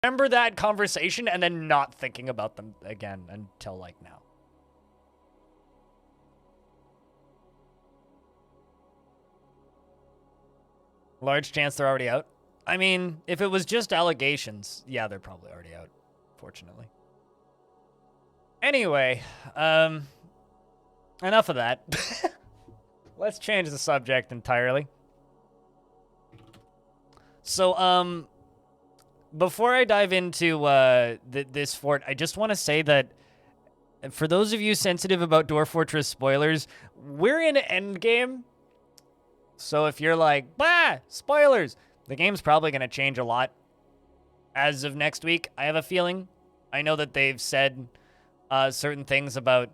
remember that conversation and then not thinking about them again until, like, now. Large chance they're already out. I mean, if it was just allegations, yeah, they're probably already out, fortunately. Anyway, enough of that. Let's change the subject entirely. So, before I dive into this fort, I just want to say that for those of you sensitive about Dwarf Fortress spoilers, we're in endgame. So if you're like, bah, spoilers, the game's probably going to change a lot as of next week, I have a feeling. I know that they've said certain things about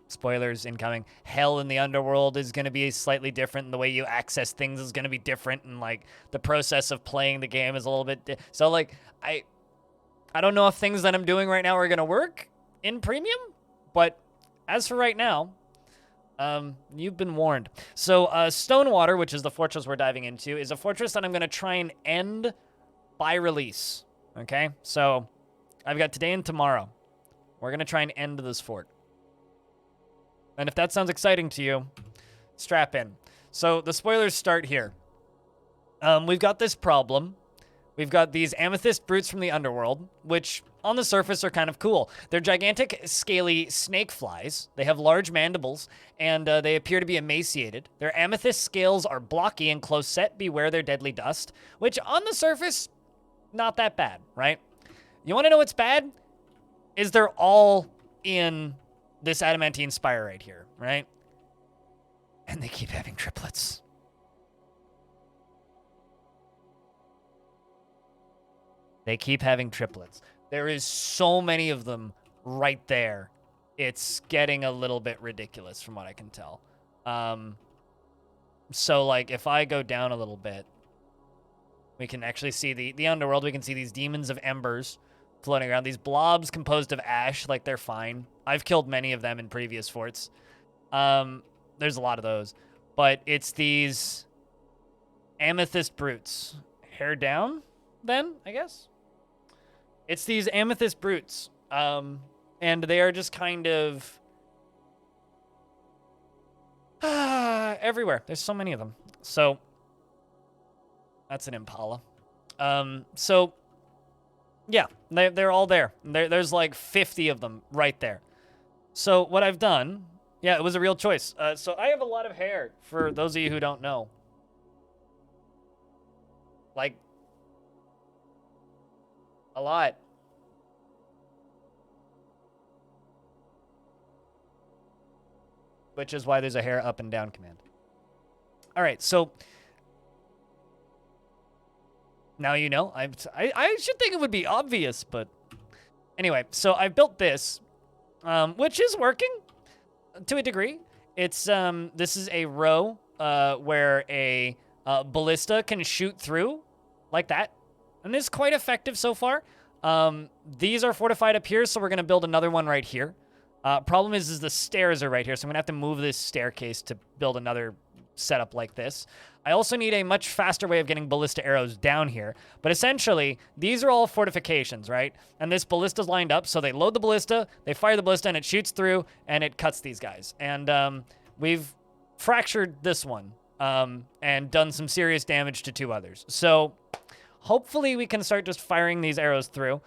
spoilers incoming. Hell in the underworld is going to be slightly different, and the way you access things is going to be different, and like the process of playing the game is a little bit so like I don't know if things that I'm doing right now are going to work in premium, but as for right now, you've been warned. So Stonewater, which is the fortress we're diving into, is a fortress that I'm going to try and end by release. Okay, so I've got today and tomorrow. We're going to try and end this fort. And if that sounds exciting to you, strap in. So the spoilers start here. We've got this problem. We've got these amethyst brutes from the underworld, which on the surface are kind of cool. They're gigantic, scaly snake flies. They have large mandibles, and they appear to be emaciated. Their amethyst scales are blocky and close set. Beware their deadly dust, which on the surface, not that bad, right? You want to know what's bad? Is they're all in this adamantine spire right here, right? And they keep having triplets. They keep having triplets. There is so many of them right there. It's getting a little bit ridiculous from what I can tell. So, like, if I go down a little bit, we can actually see the underworld. We can see these demons of embers floating around. These blobs composed of ash, like, they're fine. I've killed many of them in previous forts. There's a lot of those. But it's these amethyst brutes. Hair down, then, I guess? It's these amethyst brutes, and they are just kind of everywhere. There's so many of them. So that's an impala. So yeah, they're all there. There's like 50 of them right there. So what I've done, yeah, it was a real choice. So I have a lot of hair, for those of you who don't know. Like, a lot. Which is why there's a hair up and down command. All right, so now you know. I should think it would be obvious, but anyway. So I've built this, which is working to a degree. It's this is a row where a ballista can shoot through like that, and this is quite effective so far. These are fortified up here, so we're gonna build another one right here. Problem is the stairs are right here, so I'm gonna have to move this staircase to build another setup like this. I also need a much faster way of getting ballista arrows down here, but essentially, these are all fortifications, right? And this ballista's lined up, so they load the ballista, they fire the ballista, and it shoots through, and it cuts these guys. And we've fractured this one, and done some serious damage to 2 others. So hopefully we can start just firing these arrows through.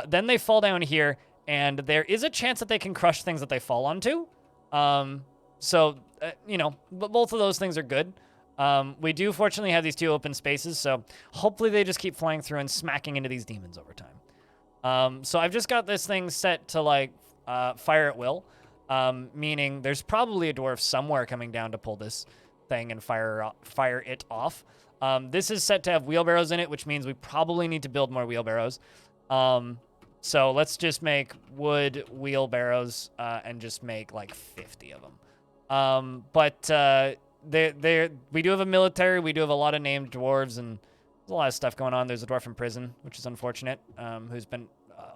Then they fall down here, and there is a chance that they can crush things that they fall onto. You know, both of those things are good. We do fortunately have these 2 open spaces, so hopefully they just keep flying through and smacking into these demons over time. So I've just got this thing set to, like, fire at will, meaning there's probably a dwarf somewhere coming down to pull this thing and fire it off. This is set to have wheelbarrows in it, which means we probably need to build more wheelbarrows. So let's just make wood wheelbarrows and just make like 50 of them. We do have a military. We do have a lot of named dwarves, and there's a lot of stuff going on. There's a dwarf in prison, which is unfortunate, who's been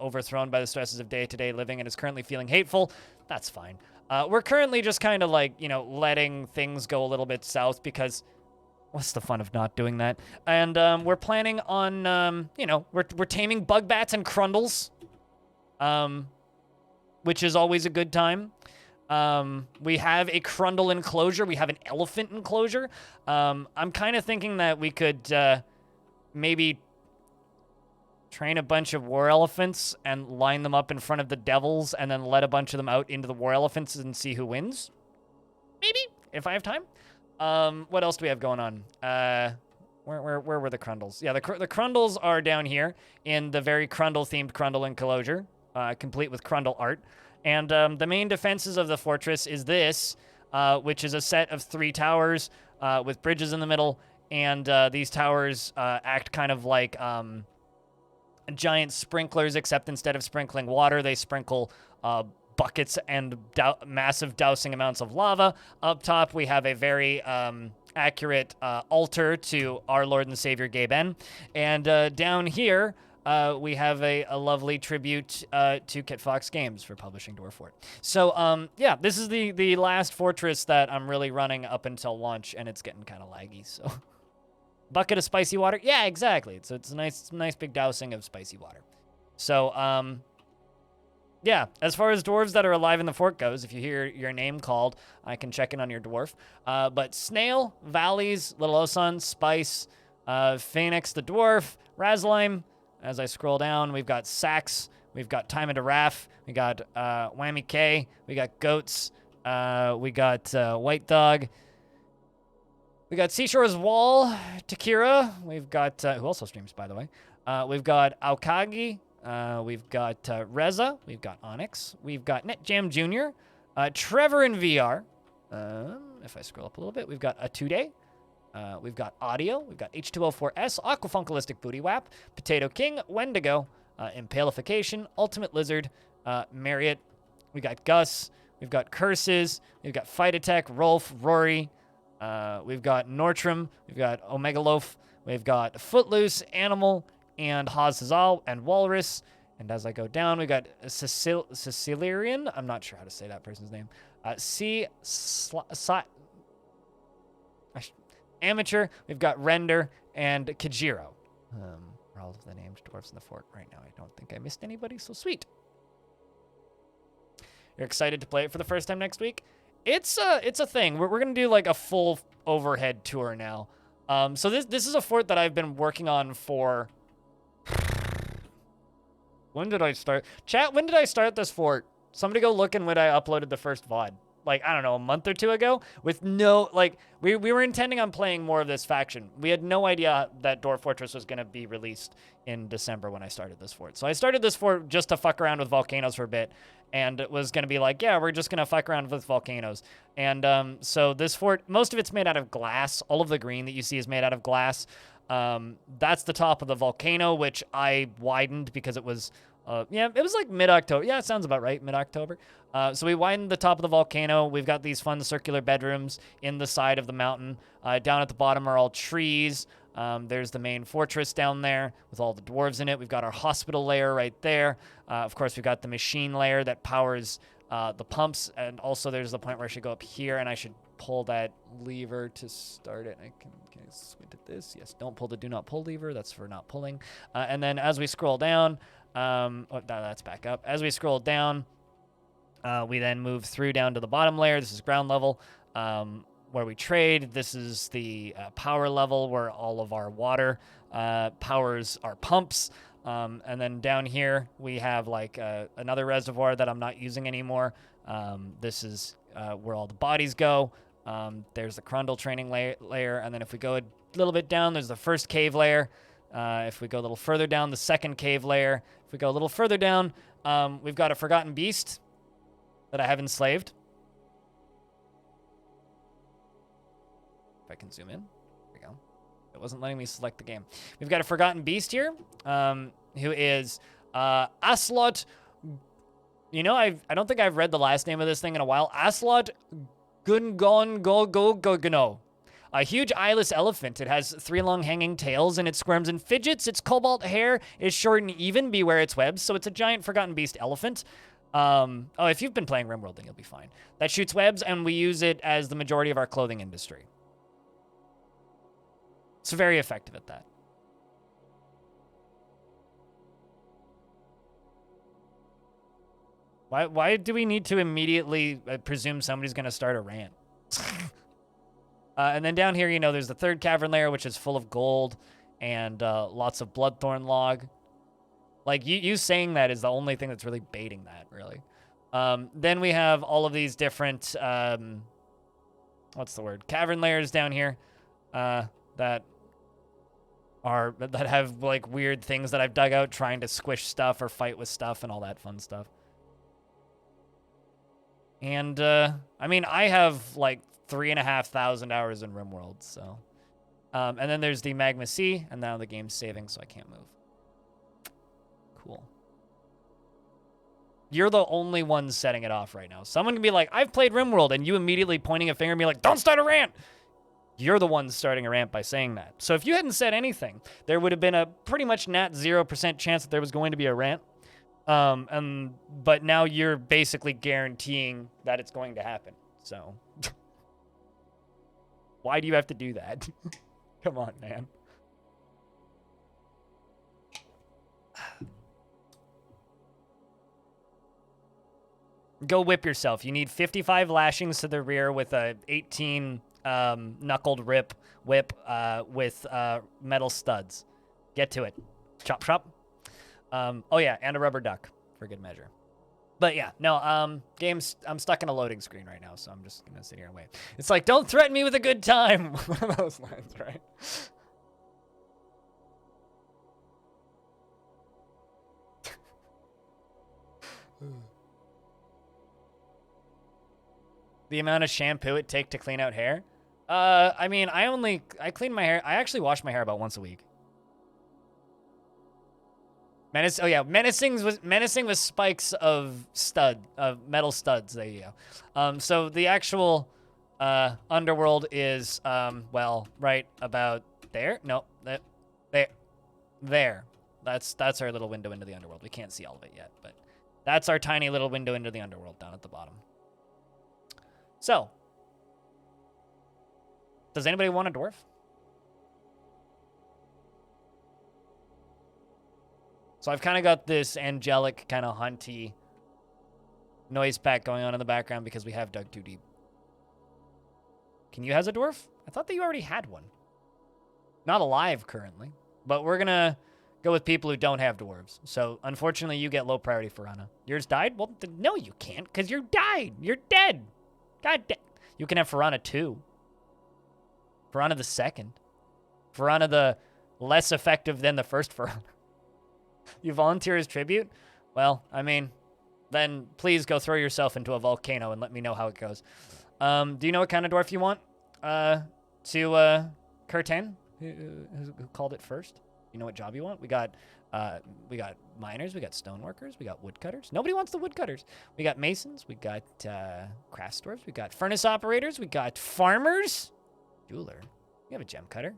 overthrown by the stresses of day-to-day living and is currently feeling hateful. That's fine. We're currently just kind of like, you know, letting things go a little bit south because what's the fun of not doing that? And we're planning on, you know, we're taming bug bats and crundles, which is always a good time. We have a crundle enclosure. We have an elephant enclosure. I'm kind of thinking that we could maybe train a bunch of war elephants and line them up in front of the devils and then let a bunch of them out into the war elephants and see who wins. Maybe, if I have time. What else do we have going on? Where were the crundles? Yeah, the crundles are down here in the very crundle-themed crundle enclosure, complete with crundle art. And the main defenses of the fortress is this, which is a set of 3 towers with bridges in the middle. And these towers act kind of like giant sprinklers, except instead of sprinkling water, they sprinkle buckets and massive dousing amounts of lava. Up top, we have a very accurate altar to our Lord and Savior Gaben. And down here, we have a lovely tribute to Kit Fox Games for publishing Dwarf Fort. So, yeah, this is the last fortress that I'm really running up until launch, and it's getting kind of laggy, so... Bucket of spicy water? Yeah, exactly. So it's a nice big dousing of spicy water. So, yeah, as far as dwarves that are alive in the fort goes, if you hear your name called, I can check in on your dwarf. But Snail, Valleys, Little Osan, Spice, Phoenix the dwarf, Razlime. As I scroll down, we've got Sax, we've got Time and a Raff, we got Whammy K, we got Goats, we got White Dog. We got Seashore's Wall, Takira. We've got, who also streams, by the way. We've got Aokagi. We've got Reza. We've got Onyx. We've got NetJam Jr. Trevor in VR. If I scroll up a little bit, we've got Atude. We've got Audio. We've got H2O4S, Aquafunkalistic Booty Wap, Potato King, Wendigo, Impalification, Ultimate Lizard, Marriott. We got Gus. We've got Curses. We've got Fight Attack, Rolf, Rory. We've got Nortram, we've got Omega Loaf, we've got Footloose, Animal, and Hazazal, and Walrus. And as I go down, we've got Sicilian. I'm not sure how to say that person's name. Amateur, we've got Render, and Kajiro. Are all of the named dwarves in the fort right now. I don't think I missed anybody, so sweet. You're excited to play it for the first time next week? It's a thing. We're gonna do like a full overhead tour now. So this is a fort that I've been working on for. When did I start? Chat, when did I start this fort? Somebody go look in when I uploaded the first VOD. Like, I don't know, a month or 2 ago? With no, like, we were intending on playing more of this faction. We had no idea that Dwarf Fortress was going to be released in December when I started this fort. So I started this fort just to fuck around with volcanoes for a bit. And it was going to be like, yeah, we're just going to fuck around with volcanoes. And so this fort, most of it's made out of glass. All of the green that you see is made out of glass. That's the top of the volcano, which I widened because it was... yeah, it was like mid-October. Yeah, it sounds about right, mid-October. So we widened the top of the volcano. We've got these fun circular bedrooms in the side of the mountain. Down at the bottom are all trees. There's the main fortress down there with all the dwarves in it. We've got our hospital layer right there. Of course, we've got the machine layer that powers the pumps. And also there's the point where I should go up here and I should pull that lever to start it. Can I squint at this? Yes, don't pull the do not pull lever. That's for not pulling. And then as we scroll down... that's back up. As we scroll down, we then move through down to the bottom layer. This is ground level, where we trade. This is the power level where all of our water powers our pumps. And then down here, we have like another reservoir that I'm not using anymore. This is where all the bodies go. There's the Crundle training layer. And then if we go a little bit down, there's the first cave layer. If we go a little further down, the second cave layer. If we go a little further down, we've got a forgotten beast that I have enslaved. If I can zoom in. There we go. It wasn't letting me select the game. We've got a forgotten beast here, who is Aslot. You know, I don't think I've read the last name of this thing in a while. Aslot Gungon. A huge eyeless elephant. It has 3 long hanging tails, and it squirms and fidgets. Its cobalt hair is short and even. Beware its webs. So it's a giant forgotten beast elephant. If you've been playing RimWorld, then you'll be fine. That shoots webs, and we use it as the majority of our clothing industry. It's very effective at that. Why do we need to immediately presume somebody's going to start a rant? And then down here, you know, there's the third cavern layer, which is full of gold and lots of bloodthorn log. Like, you saying that is the only thing that's really baiting that, really. Then we have all of these different, what's the word? Cavern layers down here that have, like, weird things that I've dug out trying to squish stuff or fight with stuff and all that fun stuff. And, I mean, I have, like, 3,500 hours in RimWorld, so. And then there's the Magma Sea, and now the game's saving, so I can't move. Cool. You're the only one setting it off right now. Someone can be like, I've played RimWorld, and you immediately pointing a finger and be like, don't start a rant! You're the one starting a rant by saying that. So if you hadn't said anything, there would have been a pretty much nat 0% chance that there was going to be a rant. But now you're basically guaranteeing that it's going to happen. So why do you have to do that? Come on, man. Go whip yourself. You need 55 lashings to the rear with a 18 knuckled whip with metal studs. Get to it. Chop, chop. Oh yeah, and a rubber duck for good measure. But yeah, no, games, I'm stuck in a loading screen right now, so I'm just gonna sit here and wait. It's like, don't threaten me with a good time. One of those lines, right? The amount of shampoo it takes to clean out hair? I mean, I clean my hair, I actually wash my hair about once a week. Oh yeah, menacing with spikes of metal studs. There you go. So the actual underworld is well, right about there. No, there. That's our little window into the underworld. We can't see all of it yet, but that's our tiny little window into the underworld down at the bottom. So, does anybody want a dwarf? So I've kind of got this angelic, kind of hunty noise pack going on in the background because we have dug too deep. Can you has a dwarf? I thought that you already had one. Not alive currently, but we're going to go with people who don't have dwarves. So unfortunately, you get low priority for Anna. Yours died? Well, no, you can't because you died. You're dead. God damn. You can have Farana 2. Farana the second. Farana the less effective than the first Farana. You volunteer as tribute? Well, I mean, then please go throw yourself into a volcano and let me know how it goes. Do you know what kind of dwarf you want? To Kurtan, who called it first? You know what job you want? We got miners, we got stoneworkers, we got woodcutters. Nobody wants the woodcutters. We got masons, we got craft dwarves, we got furnace operators, we got farmers. Jeweler. You have a gem cutter.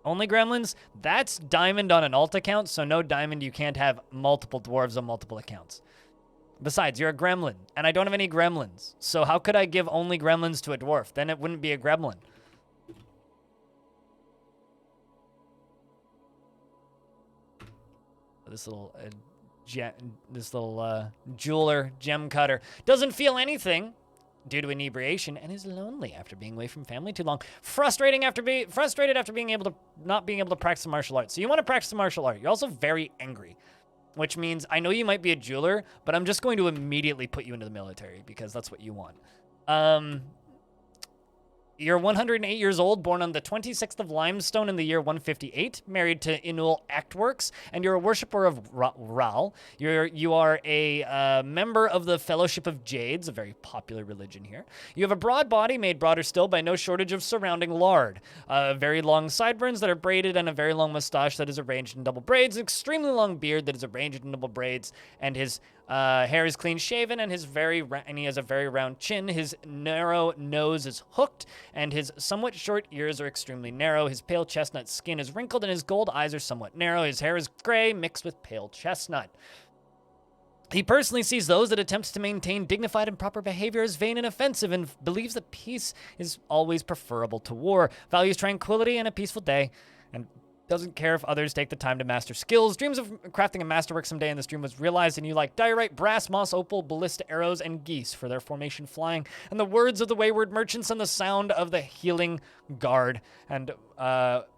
Only gremlins? That's diamond on an alt account, so no diamond, you can't have multiple dwarves on multiple accounts. Besides, you're a gremlin, and I don't have any gremlins. So how could I give only gremlins to a dwarf? Then it wouldn't be a gremlin. This little jeweler gem cutter doesn't feel anything due to inebriation and is lonely after being away from family too long. Frustrated after being not being able to practice martial arts. So you want to practice martial art. You're also very angry, which means I know you might be a jeweler, but I'm just going to immediately put you into the military because that's what you want. You're 108 years old, born on the 26th of Limestone in the year 158, married to Inul Actworks, and you're a worshiper of Ral. You are a member of the Fellowship of Jades, a very popular religion here. You have a broad body made broader still by no shortage of surrounding lard. Very long sideburns that are braided and a very long mustache that is arranged in double braids, an extremely long beard that is arranged in double braids, and his hair is clean shaven, and he has a very round chin. His narrow nose is hooked, and his somewhat short ears are extremely narrow. His pale chestnut skin is wrinkled, and his gold eyes are somewhat narrow. His hair is gray, mixed with pale chestnut. He personally sees those that attempt to maintain dignified and proper behavior as vain and offensive, and believes that peace is always preferable to war, values tranquility and a peaceful day, and doesn't care if others take the time to master skills. Dreams of crafting a masterwork someday in this dream was realized, and you like diorite, brass, moss, opal, ballista arrows, and geese for their formation flying, and the words of the wayward merchants and the sound of the healing guard. And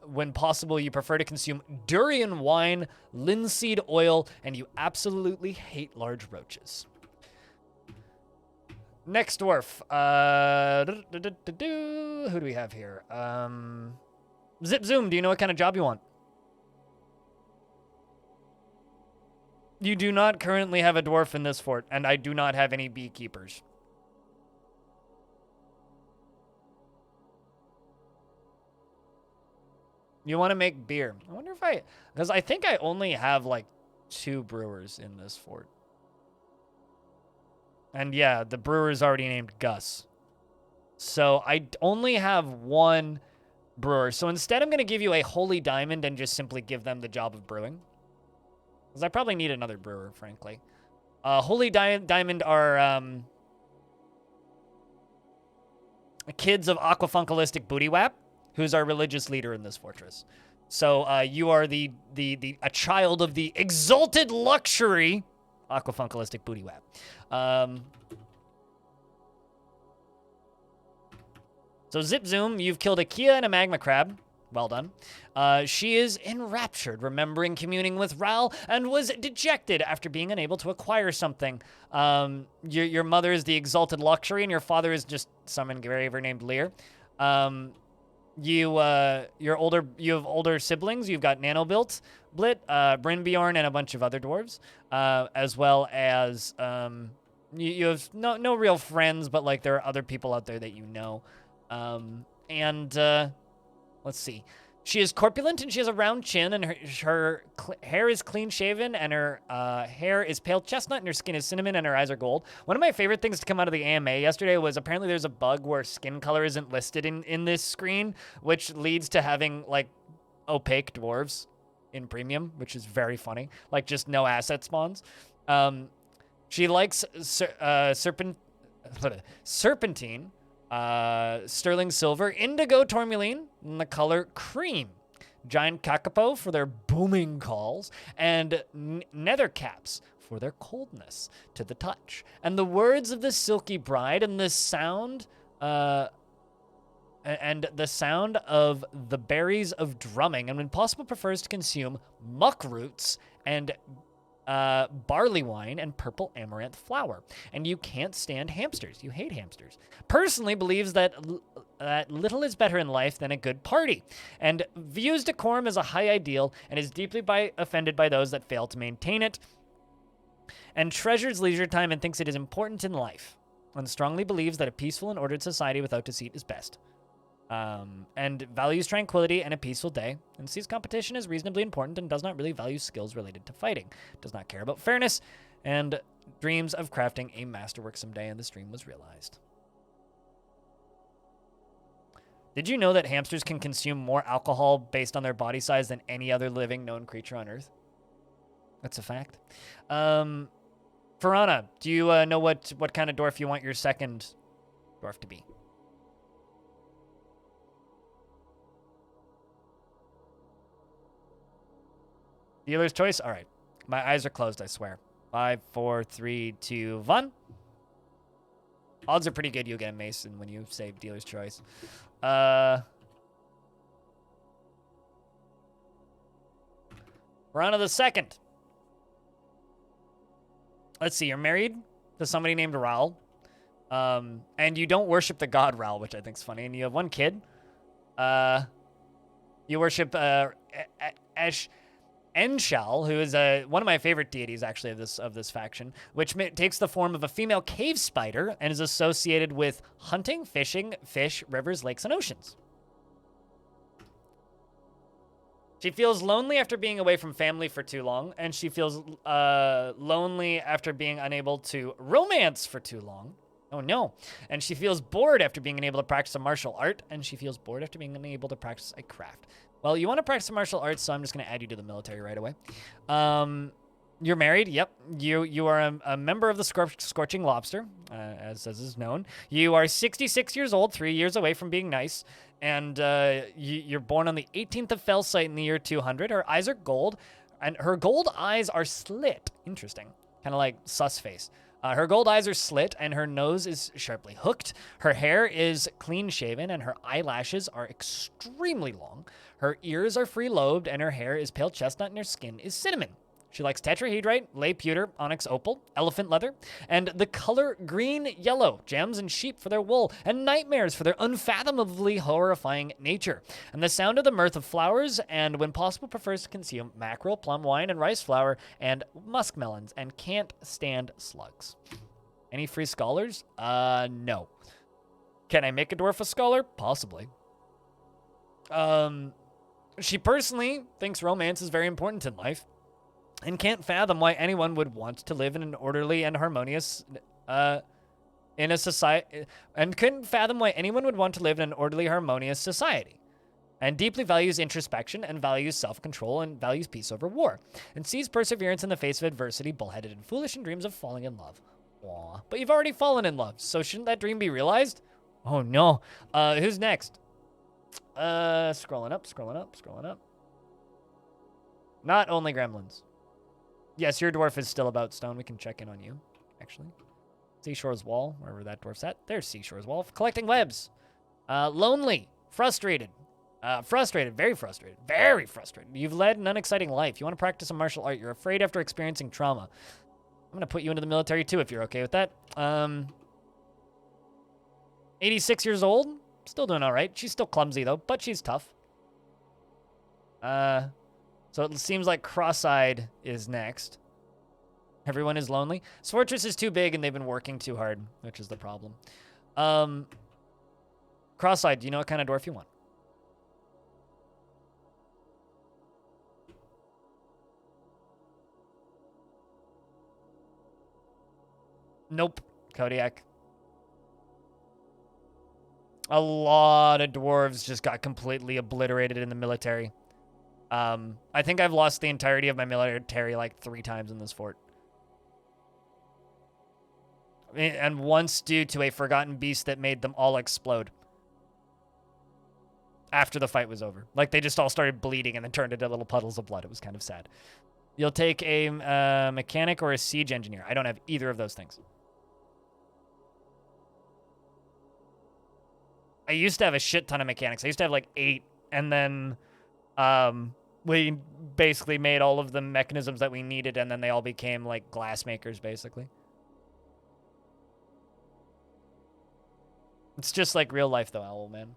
when possible, you prefer to consume durian wine, linseed oil, and you absolutely hate large roaches. Next dwarf. Who do we have here? Zip Zoom, do you know what kind of job you want? You do not currently have a dwarf in this fort, and I do not have any beekeepers. You want to make beer. I wonder if because I think I only have like 2 brewers in this fort. And yeah, the brewer is already named Gus. So I only have 1 brewer. So instead, I'm going to give you a holy diamond and just simply give them the job of brewing. Because I probably need another brewer, frankly. Holy diamond are kids of Aquafunkalistic Bootywap, who's our religious leader in this fortress. So you are a child of the exalted luxury Aquafunkalistic Bootywap. So Zip Zoom, you've killed a Kia and a magma crab. Well done. She is enraptured, remembering communing with Ral, and was dejected after being unable to acquire something. Your mother is the exalted luxury, and your father is just some engraver named Lear. You have older siblings. You've got Nanobuilt, Blit, Brinbjorn, and a bunch of other dwarves, as well as you have no real friends, but like there are other people out there that you know. Let's see. She is corpulent, and she has a round chin, and her hair is clean-shaven, and her hair is pale chestnut, and her skin is cinnamon, and her eyes are gold. One of my favorite things to come out of the AMA yesterday was apparently there's a bug where skin color isn't listed in this screen, which leads to having, like, opaque dwarves in premium, which is very funny. Like, just no asset spawns. She likes serpentine, sterling silver, indigo tourmaline, and the color cream, giant kakapo for their booming calls, and nether caps for their coldness to the touch. And the words of the silky bride and the sound of the berries of drumming, and when possible prefers to consume muck roots and barley wine and purple amaranth flower. And you can't stand hamsters. You hate hamsters. Personally believes that little is better in life than a good party, and views decorum as a high ideal, and is deeply offended by those that fail to maintain it, and treasures leisure time and thinks it is important in life, and strongly believes that a peaceful and ordered society without deceit is best. And values tranquility and a peaceful day, and sees competition as reasonably important, and does not really value skills related to fighting. Does not care about fairness, and dreams of crafting a masterwork someday, and this dream was realized. Did you know that hamsters can consume more alcohol based on their body size than any other living known creature on Earth? That's a fact. Farana, do you know what kind of dwarf you want your second dwarf to be? Dealer's choice? All right. My eyes are closed, I swear. 5, 4, 3, 2, 1. Odds are pretty good you'll get a Mason when you say dealer's choice. We're on to the second. Let's see. You're married to somebody named Raul. And you don't worship the god Raul, which I think is funny. And you have 1 kid. You worship Enshal, who is one of my favorite deities, actually, of this faction, which takes the form of a female cave spider and is associated with hunting, fishing, fish, rivers, lakes, and oceans. She feels lonely after being away from family for too long, and she feels lonely after being unable to romance for too long. Oh, no. And she feels bored after being unable to practice a martial art, and she feels bored after being unable to practice a craft. Well, you want to practice martial arts, so I'm just going to add you to the military right away. You're married. Yep. You are a member of the Scorching Lobster, as is known. You are 66 years old, 3 years away from being nice, and you're born on the 18th of Felsite in the year 200. Her eyes are gold, and her gold eyes are slit. Interesting. Kind of like sus face. Her gold eyes are slit, and her nose is sharply hooked. Her hair is clean shaven, and her eyelashes are extremely long. Her ears are free-lobed, and her hair is pale chestnut, and her skin is cinnamon. She likes tetrahedrite, lay pewter, onyx opal, elephant leather, and the color green-yellow, gems and sheep for their wool, and nightmares for their unfathomably horrifying nature. And the sound of the mirth of flowers, and when possible prefers to consume mackerel, plum wine, and rice flour, and muskmelons, and can't stand slugs. Any free scholars? No. Can I make a dwarf a scholar? Possibly. She personally thinks romance is very important in life, and can't fathom why anyone would want to live in an orderly and harmonious, in a society, and couldn't fathom why anyone would want to live in an orderly, harmonious society, and deeply values introspection and values self-control and values peace over war, and sees perseverance in the face of adversity, bullheaded and foolish, and dreams of falling in love. Aw, but you've already fallen in love, so shouldn't that dream be realized? Oh no. Who's next? Scrolling up. Not only gremlins. Yes, your dwarf is still about stone. We can check in on you, actually. Seashore's Wall, wherever that dwarf's at. There's Seashore's Wall. Collecting webs. Lonely. Frustrated. Very frustrated. Very frustrated. You've led an unexciting life. You want to practice a martial art. You're afraid after experiencing trauma. I'm going to put you into the military, too, if you're okay with that. 86 years old. Still doing all right. She's still clumsy, though, but she's tough. So it seems like Cross-Eyed is next. Everyone is lonely. Sfortress is too big, and they've been working too hard, which is the problem. Cross-Eyed, do you know what kind of dwarf you want? Nope. Kodiak. A lot of dwarves just got completely obliterated in the military. I think I've lost the entirety of my military like 3 times in this fort. And once due to a forgotten beast that made them all explode. After the fight was over. Like, they just all started bleeding and then turned into little puddles of blood. It was kind of sad. You'll take a mechanic or a siege engineer. I don't have either of those things. I used to have a shit ton of mechanics. I used to have like 8, and then we basically made all of the mechanisms that we needed, and then they all became like glass makers, basically. It's just like real life, though, Owl Man.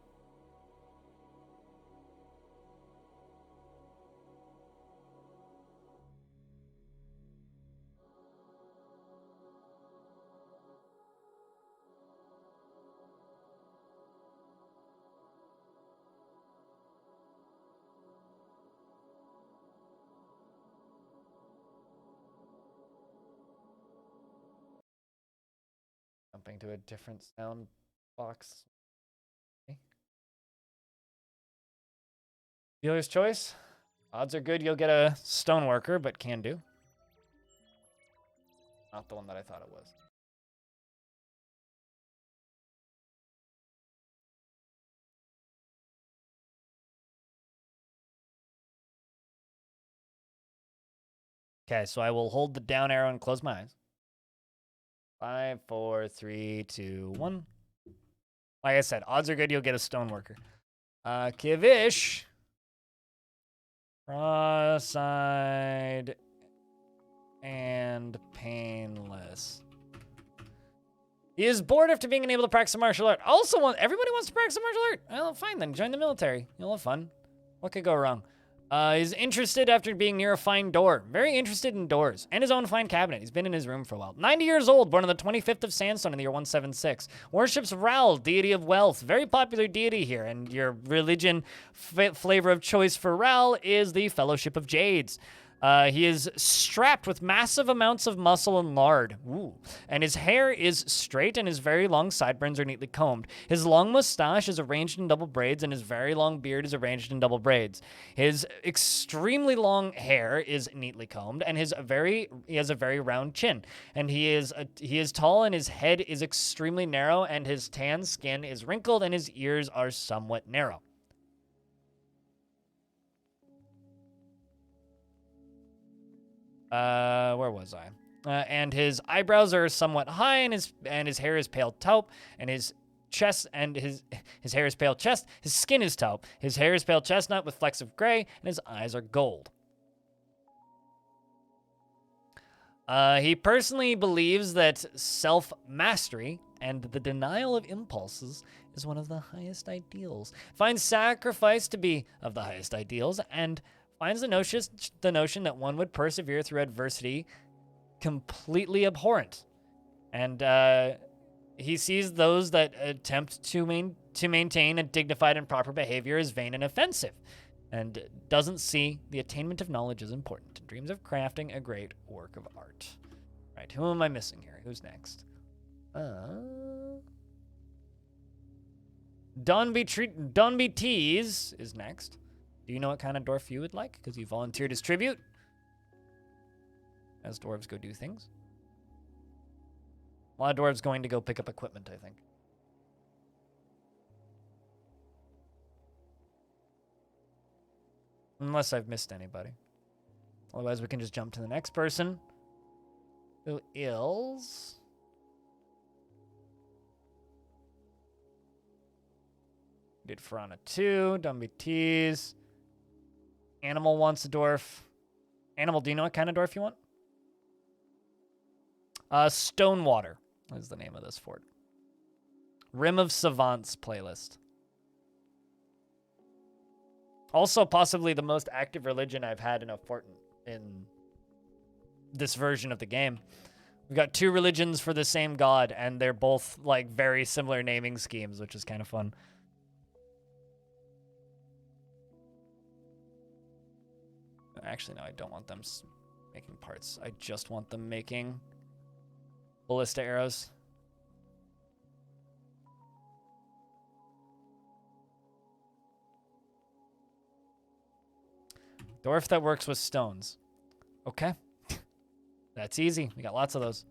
Jumping to a different sound box. Okay. Dealer's choice. Odds are good you'll get a stoneworker, but can do. Not the one that I thought it was. Okay, so I will hold the down arrow and close my eyes. 5, 4, 3, 2, 1. Like I said, odds are good you'll get a stoneworker. Kivish. Cross-eyed and painless. He is bored after being unable to practice a martial art. Everybody wants to practice a martial art. Well, fine then. Join the military. You'll have fun. What could go wrong? He's interested after being near a fine door. Very interested in doors. And his own fine cabinet. He's been in his room for a while. 90 years old, born on the 25th of Sandstone in the year 176. Worships Ral, deity of wealth. Very popular deity here. And your religion flavor of choice for Ral is the Fellowship of Jades. He is strapped with massive amounts of muscle and lard. Ooh. And his hair is straight and his very long sideburns are neatly combed. His long mustache is arranged in double braids and his very long beard is arranged in double braids. His extremely long hair is neatly combed and he has a very round chin. And he is tall and his head is extremely narrow and his tan skin is wrinkled and his ears are somewhat narrow. Where was I? And his eyebrows are somewhat high, and his hair is pale taupe, and his chest and his hair is pale chest. His skin is taupe. His hair is pale chestnut with flecks of gray, and his eyes are gold. He personally believes that self-mastery and the denial of impulses is one of the highest ideals. Finds sacrifice to be of the highest ideals, and finds the notion that one would persevere through adversity completely abhorrent. And he sees those that attempt to maintain a dignified and proper behavior as vain and offensive, and doesn't see the attainment of knowledge as important, and dreams of crafting a great work of art. Right, who am I missing here? Who's next? Don B. Tees is next. Do you know what kind of dwarf you would like? Because you volunteered as tribute. As dwarves go do things. A lot of dwarves going to go pick up equipment, I think. Unless I've missed anybody. Otherwise, we can just jump to the next person. Who is... Did Farana 2, Dumby Tees. Animal wants a dwarf. Animal, do you know what kind of dwarf you want? Stonewater is the name of this fort. Rim of Savants playlist. Also, possibly the most active religion I've had in a fort in this version of the game. We've got 2 religions for the same god, and they're both like very similar naming schemes, which is kind of fun. Actually, no, I don't want them making parts. I just want them making ballista arrows. Dwarf that works with stones. Okay. That's easy. We got lots of those.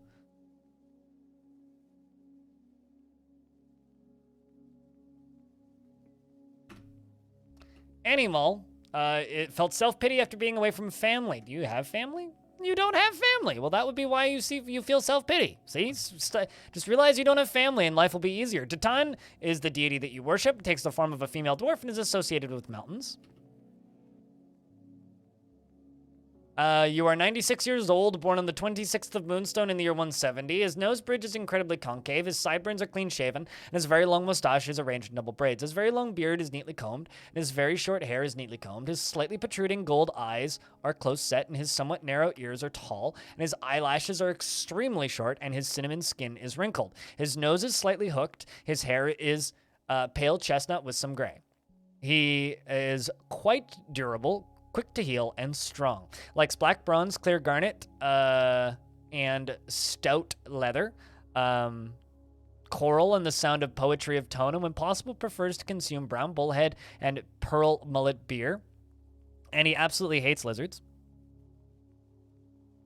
Animal. It felt self-pity after being away from family. Do you have family? You don't have family. Well, that would be why you feel self-pity. See? Just realize you don't have family and life will be easier. Titan is the deity that you worship. It takes the form of a female dwarf and is associated with mountains. You are 96 years old, born on the 26th of Moonstone in the year 170. His nose bridge is incredibly concave, his sideburns are clean-shaven, and his very long mustache is arranged in double braids. His very long beard is neatly combed, and his very short hair is neatly combed. His slightly protruding gold eyes are close set, and his somewhat narrow ears are tall, and his eyelashes are extremely short, and his cinnamon skin is wrinkled. His nose is slightly hooked. His hair is pale chestnut with some gray. He is quite durable, quick to heal, and strong. Likes black bronze, clear garnet, and stout leather. Coral and the sound of poetry of tone, and when possible prefers to consume brown bullhead and pearl mullet beer. And he absolutely hates lizards.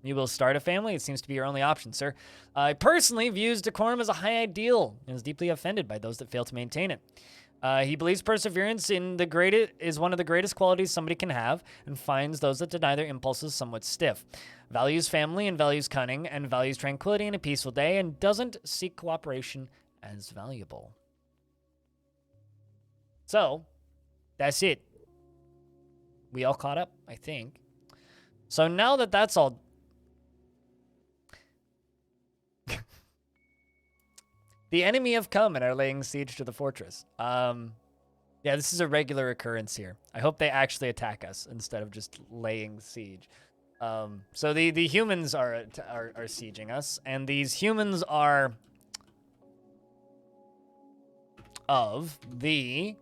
You will start a family. It seems to be your only option, sir. I personally views decorum as a high ideal and is deeply offended by those that fail to maintain it. He believes perseverance is one of the greatest qualities somebody can have, and finds those that deny their impulses somewhat stiff. Values family and values cunning, and values tranquility and a peaceful day, and doesn't seek cooperation as valuable. So, that's it. We all caught up, I think. So now that that's all... The enemy have come and are laying siege to the fortress. Yeah, this is a regular occurrence here. I hope they actually attack us instead of just laying siege. So the humans are sieging us, and these humans are of the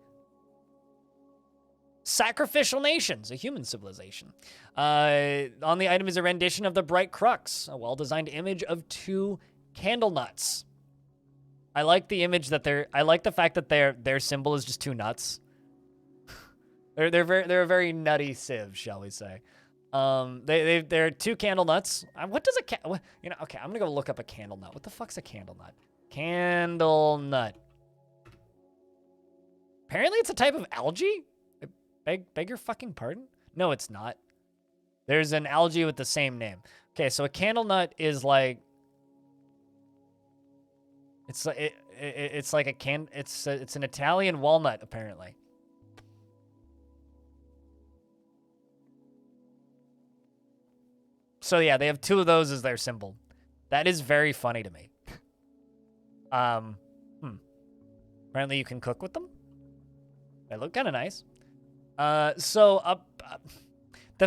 Sacrificial Nations, a human civilization. On the item is a rendition of the Bright Crux, a well-designed image of 2 candle nuts. I like the image that I like the fact that their symbol is just 2 nuts. They're a very nutty civ, shall we say. They're 2 candle nuts. What does okay, I'm gonna go look up a candle nut. What the fuck's a candle nut? Candle nut. Apparently it's a type of algae? Beg your fucking pardon? No, it's not. There's an algae with the same name. Okay, so a candle nut is like... It's like it's like it's an Italian walnut, apparently. So yeah, they have 2 of those as their symbol. That is very funny to me. Apparently you can cook with them. They look kind of nice. The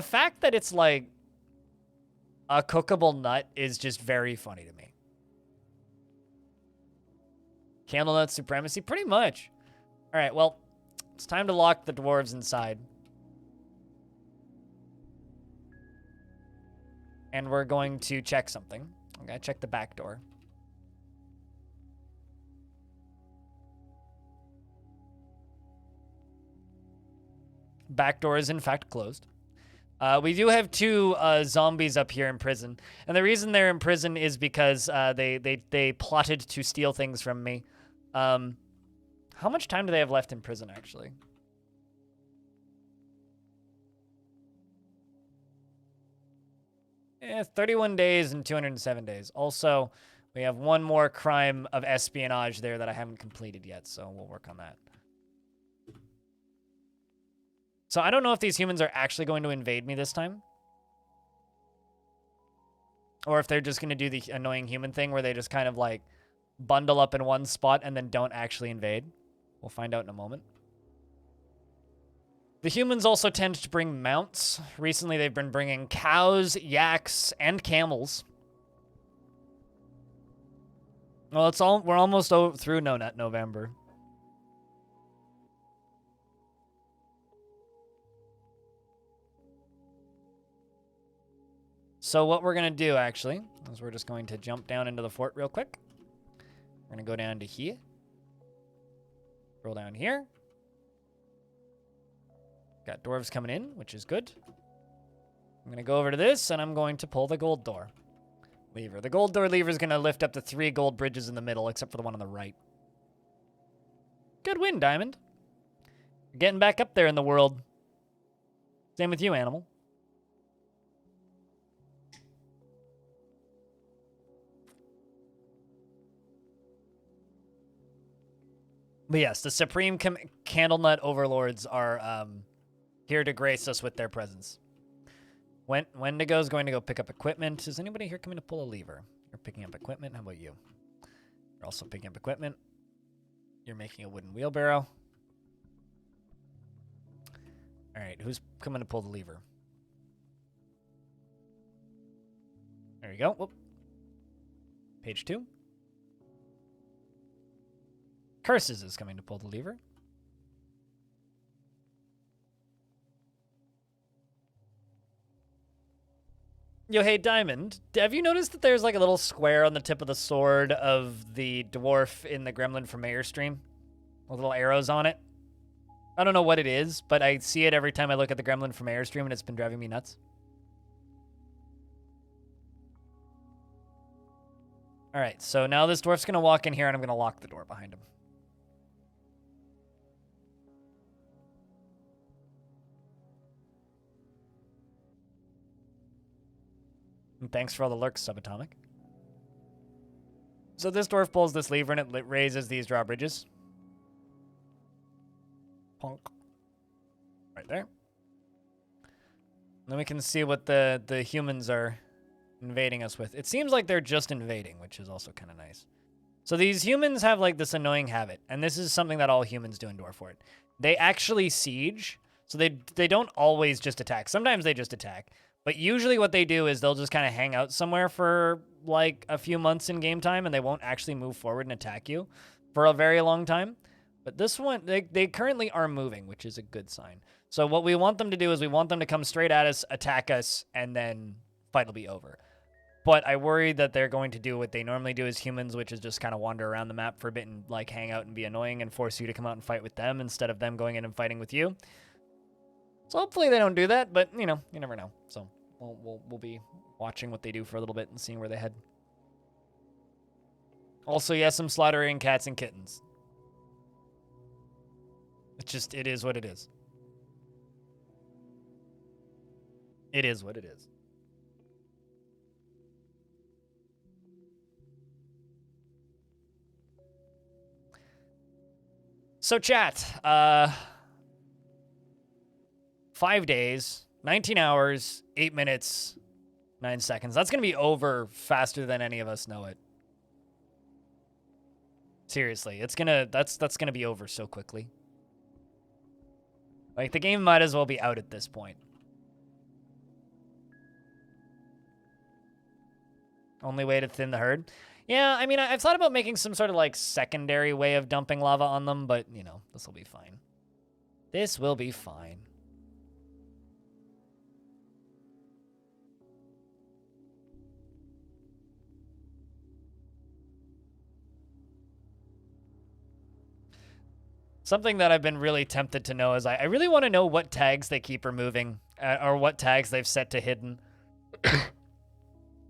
fact that it's like a cookable nut is just very funny to me. Candle nut supremacy, pretty much. All right, well, it's time to lock the dwarves inside. And we're going to check something. I'm gonna check the back door. Back door is in fact closed. We do have 2 zombies up here in prison, and the reason they're in prison is because they plotted to steal things from me. How much time do they have left in prison, actually? 31 days and 207 days. Also, we have 1 more crime of espionage there that I haven't completed yet, so we'll work on that. So I don't know if these humans are actually going to invade me this time. Or if they're just going to do the annoying human thing where they just kind of like bundle up in one spot and then don't actually invade. We'll find out in a moment. The humans also tend to bring mounts. Recently they've been bringing cows, yaks, and camels. Well, we're almost through November. So what we're going to do, actually, is we're just going to jump down into the fort real quick. We're going to go down to here. Roll down here. Got dwarves coming in, which is good. I'm going to go over to this, and I'm going to pull the gold door lever. The gold door lever is going to lift up to 3 gold bridges in the middle, except for the one on the right. Good win, Diamond. You're getting back up there in the world. Same with you, Animal. But yes, the Supreme Candlenut Overlords are here to grace us with their presence. Wendigo's going to go pick up equipment. Is anybody here coming to pull a lever? You're picking up equipment. How about you? You're also picking up equipment. You're making a wooden wheelbarrow. All right, who's coming to pull the lever? There you go. Whoop. Page 2. Curses is coming to pull the lever. Yo, hey, Diamond, have you noticed that there's like a little square on the tip of the sword of the dwarf in the Gremlin from Mayor stream? With little arrows on it? I don't know what it is, but I see it every time I look at the Gremlin from Mayor stream, and it's been driving me nuts. All right, so now this dwarf's going to walk in here, and I'm going to lock the door behind him. And thanks for all the lurks, Subatomic. So this dwarf pulls this lever, and it raises these drawbridges. Punk. Right there. Then we can see what the humans are invading us with. It seems like they're just invading, which is also kind of nice. So these humans have like this annoying habit, and this is something that all humans do in Dwarf Fort. They actually siege, so they don't always just attack. Sometimes they just attack. But usually what they do is they'll just kind of hang out somewhere for like a few months in game time, and they won't actually move forward and attack you for a very long time. But this one, they currently are moving, which is a good sign. So what we want them to do is we want them to come straight at us, attack us, and then fight will be over. But I worry that they're going to do what they normally do as humans, which is just kind of wander around the map for a bit and like hang out and be annoying and force you to come out and fight with them instead of them going in and fighting with you. So hopefully they don't do that, but you know, you never know. So we'll be watching what they do for a little bit and seeing where they head. Also, yes, I'm slaughtering cats and kittens. It's just, it is what it is. It is what it is. So chat, 5 days, 19 hours, 8 minutes, 9 seconds. That's going to be over faster than any of us know it. Seriously, it's gonna, that's going to be over so quickly. Like, the game might as well be out at this point. Only way to thin the herd. Yeah, I mean, I've thought about making some sort of, like, secondary way of dumping lava on them, but, you know, this will be fine. This will be fine. Something that I've been really tempted to know is I really want to know what tags they keep removing, or what tags they've set to hidden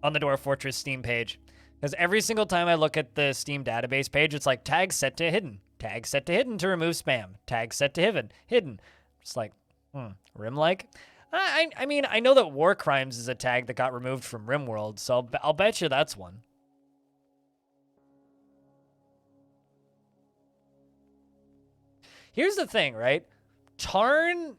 on the Dwarf Fortress Steam page. Because every single time I look at the Steam database page, it's like, tag set to hidden. Tag set to hidden to remove spam. Tag set to hidden. Just like, Rim-like? I mean, I know that War Crimes is a tag that got removed from RimWorld, so I'll bet you that's one. Here's the thing, right? Tarn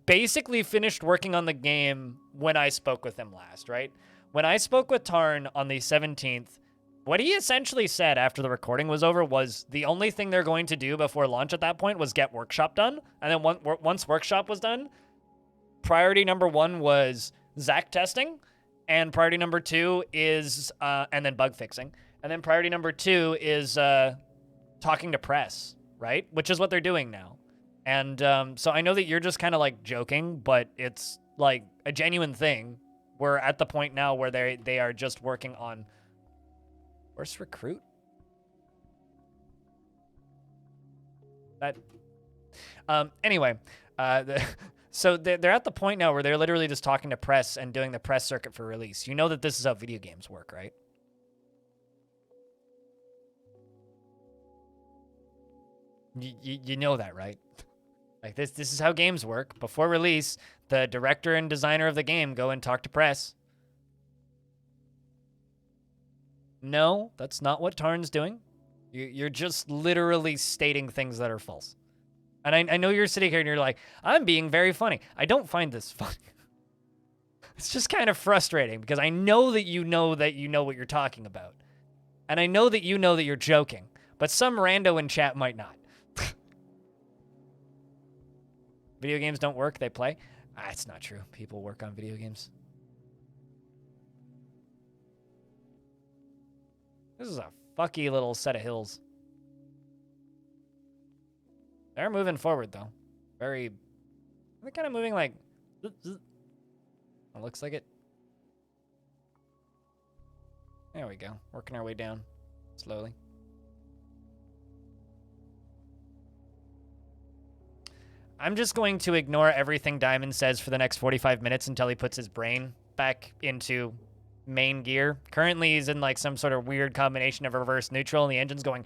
basically finished working on the game when I spoke with him last, right? When I spoke with Tarn on the 17th, what he essentially said after the recording was over was the only thing they're going to do before launch at that point was get Workshop done. And then once Workshop was done, priority number 1 was Zach testing, and priority number 2 is, and then bug fixing. And then priority number 2 is talking to press, right? Which is what they're doing now. And so I know that you're just kind of like joking, but it's like a genuine thing. We're at the point now where they are just working on worst recruit. That anyway, so they're at the point now where they're literally just talking to press and doing the press circuit for release. You know that this is how video games work, right? You know that, right? Like, this is how games work. Before release, the director and designer of the game go and talk to press. No, that's not what Tarn's doing. You're just literally stating things that are false. And I know you're sitting here and you're like, I'm being very funny. I don't find this funny. It's just kind of frustrating because I know that you know what you're talking about. And I know that you know that you're joking. But some rando in chat might not. Video games don't work, they play. It's not true. People work on video games. This is a fucky little set of hills. They're moving forward, though. They're kind of moving like... It looks like it. There we go. Working our way down. Slowly. I'm just going to ignore everything Diamond says for the next 45 minutes until he puts his brain back into main gear. Currently, he's in like some sort of weird combination of reverse neutral, and the engine's going...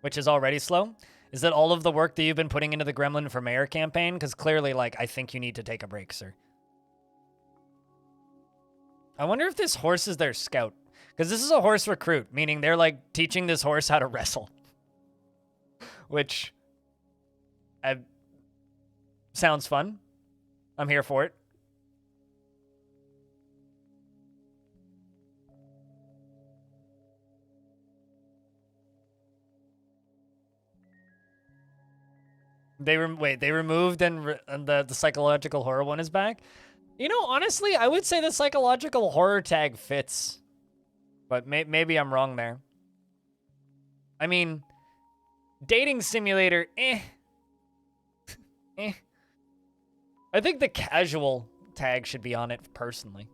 Which is already slow. Is that all of the work that you've been putting into the Gremlin for Mayor campaign? Because clearly, like, I think you need to take a break, sir. I wonder if this horse is their scout. Because this is a horse recruit, meaning they're, like, teaching this horse how to wrestle. Which... sounds fun. I'm here for it. They removed and the psychological horror one is back? You know, honestly, I would say the psychological horror tag fits. But maybe I'm wrong there. I mean, dating simulator, eh. Eh. I think the casual tag should be on it, personally.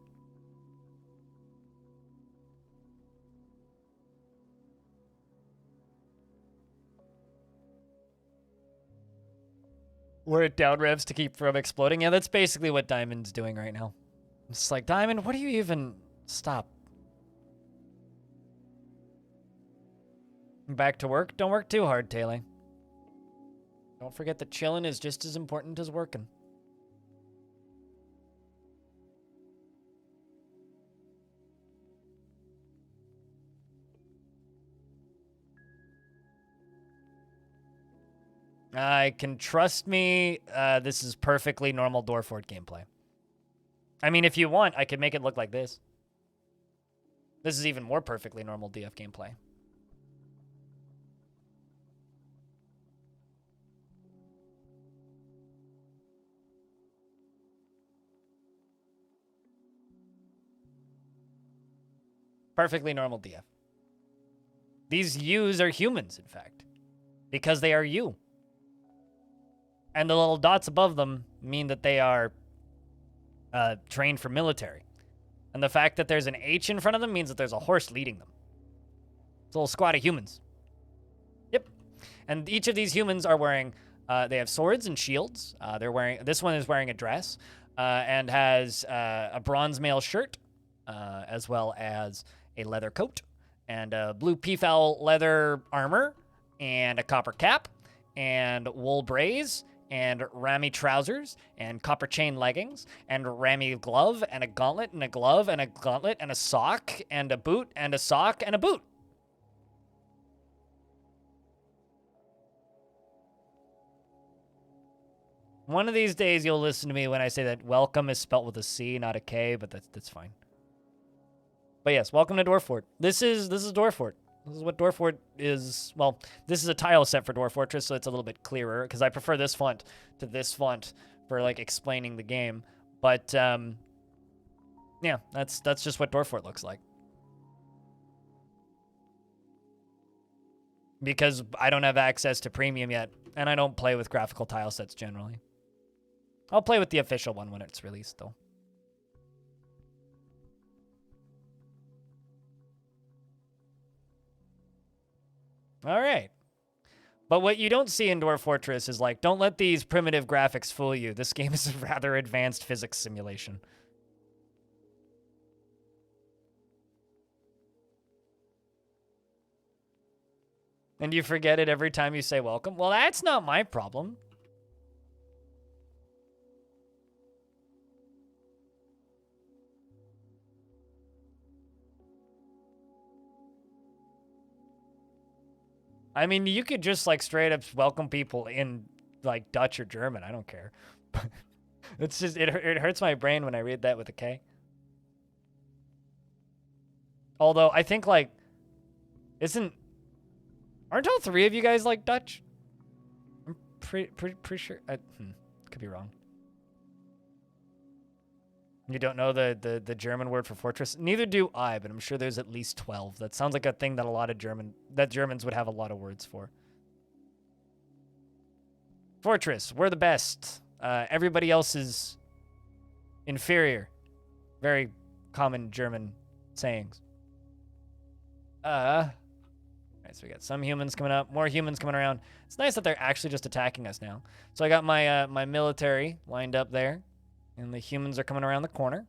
We're at down revs to keep from exploding. Yeah, that's basically what Diamond's doing right now. It's like, Diamond, what do you even... Stop. Back to work? Don't work too hard, Taylor. Don't forget that chilling is just as important as working. I can trust me. This is perfectly normal Dwarf gameplay. I mean, if you want, I could make it look like this. This is even more perfectly normal DF gameplay. Perfectly normal DF. These U's are humans, in fact, because they are you. And the little dots above them mean that they are trained for military. And the fact that there's an H in front of them means that there's a horse leading them. It's a little squad of humans. Yep. And each of these humans are wearing, they have swords and shields. This one is wearing a dress and has a bronze mail shirt, as well as a leather coat and a blue peafowl leather armor and a copper cap and wool brays and rammy trousers and copper chain leggings and rammy glove and a gauntlet and a glove and a gauntlet and a sock and a boot and a sock and a boot. One of these days you'll listen to me when I say that welcome is spelt with a C, not a K, but that's fine. But yes, welcome to Dwarf. This is Dwarf. This is what Dwarf is. Well, this is a tile set for Dwarf Fortress, so it's a little bit clearer because I prefer this font to this font for like explaining the game. But yeah, that's just what Dwarf looks like. Because I don't have access to premium yet, and I don't play with graphical tile sets generally. I'll play with the official one when it's released, though. All right. But what you don't see in Dwarf Fortress is like, don't let these primitive graphics fool you. This game is a rather advanced physics simulation. And you forget it every time you say welcome? Well, that's not my problem. I mean, you could just like straight up welcome people in like Dutch or German. I don't care. It's just, it hurts my brain when I read that with a K. Although I think like, aren't all three of you guys like Dutch? I'm pretty sure. Could be wrong. You don't know the German word for fortress? Neither do I, but I'm sure there's at least 12. That sounds like a thing that Germans would have a lot of words for. Fortress, we're the best. Everybody else is inferior. Very common German sayings. Alright, so we got some humans coming up, more humans coming around. It's nice that they're actually just attacking us now. So I got my my military lined up there. And the humans are coming around the corner,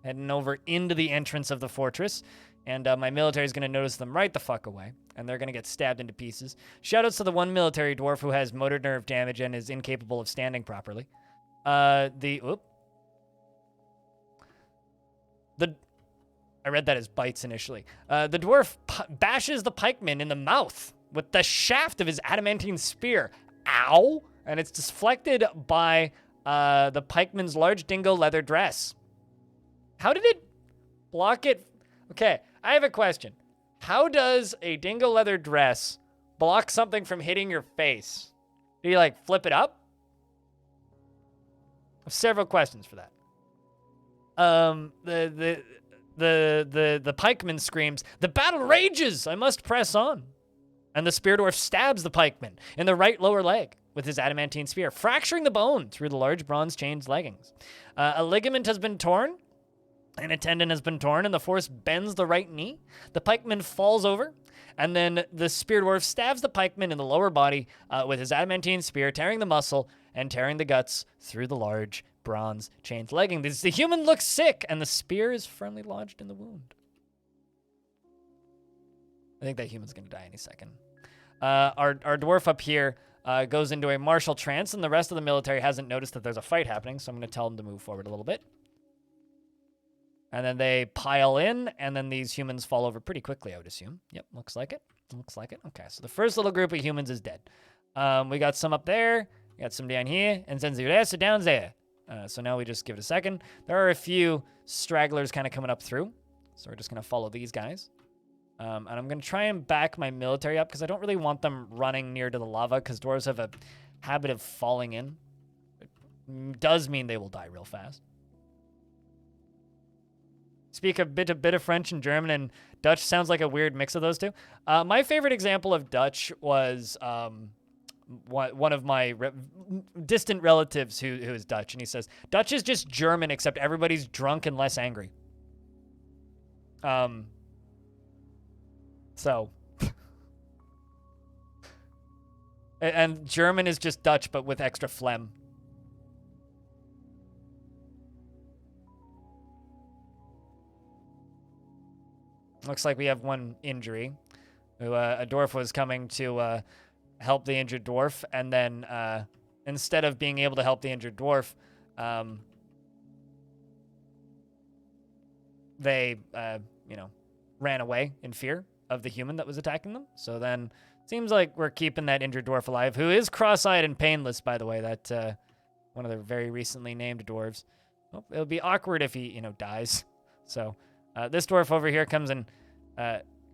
heading over into the entrance of the fortress. And my military is going to notice them right the fuck away. And they're going to get stabbed into pieces. Shoutouts to the one military dwarf who has motor nerve damage and is incapable of standing properly. I read that as bites initially. The dwarf bashes the pikeman in the mouth with the shaft of his adamantine spear. Ow! And it's deflected by... the pikeman's large dingo leather dress. How did it block it? Okay, I have a question. How does a dingo leather dress block something from hitting your face? Do you, like, flip it up? I have several questions for that. The pikeman screams, "The battle rages! I must press on." And the spear dwarf stabs the pikeman in the right lower leg with his adamantine spear, fracturing the bone through the large bronze chain's leggings. A ligament has been torn, and a tendon has been torn, and the force bends the right knee. The pikeman falls over, and then the spear dwarf stabs the pikeman in the lower body with his adamantine spear, tearing the muscle and tearing the guts through the large bronze chain's legging. The human looks sick, and the spear is firmly lodged in the wound. I think that human's going to die any second. Our dwarf up here goes into a martial trance, and the rest of the military hasn't noticed that there's a fight happening, so I'm going to tell them to move forward a little bit. And then they pile in, and then these humans fall over pretty quickly, I would assume. Yep, looks like it. Looks like it. Okay, so the first little group of humans is dead. We got some up there. We got some down here, and then the rest down there. So now we just give it a second. There are a few stragglers kind of coming up through, so we're just going to follow these guys. And I'm going to try and back my military up because I don't really want them running near to the lava because dwarves have a habit of falling in. It does mean they will die real fast. Speak a bit of French and German, and Dutch sounds like a weird mix of those two. My favorite example of Dutch was one of my distant relatives who is Dutch, and he says, Dutch is just German except everybody's drunk and less angry. So, and German is just Dutch, but with extra phlegm. Looks like we have one injury. A dwarf was coming to help the injured dwarf, and then instead of being able to help the injured dwarf, they, ran away in fear of the human that was attacking them. So then, seems like we're keeping that injured dwarf alive, who is cross-eyed and painless, by the way. That one of the very recently named dwarves. Oh, it'll be awkward if he, dies. So this dwarf over here comes and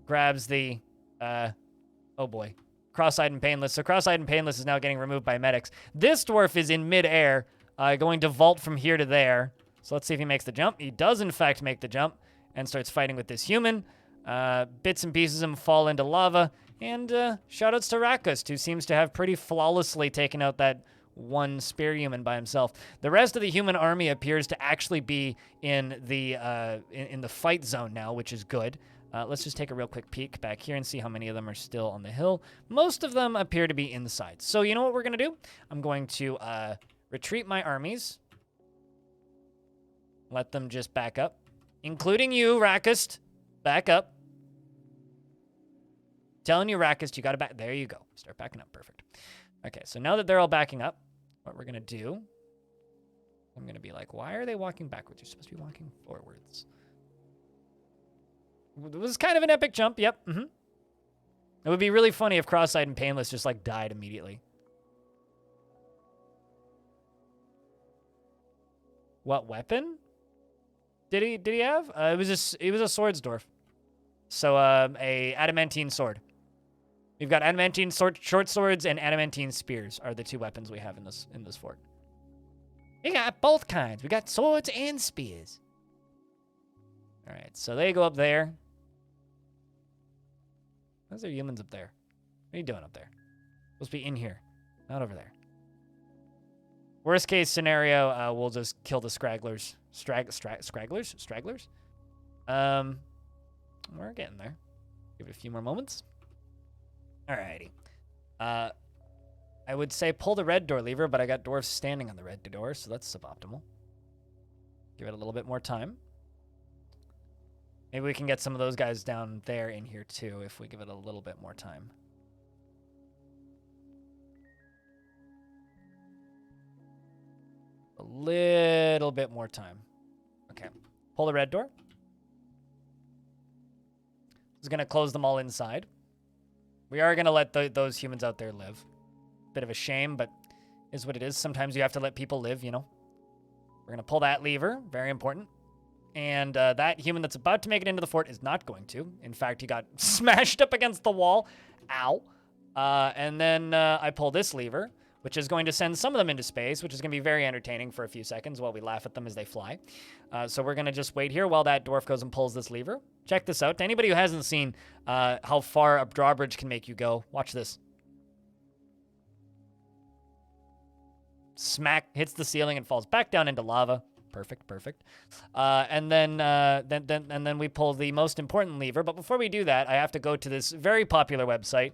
grabs the, oh boy, cross-eyed and painless. So cross-eyed and painless is now getting removed by medics. This dwarf is in midair, going to vault from here to there. So let's see if he makes the jump. He does, in fact, make the jump and starts fighting with this human. Bits and pieces of him fall into lava. And shoutouts to Rakust, who seems to have pretty flawlessly taken out that one spear human by himself. The rest of the human army appears to actually be in the fight zone now, which is good. Let's just take a real quick peek back here and see how many of them are still on the hill. Most of them appear to be inside. So you know what we're going to do? I'm going to retreat my armies. Let them just back up. Including you, Rakust. Back up. Telling you, Rakust, you got to back. There you go. Start backing up. Perfect. Okay, so now that they're all backing up, what we're going to do, I'm going to be like, why are they walking backwards? You're supposed to be walking forwards. It was kind of an epic jump. Yep. It would be really funny if Cross-Eyed and Painless just, died immediately. What weapon did he have? It was a swords dwarf. So, a adamantine sword. We've got adamantine short swords and adamantine spears are the two weapons we have in this fort. We got both kinds. We got swords and spears. All right, so they go up there. Those are humans up there. What are you doing up there? Supposed to be in here, not over there. Worst case scenario, we'll just kill the scragglers. Stragglers? We're getting there. Give it a few more moments. Alrighty. I would say pull the red door lever, but I got dwarves standing on the red door, so that's suboptimal. Give it a little bit more time. Maybe we can get some of those guys down there in here too if we give it a little bit more time. A little bit more time. Okay. Pull the red door. Is going to close them all inside. We are going to let those humans out there live. Bit of a shame, but is what it is. Sometimes you have to let people live, We're going to pull that lever. Very important. And that human that's about to make it into the fort is not going to. In fact, he got smashed up against the wall. Ow. And then I pull this lever, which is going to send some of them into space, which is going to be very entertaining for a few seconds while we laugh at them as they fly. So we're going to just wait here while that dwarf goes and pulls this lever. Check this out. To anybody who hasn't seen how far a drawbridge can make you go, watch this. Smack, hits the ceiling and falls back down into lava. Perfect, perfect. And then we pull the most important lever. But before we do that, I have to go to this very popular website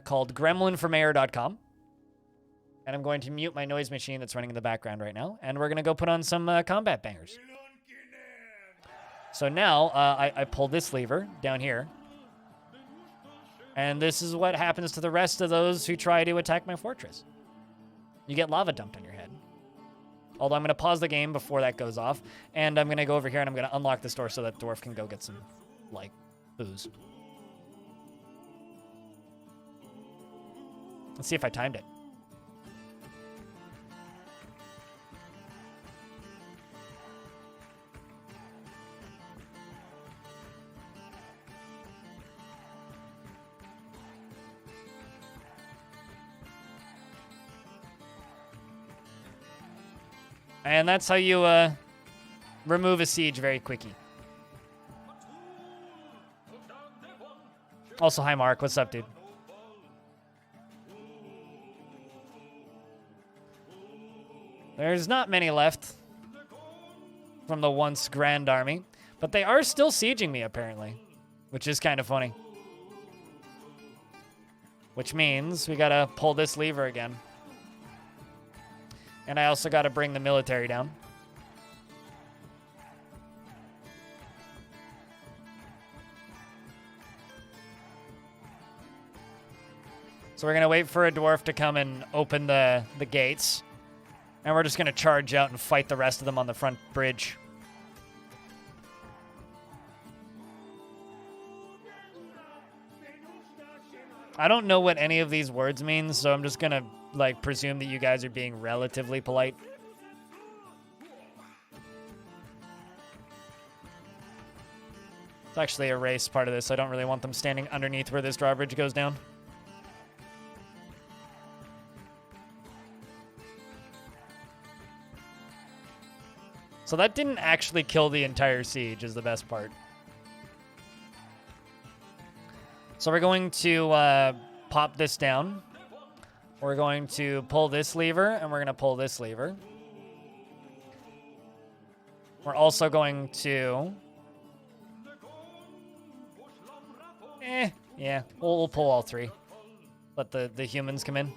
called gremlinformayor.com. And I'm going to mute my noise machine that's running in the background right now. And we're going to go put on some combat bangers. So now I pull this lever down here. And this is what happens to the rest of those who try to attack my fortress. You get lava dumped on your head. Although I'm going to pause the game before that goes off. And I'm going to go over here and I'm going to unlock this door so that Dwarf can go get some, like, booze. Let's see if I timed it. And that's how you remove a siege very quickly. Also, hi Mark, what's up, dude? There's not many left from the once grand army, but they are still sieging me apparently, which is kind of funny. Which means we gotta pull this lever again. And I also got to bring the military down. So we're going to wait for a dwarf to come and open the gates. And we're just going to charge out and fight the rest of them on the front bridge. I don't know what any of these words mean, so I'm just going to like presume that you guys are being relatively polite. It's actually a race part of this. I don't really want them standing underneath where this drawbridge goes down. So that didn't actually kill the entire siege is the best part. So we're going to pop this down. We're going to pull this lever, and we're going to pull this lever. We're also going to... yeah, we'll pull all three. Let the humans come in.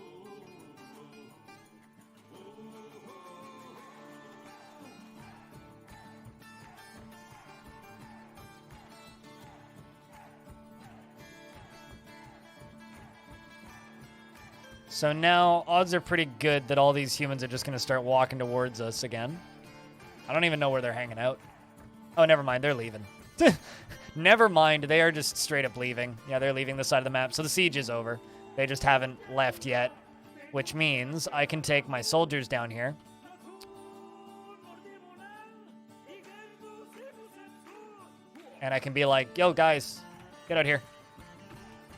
So now, odds are pretty good that all these humans are just going to start walking towards us again. I don't even know where they're hanging out. Oh, never mind. They're leaving. Never mind. They are just straight up leaving. Yeah, they're leaving the side of the map. So the siege is over. They just haven't left yet, which means I can take my soldiers down here. And I can be like, yo, guys, get out here.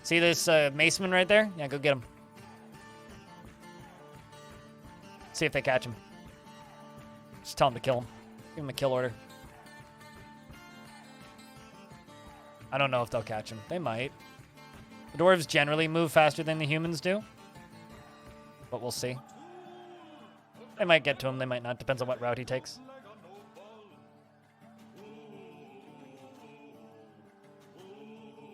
See this maceman right there? Yeah, go get him. See if they catch him. Just tell them to kill him. Give him a kill order. I don't know if they'll catch him. They might. The dwarves generally move faster than the humans do. But we'll see. They might get to him. They might not. Depends on what route he takes.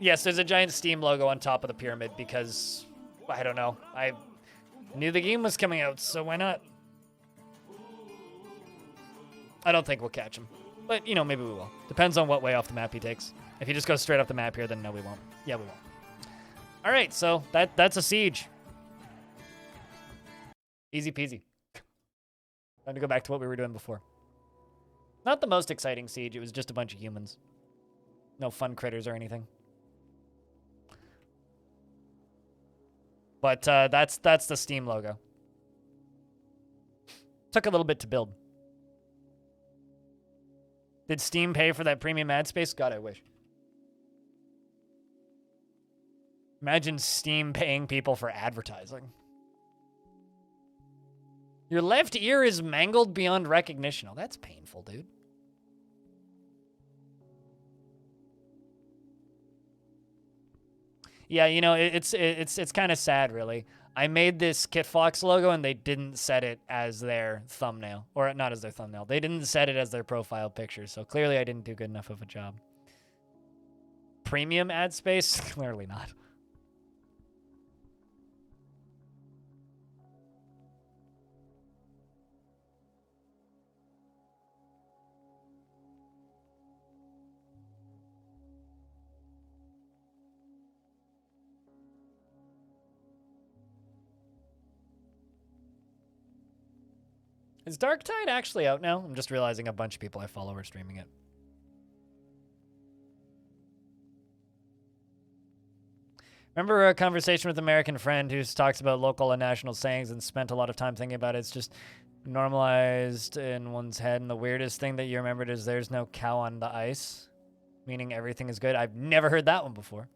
Yes, there's a giant Steam logo on top of the pyramid because, I don't know. I knew the game was coming out, so why not? I don't think we'll catch him. But, you know, maybe we will. Depends on what way off the map he takes. If he just goes straight off the map here, then no, we won't. Yeah, we won't. All right, so that's a siege. Easy peasy. Time to go back to what we were doing before. Not the most exciting siege. It was just a bunch of humans. No fun critters or anything. But that's the Steam logo. Took a little bit to build. Did Steam pay for that premium ad space? God, I wish. Imagine Steam paying people for advertising. Your left ear is mangled beyond recognition. Oh, that's painful, dude. Yeah, you know, it's kind of sad, really. I made this Kit Fox logo, and they didn't set it as their thumbnail. Or not as their thumbnail. They didn't set it as their profile picture, so clearly I didn't do good enough of a job. Premium ad space? Clearly not. Is Dark Tide actually out now? I'm just realizing a bunch of people I follow are streaming it. Remember a conversation with an American friend who talks about local and national sayings and spent a lot of time thinking about it. It's just normalized in one's head, and the weirdest thing that you remembered is there's no cow on the ice, meaning everything is good. I've never heard that one before.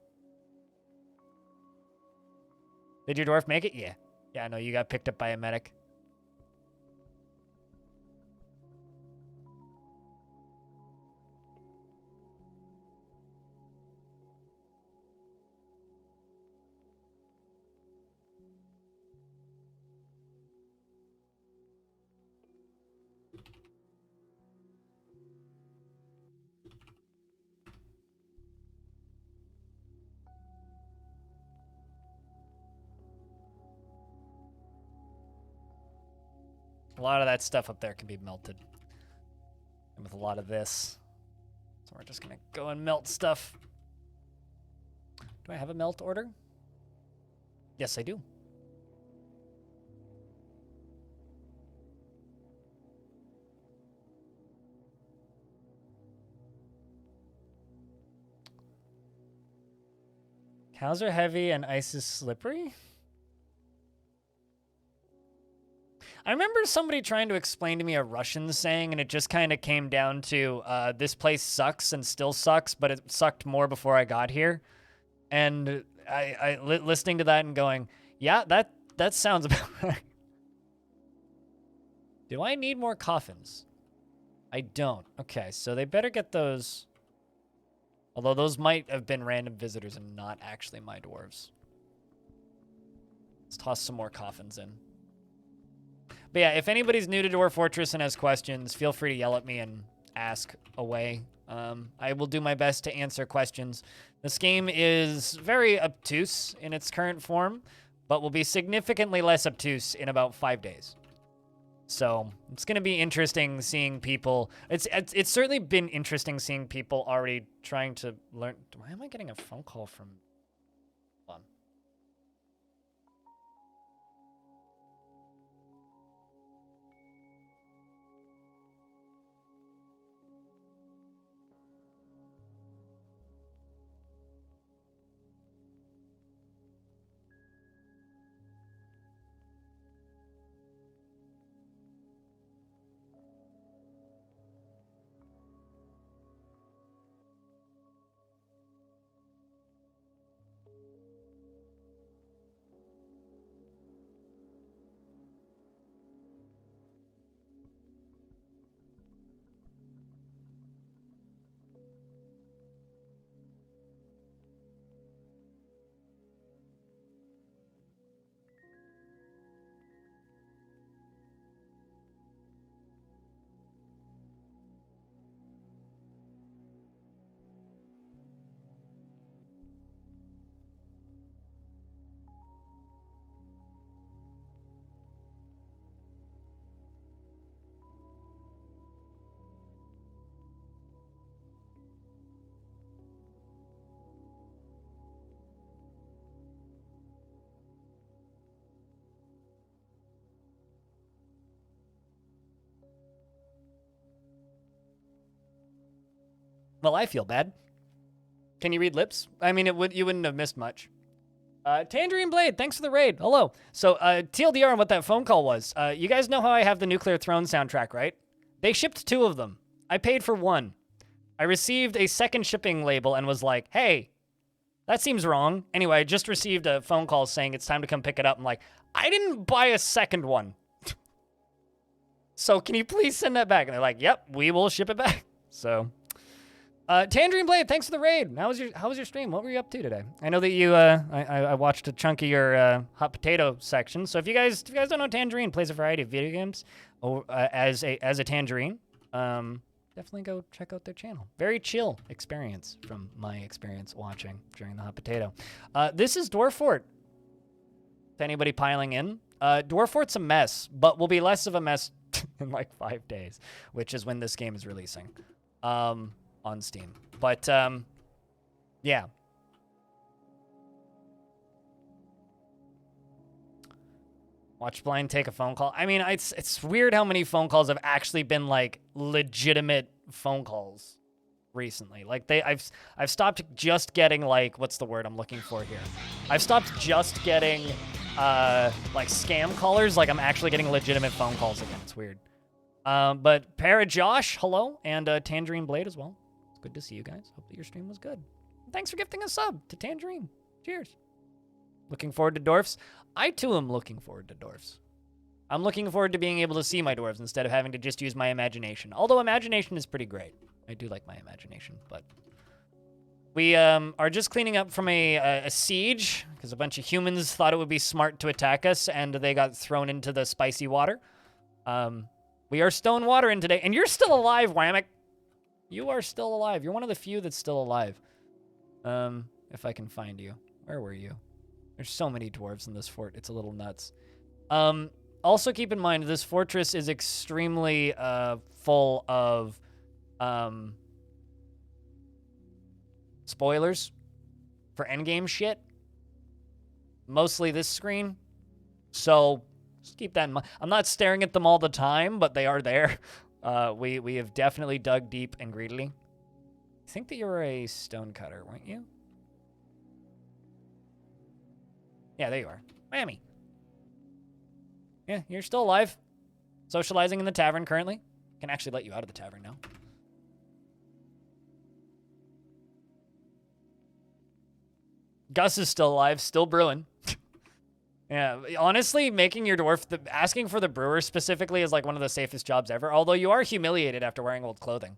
Did your dwarf make it? Yeah. Yeah, no, you got picked up by a medic. A lot of that stuff up there can be melted. And with a lot of this. So we're just gonna go and melt stuff. Do I have a melt order? Yes, I do. Cows are heavy and ice is slippery? I remember somebody trying to explain to me a Russian saying, and it just kind of came down to, this place sucks and still sucks, but it sucked more before I got here. And listening to that and going, yeah, that sounds about right. Do I need more coffins? I don't. Okay, so they better get those. Although those might have been random visitors and not actually my dwarves. Let's toss some more coffins in. But yeah, if anybody's new to Dwarf Fortress and has questions, feel free to yell at me and ask away. I will do my best to answer questions. This game is very obtuse in its current form, but will be significantly less obtuse in about 5 days. So it's going to be interesting seeing people. It's certainly been interesting seeing people already trying to learn. Why am I getting a phone call from? Hold on. Well, I feel bad. Can you read lips? I mean, you wouldn't have missed much. Tangerine Blade, thanks for the raid. Hello. So, TLDR on what that phone call was. You guys know how I have the Nuclear Throne soundtrack, right? They shipped 2 of them. I paid for 1. I received a second shipping label and was like, hey, that seems wrong. Anyway, I just received a phone call saying it's time to come pick it up. I'm like, I didn't buy a second one. So can you please send that back? And they're like, yep, we will ship it back. So, Tangerine Blade, thanks for the raid. How was your stream? What were you up to today? I know that you, I watched a chunk of your hot potato section. So if you guys don't know, Tangerine plays a variety of video games as a Tangerine. Definitely go check out their channel. Very chill experience from my experience watching during the hot potato. This is Dwarf Fort. To anybody piling in, Dwarf Fort's a mess, but will be less of a mess in like 5 days, which is when this game is releasing on Steam. But yeah. Watch Blind take a phone call. I mean, it's weird how many phone calls have actually been like legitimate phone calls recently. Like I've stopped just getting like, what's the word I'm looking for here? I've stopped just getting like scam callers. Like I'm actually getting legitimate phone calls again. It's weird. But Para Josh, hello, and Tangerine Blade as well. It's good to see you guys. Hope that your stream was good. Thanks for gifting a sub to Tangerine. Cheers. Looking forward to dwarfs. I too am looking forward to dwarfs. I'm looking forward to being able to see my dwarves instead of having to just use my imagination. Although imagination is pretty great. I do like my imagination, but we are just cleaning up from a siege because a bunch of humans thought it would be smart to attack us, and they got thrown into the spicy water. We are Stonewater in today, and you're still alive, Whammick. You are still alive. You're one of the few that's still alive. If I can find you. Where were you? There's so many dwarves in this fort. It's a little nuts. Also keep in mind, this fortress is extremely full of spoilers for endgame shit. Mostly this screen. So just keep that in mind. I'm not staring at them all the time, but they are there. We have definitely dug deep and greedily. I think that you were a stonecutter, weren't you? Yeah, there you are. Whammy. Yeah, you're still alive. Socializing in the tavern currently. Can actually let you out of the tavern now. Gus is still alive, still brewing. Yeah, honestly, making your dwarf, asking for the brewer specifically is like one of the safest jobs ever. Although you are humiliated after wearing old clothing.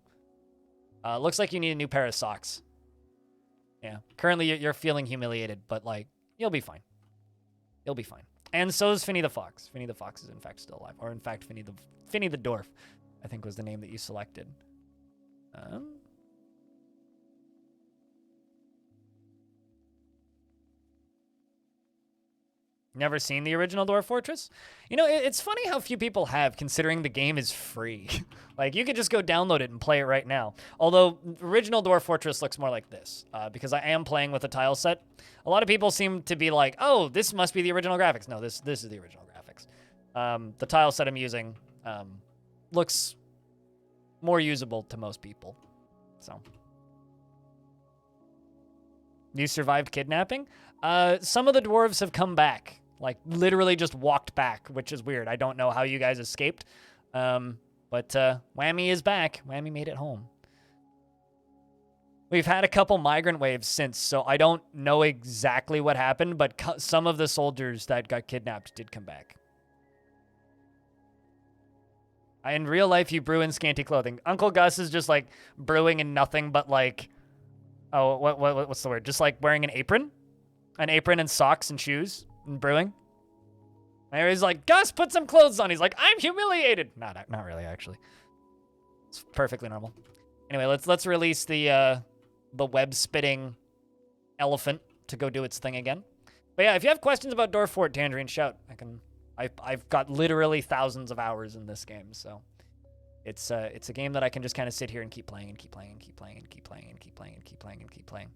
Looks like you need a new pair of socks. Yeah, currently you're feeling humiliated, but like, you'll be fine. You'll be fine. And so is Finny the Fox. Finny the Fox is in fact still alive. Or in fact, Finny the Dwarf, I think was the name that you selected. Never seen the original Dwarf Fortress? You know, it's funny how few people have, considering the game is free. Like, you could just go download it and play it right now. Although, original Dwarf Fortress looks more like this, because I am playing with a tile set. A lot of people seem to be like, oh, this must be the original graphics. No, this is the original graphics. The tile set I'm using looks more usable to most people. So, you survived kidnapping? Some of the dwarves have come back. Like, literally just walked back, which is weird. I don't know how you guys escaped. But Whammy is back. Whammy made it home. We've had a couple migrant waves since, so I don't know exactly what happened, but some of the soldiers that got kidnapped did come back. In real life, you brew in scanty clothing. Uncle Gus is just, like, brewing in nothing but, like... Oh, what's the word? Just, like, wearing an apron? An apron and socks and shoes and brewing. And he's like, Gus, put some clothes on. He's like, I'm humiliated. Not really, actually. It's perfectly normal. Anyway, let's release the web-spitting elephant to go do its thing again. But yeah, if you have questions about Dwarf Fort, Tangerine, shout. I've got literally thousands of hours in this game, so it's a game that I can just kind of sit here and keep playing and keep playing and keep playing and keep playing and keep playing and keep playing and keep playing.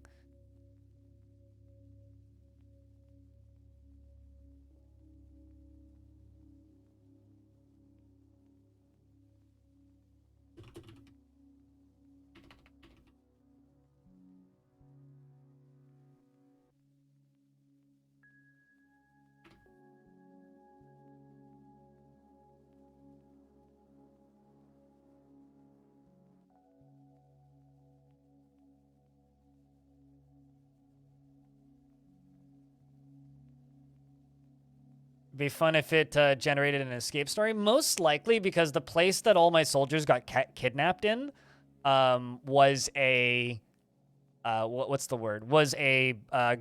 Be fun if it generated an escape story. Most likely because the place that all my soldiers got kidnapped in was a what's the word? Was a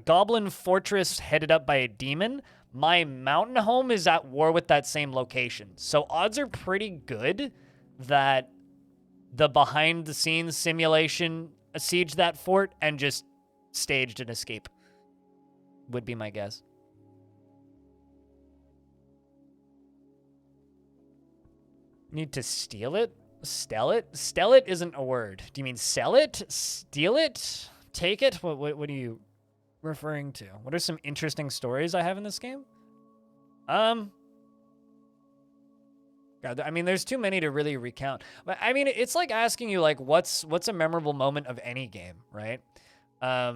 goblin fortress headed up by a demon. My mountain home is at war with that same location. So odds are pretty good that the behind the scenes simulation sieged that fort and just staged an escape. Would be my guess. Need to steal it? Steal it? Steal it isn't a word. Do you mean sell it? Steal it? Take it? What are you referring to? What are some interesting stories I have in this game? God, I mean, there's too many to really recount. But I mean, it's like asking you, like, what's a memorable moment of any game, right? I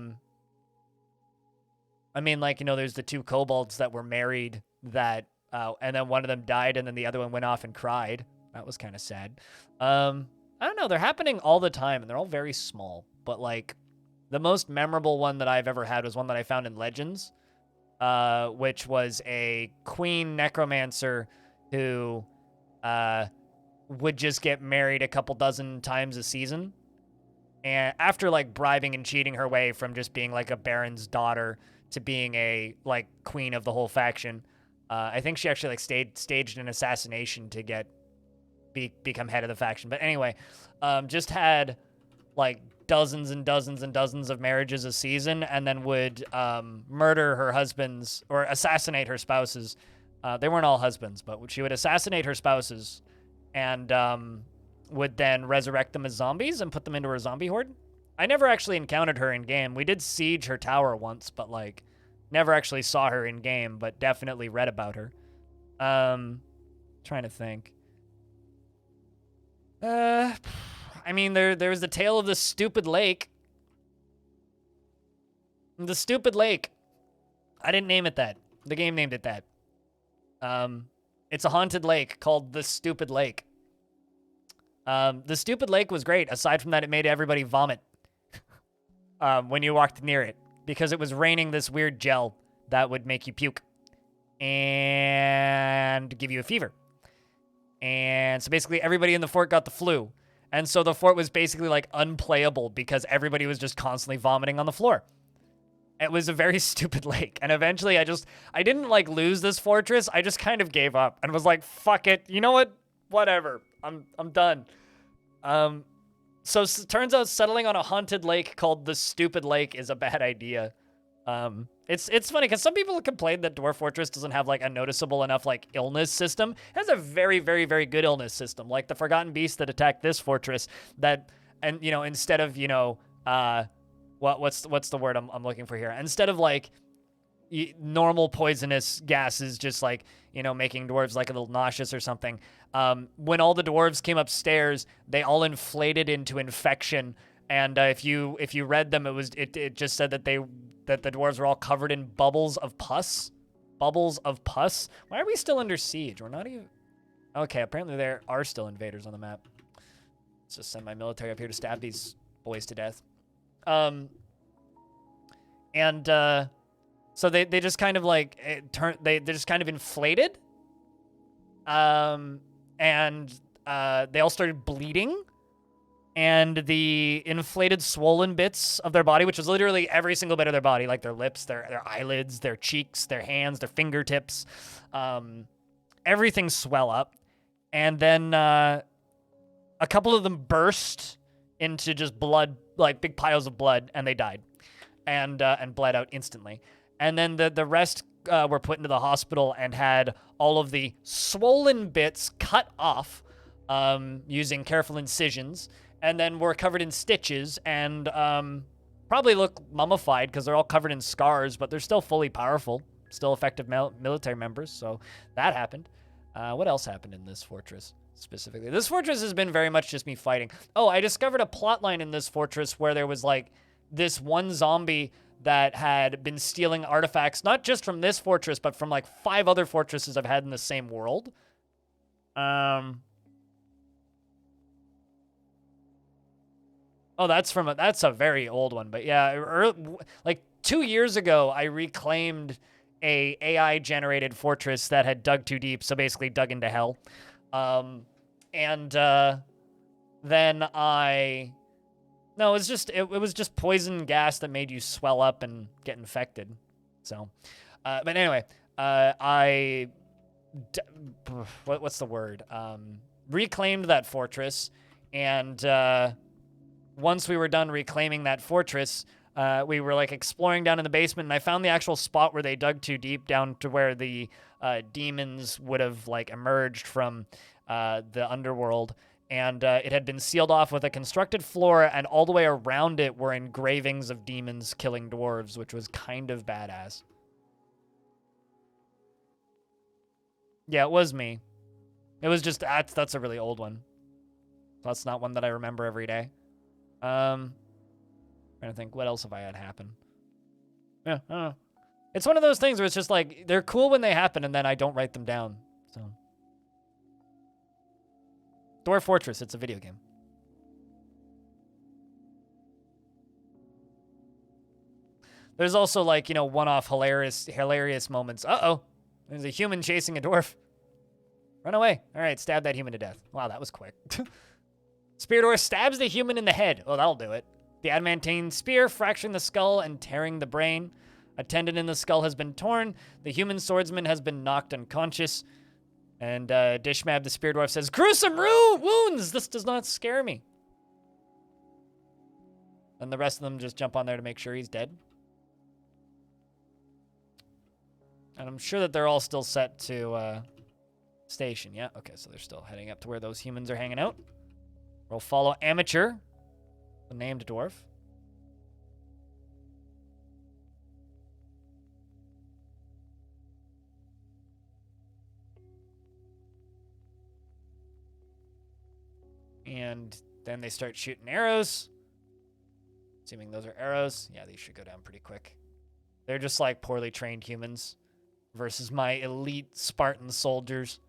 mean, like, you know, there's the two kobolds that were married that, and then one of them died, and then the other one went off and cried. That was kind of sad. I don't know. They're happening all the time, and they're all very small. But, like, the most memorable one that I've ever had was one that I found in Legends, which was a queen necromancer who would just get married a couple dozen times a season. And after, like, bribing and cheating her way from just being, like, a baron's daughter to being a, like, queen of the whole faction, I think she actually, like, staged an assassination to become head of the faction. But anyway, just had, like, dozens and dozens and dozens of marriages a season, and then would murder her husbands or assassinate her spouses. They weren't all husbands, but she would assassinate her spouses and would then resurrect them as zombies and put them into her zombie horde. I never actually encountered her in game. We did siege her tower once, but, like, never actually saw her in game, but definitely read about her. Trying to think. I mean, there was the tale of the stupid lake. The stupid lake. I didn't name it that. The game named it that. It's a haunted lake called the Stupid Lake. The Stupid Lake was great. Aside from that, it made everybody vomit when you walked near it, because it was raining this weird gel that would make you puke and give you a fever. And so basically everybody in the fort got the flu. And so the fort was basically, like, unplayable because everybody was just constantly vomiting on the floor. It was a very stupid lake. And eventually I didn't, like, lose this fortress. I just kind of gave up and was like, fuck it. You know what? Whatever. I'm done. So it turns out settling on a haunted lake called the Stupid Lake is a bad idea. It's funny because some people complain that Dwarf Fortress doesn't have, like, a noticeable enough, like, illness system. It has a very, very, very good illness system, like the Forgotten Beasts that attacked this fortress. And you know, instead of, you know, what's the word I'm looking for here? Instead of, like, normal poisonous gases, just, like, you know, making dwarves, like, a little nauseous or something. When all the dwarves came upstairs, they all inflated into infection. And if you read them, it just said that the dwarves were all covered in bubbles of pus. Bubbles of pus. Why are we still under siege? We're not even. Okay, apparently there are still invaders on the map. Let's just send my military up here to stab these boys to death. So they just kind of, like, they just kind of inflated. And they all started bleeding. And the inflated, swollen bits of their body, which was literally every single bit of their body, like their lips, their eyelids, their cheeks, their hands, their fingertips, everything swell up. And then a couple of them burst into just blood, like big piles of blood, and they died and bled out instantly. And then the rest were put into the hospital and had all of the swollen bits cut off using careful incisions, and then were covered in stitches and probably look mummified because they're all covered in scars, but they're still fully powerful, still effective military members, so that happened. What else happened in this fortress specifically? This fortress has been very much just me fighting. Oh, I discovered a plot line in this fortress where there was, like, this one zombie that had been stealing artifacts, not just from this fortress, but from, like, 5 other fortresses I've had in the same world. Oh, that's a very old one, but yeah, like 2 years ago, I reclaimed a AI-generated fortress that had dug too deep, so basically dug into hell. And then I... No, it was just poison gas that made you swell up and get infected. So, but anyway, what's the word? Reclaimed that fortress, and once we were done reclaiming that fortress, we were like exploring down in the basement, and I found the actual spot where they dug too deep, down to where the demons would have like emerged from the underworld. And it had been sealed off with a constructed floor, and all the way around it were engravings of demons killing dwarves, which was kind of badass. Yeah, it was me. It was just, that's a really old one. That's not one that I remember every day. Trying to think, what else have I had happen? Yeah, I don't know. It's one of those things where it's just like, they're cool when they happen, and then I don't write them down, so. Dwarf Fortress, it's a video game. There's also, like, you know, one-off hilarious moments. Uh-oh, there's a human chasing a dwarf. Run away. All right, stab that human to death. Wow, that was quick. Spear dwarf stabs the human in the head. Oh, that'll do it. The adamantine spear, fracturing the skull and tearing the brain. A tendon in the skull has been torn. The human swordsman has been knocked unconscious. And Dishmab, the spear dwarf, says, "Gruesome wounds! This does not scare me." And the rest of them just jump on there to make sure he's dead. And I'm sure that they're all still set to station. Yeah, okay, so they're still heading up to where those humans are hanging out. We'll follow Amateur, the named dwarf. And then they start shooting arrows. Assuming those are arrows. Yeah, these should go down pretty quick. They're just like poorly trained humans versus my elite Spartan soldiers.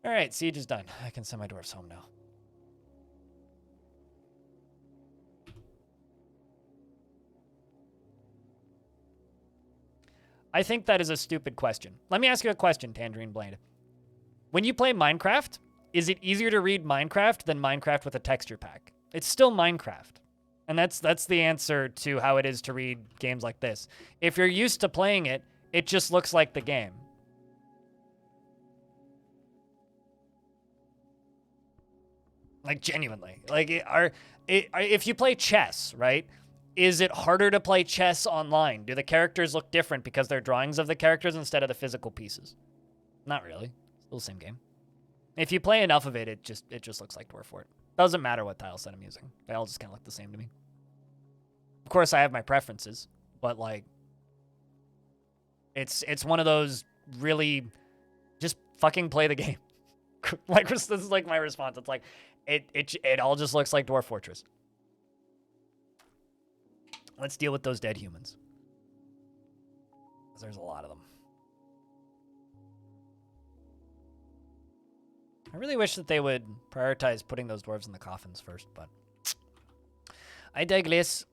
All right, siege is done. I can send my dwarves home now. I think that is a stupid question. Let me ask you a question, Tangerine Blade. When you play Minecraft, is it easier to read Minecraft than Minecraft with a texture pack? It's still Minecraft. And that's the answer to how it is to read games like this. If you're used to playing it, it just looks like the game. Like, genuinely. Like, if you play chess, right? Is it harder to play chess online? Do the characters look different because they're drawings of the characters instead of the physical pieces? Not really. Still the same game. If you play enough of it, it just looks like Dwarf Fort. Doesn't matter what tile set I'm using. They all just kind of look the same to me. Of course, I have my preferences, but like, it's one of those really just fucking play the game. Like, this is like my response. It's like, it all just looks like Dwarf Fortress. Let's deal with those dead humans. 'Cause there's a lot of them. I really wish that they would prioritize putting those dwarves in the coffins first, but I digress.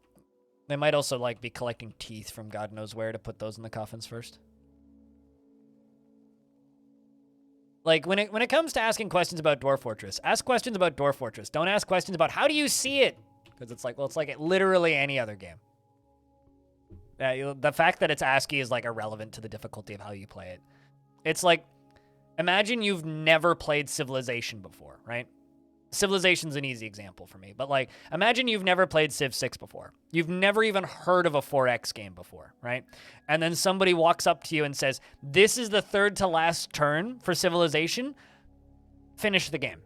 They might also like be collecting teeth from God knows where to put those in the coffins first. Like, when it comes to asking questions about Dwarf Fortress, ask questions about Dwarf Fortress. Don't ask questions about how do you see it? Because it's like, well, it's like literally any other game. The fact that it's ASCII is like irrelevant to the difficulty of how you play it. It's like, imagine you've never played Civilization before, right? Civilization's an easy example for me, but like, imagine you've never played Civ 6 before. You've never even heard of a 4X game before, right? And then somebody walks up to you and says, this is the third to last turn for Civilization. Finish the game.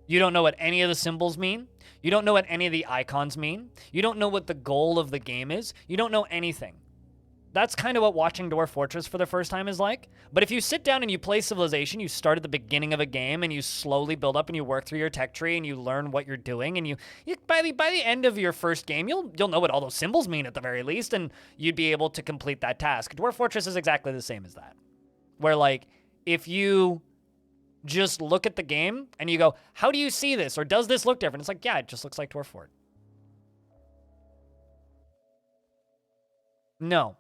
You don't know what any of the symbols mean. You don't know what any of the icons mean. You don't know what the goal of the game is. You don't know anything. That's kind of what watching Dwarf Fortress for the first time is like. But if you sit down and you play Civilization, you start at the beginning of a game and you slowly build up and you work through your tech tree and you learn what you're doing, and you by the end of your first game, you'll know what all those symbols mean at the very least, and you'd be able to complete that task. Dwarf Fortress is exactly the same as that. Where like, if you just look at the game and you go, how do you see this? Or does this look different? It's like, yeah, it just looks like Dwarf Fort. No.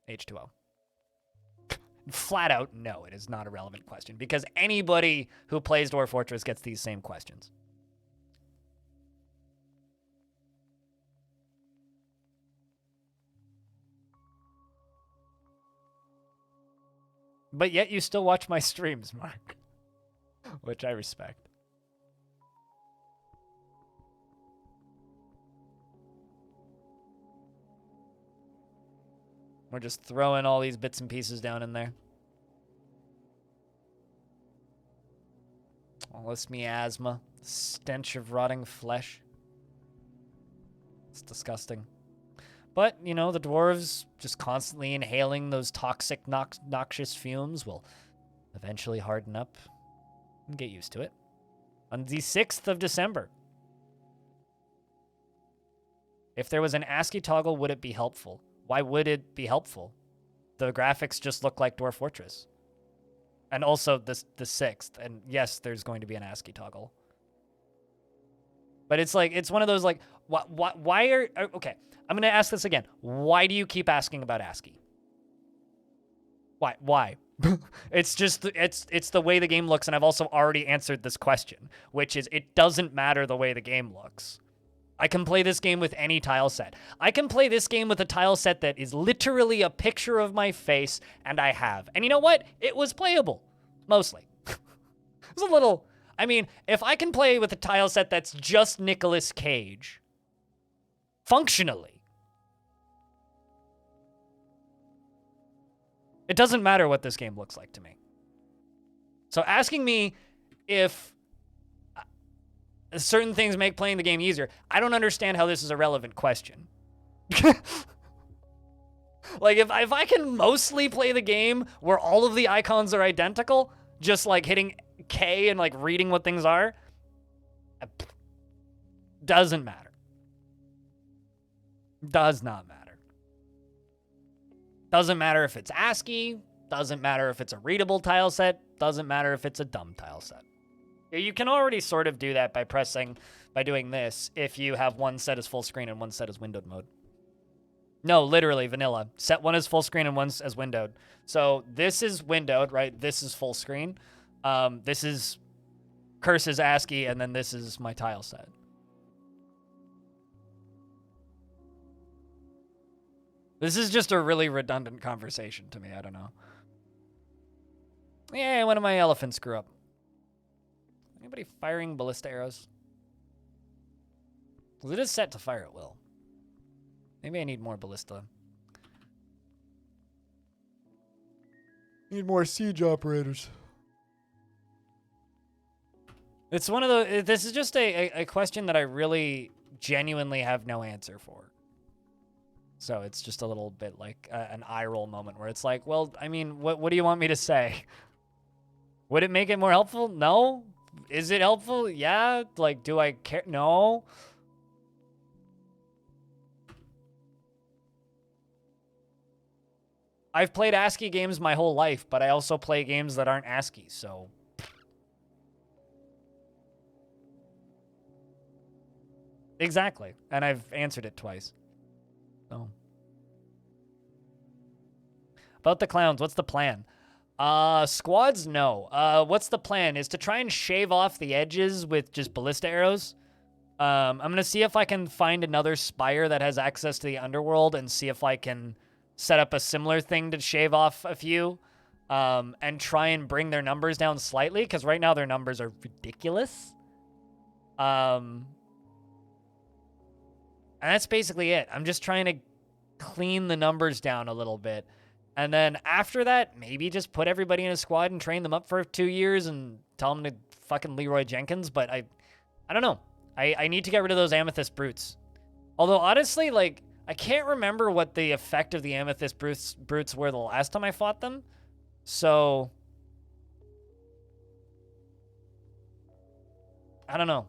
H2O. Flat out, no, it is not a relevant question because anybody who plays Dwarf Fortress gets these same questions. But yet you still watch my streams, Mark, which I respect. We're just throwing all these bits and pieces down in there. All this miasma, stench of rotting flesh. It's disgusting. But, you know, the dwarves just constantly inhaling those toxic, noxious fumes will eventually harden up and get used to it. On the 6th of December. If there was an ASCII toggle, would it be helpful? Why would it be helpful? The graphics just look like Dwarf Fortress. And also the 6th. And yes, there's going to be an ASCII toggle. But it's like, it's one of those like, why are, okay, I'm going to ask this again. Why do you keep asking about ASCII? Why? It's just, it's the way the game looks. And I've also already answered this question, which is it doesn't matter the way the game looks. I can play this game with any tile set. I can play this game with a tile set that is literally a picture of my face, and I have. And you know what? It was playable, mostly. It was a little, I mean, if I can play with a tile set that's just Nicolas Cage, functionally, it doesn't matter what this game looks like to me. So asking me if certain things make playing the game easier, I don't understand how this is a relevant question. Like, if I can mostly play the game where all of the icons are identical, just like hitting K and like reading what things are, doesn't matter. Does not matter. Doesn't matter if it's ASCII, doesn't matter if it's a readable tile set, doesn't matter if it's a dumb tile set. You can already sort of do that by doing this if you have one set as full screen and one set as windowed mode. No, literally vanilla. Set one as full screen and one as windowed. So this is windowed, right? This is full screen. This is Curse's ASCII, and then this is my tile set. This is just a really redundant conversation to me. I don't know. Yeah, one of my elephants screw up. Anybody firing ballista arrows? Well, it is set to fire at will. Maybe I need more ballista. Need more siege operators. It's one of the... This is just a question that I really genuinely have no answer for. So it's just a little bit like an eye roll moment where it's like, well, I mean, what do you want me to say? Would it make it more helpful? No. Is it helpful? Yeah. Like, do I care? No. I've played ASCII games my whole life, but I also play games that aren't ASCII, so... Exactly. And I've answered it twice. So. About the clowns, what's the plan? Squads, no. What's the plan? Is to try and shave off the edges with just ballista arrows. I'm going to see if I can find another spire that has access to the underworld and see if I can set up a similar thing to shave off a few and try and bring their numbers down slightly, because right now their numbers are ridiculous. And that's basically it. I'm just trying to clean the numbers down a little bit. And then after that, maybe just put everybody in a squad and train them up for 2 years and tell them to fucking Leroy Jenkins. But I don't know. I need to get rid of those Amethyst Brutes. Although, honestly, like, I can't remember what the effect of the Amethyst Brutes were the last time I fought them. So, I don't know.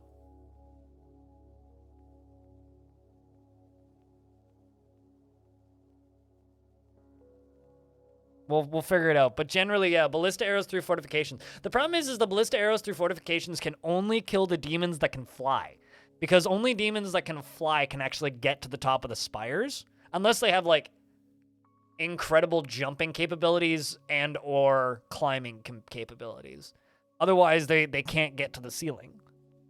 We'll figure it out. But generally, yeah, ballista arrows through fortifications. The problem is the ballista arrows through fortifications can only kill the demons that can fly. Because only demons that can fly can actually get to the top of the spires. Unless they have, like, incredible jumping capabilities and or climbing capabilities. Otherwise, they can't get to the ceiling.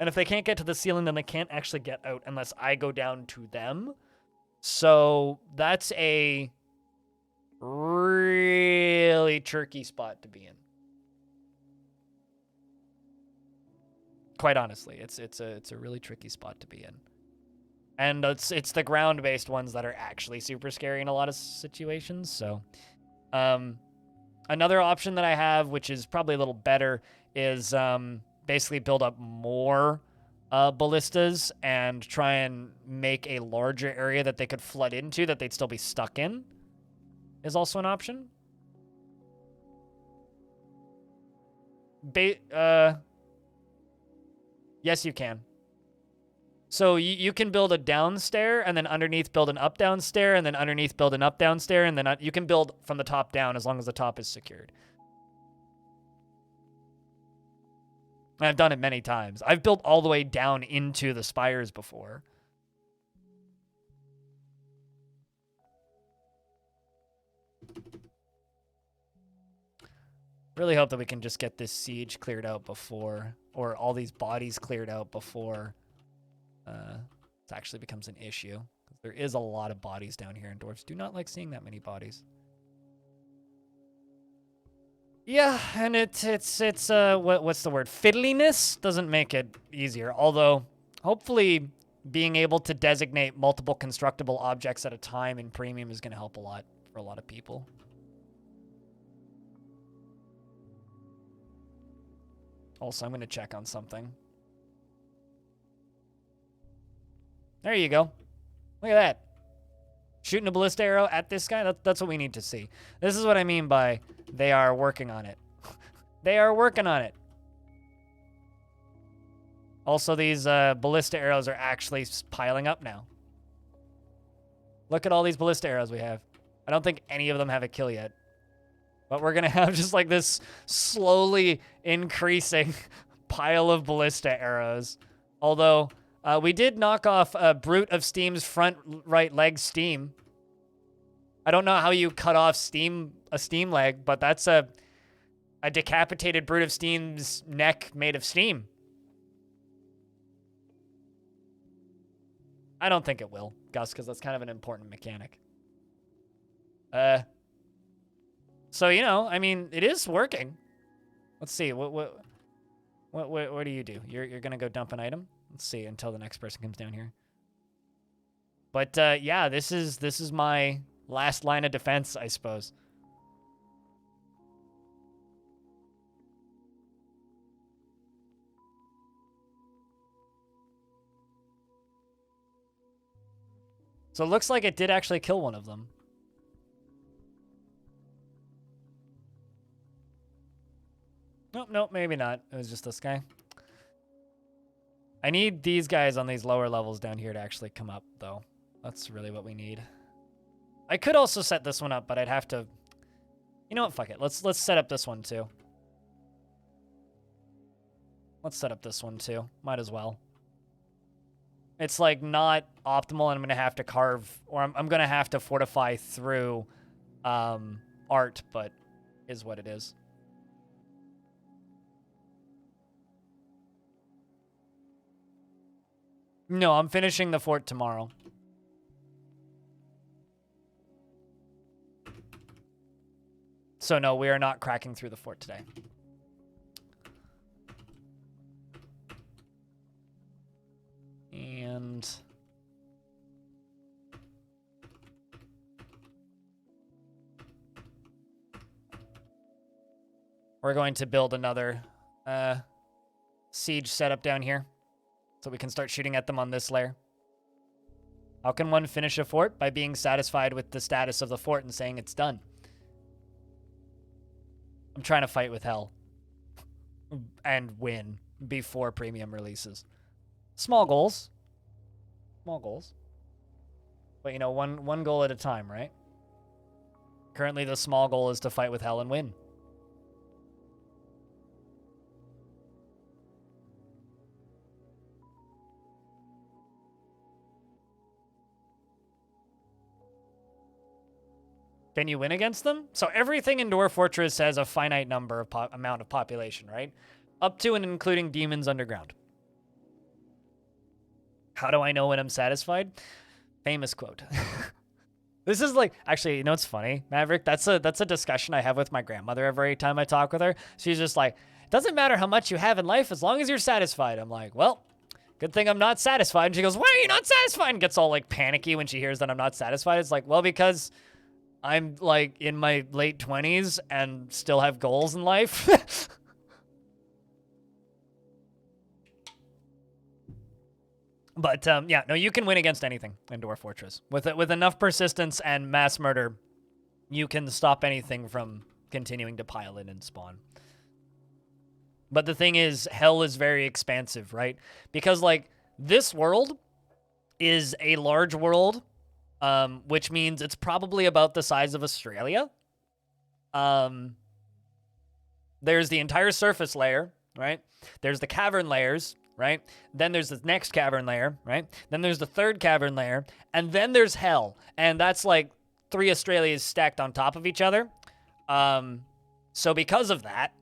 And if they can't get to the ceiling, then they can't actually get out unless I go down to them. So that's a really tricky spot to be in. Quite honestly, it's a really tricky spot to be in. And it's the ground-based ones that are actually super scary in a lot of situations. So, another option that I have, which is probably a little better, is basically build up more ballistas and try and make a larger area that they could flood into that they'd still be stuck in. Is also an option. Yes, you can. So you can build a down stair, and then underneath build an up down stair, and then underneath build an up down stair, and then you can build from the top down as long as the top is secured. And I've done it many times. I've built all the way down into the spires before. Really hope that we can just get this siege cleared out before, or all these bodies cleared out before it actually becomes an issue. There is a lot of bodies down here, and dwarves do not like seeing that many bodies. Yeah, and it's what's the word? Fiddliness doesn't make it easier. Although, hopefully, being able to designate multiple constructible objects at a time in premium is going to help a lot for a lot of people. Also, I'm going to check on something. There you go. Look at that. Shooting a ballista arrow at this guy? That's what we need to see. This is what I mean by they are working on it. They are working on it. Also, these ballista arrows are actually piling up now. Look at all these ballista arrows we have. I don't think any of them have a kill yet. But we're going to have just like this slowly increasing pile of ballista arrows. Although, we did knock off Brute of Steam's front right leg steam. I don't know how you cut off a steam leg, but that's a decapitated Brute of Steam's neck made of steam. I don't think it will, Gus, because that's kind of an important mechanic. So, you know, I mean, it is working. Let's see. What do you do? You're gonna go dump an item? Let's see until the next person comes down here. But yeah, this is my last line of defense, I suppose. So it looks like it did actually kill one of them. Nope, nope, maybe not. It was just this guy. I need these guys on these lower levels down here to actually come up, though. That's really what we need. I could also set this one up, but I'd have to... You know what? Fuck it. Let's set up this one, too. Let's set up this one, too. Might as well. It's, like, not optimal, and I'm going to have to carve... Or I'm going to have to fortify through art, but is what it is. No, I'm finishing the fort tomorrow. So no, we are not cracking through the fort today. And... we're going to build another siege setup down here. So we can start shooting at them on this layer. How can one finish a fort? By being satisfied with the status of the fort and saying it's done. I'm trying to fight with hell. And win before premium releases. Small goals. Small goals. But, you know, one goal at a time, right? Currently, the small goal is to fight with hell and win. Can you win against them? So everything in Dwarf Fortress has a finite number of amount of population, right? Up to and including demons underground. How do I know when I'm satisfied? Famous quote. This is like, actually, you know what's funny, Maverick? That's a discussion I have with my grandmother every time I talk with her. She's just like, it doesn't matter how much you have in life as long as you're satisfied. I'm like, well, good thing I'm not satisfied. And she goes, why are you not satisfied? And gets all like panicky when she hears that I'm not satisfied. It's like, well, because I'm like in my late 20s and still have goals in life. But yeah, no, you can win against anything in Dwarf Fortress. With enough persistence and mass murder, you can stop anything from continuing to pile in and spawn. But the thing is, hell is very expansive, right? Because like this world is a large world, which means it's probably about the size of Australia. There's the entire surface layer, right? There's the cavern layers, right? Then there's the next cavern layer, right? Then there's the third cavern layer, and then there's hell, and that's like 3 Australias stacked on top of each other. So because of that,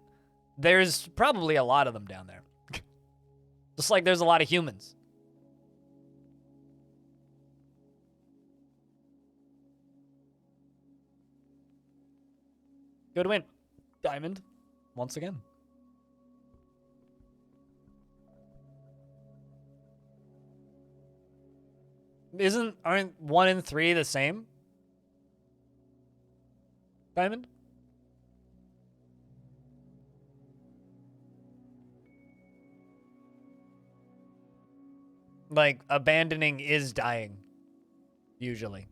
there's probably a lot of them down there. Just like there's a lot of humans. Good win. Diamond, once again. Aren't 1 and 3 the same? Diamond? Like, abandoning is dying. Usually.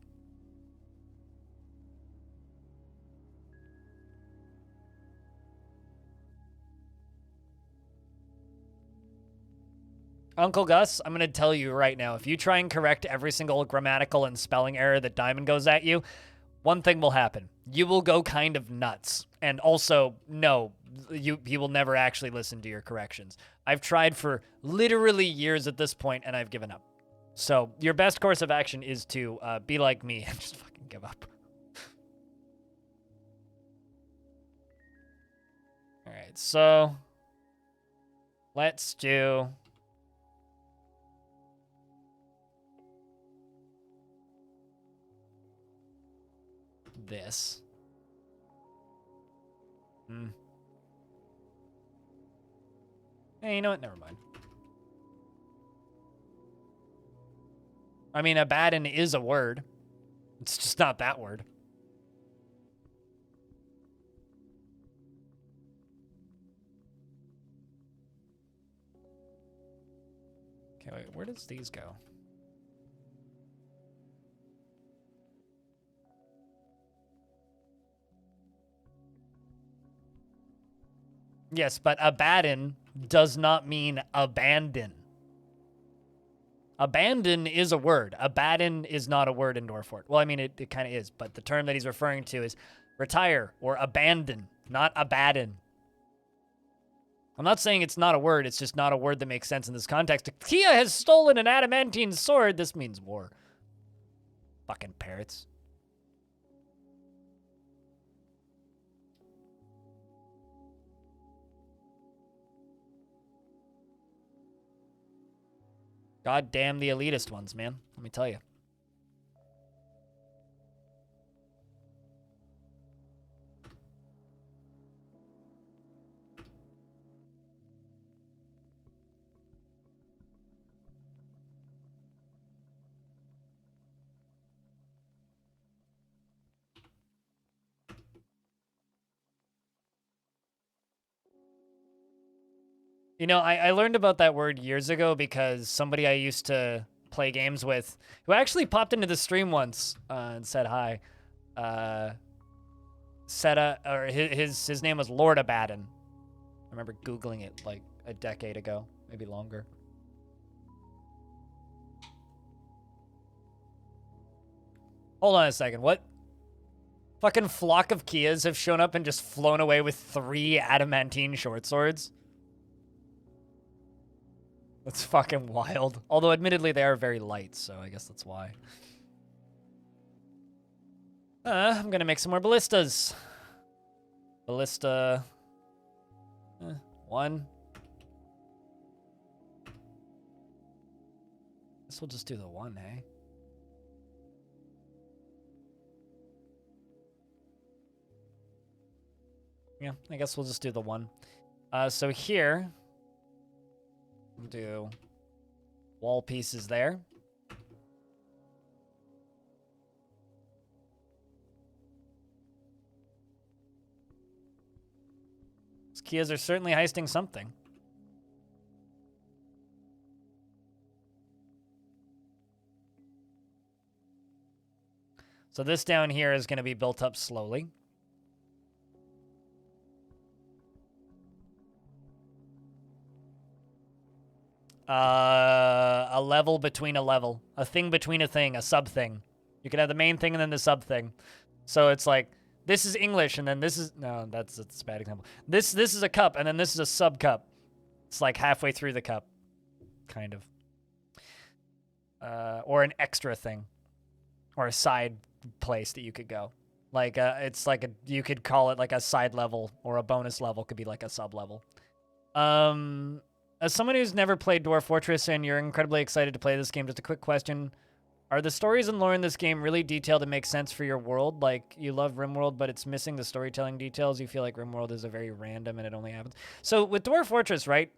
Uncle Gus, I'm going to tell you right now, if you try and correct every single grammatical and spelling error that Diamond goes at you, one thing will happen. You will go kind of nuts. And also, no, he will never actually listen to your corrections. I've tried for literally years at this point, and I've given up. So your best course of action is to be like me and just fucking give up. All right, so let's do... this. Hey, you know what? Never mind. I mean, abaddon is a word. It's just not that word. Okay, wait, where does these go? Yes, but abaddon does not mean abandon. Abandon is a word. Abaddon is not a word in Dwarf. Well, I mean, it kind of is, but the term that he's referring to is retire or abandon, not abaddon. I'm not saying it's not a word. It's just not a word that makes sense in this context. Kia has stolen an adamantine sword. This means war. Fucking parrots. God damn the elitist ones, man. Let me tell you. You know, I learned about that word years ago because somebody I used to play games with, who actually popped into the stream once and said hi, or his name was Lord Abaddon. I remember Googling it like a decade ago, maybe longer. Hold on a second, what? Fucking flock of Kias have shown up and just flown away with 3 adamantine short swords? That's fucking wild. Although, admittedly, they are very light, so I guess that's why. I'm gonna make some more ballistas. Ballista... 1. Guess we'll just do the 1, hey? Yeah, I guess we'll just do the 1. So here, we'll do wall pieces there. These Kias are certainly heisting something. So this down here is going to be built up slowly. A level between a level. A thing between a thing, a sub-thing. You can have the main thing and then the sub-thing. So it's like, this is English, and then this is... No, that's a bad example. This is a cup, and then this is a sub-cup. It's like halfway through the cup. Kind of. Or an extra thing. Or a side place that you could go. Like, it's like a... You could call it like a side level, or a bonus level could be like a sub-level. As someone who's never played Dwarf Fortress and you're incredibly excited to play this game, just a quick question. Are the stories and lore in this game really detailed and make sense for your world? Like, you love RimWorld, but it's missing the storytelling details. You feel like RimWorld is a very random and it only happens. So with Dwarf Fortress, right,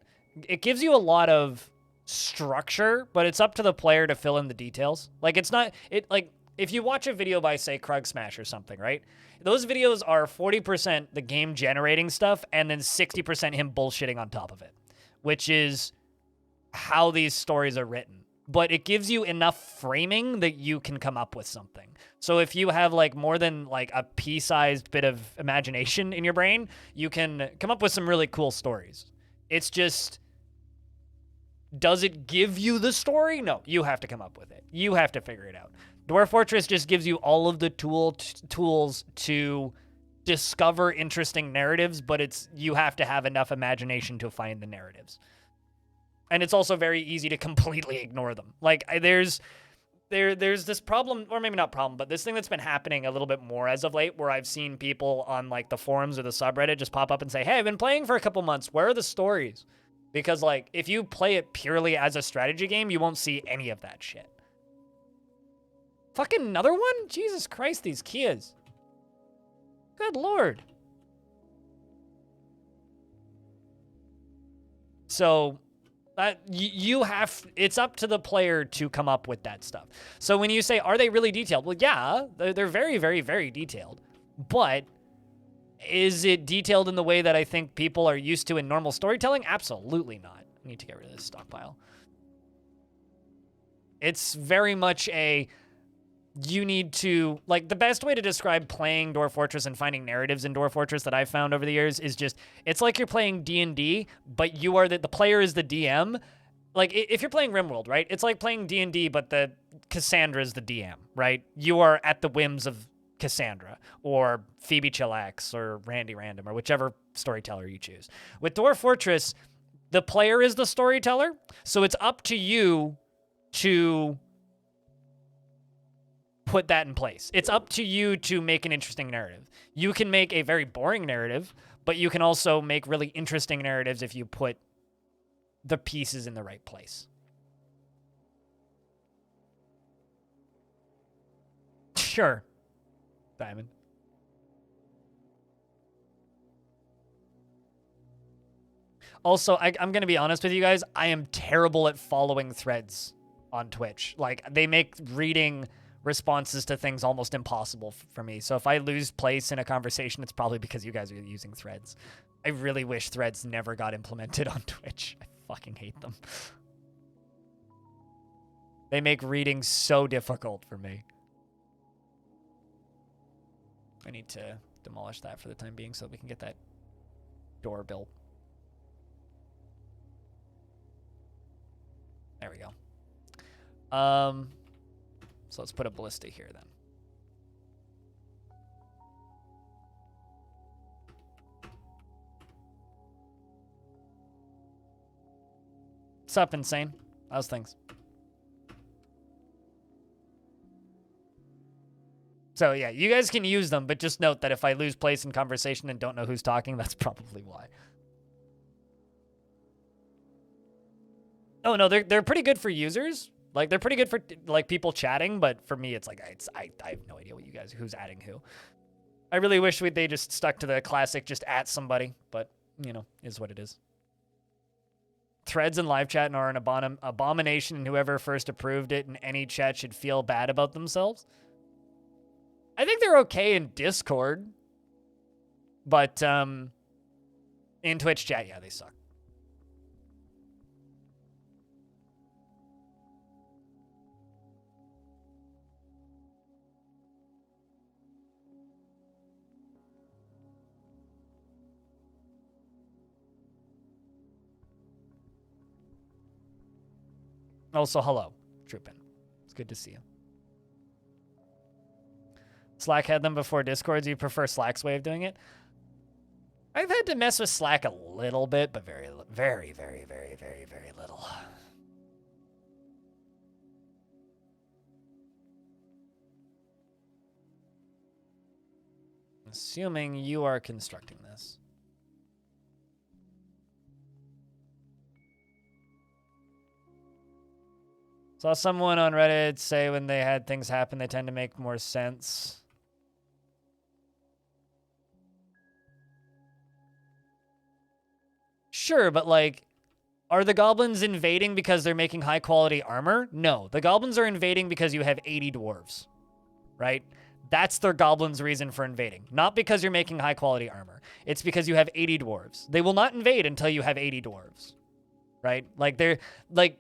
it gives you a lot of structure, but it's up to the player to fill in the details. Like, it's not... Like, if you watch a video by, say, Krug Smash or something, right? Those videos are 40% the game generating stuff and then 60% him bullshitting on top of it, which is how these stories are written. But it gives you enough framing that you can come up with something. So if you have like more than like a pea-sized bit of imagination in your brain, you can come up with some really cool stories. It's just, does it give you the story? No, you have to come up with it. You have to figure it out. Dwarf Fortress just gives you all of the tools to discover interesting narratives, but you have to have enough imagination to find the narratives. And it's also very easy to completely ignore them. Like, there's this problem, or maybe not problem, but this thing that's been happening a little bit more as of late, where I've seen people on, like, the forums or the subreddit just pop up and say, hey, I've been playing for a couple months. Where are the stories? Because, like, if you play it purely as a strategy game, you won't see any of that shit. Fucking another one? Jesus Christ, these Kias. Good lord. So... you have, it's up to the player to come up with that stuff. So when you say, are they really detailed? Well, yeah, they're very, very, very detailed. But is it detailed in the way that I think people are used to in normal storytelling? Absolutely not. I need to get rid of this stockpile. It's very much you need to, like, the best way to describe playing Dwarf Fortress and finding narratives in Dwarf Fortress that I've found over the years is just, it's like you're playing D&D, but you are the player is the DM. Like, if you're playing RimWorld, right? It's like playing D&D, but the Cassandra's the DM, right? You are at the whims of Cassandra, or Phoebe Chillax, or Randy Random, or whichever storyteller you choose. With Dwarf Fortress, the player is the storyteller, so it's up to you to put that in place. It's up to you to make an interesting narrative. You can make a very boring narrative, but you can also make really interesting narratives if you put the pieces in the right place. Sure, Diamond. Also, I'm going to be honest with you guys. I am terrible at following threads on Twitch. Like, they make reading responses to things almost impossible for me. So if I lose place in a conversation, it's probably because you guys are using threads. I really wish threads never got implemented on Twitch. I fucking hate them. They make reading so difficult for me. I need to demolish that for the time being so we can get that door built. There we go. So let's put a ballista here then. What's up, Insane? How's things? So yeah, you guys can use them, but just note that if I lose place in conversation and don't know who's talking, that's probably why. Oh no, they're pretty good for users. Like they're pretty good for like people chatting, but for me, it's like I have no idea what you guys who's adding who. I really wish they just stuck to the classic, just at somebody, but you know, is what it is. Threads and live chat are an abomination, and whoever first approved it in any chat should feel bad about themselves. I think they're okay in Discord, but in Twitch chat, yeah, they suck. Also, hello, Troopin. It's good to see you. Slack had them before Discord. Do you prefer Slack's way of doing it? I've had to mess with Slack a little bit, but very, very, very, very, very, very little. Assuming you are constructing this. Saw someone on Reddit say when they had things happen, they tend to make more sense. Sure, but like, are the goblins invading because they're making high quality armor? No, the goblins are invading because you have 80 dwarves, right? That's their goblins' reason for invading. Not because you're making high quality armor. It's because you have 80 dwarves. They will not invade until you have 80 dwarves, right? Like they're like,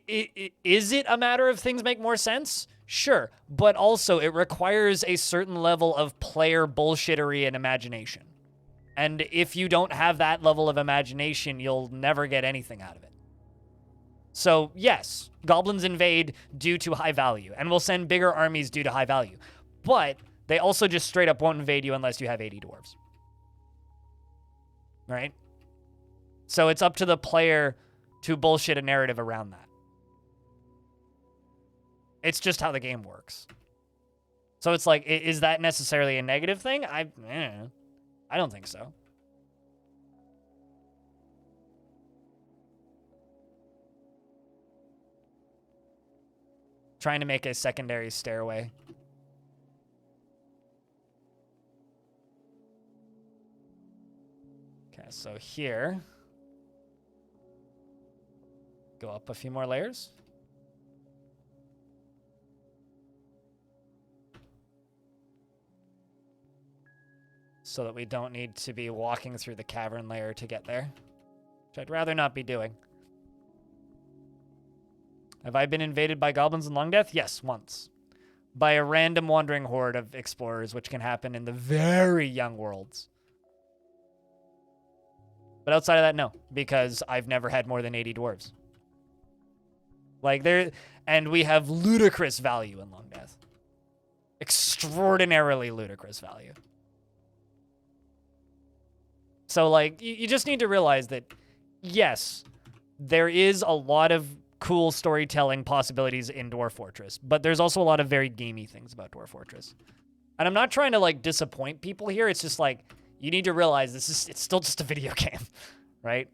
is it a matter of things make more sense? Sure, but also it requires a certain level of player bullshittery and imagination. And if you don't have that level of imagination, you'll never get anything out of it. So yes, goblins invade due to high value, and will send bigger armies due to high value. But they also just straight up won't invade you unless you have 80 dwarves. Right? So it's up to the player to bullshit a narrative around that. It's just how the game works. So it's like, is that necessarily a negative thing? I don't think so. Trying to make a secondary stairway. Okay, so here. Go up a few more layers. So that we don't need to be walking through the cavern layer to get there. Which I'd rather not be doing. Have I been invaded by goblins in Long Death? Yes, once. By a random wandering horde of explorers, which can happen in the very young worlds. But outside of that, no. Because I've never had more than 80 dwarves. Like, and we have ludicrous value in Long Death. Extraordinarily ludicrous value. So, like, you just need to realize that, yes, there is a lot of cool storytelling possibilities in Dwarf Fortress, but there's also a lot of very gamey things about Dwarf Fortress. And I'm not trying to, like, disappoint people here. It's just, like, you need to realize it's still just a video game, right?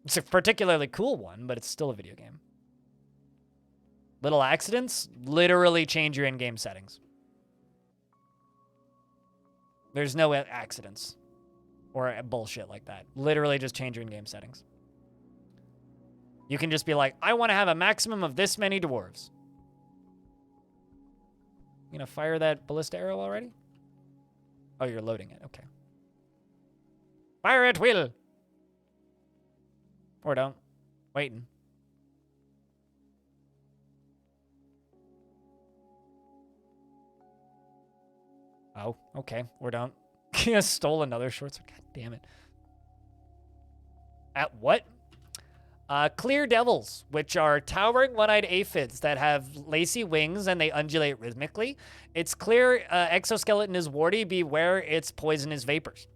It's a particularly cool one, but it's still a video game. Little accidents literally change your in-game settings. There's no accidents or bullshit like that. Literally just change your in-game settings. You can just be like, I want to have a maximum of this many dwarves. You gonna fire that ballista arrow already? Oh, you're loading it. Okay. Fire at will. Or don't. Waiting. Oh, okay. We're done. Stole another short sword. God damn it. At what? Clear devils, which are towering one-eyed aphids that have lacy wings and they undulate rhythmically. Its clear exoskeleton is warty. Beware its poisonous vapors.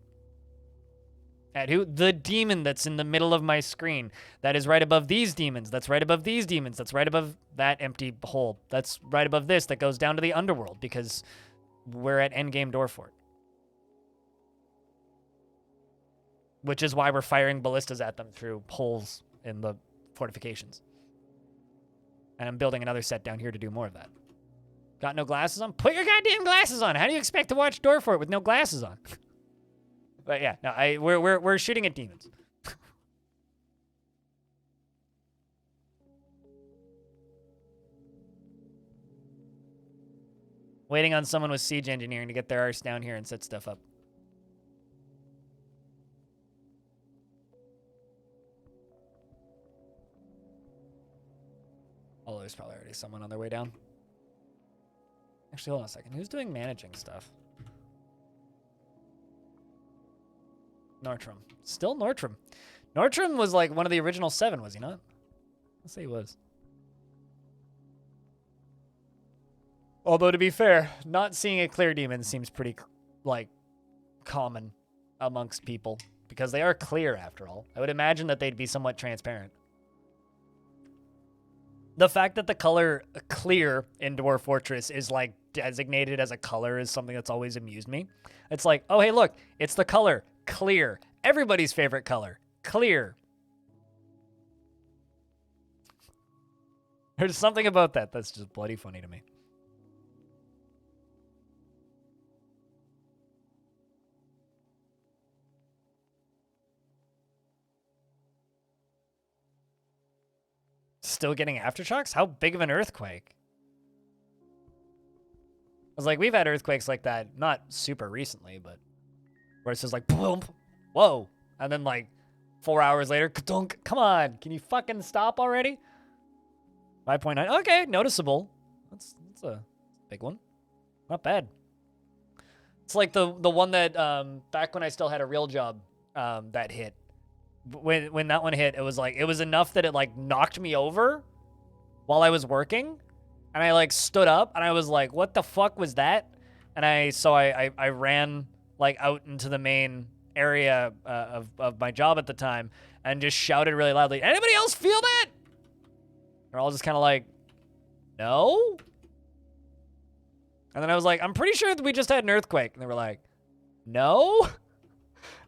At who? The demon that's in the middle of my screen. That is right above these demons. That's right above these demons. That's right above that empty hole. That's right above this that goes down to the underworld because we're at endgame Dwarfort. Which is why we're firing ballistas at them through holes in the fortifications. And I'm building another set down here to do more of that. Got no glasses on? Put your goddamn glasses on. How do you expect to watch Dwarfort with no glasses on? But yeah, no, we're shooting at demons. Waiting on someone with siege engineering to get their arse down here and set stuff up. Oh, there's probably already someone on their way down. Actually, hold on a second. Who's doing managing stuff? Nortram. Still Nortram. Nortram was like one of the original 7, was he not? Let's say he was. Although, to be fair, not seeing a clear demon seems pretty, like, common amongst people. Because they are clear, after all. I would imagine that they'd be somewhat transparent. The fact that the color clear in Dwarf Fortress is, like, designated as a color is something that's always amused me. It's like, oh, hey, look, it's the color clear. Everybody's favorite color, clear. There's something about that that's just bloody funny to me. Still getting aftershocks? How big of an earthquake? I was like, we've had earthquakes like that, not super recently, but where it's just like, boom, whoa. And then like 4 hours later, ka-dunk. Come on, can you fucking stop already? 5.9, okay, noticeable. That's a big one. Not bad. It's like the one that, back when I still had a real job, that hit. When that one hit, it was like, it was enough that it like knocked me over while I was working. And I like stood up and I was like, what the fuck was that? And I ran like out into the main area of my job at the time and just shouted really loudly, anybody else feel that? They're all just kind of like, no. And then I was like, I'm pretty sure that we just had an earthquake. And they were like, no.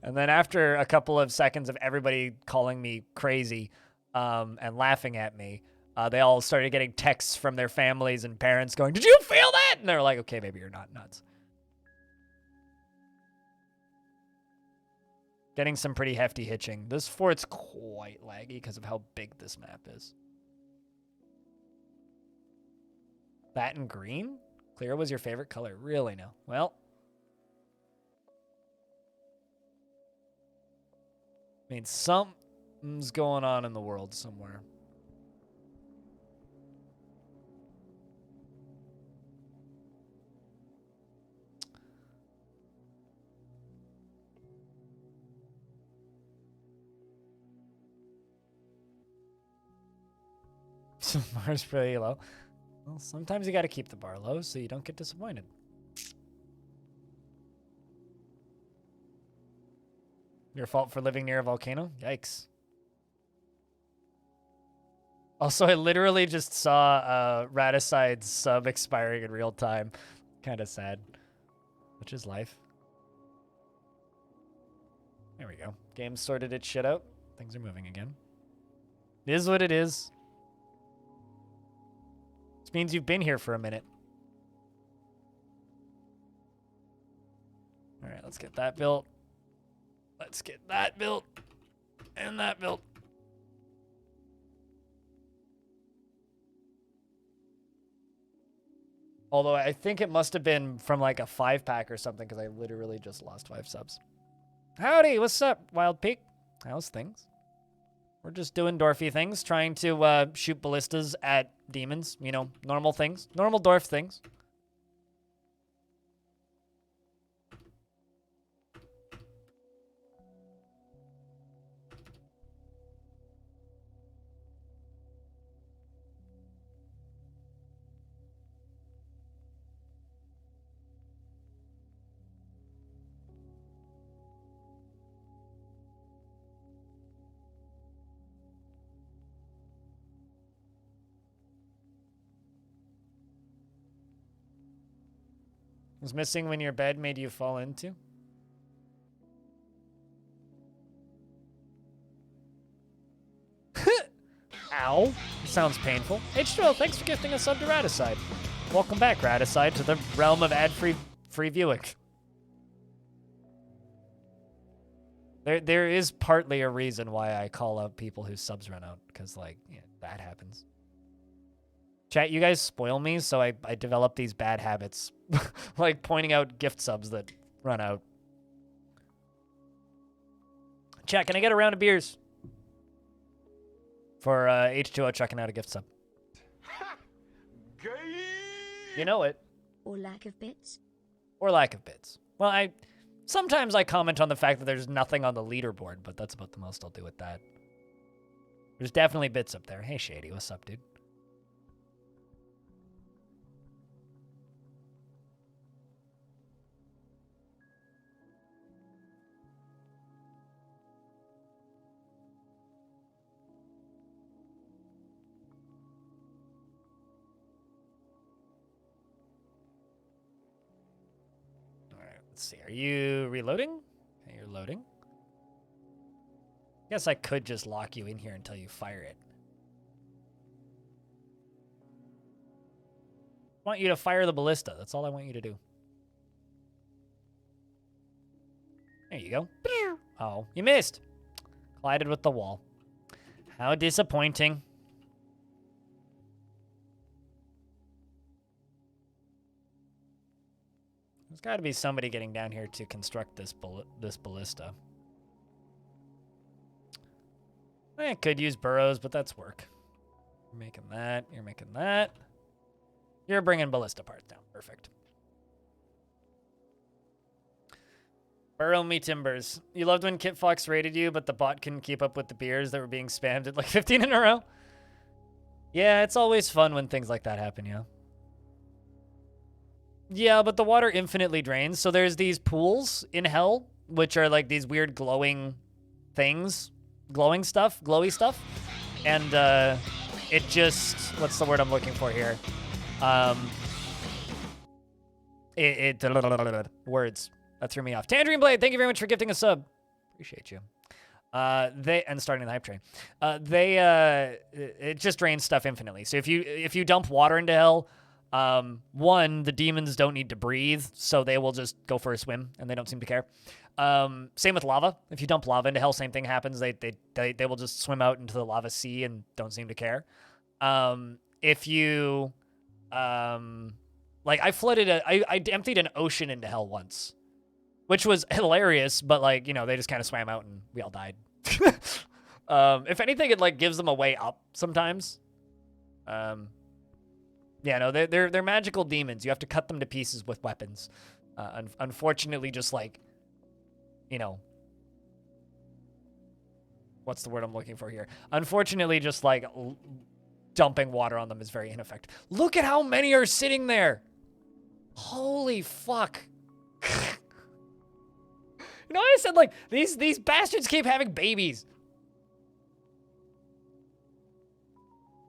And then after a couple of seconds of everybody calling me crazy and laughing at me, they all started getting texts from their families and parents going, did you feel that? And they were like, okay, maybe you're not nuts. Getting some pretty hefty hitching. This fort's quite laggy because of how big this map is. That and green? Clear was your favorite color? Really? No. Well. I mean, something's going on in the world somewhere. So Bar's pretty low. Well, sometimes you gotta keep the bar low so you don't get disappointed. Your fault for living near a volcano? Yikes. Also, I literally just saw Raticide's sub expiring in real time. Kind of sad. Which is life. There we go. Game sorted its shit out. Things are moving again. It is what it is. This means you've been here for a minute. All right, let's get that built. Let's get that built. And that built. Although I think it must have been from like a 5-pack or something because I literally just lost 5 subs. Howdy, what's up, Wild Peak? How's things? We're just doing Dwarfy things, trying to shoot ballistas at demons. You know, normal things. Normal Dwarf things. Was missing when your bed made you fall into? Ow. Sounds painful. H2O, thanks for gifting a sub to Raticide. Welcome back, Raticide, to the realm of ad-free viewing. There is partly a reason why I call out people whose subs run out, because, like, yeah, that happens. Chat, you guys spoil me, so I develop these bad habits. Like pointing out gift subs that run out. Chat, can I get a round of beers? For H2O chucking out a gift sub. You know it. Or lack of bits. Or lack of bits. Well, sometimes I comment on the fact that there's nothing on the leaderboard, but that's about the most I'll do with that. There's definitely bits up there. Hey, Shady, what's up, dude? Let's see, are you reloading? Okay, you're loading. Guess I could just lock you in here until you fire it. I want you to fire the ballista. That's all I want you to do. There you go. Oh, you missed. Collided with the wall. How disappointing. There's got to be somebody getting down here to construct this ballista. I could use burrows, but that's work. You're making that. You're making that. You're bringing ballista parts down. Perfect. Burrow me timbers. You loved when Kit Fox raided you, but the bot couldn't keep up with the beers that were being spammed at like 15 in a row. Yeah, it's always fun when things like that happen, yeah. Yeah, but the water infinitely drains. So there's these pools in hell, which are like these weird glowing things. Glowing stuff, glowy stuff. And it just, what's the word I'm looking for here? Words. That threw me off. Tangerine Blade, thank you very much for gifting a sub. Appreciate you. And starting the hype train. It just drains stuff infinitely. So if you dump water into hell, one, the demons don't need to breathe, so they will just go for a swim, and they don't seem to care. Same with lava. If you dump lava into hell, same thing happens. They will just swim out into the lava sea and don't seem to care. If you, like, I emptied an ocean into hell once, which was hilarious, but, like, you know, they just kind of swam out and we all died. If anything, it, like, gives them a way up sometimes. Yeah, no, they're magical demons. You have to cut them to pieces with weapons. Unfortunately, just, like, you know, what's the word I'm looking for here? Unfortunately, just, like, dumping water on them is very ineffective. Look at how many are sitting there. Holy fuck. You know, I said, like, these bastards keep having babies.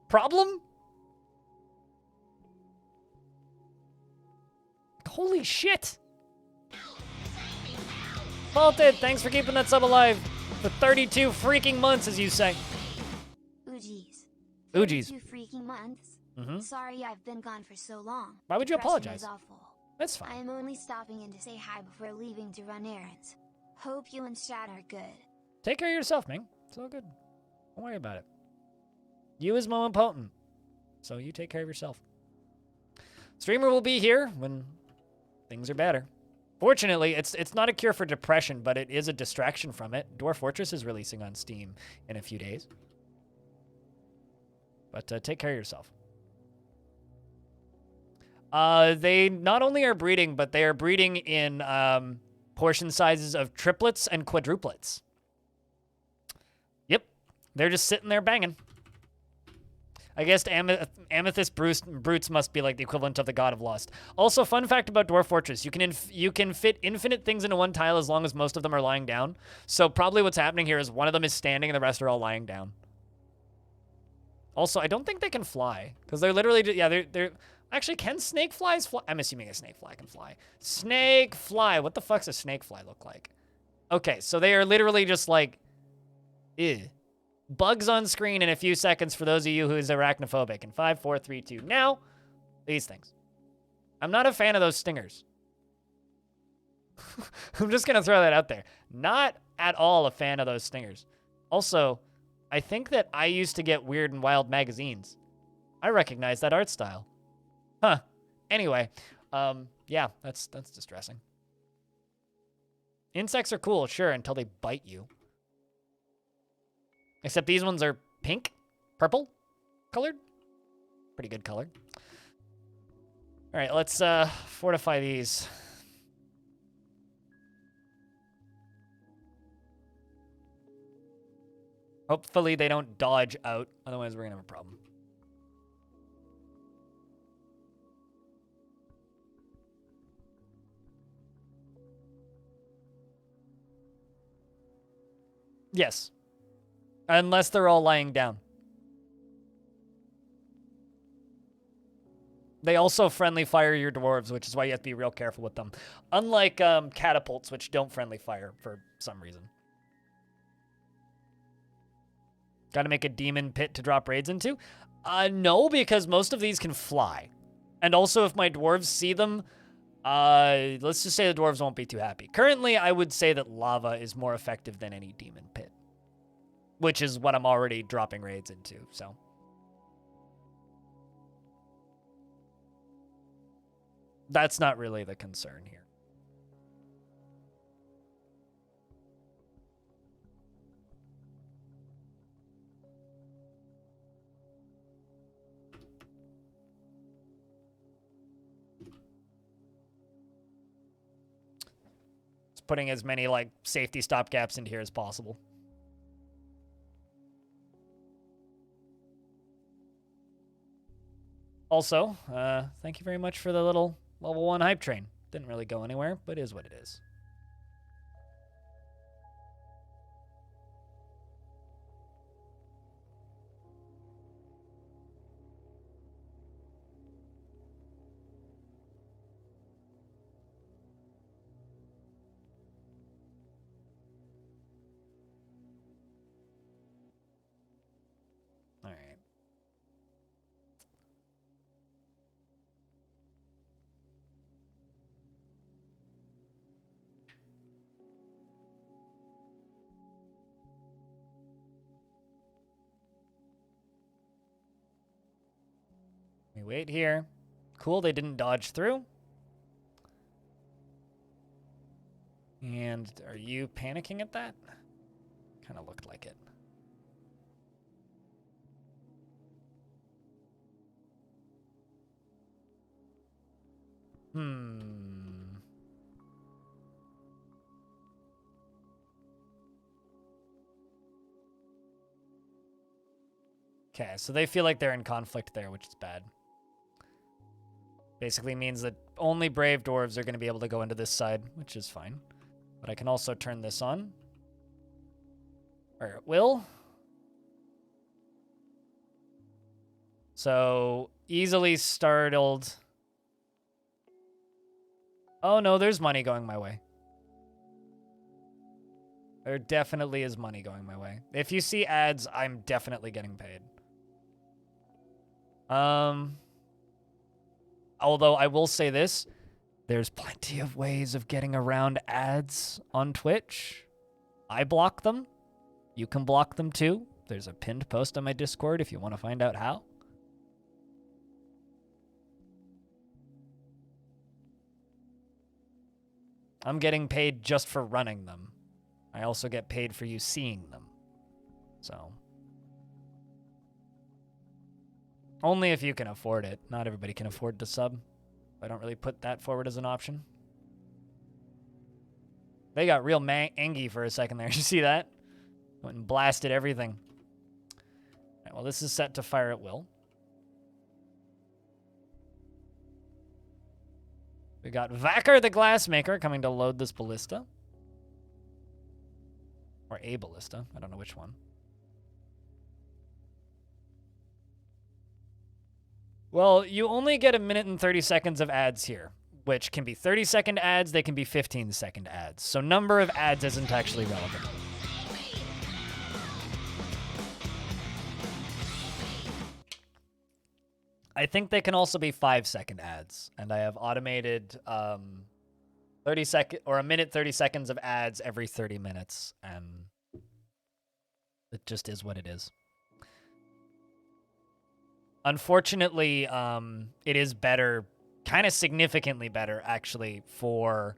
Problem? Holy shit. Faulted, thanks for keeping that sub alive for 32 freaking months, as you say. Oogies. Oogies. 32 freaking months. Mm-hmm. Sorry I've been gone for so long. Why would you Depression apologize? is awful. That's fine. I am only stopping in to say hi before leaving to run errands. Hope you and Shad are good. Take care of yourself, man. It's all good. Don't worry about it. You is more important. So you take care of yourself. Streamer will be here when things are better. Fortunately, it's not a cure for depression, but it is a distraction from it. Dwarf Fortress is releasing on Steam in a few days. But take care of yourself. They not only are breeding, but they are breeding in portion sizes of triplets and quadruplets. Yep. They're just sitting there banging. I guess Amethyst Brutes must be like the equivalent of the God of Lust. Also, fun fact about Dwarf Fortress, you can fit infinite things into one tile as long as most of them are lying down. So probably what's happening here is one of them is standing and the rest are all lying down. Also, I don't think they can fly, because they're literally, yeah, they're, Actually, can snake flies fly? I'm assuming a snake fly can fly. Snake fly. What the fuck's a snake fly look like? Okay, so they are literally just like, ew. Bugs on screen in a few seconds for those of you who is arachnophobic. In 5, 4, 3, 2. Now, these things. I'm not a fan of those stingers. I'm just going to throw that out there. Not at all a fan of those stingers. Also, I think that I used to get Weird and Wild magazines. I recognize that art style. Huh. Anyway, yeah, that's distressing. Insects are cool, sure, until they bite you. Except these ones are pink, purple colored. Pretty good color. All right, let's fortify these. Hopefully they don't dodge out, otherwise we're gonna have a problem. Yes. Unless they're all lying down. They also friendly fire your dwarves, which is why you have to be real careful with them. Unlike catapults, which don't friendly fire for some reason. Got to make a demon pit to drop raids into? No, because most of these can fly. And also, if my dwarves see them, let's just say the dwarves won't be too happy. Currently, I would say that lava is more effective than any demon pit. Which is what I'm already dropping raids into, so. That's not really the concern here. Just putting as many, like, safety stopgaps into here as possible. Also, thank you very much for the little level 1 hype train. Didn't really go anywhere, but is what it is. All right. We wait here. Cool, they didn't dodge through. And are you panicking at that? Kind of looked like it. Okay, so they feel like they're in conflict there, which is bad. Basically means that only brave dwarves are going to be able to go into this side, which is fine. But I can also turn this on. Or it will. So, easily startled. Oh no, there's money going my way. There definitely is money going my way. If you see ads, I'm definitely getting paid. Although I will say this, there's plenty of ways of getting around ads on Twitch. I block them. You can block them too. There's a pinned post on my Discord if you want to find out how. I'm getting paid just for running them. I also get paid for you seeing them. So. Only if you can afford it. Not everybody can afford to sub. I don't really put that forward as an option. They got real angy for a second there. You see that? Went and blasted everything. All right, well, this is set to fire at will. We got Vakar the Glassmaker coming to load this ballista. Or a ballista. I don't know which one. Well, you only get 1 minute and 30 seconds of ads here, which can be 30-second ads, they can be 15-second ads. So number of ads isn't actually relevant. I think they can also be 5-second ads, and I have automated 30-second or 1 minute 30 seconds of ads every 30 minutes, and it just is what it is. Unfortunately, it is better, kind of significantly better, actually, for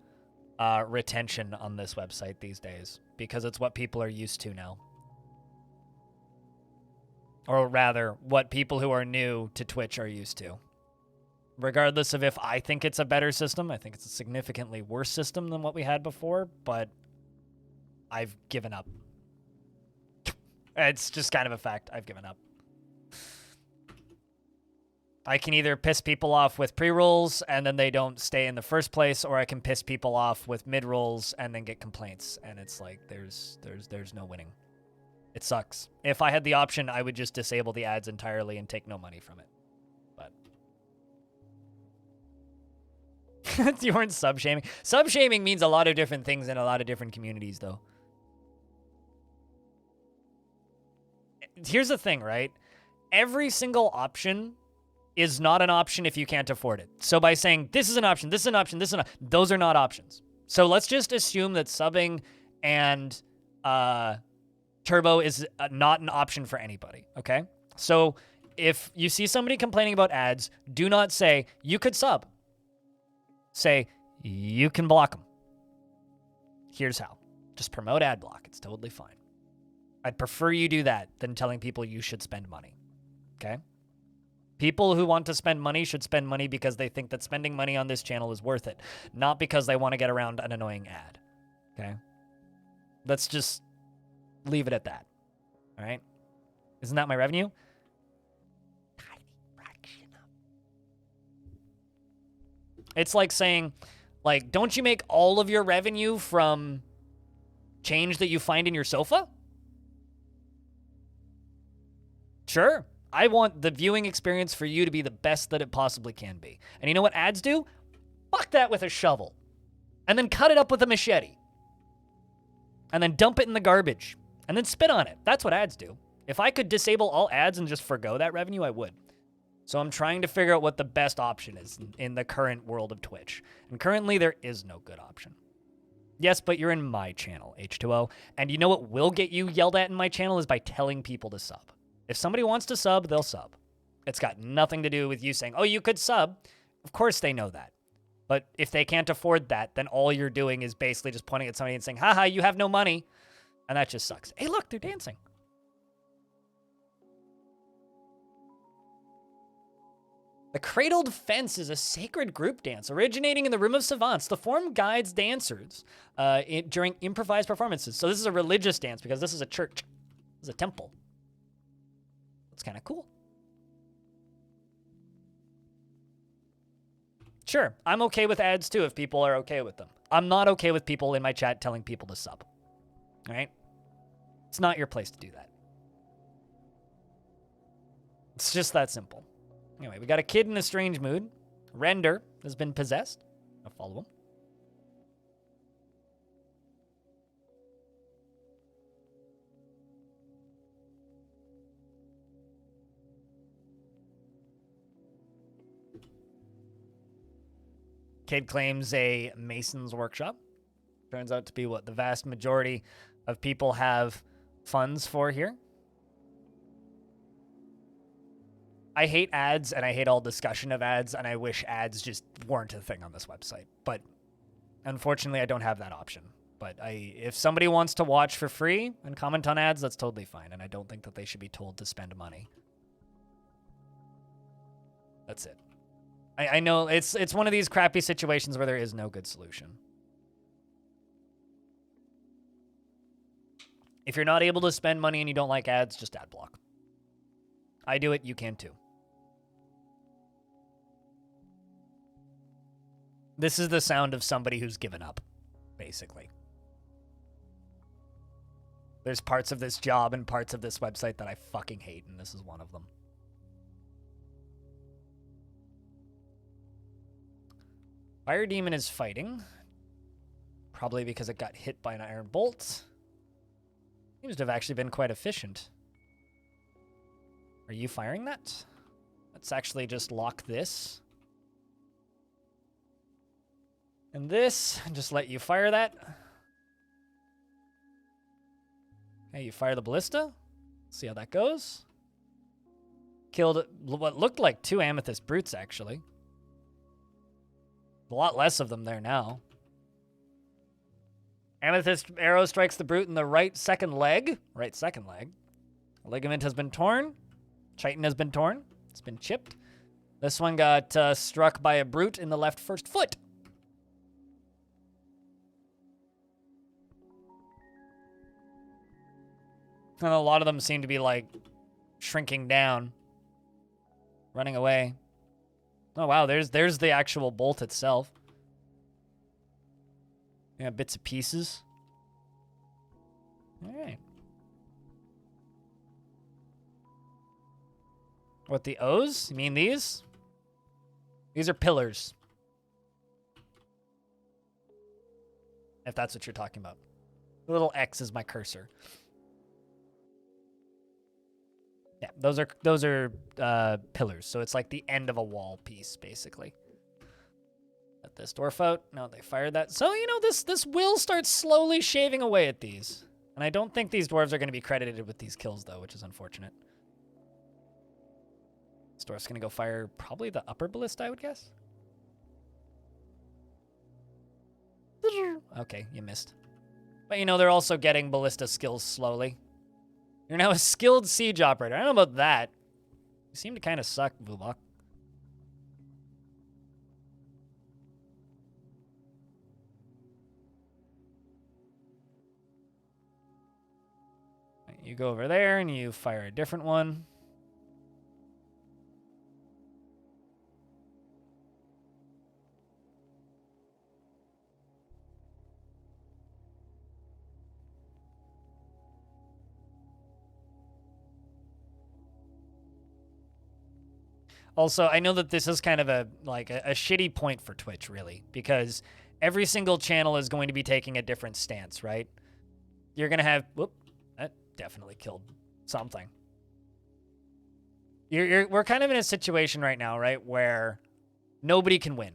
retention on this website these days, because it's what people are used to now. Or rather, what people who are new to Twitch are used to. Regardless of if I think it's a better system, I think it's a significantly worse system than what we had before, but I've given up. It's just kind of a fact. I've given up. I can either piss people off with pre-rolls and then they don't stay in the first place, or I can piss people off with mid-rolls and then get complaints. And it's like, there's no winning. It sucks. If I had the option, I would just disable the ads entirely and take no money from it. But you weren't sub-shaming. Sub-shaming means a lot of different things in a lot of different communities, though. Here's the thing, right? Every single option is not an option if you can't afford it. So by saying, this is an option, this is an option, this is an option, those are not options. So let's just assume that subbing and turbo is not an option for anybody, okay? So if you see somebody complaining about ads, do not say, you could sub. Say, you can block them. Here's how. Just promote ad block. It's totally fine. I'd prefer you do that than telling people you should spend money, okay? People who want to spend money should spend money because they think that spending money on this channel is worth it, not because they want to get around an annoying ad, okay? Let's just leave it at that, all right? Isn't that my revenue? Tiny fraction of. It's like saying, like, don't you make all of your revenue from change that you find in your sofa? Sure. I want the viewing experience for you to be the best that it possibly can be. And you know what ads do? Fuck that with a shovel. And then cut it up with a machete. And then dump it in the garbage. And then spit on it. That's what ads do. If I could disable all ads and just forgo that revenue, I would. So I'm trying to figure out what the best option is in the current world of Twitch. And currently there is no good option. Yes, but you're in my channel, H2O. And you know what will get you yelled at in my channel is by telling people to sub. If somebody wants to sub, they'll sub. It's got nothing to do with you saying, oh, you could sub. Of course they know that. But if they can't afford that, then all you're doing is basically just pointing at somebody and saying, haha, you have no money. And that just sucks. Hey, look, they're dancing. The Cradled Fence is a sacred group dance originating in the Room of Savants. The form guides dancers during improvised performances. So this is a religious dance because this is a church. This is a temple. It's kind of cool. Sure, I'm okay with ads too if people are okay with them. I'm not okay with people in my chat telling people to sub. All right? It's not your place to do that. It's just that simple. Anyway, we got a kid in a strange mood. Render has been possessed. I'll follow him. Kid claims a mason's workshop. Turns out to be what the vast majority of people have funds for here. I hate ads, and I hate all discussion of ads, and I wish ads just weren't a thing on this website. But unfortunately, I don't have that option. But if somebody wants to watch for free and comment on ads, that's totally fine, and I don't think that they should be told to spend money. That's it. I know it's one of these crappy situations where there is no good solution. If you're not able to spend money and you don't like ads, just ad block. I do it, you can too. This is the sound of somebody who's given up, basically. There's parts of this job and parts of this website that I fucking hate, and this is one of them. Fire Demon is fighting. Probably because it got hit by an iron bolt. Seems to have actually been quite efficient. Are you firing that? Let's actually just lock this. And this, and just let you fire that. Okay, you fire the ballista. See how that goes. Killed what looked like 2 amethyst brutes, actually. A lot less of them there now. Amethyst arrow strikes the brute in the right second leg. Right second leg. Ligament has been torn. Chitin has been torn. It's been chipped. This one got struck by a brute in the left first foot. And a lot of them seem to be, like, shrinking down. Running away. Oh, wow, there's the actual bolt itself. Yeah, bits and pieces. All right. What, the O's? You mean these? These are pillars. If that's what you're talking about. The little X is my cursor. Yeah, those are pillars. So it's like the end of a wall piece, basically. Let this dwarf out. No, they fired that. So, you know, this will start slowly shaving away at these. And I don't think these dwarves are going to be credited with these kills, though, which is unfortunate. This dwarf's going to go fire probably the upper ballista, I would guess. Okay, you missed. But, you know, they're also getting ballista skills slowly. You're now a skilled siege operator. I don't know about that. You seem to kind of suck, Vubok. You go over there and you fire a different one. Also, I know that this is kind of a shitty point for Twitch, really, because every single channel is going to be taking a different stance, right? You're going to have... Whoop, that definitely killed something. We're kind of in a situation right now, right, where nobody can win.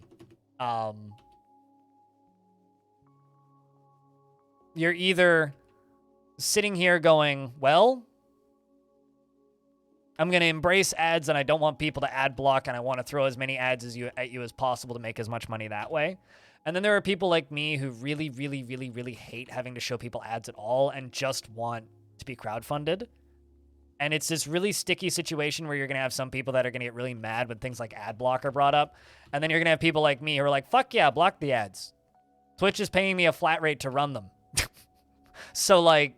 You're either sitting here going, well... I'm going to embrace ads, and I don't want people to ad block, and I want to throw as many ads at you as possible to make as much money that way. And then there are people like me who really, really, really, really hate having to show people ads at all and just want to be crowdfunded. And it's this really sticky situation where you're going to have some people that are going to get really mad when things like ad block are brought up. And then you're going to have people like me who are like, fuck yeah, block the ads. Twitch is paying me a flat rate to run them. So, like...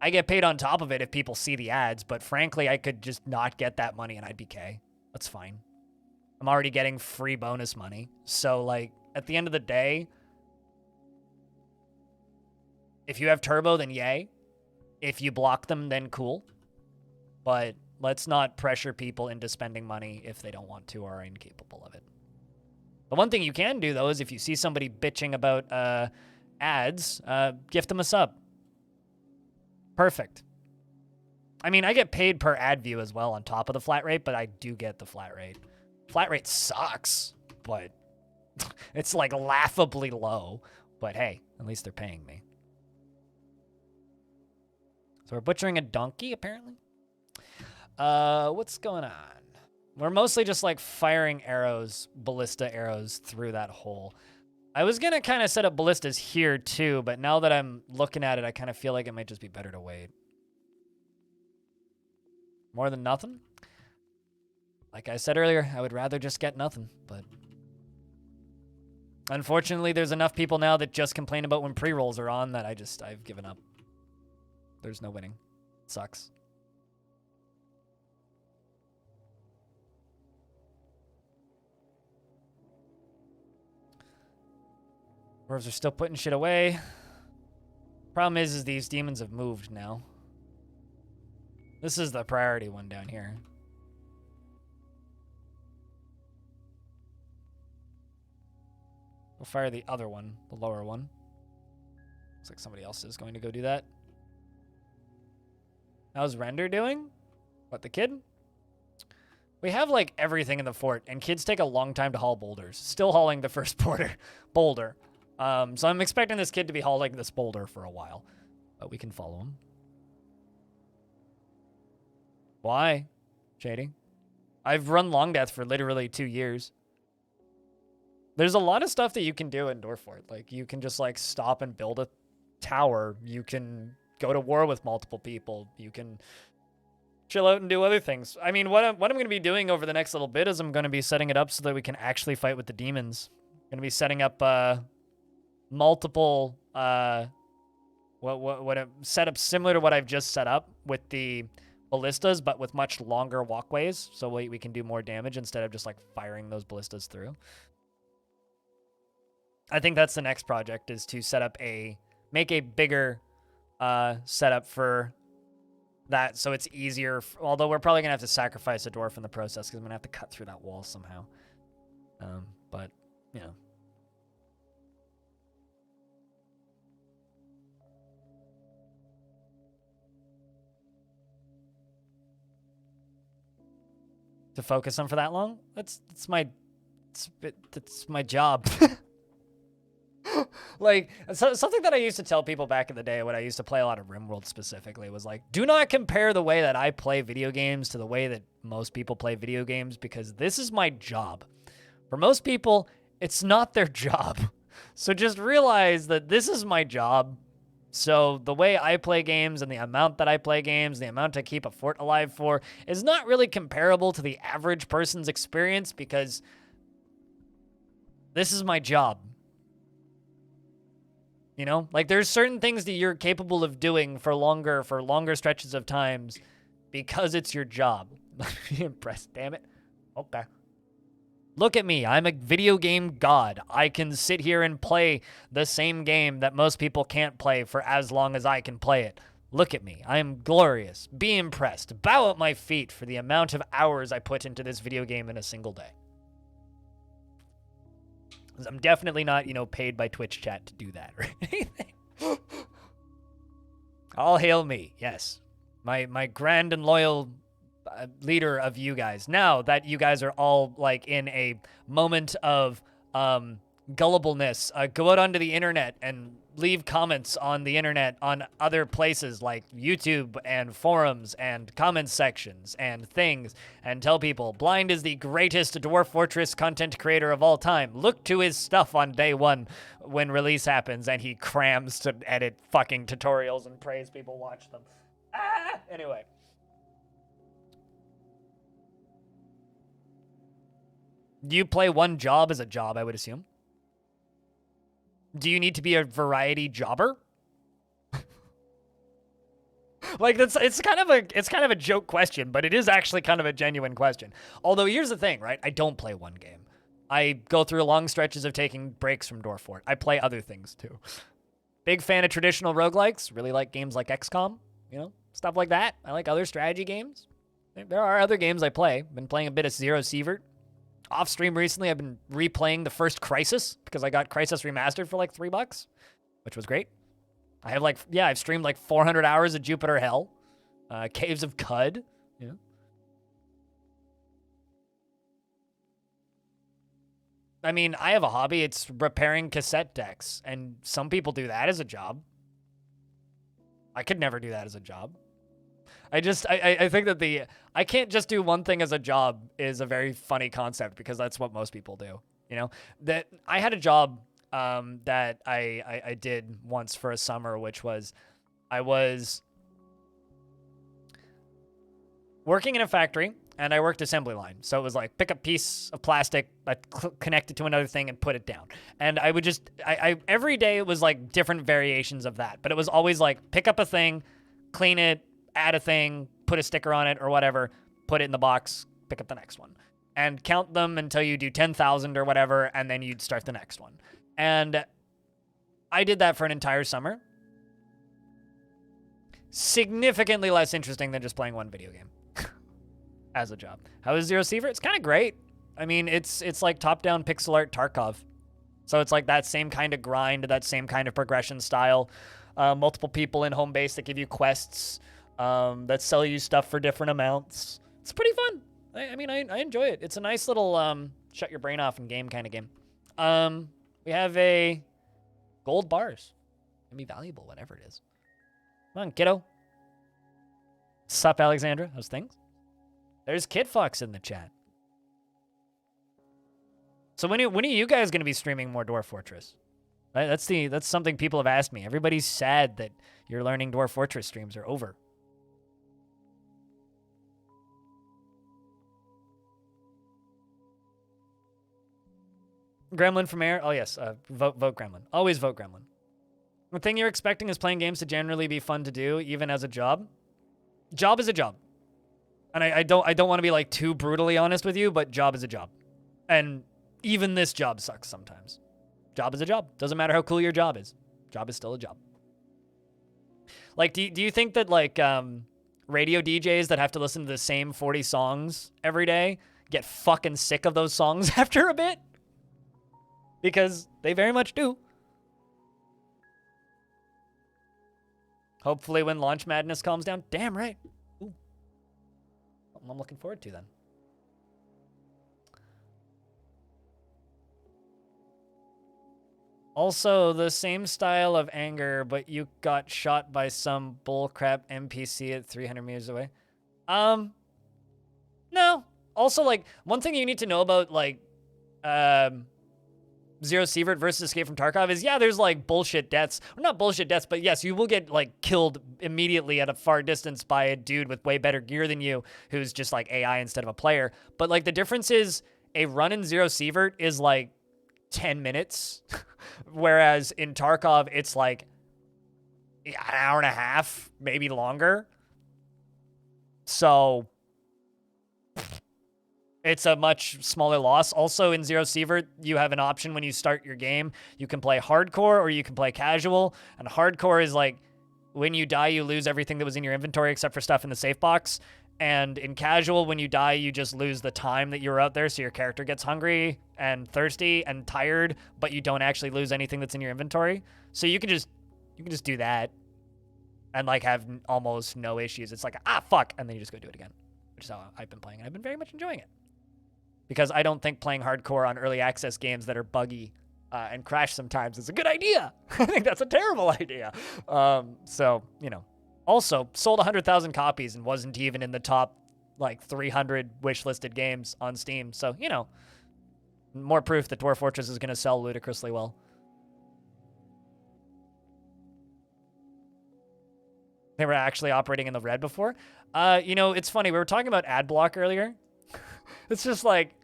I get paid on top of it if people see the ads, but frankly, I could just not get that money and I'd be okay. That's fine. I'm already getting free bonus money. So, like, at the end of the day, if you have turbo, then yay. If you block them, then cool. But let's not pressure people into spending money if they don't want to or are incapable of it. The one thing you can do, though, is if you see somebody bitching about ads, gift them a sub. Perfect. I mean, I get paid per ad view as well on top of the flat rate, but I do get the flat rate. Flat rate sucks, but it's like laughably low. But hey, at least they're paying me. So we're butchering a donkey, apparently. What's going on? We're mostly just like firing arrows, ballista arrows through that hole. I was going to kind of set up ballistas here too, but now that I'm looking at it, I kind of feel like it might just be better to wait. More than nothing? Like I said earlier, I would rather just get nothing, but... Unfortunately, there's enough people now that just complain about when pre-rolls are on that I've given up. There's no winning. It sucks. Dwarves are still putting shit away. Problem is these demons have moved now. This is the priority one down here. We'll fire the other one, the lower one. Looks like somebody else is going to go do that. How's Render doing? What, the kid? We have, like, everything in the fort, and kids take a long time to haul boulders. Still hauling the first boulder. So I'm expecting this kid to be hauling this boulder for a while. But we can follow him. Why, Shady? I've run Long Death for literally 2 years. There's a lot of stuff that you can do in Dwarf Fort. Like, you can just, like, stop and build a tower. You can go to war with multiple people. You can chill out and do other things. I mean, what I'm going to be doing over the next little bit is I'm going to be setting it up so that we can actually fight with the demons. I'm going to be setting up multiple setups similar to what I've just set up with the ballistas, but with much longer walkways, so we can do more damage instead of just like firing those ballistas through. I think that's the next project, is to set up make a bigger setup for that, so it's easier. Although we're probably gonna have to sacrifice a dwarf in the process because I'm gonna have to cut through that wall somehow. But you know. To focus on for that long? That's my job. Like, something that I used to tell people back in the day when I used to play a lot of RimWorld specifically was like, do not compare the way that I play video games to the way that most people play video games, because this is my job. For most people, it's not their job. So just realize that this is my job. So the way I play games and the amount that I play games, the amount I keep a fort alive for, is not really comparable to the average person's experience, because this is my job. You know, like there's certain things that you're capable of doing for longer stretches of times because it's your job. Be impressed, damn it. Okay. Look at me. I'm a video game god. I can sit here and play the same game that most people can't play for as long as I can play it. Look at me. I am glorious. Be impressed. Bow at my feet for the amount of hours I put into this video game in a single day. I'm definitely not, you know, paid by Twitch chat to do that or anything. All hail me. Yes. My grand and loyal leader of you guys. Now that you guys are all like in a moment of gullibleness, go out onto the internet and leave comments on the internet on other places like YouTube and forums and comment sections and things, and tell people Blind is the greatest Dwarf Fortress content creator of all time. Look to his stuff on day one when release happens and he crams to edit fucking tutorials and praise people watch them. Anyway. Do you play one job as a job, I would assume? Do you need to be a variety jobber? Like it's kind of a joke question, but it is actually kind of a genuine question. Although here's the thing, right? I don't play one game. I go through long stretches of taking breaks from Dwarf Fort. I play other things too. Big fan of traditional roguelikes. Really like games like XCOM, you know, stuff like that. I like other strategy games. There are other games I play. Been playing a bit of Zero Sievert. Off stream recently, I've been replaying the first Crysis because I got Crysis remastered for like $3, which was great. I have like, yeah, I've streamed like 400 hours of Jupiter Hell, Caves of Cud, you know. I mean, I have a hobby. It's repairing cassette decks, and some people do that as a job. I could never do that as a job. I think that I can't just do one thing as a job is a very funny concept, because that's what most people do, you know? That I had a job that I did once for a summer, which was I was working in a factory, and I worked assembly line. So it was like pick a piece of plastic, connect it to another thing, and put it down. And I would just, every day it was like different variations of that, but it was always like pick up a thing, clean it, add a thing, put a sticker on it or whatever, put it in the box, pick up the next one. And count them until you do 10,000 or whatever, and then you'd start the next one. And I did that for an entire summer. Significantly less interesting than just playing one video game as a job. How is Zero Sievert? It's kind of great. I mean, it's like top-down pixel art Tarkov. So it's like that same kind of grind, that same kind of progression style. Multiple people in home base that give you quests, that sell you stuff for different amounts. It's pretty fun. I mean, I enjoy it. It's a nice little shut your brain off in game kind of game. We have a gold bars. Can be valuable, whatever it is. Come on, kiddo. Sup, Alexandra? How's things? There's Kid Fox in the chat. So when are you guys going to be streaming more Dwarf Fortress? Right, that's something people have asked me. Everybody's sad that your learning Dwarf Fortress streams are over. Gremlin from Air. Oh yes, vote Gremlin. Always vote Gremlin. The thing you're expecting is playing games to generally be fun to do, even as a job. Job is a job, and I don't want to be like too brutally honest with you, but job is a job, and even this job sucks sometimes. Job is a job. Doesn't matter how cool your job is. Job is still a job. Like, do you think that like radio DJs that have to listen to the same 40 songs every day get fucking sick of those songs after a bit? Because they very much do. Hopefully when launch madness calms down. Damn right. Ooh. Something I'm looking forward to then. Also, the same style of anger, but you got shot by some bullcrap NPC at 300 meters away. No. Also, like, one thing you need to know about, like, Zero Sievert versus Escape from Tarkov is, yeah, there's, like, bullshit deaths. Well, not bullshit deaths, but yes, you will get, like, killed immediately at a far distance by a dude with way better gear than you who's just, like, AI instead of a player. But, like, the difference is a run in Zero Sievert is, like, 10 minutes, whereas in Tarkov, it's, like, an hour and a half, maybe longer. So it's a much smaller loss. Also, in Zero Sievert, you have an option when you start your game. You can play hardcore or you can play casual. And hardcore is like, when you die, you lose everything that was in your inventory except for stuff in the safe box. And in casual, when you die, you just lose the time that you were out there. So your character gets hungry and thirsty and tired, but you don't actually lose anything that's in your inventory. So you can just do that and like have almost no issues. It's like, ah, fuck. And then you just go do it again, which is how I've been playing. And I've been very much enjoying it. Because I don't think playing hardcore on early access games that are buggy and crash sometimes is a good idea. I think that's a terrible idea. So, you know. Also, sold 100,000 copies and wasn't even in the top, like, 300 wish-listed games on Steam. So, you know, more proof that Dwarf Fortress is going to sell ludicrously well. They were actually operating in the red before. You know, it's funny. We were talking about ad block earlier. It's just like,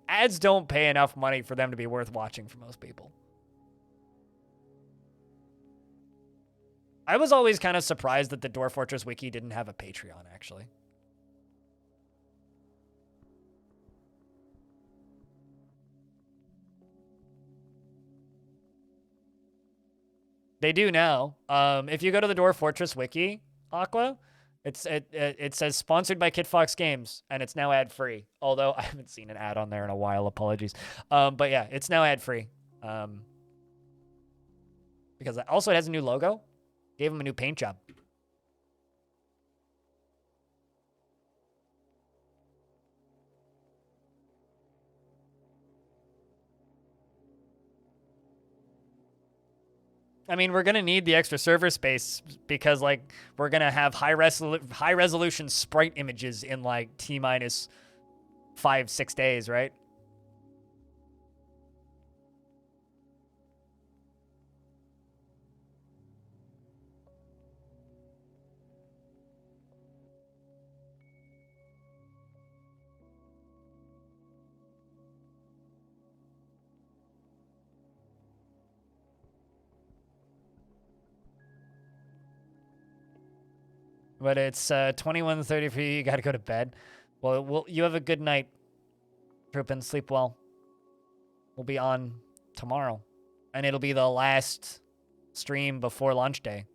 ads don't pay enough money for them to be worth watching for most people. I was always kind of surprised that the Dwarf Fortress wiki didn't have a Patreon, actually. They do now. If you go to the Dwarf Fortress wiki, Aqua, it says sponsored by Kid Fox Games, and it's now ad-free. Although I haven't seen an ad on there in a while, apologies. But yeah, it's now ad-free. Because also it has a new logo. Gave him a new paint job. I mean, we're going to need the extra server space because, like, we're going to have high resolution sprite images in, like, T-minus 5-6 days, right? But it's 21:30 for you. You got to go to bed. Well, you have a good night, Troopin. Sleep well. We'll be on tomorrow. And it'll be the last stream before launch day.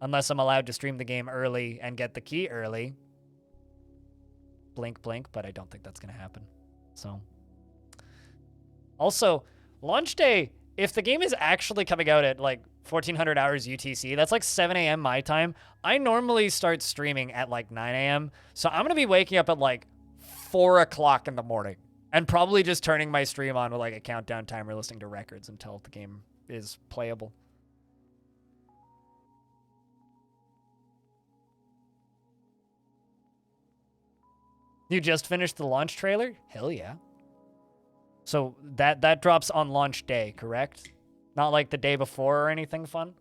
Unless I'm allowed to stream the game early and get the key early. Blink, blink, but I don't think that's going to happen. So. Also, Launch day, if the game is actually coming out at like 1400 hours UTC, that's like 7 a.m. my time. I normally start streaming at like 9 a.m. So I'm going to be waking up at like 4 o'clock in the morning and probably just turning my stream on with like a countdown timer, listening to records until the game is playable. You just finished the launch trailer? Hell yeah. So that drops on launch day, correct? Not like the day before or anything fun?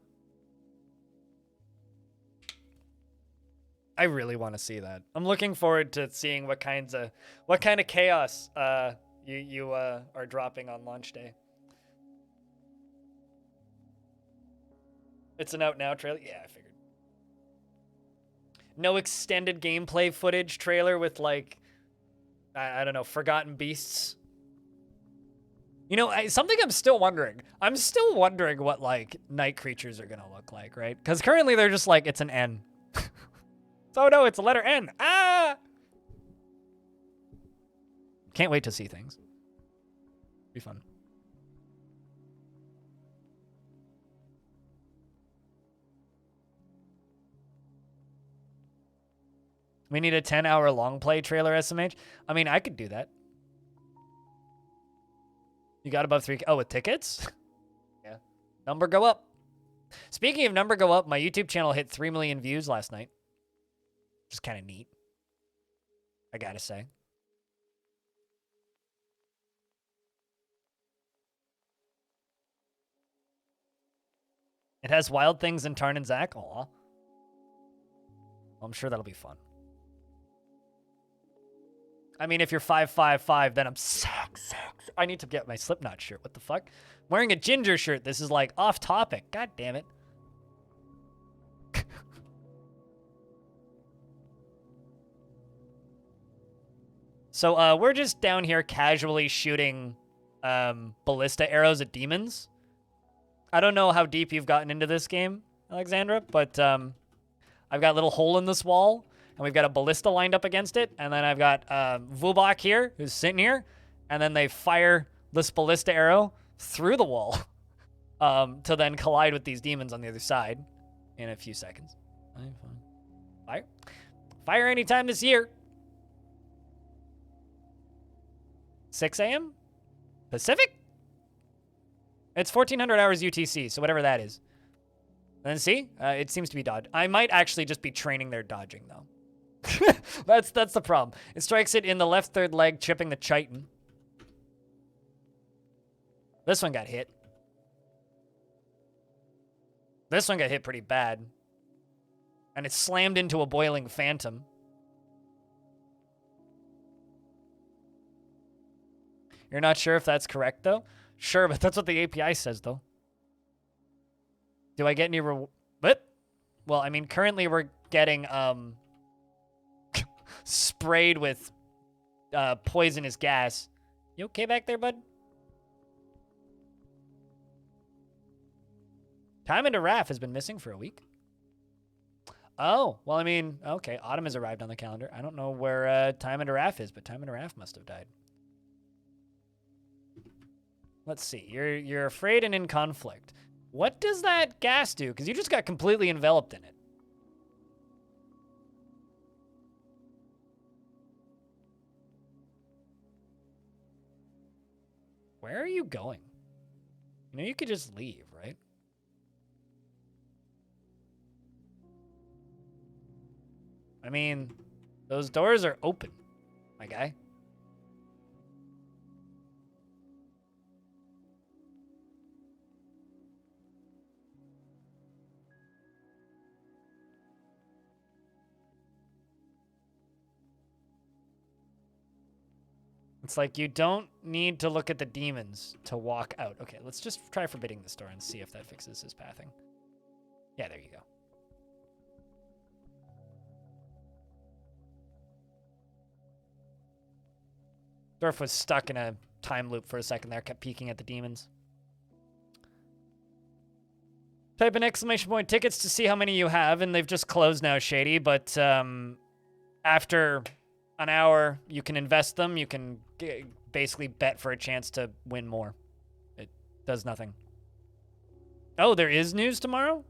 I really want to see that. I'm looking forward to seeing what kind of chaos you are dropping on launch day. It's an out now trailer? Yeah, I figured. No extended gameplay footage trailer with like, I don't know, Forgotten Beasts. You know, something I'm still wondering. I'm still wondering what like night creatures are gonna look like, right? Because currently they're just like, it's an N. Oh no, it's a letter N. Ah! Can't wait to see things. Be fun. We need a 10-hour long play trailer, SMH. I mean, I could do that. You got above 3K. Oh, with tickets? Yeah. Number go up. Speaking of number go up, my YouTube channel hit 3 million views last night. Which is kind of neat, I gotta say. It has Wild Things and Tarn and Zack. Aw. Well, I'm sure that'll be fun. I mean, if you're 555, then I'm sick. I need to get my Slipknot shirt. What the fuck? I'm wearing a ginger shirt. This is like off topic. God damn it. So we're just down here casually shooting ballista arrows at demons. I don't know how deep you've gotten into this game, Alexandra, but I've got a little hole in this wall, and we've got a ballista lined up against it, and then I've got Vubak here, who's sitting here, and then they fire this ballista arrow through the wall to then collide with these demons on the other side in a few seconds. Fire. Fire anytime this year. 6 a.m. Pacific? It's 1400 hours UTC, so whatever that is. And see, it seems to be dodge. I might actually just be training their dodging, though. that's the problem. It strikes it in the left third leg, chipping the chitin. This one got hit. This one got hit pretty bad. And it slammed into a boiling phantom. You're not sure if that's correct, though? Sure, but that's what the API says, though. Do I get any what? Well, I mean, currently we're getting sprayed with poisonous gas. You okay back there, bud? Time into RAF has been missing for a week. Oh, well, I mean, okay, autumn has arrived on the calendar. I don't know where Time into RAF is, but Time into RAF must have died. Let's see. You're afraid and in conflict. What does that gas do? Because you just got completely enveloped in it. Where are you going? You know, you could just leave, right? I mean, those doors are open, my guy. It's like you don't need to look at the demons to walk out. Okay, let's just try forbidding this door and see if that fixes his pathing. Yeah, there you go. Dwarf was stuck in a time loop for a second there, kept peeking at the demons. Type an exclamation point tickets to see how many you have, and they've just closed now, Shady, but after an hour, you can invest them. You can basically bet for a chance to win more. Does nothing. Oh, there is news tomorrow?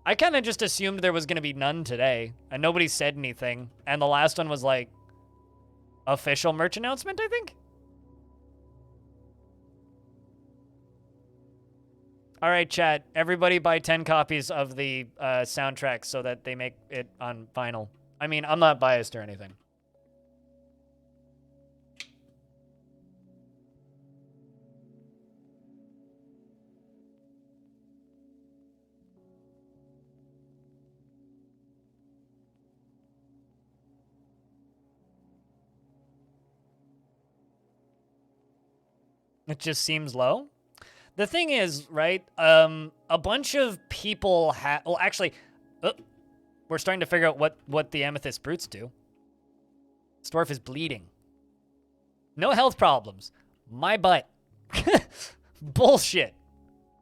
I kind of just assumed there was going to be none today, and nobody said anything. And the last one was like, official merch announcement, I think? All right, chat. Everybody buy 10 copies of the soundtrack so that they make it on vinyl. I mean, I'm not biased or anything. It just seems low. The thing is, right, a bunch of people have... Well, actually, we're starting to figure out what the Amethyst Brutes do. This dwarf is bleeding. No health problems. My butt. Bullshit.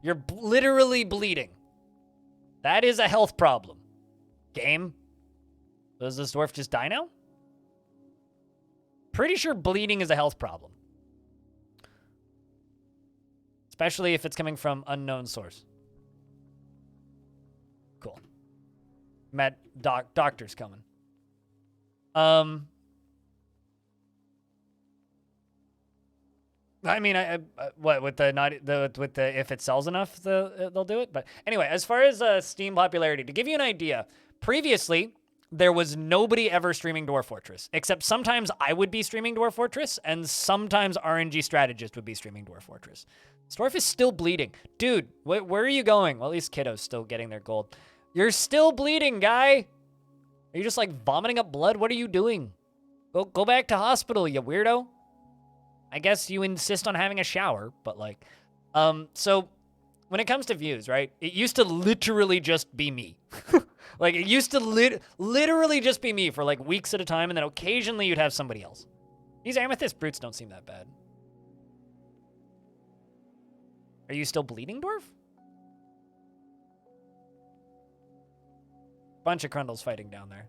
You're literally bleeding. That is a health problem. Game. Does this dwarf just die now? Pretty sure bleeding is a health problem. Especially if it's coming from unknown source. Cool. Doctor's coming. I mean, what with the if it sells enough, they'll do it. But anyway, as far as Steam popularity, to give you an idea, previously there was nobody ever streaming Dwarf Fortress, except sometimes I would be streaming Dwarf Fortress, and sometimes RNG Strategist would be streaming Dwarf Fortress. This dwarf is still bleeding, dude. Where are you going? Well, at least Kiddo's still getting their gold. You're still bleeding, guy. Are you just like vomiting up blood? What are you doing? Go back to hospital, you weirdo. I guess you insist on having a shower, but like, so when it comes to views, right? It used to literally just be me. Like it used to literally just be me for like weeks at a time, and then occasionally you'd have somebody else. These Amethyst Brutes don't seem that bad. Are you still bleeding, dwarf? Bunch of Crundles fighting down there.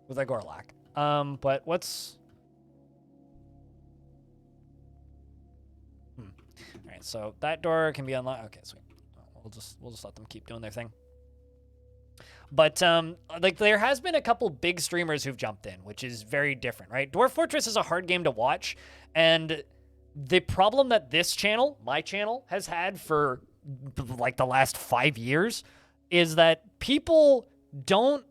With a Gorlak. But what's... Alright, so that door can be unlocked. Okay, sweet. We'll just let them keep doing their thing. But, like, there has been a couple big streamers who've jumped in, which is very different, right? Dwarf Fortress is a hard game to watch, and the problem that this channel, my channel, has had for, like, the last 5 years is that people don't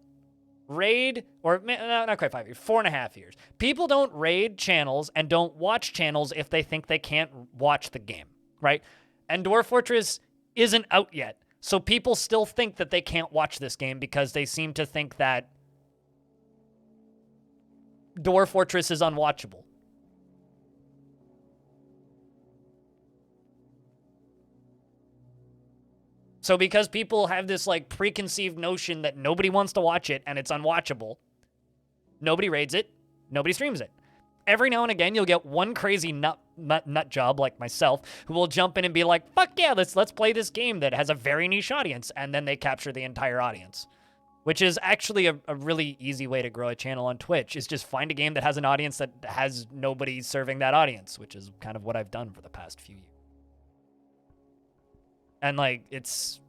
raid, or not quite 5 years, 4.5 years. People don't raid channels and don't watch channels if they think they can't watch the game, right? And Dwarf Fortress isn't out yet. So people still think that they can't watch this game because they seem to think that Dwarf Fortress is unwatchable. So because people have this like preconceived notion that nobody wants to watch it and it's unwatchable, nobody raids it, nobody streams it. Every now and again, you'll get one crazy nut job like myself who will jump in and be like, fuck yeah, let's play this game that has a very niche audience, and then they capture the entire audience. Which is actually a really easy way to grow a channel on Twitch, is just find a game that has an audience that has nobody serving that audience, which is kind of what I've done for the past few years. And like, it's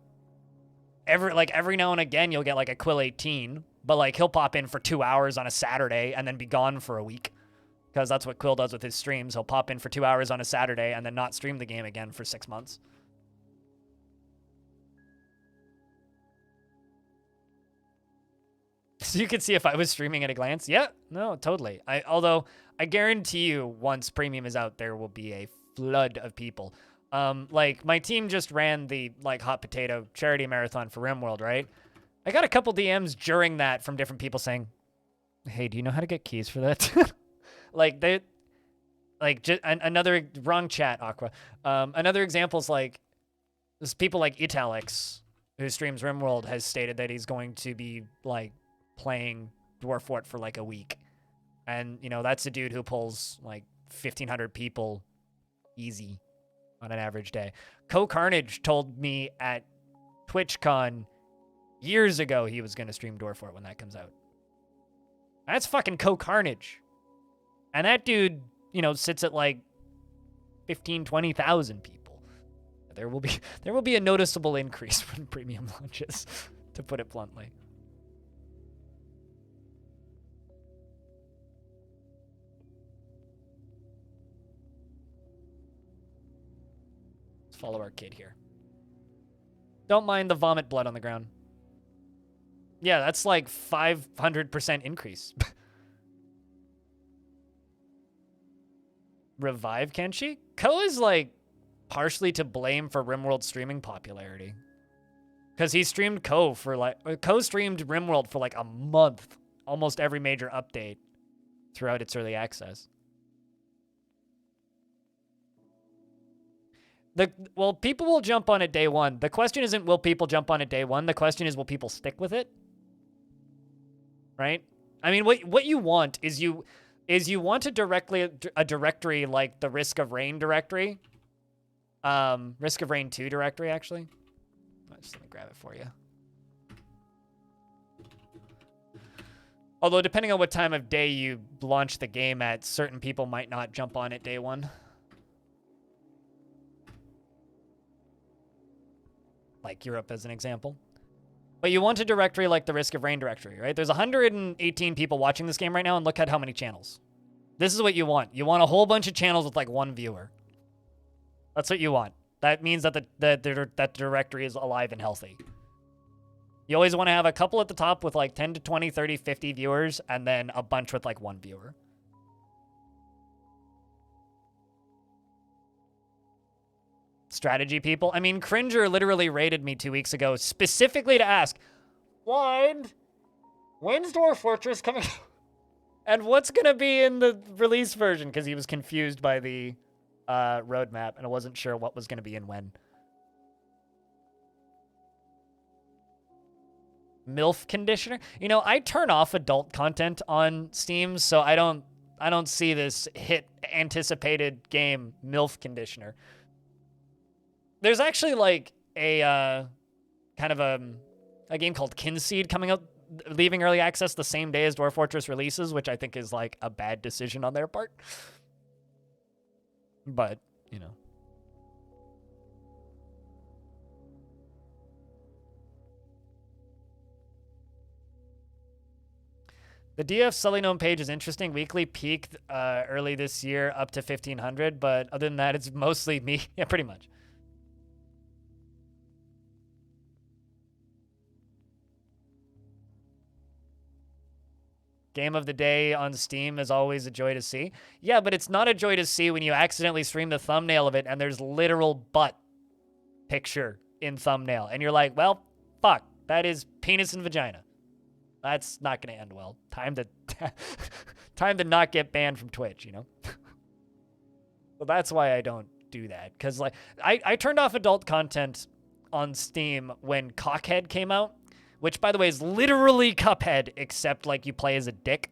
every now and again you'll get like a Quill 18, but like he'll pop in for 2 hours on a Saturday and then be gone for a week. Because that's what Quill does with his streams. He'll pop in for 2 hours on a Saturday and then not stream the game again for 6 months. So you can see if I was streaming at a glance. Yeah, no, totally. Although I guarantee you once Premium is out, there will be a flood of people. Like my team just ran the like hot potato charity marathon for RimWorld, right? I got a couple DMs during that from different people saying, "Hey, do you know how to get keys for that?" Like they, like just another wrong chat, Aqua. Another example is like, there's people like Italix, who streams RimWorld, has stated that he's going to be like playing Dwarf Fort for like a week, and you know that's a dude who pulls like 1,500 people easy on an average day. Carnage told me at TwitchCon years ago he was going to stream Dwarf Fort when that comes out. That's fucking Carnage. And that dude, you know, sits at like 15, 20,000 people. There will be a noticeable increase when premium launches, to put it bluntly. Let's follow our kid here. Don't mind the vomit blood on the ground. Yeah, that's like 500% increase. Revive Kenshi? Ko is like partially to blame for RimWorld streaming popularity. Because he streamed Ko streamed RimWorld for like a month. Almost every major update throughout its early access. Well, people will jump on it day one. The question isn't will people jump on it day one. The question is will people stick with it? Right? I mean, what you want is you want a directory like the Risk of Rain directory. Risk of Rain 2 directory, actually. Just let me grab it for you. Although, depending on what time of day you launch the game at, certain people might not jump on it day one. Like Europe, as an example. But you want a directory like the Risk of Rain directory, right? There's 118 people watching this game right now, and look at how many channels. This is what you want. You want a whole bunch of channels with like one viewer. That's what you want. That means that that directory is alive and healthy. You always want to have a couple at the top with like 10 to 20, 30, 50 viewers, and then a bunch with like one viewer. Strategy people. I mean, Cringer literally raided me 2 weeks ago specifically to ask, when's Dwarf Fortress coming? And what's going to be in the release version? Because he was confused by the roadmap and I wasn't sure what was going to be and when. MILF conditioner? You know, I turn off adult content on Steam, so I don't see this hit anticipated game MILF conditioner. There's actually like a kind of a game called Kinseed coming out, leaving early access the same day as Dwarf Fortress releases, which I think is like a bad decision on their part. But, you know. The DF Sully page is interesting. Weekly peaked early this year up to 1,500, but other than that, it's mostly me. Yeah, pretty much. Game of the day on Steam is always a joy to see. Yeah, but it's not a joy to see when you accidentally stream the thumbnail of it and there's literal butt picture in thumbnail. And you're like, well, fuck, that is penis and vagina. That's not going to end well. Time to not get banned from Twitch, you know? Well, that's why I don't do that. Because like, I turned off adult content on Steam when Cockhead came out. Which, by the way, is literally Cuphead, except like you play as a dick.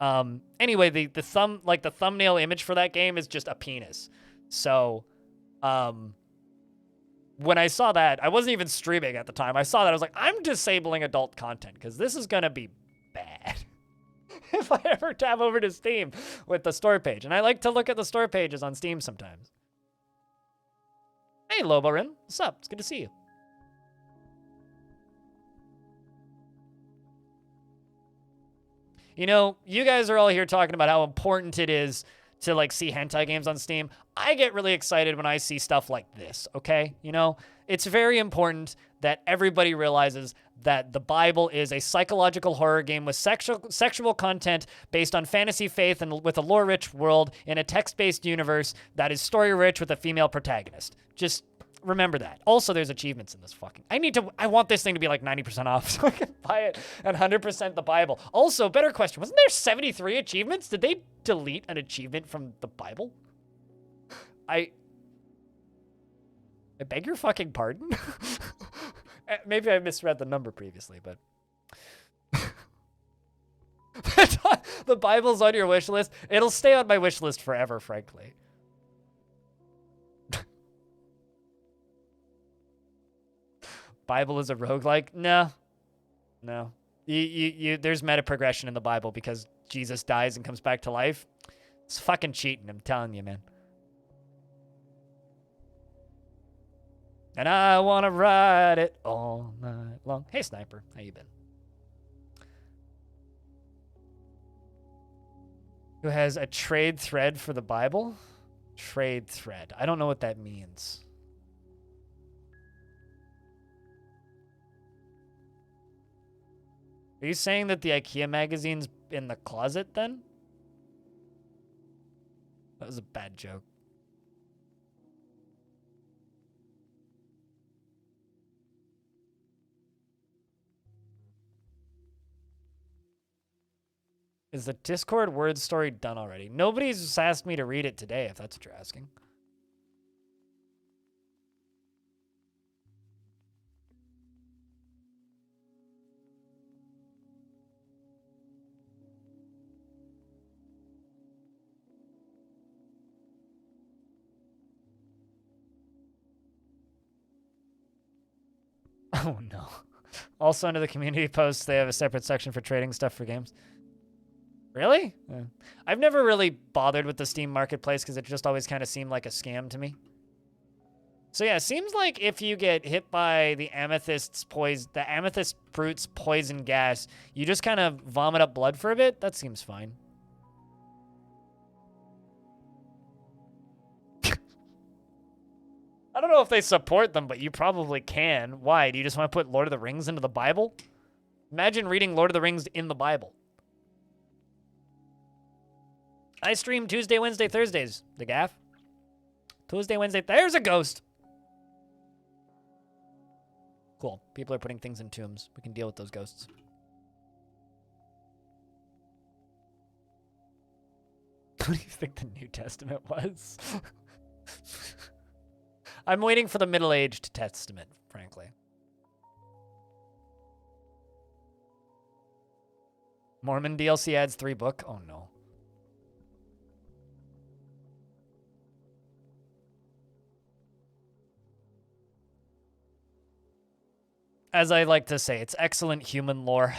Anyway, the thumbnail image for that game is just a penis. So, when I saw that, I wasn't even streaming at the time. I saw that, I was like, I'm disabling adult content because this is gonna be bad. If I ever tab over to Steam with the store page, and I like to look at the store pages on Steam sometimes. Hey, Loborin, what's up? It's good to see you. You know, you guys are all here talking about how important it is to, like, see hentai games on Steam. I get really excited when I see stuff like this, okay? You know, it's very important that everybody realizes that the Bible is a psychological horror game with sexual content based on fantasy faith and with a lore-rich world in a text-based universe that is story-rich with a female protagonist. Just remember that. Also, there's achievements in this fucking... I want this thing to be like 90% off so I can buy it and 100% the Bible. Also, better question, wasn't there 73 achievements? Did they delete an achievement from the Bible? I beg your fucking pardon? Maybe I misread the number previously, but... The Bible's on your wish list. It'll stay on my wish list forever, frankly. Bible is a roguelike? No. There's meta progression in the Bible because Jesus dies and comes back to life. It's fucking cheating, I'm telling you, man. And I want to ride it all night long. Hey, Sniper. How you been? Who has a trade thread for the Bible? Trade thread. I don't know what that means. Are you saying that the IKEA magazine's in the closet then? That was a bad joke. Is the Discord word story done already? Nobody's asked me to read it today, if that's what you're asking. Oh no. Also under the community posts, they have a separate section for trading stuff for games. Really? Yeah. I've never really bothered with the Steam Marketplace because it just always kind of seemed like a scam to me. So yeah, it seems like if you get hit by the amethyst fruit's poison gas, you just kind of vomit up blood for a bit. That seems fine. I don't know if they support them, but you probably can. Why? Do you just want to put Lord of the Rings into the Bible? Imagine reading Lord of the Rings in the Bible. I stream Tuesday, Wednesday, Thursdays. The gaff. Tuesday, Wednesday. There's a ghost. Cool. People are putting things in tombs. We can deal with those ghosts. What do you think the New Testament was? I'm waiting for the middle-aged Testament, frankly. Mormon DLC adds 3 book. Oh no. As I like to say, it's excellent human lore.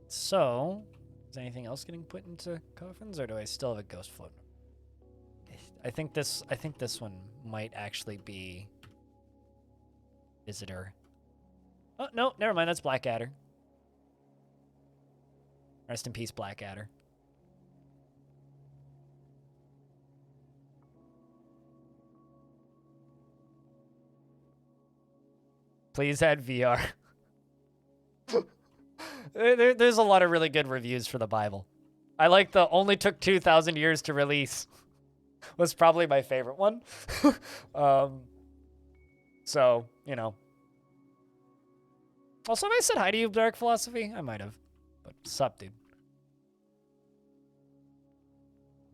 So, is anything else getting put into coffins, or do I still have a ghost float? I think this one might actually be Visitor. Oh, no, never mind. That's Blackadder. Rest in peace, Blackadder. Please add VR. There's a lot of really good reviews for the Bible. I like the only took 2,000 years to release. Was probably my favorite one. So, you know. Also, have I said hi to you, Dark Philosophy? I might have. But sup, dude.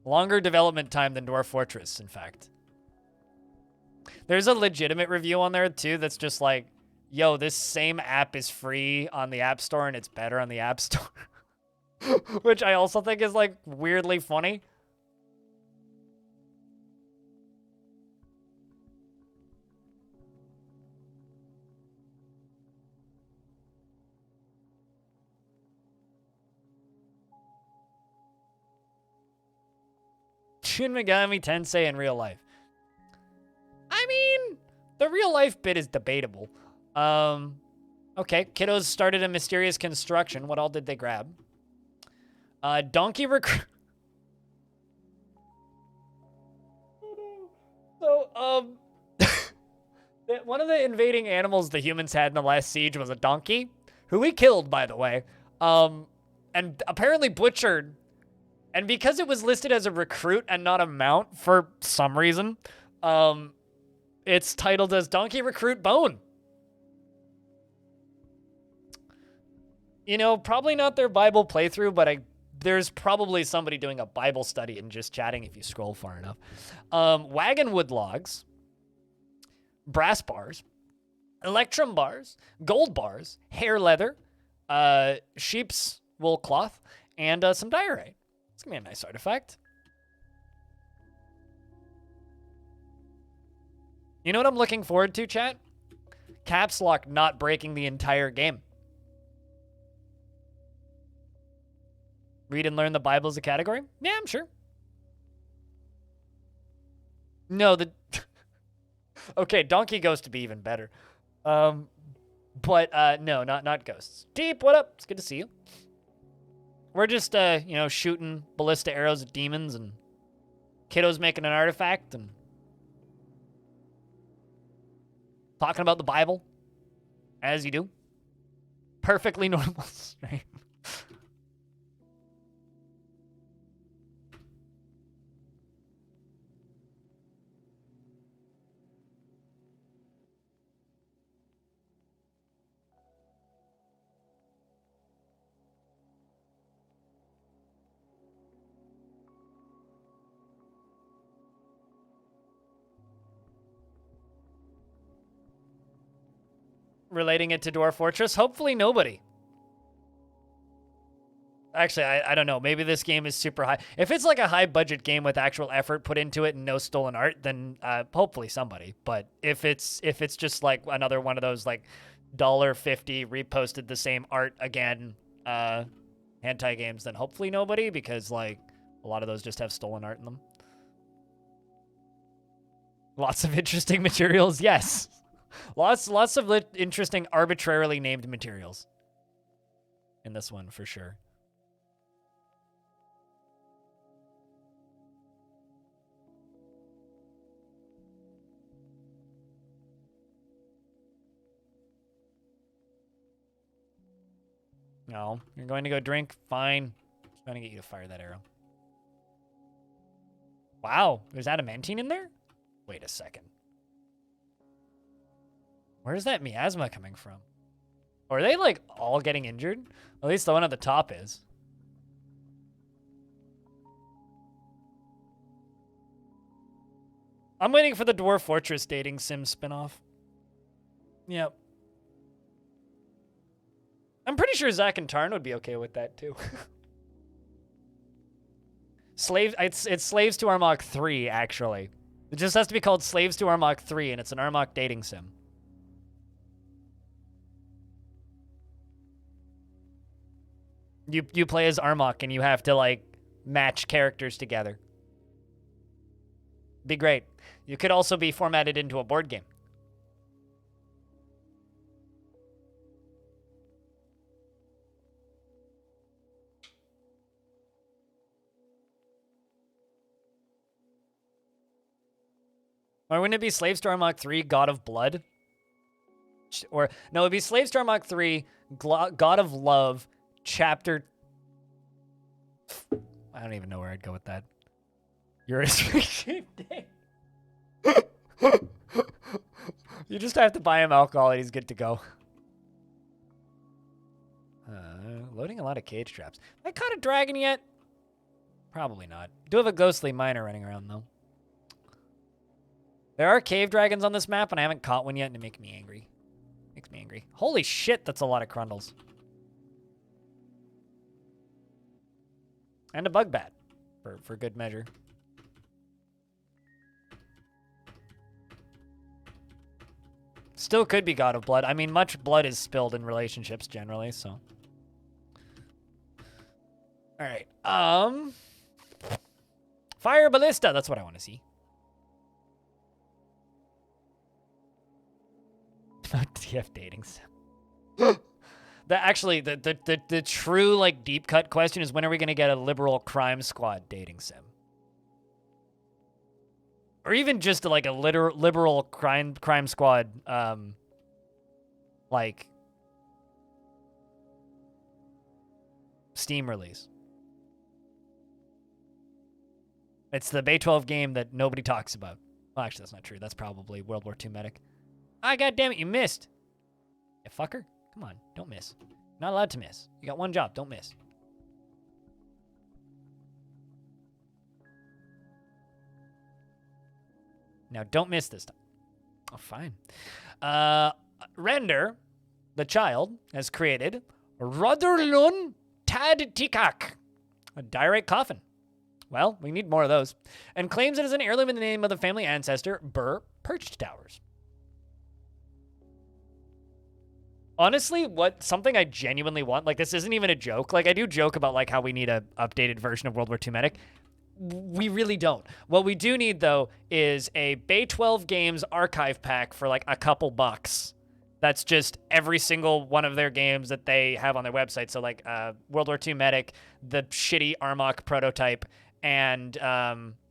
Longer development time than Dwarf Fortress, in fact. There's a legitimate review on there, too, that's just like, yo, this same app is free on the App Store and it's better on the App Store. Which I also think is, like, weirdly funny. Shin Megami Tensei in real life. I mean, the real life bit is debatable. Okay, kiddos started a mysterious construction. What all did they grab? Donkey recruit. So, one of the invading animals the humans had in the last siege was a donkey, who we killed, by the way, and apparently butchered. And because it was listed as a recruit and not a mount for some reason, it's titled as Donkey Recruit Bone. You know, probably not their Bible playthrough, but there's probably somebody doing a Bible study and just chatting if you scroll far enough. Wagon wood logs, brass bars, electrum bars, gold bars, hair leather, sheep's wool cloth, and some diorite. It's gonna be a nice artifact. You know what I'm looking forward to, chat? Caps lock not breaking the entire game. Read and learn the Bible as a category? Yeah, I'm sure. No, the... Okay, Donkey Ghost to be even better. But no, not ghosts. Deep, what up? It's good to see you. We're just, you know, shooting ballista arrows at demons, and Kiddo's making an artifact, and talking about the Bible, as you do. Perfectly normal stream. Relating it to Dwarf Fortress? Hopefully nobody. Actually, I don't know. Maybe this game is super high. If it's like a high budget game with actual effort put into it and no stolen art, then hopefully somebody. But if it's just like another one of those like $1.50 reposted the same art again hentai games, then hopefully nobody, because like a lot of those just have stolen art in them. Lots of interesting materials, yes. Lots of interesting arbitrarily named materials in this one for sure. No, you're going to go drink? Fine. Just trying to get you to fire that arrow. Wow, there's adamantine in there? Wait a second. Where's that miasma coming from? Are they, like, all getting injured? At least the one at the top is. I'm waiting for the Dwarf Fortress dating sim spinoff. Yep. I'm pretty sure Zach and Tarn would be okay with that, too. It's Slaves to Armok 3, actually. It just has to be called Slaves to Armok 3, and it's an Armok dating sim. You play as Armok, and you have to, like, match characters together. Be great. You could also be formatted into a board game. Or wouldn't it be Slaves to Armok 3, God of Blood? Or, no, it'd be Slaves to Armok 3, God of Love, Chapter... I don't even know where I'd go with that. You're a shaped day. You just have to buy him alcohol and he's good to go. Loading a lot of cage traps. Have I caught a dragon yet? Probably not. Do have a ghostly miner running around, though. There are cave dragons on this map, and I haven't caught one yet, and it makes me angry. Makes me angry. Holy shit, that's a lot of crundles. And a bug bat, for good measure. Still could be God of Blood. I mean, much blood is spilled in relationships generally, so. All right. Fire Ballista. That's what I want to see. TF dating sim. The true like deep cut question is, when are we gonna get a liberal crime squad dating sim? Or even just like a liberal crime squad like Steam release. It's the Bay 12 game that nobody talks about. Well, actually, that's not true. That's probably World War II medic. Ah, goddammit, you missed. You fucker. Come on, don't miss. Not allowed to miss. You got one job, don't miss. Now, don't miss this time. Oh, fine. Render, the child, has created Rodderlun Tad Tikak, a diorite coffin. Well, we need more of those. And claims it is an heirloom in the name of the family ancestor, Burr Perched Towers. Honestly, something I genuinely want, like, this isn't even a joke. Like, I do joke about, like, how we need a updated version of World War II Medic. We really don't. What we do need, though, is a Bay 12 Games archive pack for, like, a couple bucks. That's just every single one of their games that they have on their website. So, like, World War II Medic, the shitty Armok prototype, and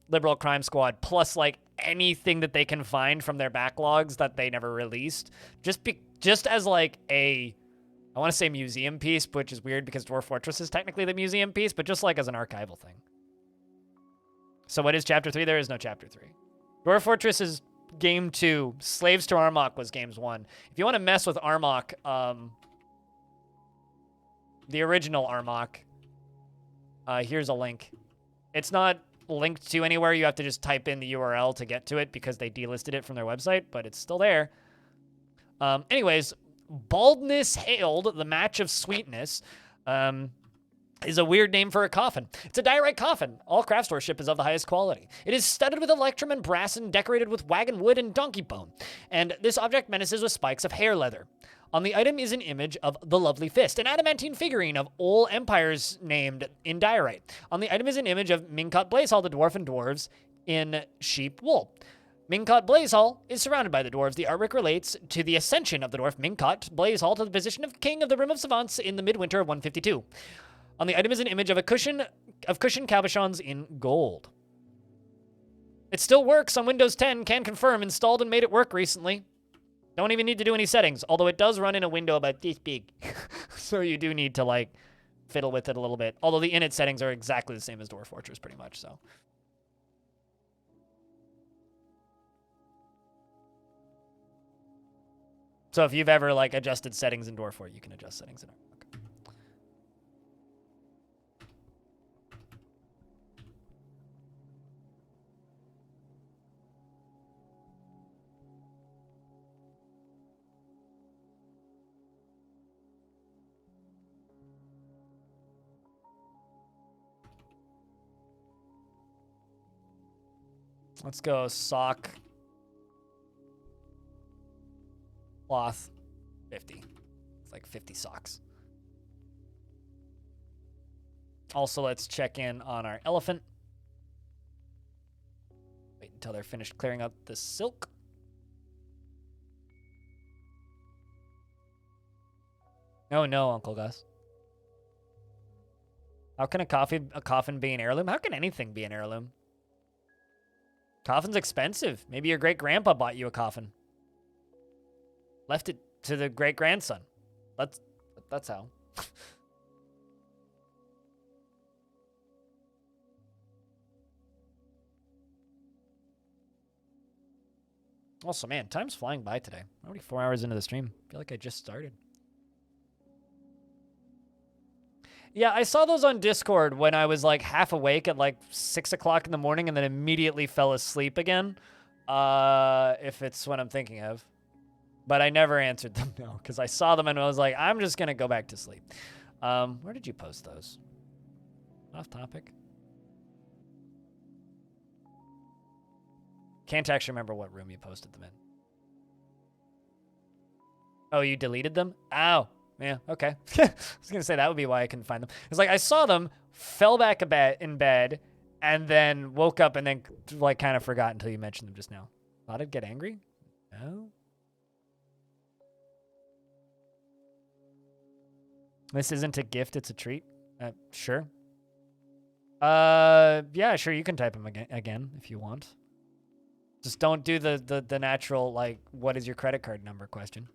Liberal Crime Squad, plus, like, anything that they can find from their backlogs that they never released. Just as, like, I want to say museum piece, which is weird because Dwarf Fortress is technically the museum piece, but just, like, as an archival thing. So what is Chapter 3? There is no Chapter 3. Dwarf Fortress is Game 2. Slaves to Armok was Games 1. If you want to mess with Armok, the original Armok, here's a link. It's not linked to anywhere. You have to just type in the URL to get to it because they delisted it from their website, but it's still there. Anyways, Baldness Hailed, the Match of Sweetness, is a weird name for a coffin. It's a diorite coffin. All craft store is of the highest quality. It is studded with electrum and brass and decorated with wagon wood and donkey bone. And this object menaces with spikes of hair leather. On the item is an image of the Lovely Fist, an adamantine figurine of all empires named in diorite. On the item is an image of Minkot Blazehall, the dwarf and dwarves in sheep wool. Minkot Blazehall is surrounded by the dwarves. The artwork relates to the ascension of the dwarf Minkot Blazehall to the position of king of the Rim of Savants in the midwinter of 152. On the item is an image of cushion cabochons in gold. It still works on Windows 10, can confirm, installed and made it work recently. Don't even need to do any settings, although it does run in a window about this big. So you do need to, like, fiddle with it a little bit. Although the init settings are exactly the same as Dwarf Fortress, pretty much, so. So if you've ever, like, adjusted settings in Dwarf Fortress, you can adjust settings in it. Let's go sock cloth 50. It's like 50 socks. Also, let's check in on our elephant. Wait until they're finished clearing out the silk. Oh no, Uncle Gus. How can a coffin be an heirloom? How can anything be an heirloom? Coffin's expensive. Maybe your great-grandpa bought you a coffin. Left it to the great-grandson. That's how. Also, man, time's flying by today. I'm already 4 hours into the stream. I feel like I just started. Yeah, I saw those on Discord when I was like half awake at like 6 o'clock in the morning and then immediately fell asleep again. If it's what I'm thinking of. But I never answered them, no, because I saw them and I was like, I'm just going to go back to sleep. Where did you post those? Off topic? Can't actually remember what room you posted them in. Oh, you deleted them? Ow. Yeah, okay. I was going to say that would be why I couldn't find them. It's like I saw them, fell back in bed, and then woke up and then like kind of forgot until you mentioned them just now. Thought I'd get angry? No. This isn't a gift, it's a treat. Sure. Yeah, sure, you can type them again if you want. Just don't do the natural, like, what is your credit card number question.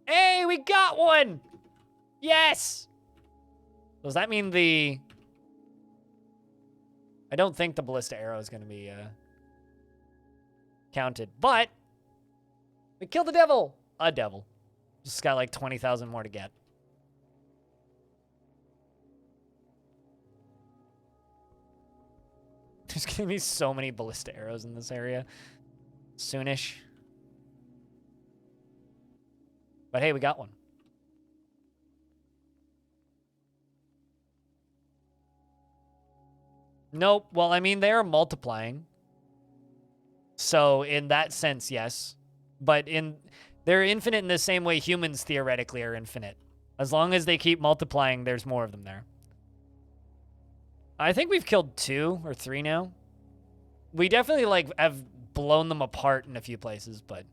Hey, we got one! Yes! Does that mean the... I don't think the ballista arrow is going to be counted, but we killed the devil! A devil. Just got like 20,000 more to get. There's going to be so many ballista arrows in this area. Soonish. But hey, we got one. Nope. Well, I mean, they are multiplying. So in that sense, yes. But they're infinite in the same way humans theoretically are infinite. As long as they keep multiplying, there's more of them there. I think we've killed 2 or 3 now. We definitely like have blown them apart in a few places, but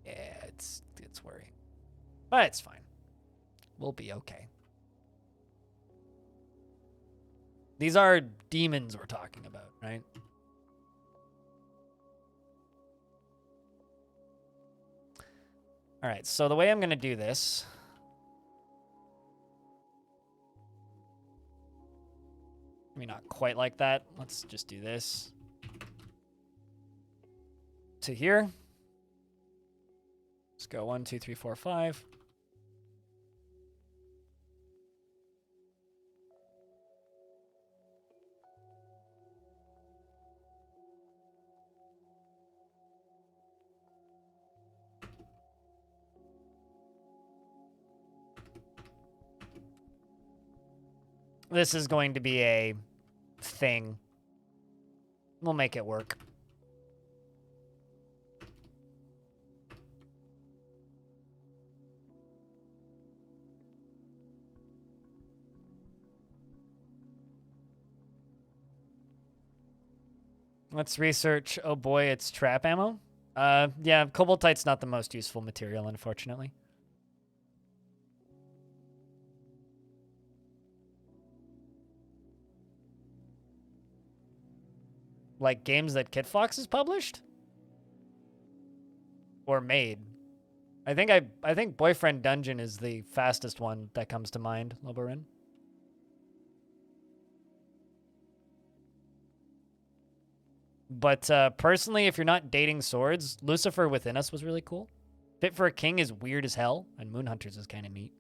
yeah, it's worrying. But it's fine. We'll be okay. These are demons we're talking about, right? All right, so the way I'm going to do this... Maybe not quite like that. Let's just do this. To here. Let's go 1, 2, 3, 4, 5. This is going to be a thing. We'll make it work. Let's research. Oh boy, it's trap ammo. Yeah, cobaltite's not the most useful material, unfortunately. Like games that Kitfox has published? Or made? I think Boyfriend Dungeon is the fastest one that comes to mind, Loborin. But personally, if you're not dating swords, Lucifer Within Us was really cool. Fit for a King is weird as hell, and Moonhunters is kind of neat.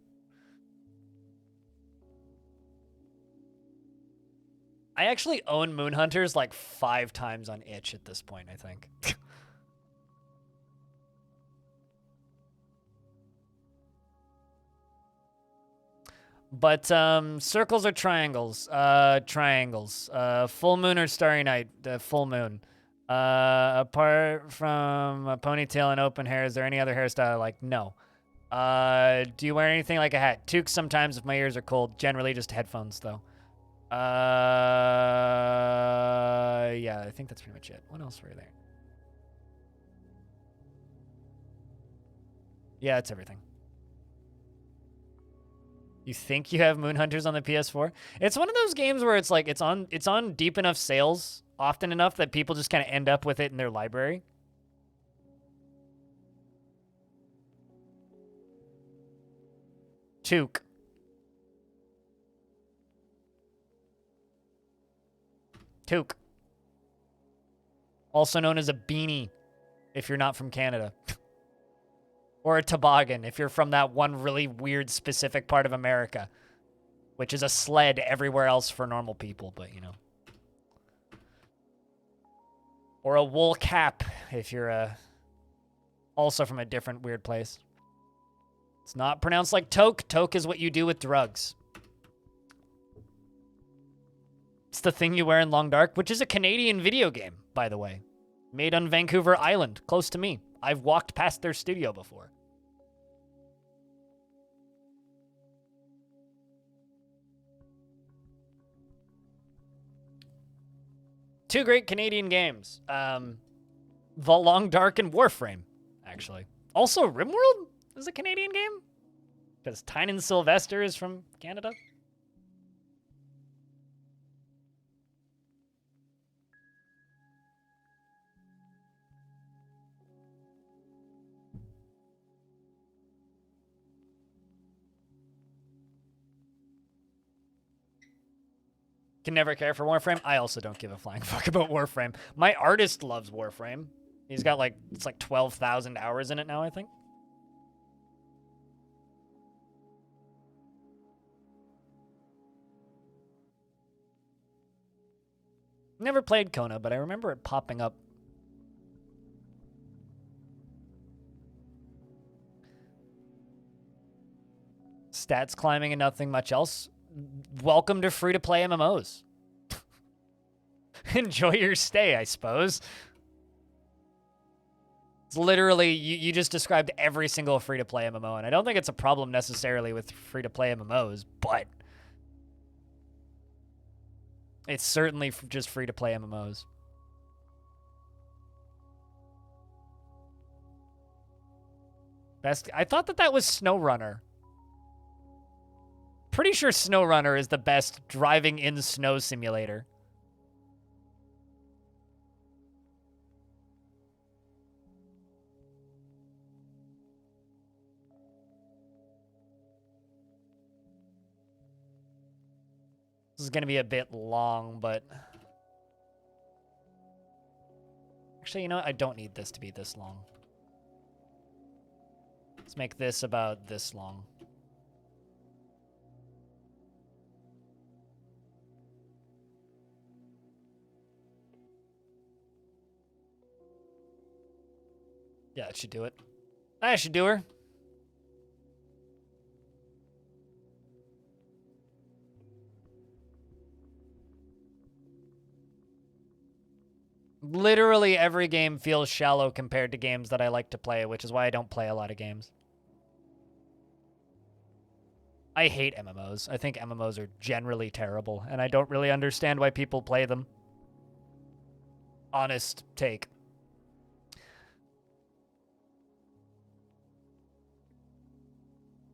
I actually own Moonhunters like 5 times on itch at this point, I think. But circles or triangles? Triangles. Full moon or starry night? Full moon. Apart from a ponytail and open hair, is there any other hairstyle I like? No. Do you wear anything like a hat? Toques sometimes if my ears are cold. Generally just headphones, though. Yeah, I think that's pretty much it. What else were there? Yeah, it's everything. You think you have Moonhunters on the PS4? It's one of those games where it's like it's on deep enough sales often enough that people just kind of end up with it in their library. Toque. Toque. Also known as a beanie if you're not from Canada. Or a toboggan if you're from that one really weird specific part of America, which is a sled everywhere else for normal people, but you know. Or a wool cap if you're also from a different weird place. It's not pronounced like toque. Toque is what you do with drugs. It's the thing you wear in Long Dark, which is a Canadian video game, by the way. Made on Vancouver Island, close to me. I've walked past their studio before. Two great Canadian games. The Long Dark and Warframe, actually. Also, RimWorld is a Canadian game? Because Tynan Sylvester is from Canada? Can never care for Warframe. I also don't give a flying fuck about Warframe. My artist loves Warframe. He's got like, it's like 12,000 hours in it now, I think. Never played Kona, but I remember it popping up. Stats climbing and nothing much else. Welcome to free-to-play MMOs. Enjoy your stay, I suppose. It's literally, you just described every single free-to-play MMO, and I don't think it's a problem necessarily with free-to-play MMOs, but it's certainly just free-to-play MMOs. Best, I thought that was SnowRunner. Pretty sure SnowRunner is the best driving in snow simulator. This is going to be a bit long, but... Actually, you know what? I don't need this to be this long. Let's make this about this long. Yeah, that should do it. That should do her. Literally every game feels shallow compared to games that I like to play, which is why I don't play a lot of games. I hate MMOs. I think MMOs are generally terrible, and I don't really understand why people play them. Honest take.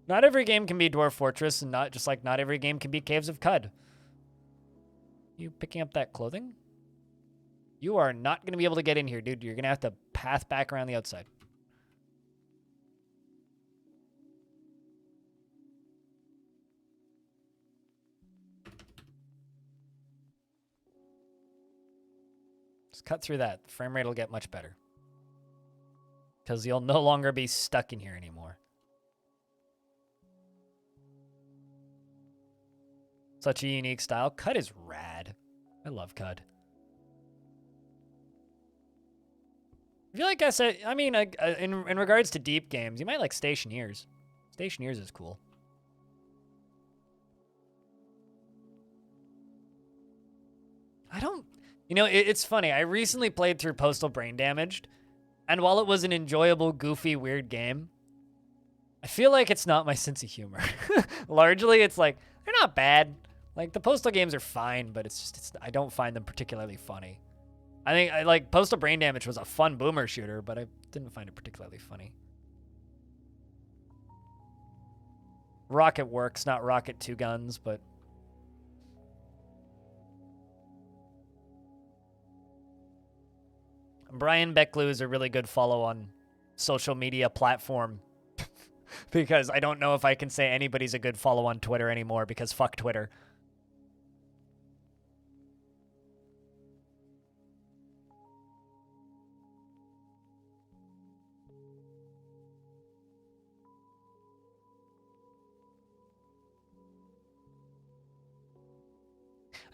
Not every game can be Dwarf Fortress, and not every game can be Caves of Cud. You picking up that clothing? You are not going to be able to get in here, dude. You're going to have to path back around the outside. Just cut through that. The frame rate will get much better. Because you'll no longer be stuck in here anymore. Such a unique style. Cud is rad. I love Cud. I feel like I said, I mean, in regards to deep games, you might like Stationeers. Stationeers is cool. I don't, you know, it's funny. I recently played through Postal Brain Damaged, and while it was an enjoyable, goofy, weird game, I feel like it's not my sense of humor. Largely, it's like, they're not bad. Like, the Postal games are fine, but it's just, I don't find them particularly funny. I think, like, Postal Brain Damage was a fun boomer shooter, but I didn't find it particularly funny. Rocket works, not Rocket 2 Guns, but... Brian Beckley is a really good follow on social media platform. Because I don't know if I can say anybody's a good follow on Twitter anymore, because fuck Twitter.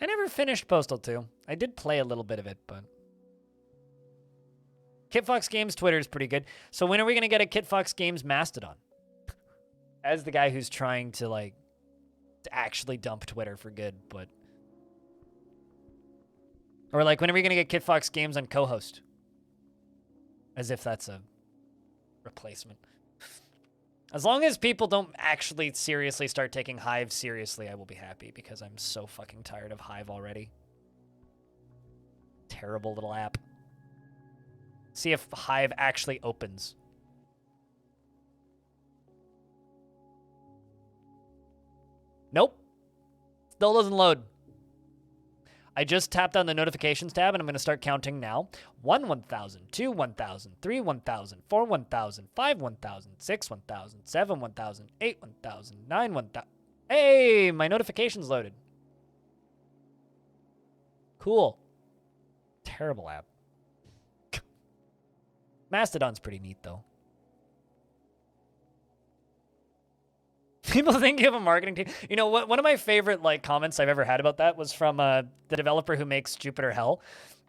I never finished Postal 2. I did play a little bit of it, but... KitFox Games Twitter is pretty good. So when are we going to get a KitFox Games Mastodon? As the guy who's trying to, like, to actually dump Twitter for good, but... Or, like, when are we going to get KitFox Games on co-host? As if that's a replacement. As long as people don't actually seriously start taking Hive seriously, I will be happy, because I'm so fucking tired of Hive already. Terrible little app. See if Hive actually opens. Nope. Still doesn't load. I just tapped on the notifications tab, and I'm going to start counting now. 1, 1,000, 2, 1,000, 3, 1,000, 4, 1,000, 5, 1,000, 6, 1,000, 7, 1,000, 8, 1,000, 9, 1,000. Hey, my notifications loaded. Cool. Terrible app. Mastodon's pretty neat, though. People think you have a marketing team. You know, one of my favorite like comments I've ever had about that was from the developer who makes Jupiter Hell.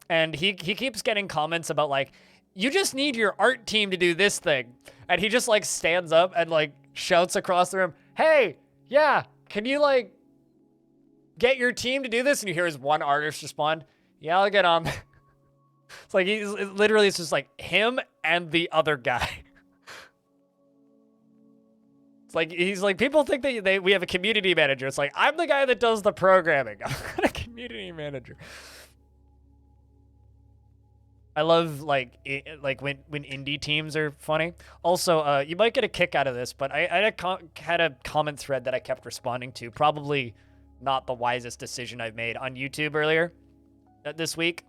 And he keeps getting comments about like, you just need your art team to do this thing. And he just like stands up and like shouts across the room, hey, yeah, can you like get your team to do this? And you hear his one artist respond, Yeah, I'll get on. It's like it's just like him and the other guy. It's like he's like people think that we have a community manager. It's like I'm the guy that does the programming. I'm not a community manager. I love like when indie teams are funny. Also, you might get a kick out of this, but I had a comment thread that I kept responding to. Probably not the wisest decision I've made on YouTube earlier this week,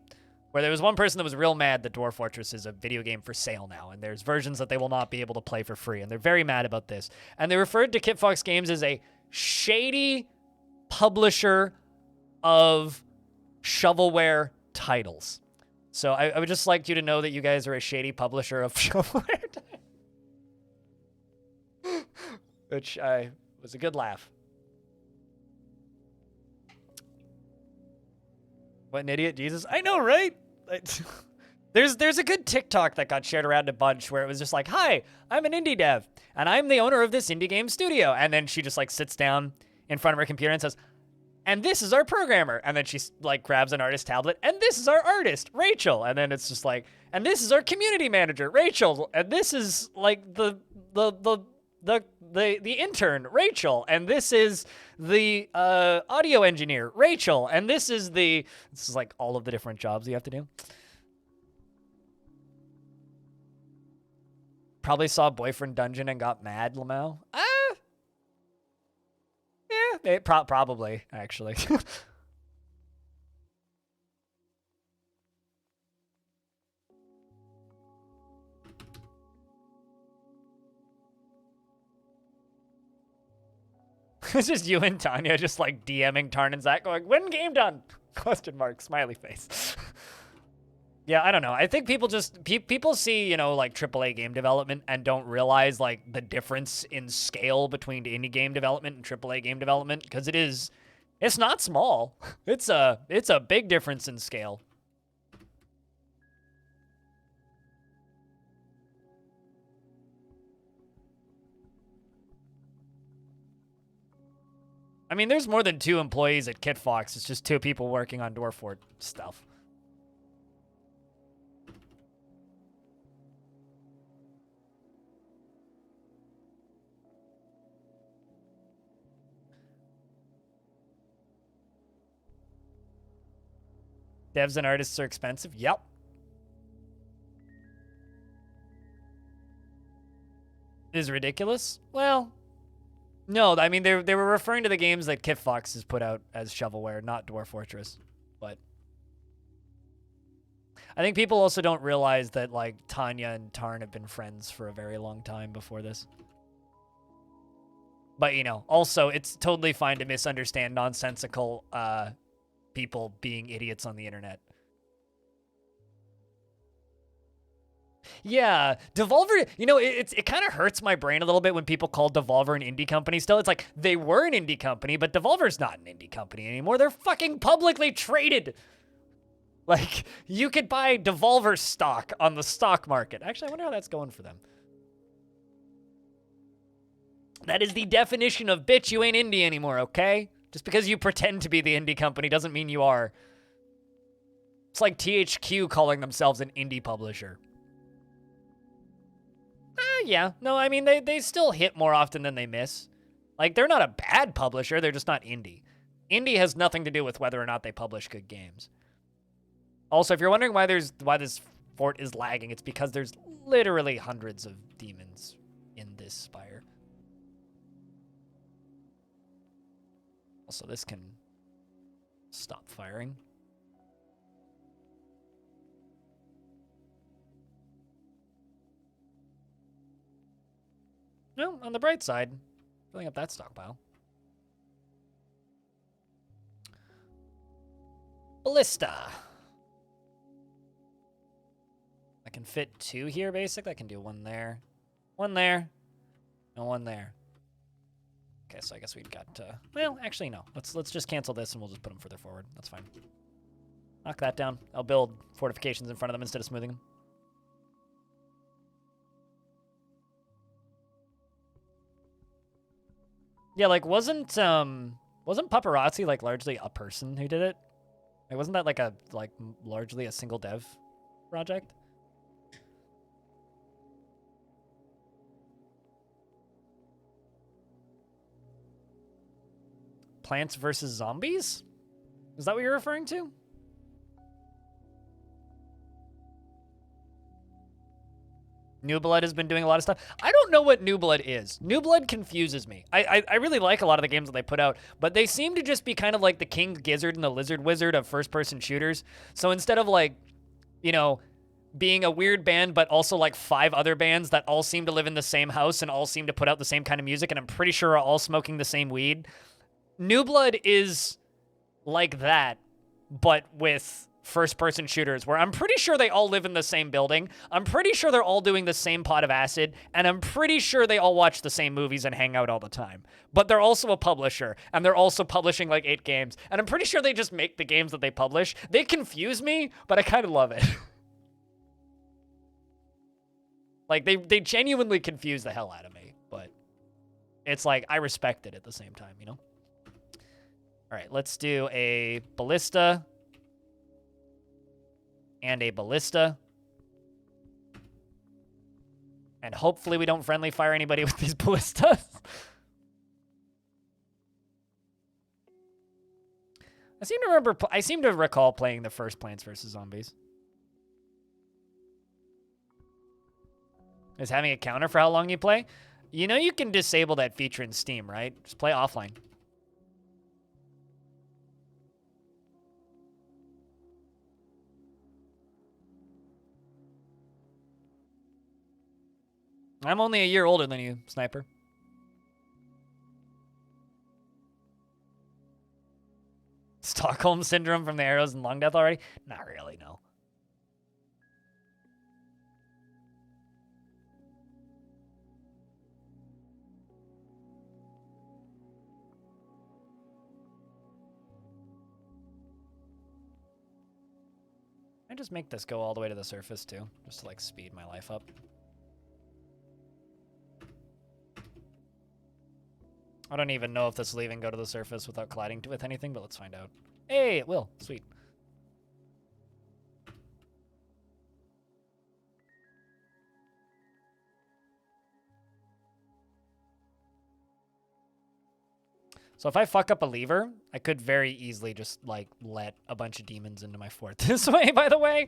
where there was one person that was real mad that Dwarf Fortress is a video game for sale now, and there's versions that they will not be able to play for free, and they're very mad about this. And they referred to Kitfox Games as a shady publisher of shovelware titles. So I would just like you to know that you guys are a shady publisher of shovelware titles. Which was a good laugh. What an idiot, Jesus. I know, right? There's a good TikTok that got shared around a bunch where it was just like, hi, I'm an indie dev, and I'm the owner of this indie game studio. And then she just like sits down in front of her computer and says, and this is our programmer. And then she like grabs an artist tablet, and this is our artist, Rachel. And then it's just like, and this is our community manager, Rachel. And this is like the intern, Rachel. And this is the audio engineer, Rachel. And this is like all of the different jobs you have to do. Probably saw Boyfriend Dungeon and got mad, Lamau. Yeah, probably, actually. It's just you and Tanya just like DMing Tarn and Zach going, when game done? Question mark, smiley face. Yeah, I don't know. I think people just, people see, you know, like AAA game development and don't realize like the difference in scale between indie game development and AAA game development, because it's not small. It's a big difference in scale. I mean, there's more than 2 employees at Kitfox. It's just 2 people working on Dwarf Fort stuff. Devs and artists are expensive. Yep. Is ridiculous? Well, no. I mean, they were referring to the games that Kitfox has put out as shovelware, not Dwarf Fortress. But I think people also don't realize that like Tanya and Tarn have been friends for a very long time before this. But you know, also it's totally fine to misunderstand nonsensical people being idiots on the internet. Yeah, Devolver, you know, it kind of hurts my brain a little bit when people call Devolver an indie company still. It's like, they were an indie company, but Devolver's not an indie company anymore. They're fucking publicly traded. Like, you could buy Devolver stock on the stock market. Actually, I wonder how that's going for them. That is the definition of, bitch, you ain't indie anymore, okay? Just because you pretend to be the indie company doesn't mean you are. It's like THQ calling themselves an indie publisher. Yeah. No, I mean, they still hit more often than they miss. Like, they're not a bad publisher, they're just not indie. Indie has nothing to do with whether or not they publish good games. Also, if you're wondering why this fort is lagging, it's because there's literally hundreds of demons in this spire. Also, this can stop firing. No, on the bright side, filling up that stockpile. Ballista. I can fit 2 here, basically. I can do 1 there, 1 there, and 1 there. Okay, so I guess we've got, well, actually, no. Let's just cancel this, and we'll just put them further forward. That's fine. Knock that down. I'll build fortifications in front of them instead of smoothing them. Yeah, like, wasn't Paparazzi, like, largely a person who did it? Like, wasn't that like a largely a single dev project? Plants vs. Zombies? Is that what you're referring to? New Blood has been doing a lot of stuff. I don't know what New Blood is. New Blood confuses me. I really like a lot of the games that they put out, but they seem to just be kind of like the King Gizzard and the Lizard Wizard of first-person shooters. So instead of like, you know, being a weird band, but also like 5 other bands that all seem to live in the same house and all seem to put out the same kind of music, and I'm pretty sure are all smoking the same weed. New Blood is like that, but with first-person shooters, where I'm pretty sure they all live in the same building. I'm pretty sure they're all doing the same pot of acid, and I'm pretty sure they all watch the same movies and hang out all the time. But they're also a publisher, and they're also publishing like 8 games, and I'm pretty sure they just make the games that they publish. They confuse me, but I kind of love it. Like, they genuinely confuse the hell out of me, but it's like, I respect it at the same time, you know? All right, let's do a ballista and a ballista. And hopefully we don't friendly fire anybody with these ballistas. I seem to recall playing the first Plants vs. Zombies. Is having a counter for how long you play? You know you can disable that feature in Steam, right? Just play offline. I'm only a year older than you, Sniper. Stockholm Syndrome from the arrows and long death already? Not really, no. I just make this go all the way to the surface too, just to like speed my life up. I don't even know if this will even go to the surface without colliding with anything, but let's find out. Hey, it will. Sweet. So if I fuck up a lever, I could very easily just, like, let a bunch of demons into my fort this way, by the way.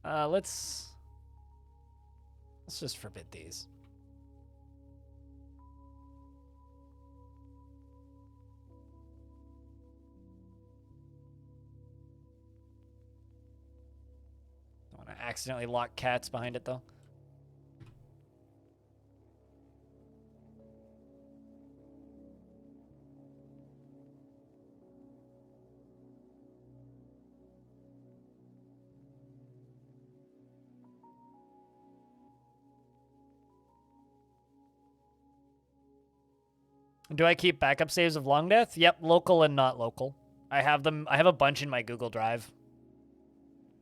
Let's just forbid these. Don't want to accidentally lock cats behind it, though. Do I keep backup saves of Long Death? Yep, local and not local. I have them. I have a bunch in my Google Drive.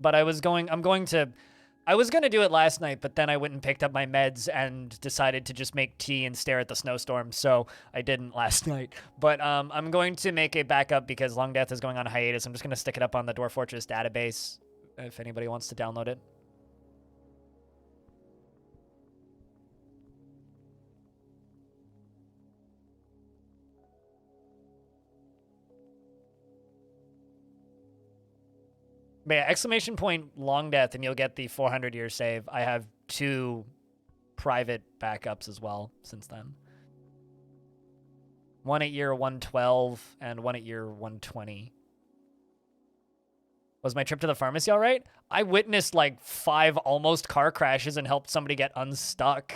But I was going to do it last night, but then I went and picked up my meds and decided to just make tea and stare at the snowstorm, so I didn't last night. But I'm going to make a backup because Long Death is going on hiatus. I'm just going to stick it up on the Dwarf Fortress database if anybody wants to download it. But yeah, exclamation point Long Death, and you'll get the 400-year save. I have 2 private backups as well since then. One at year 112 and one at year 120. Was my trip to the pharmacy all right? I witnessed like 5 almost car crashes and helped somebody get unstuck.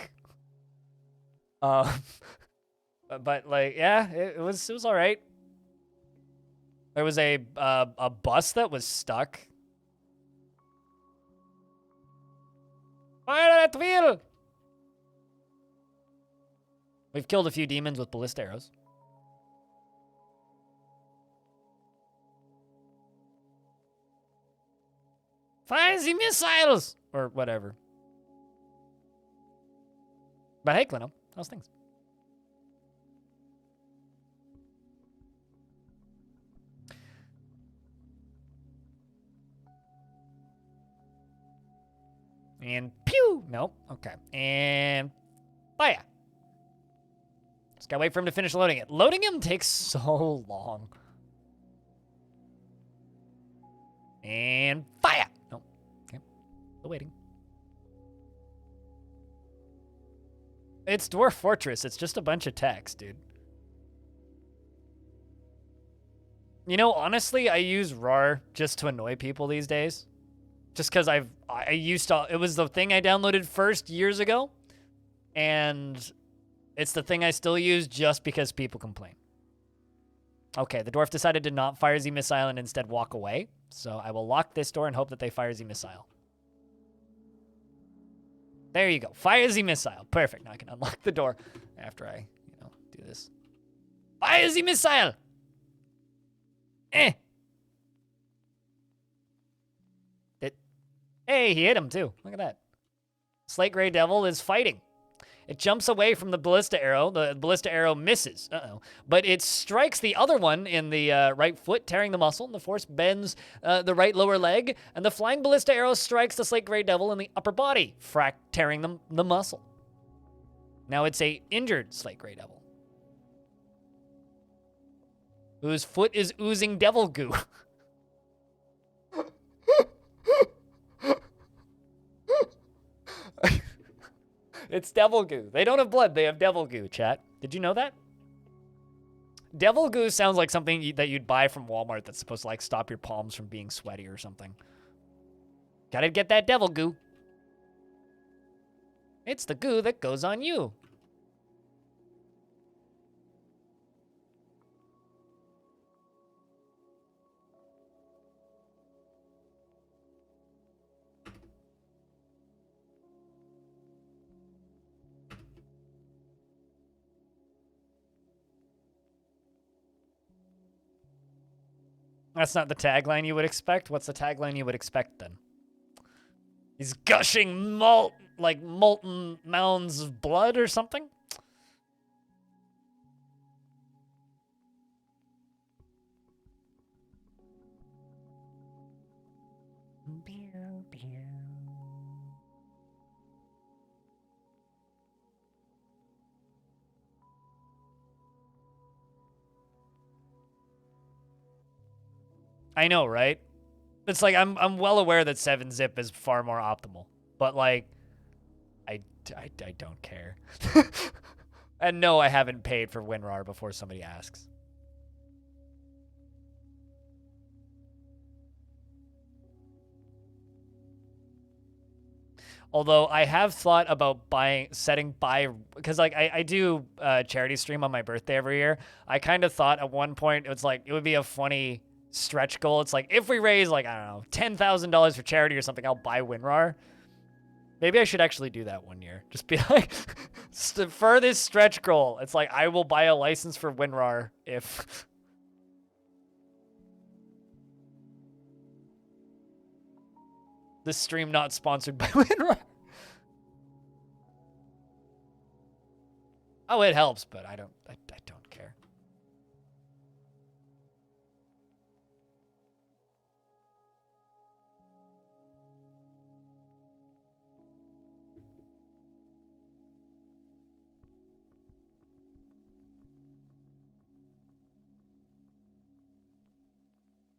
But like, yeah, it was all right. There was a bus that was stuck. Fire at wheel! We've killed a few demons with ballista arrows. Fire the missiles! Or whatever. But hey, Clino, how's things? And pew! Nope. Okay. And fire. Just gotta wait for him to finish loading it. Loading him takes so long. And fire! Nope. Okay. Still waiting. It's Dwarf Fortress. It's just a bunch of text, dude. You know, honestly, I use RAR just to annoy people these days. Just because I used to, it was the thing I downloaded first years ago. And it's the thing I still use just because people complain. Okay, the dwarf decided to not fire Z missile and instead walk away. So I will lock this door and hope that they fire Z missile. There you go. Fire Z missile. Perfect. Now I can unlock the door after I, do this. Fire Z missile! Hey, he hit him too. Look at that. Slate Gray Devil is fighting. It jumps away from the ballista arrow. The ballista arrow misses. But it strikes the other one in the right foot, tearing the muscle. And the force bends the right lower leg. And the flying ballista arrow strikes the Slate Gray Devil in the upper body, tearing the muscle. Now it's a injured Slate Gray Devil, whose foot is oozing devil goo. It's devil goo. They don't have blood. They have devil goo, chat. Did you know that? Devil goo sounds like something that you'd buy from Walmart that's supposed to, like, stop your palms from being sweaty or something. Gotta get that devil goo. It's the goo that goes on you. That's not the tagline you would expect. What's the tagline you would expect then? He's gushing molten mounds of blood or something? I know, right? It's like I'm well aware that 7-zip is far more optimal, but like I don't care. And no, I haven't paid for WinRAR before somebody asks. Although I have thought about setting buy, because like I do charity stream on my birthday every year. I kind of thought at one point it would be a funny stretch goal. It's like, if we raise, like, I don't know, $10,000 for charity or something, I'll buy WinRAR. Maybe I should actually do that one year. Just be like, for this stretch goal, it's like, I will buy a license for WinRAR if... This stream not sponsored by WinRAR. Oh, it helps, but I don't care.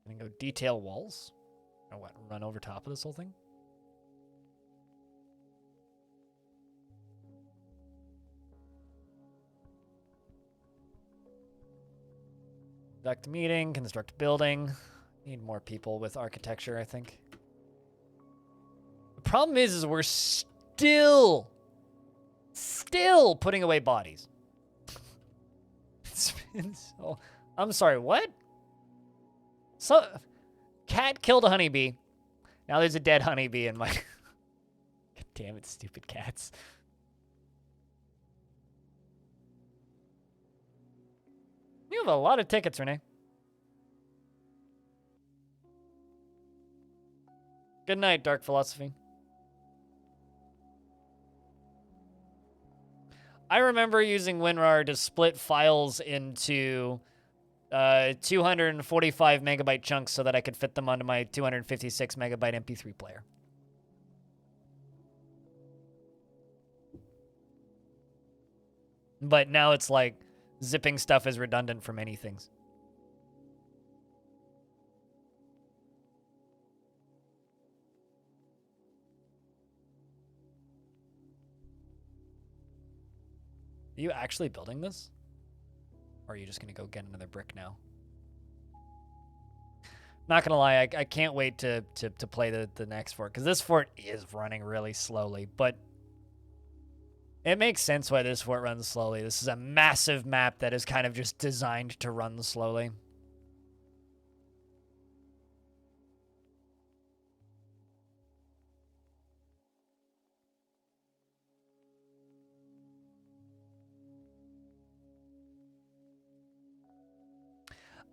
Gonna go detail walls. Or what? Run over top of this whole thing? Conduct meeting, construct building. Need more people with architecture, I think. The problem is we're still putting away bodies. It's been so... I'm sorry, what? So, cat killed a honeybee. Now there's a dead honeybee in my... God damn it, stupid cats. You have a lot of tickets, Renee. Good night, Dark Philosophy. I remember using WinRAR to split files into 245 megabyte chunks so that I could fit them onto my 256 megabyte MP3 player. But now it's like zipping stuff is redundant for many things. Are you actually building this? Or are you just going to go get another brick now? Not going to lie, I can't wait to play the next fort. Because this fort is running really slowly. But it makes sense why this fort runs slowly. This is a massive map that is kind of just designed to run slowly.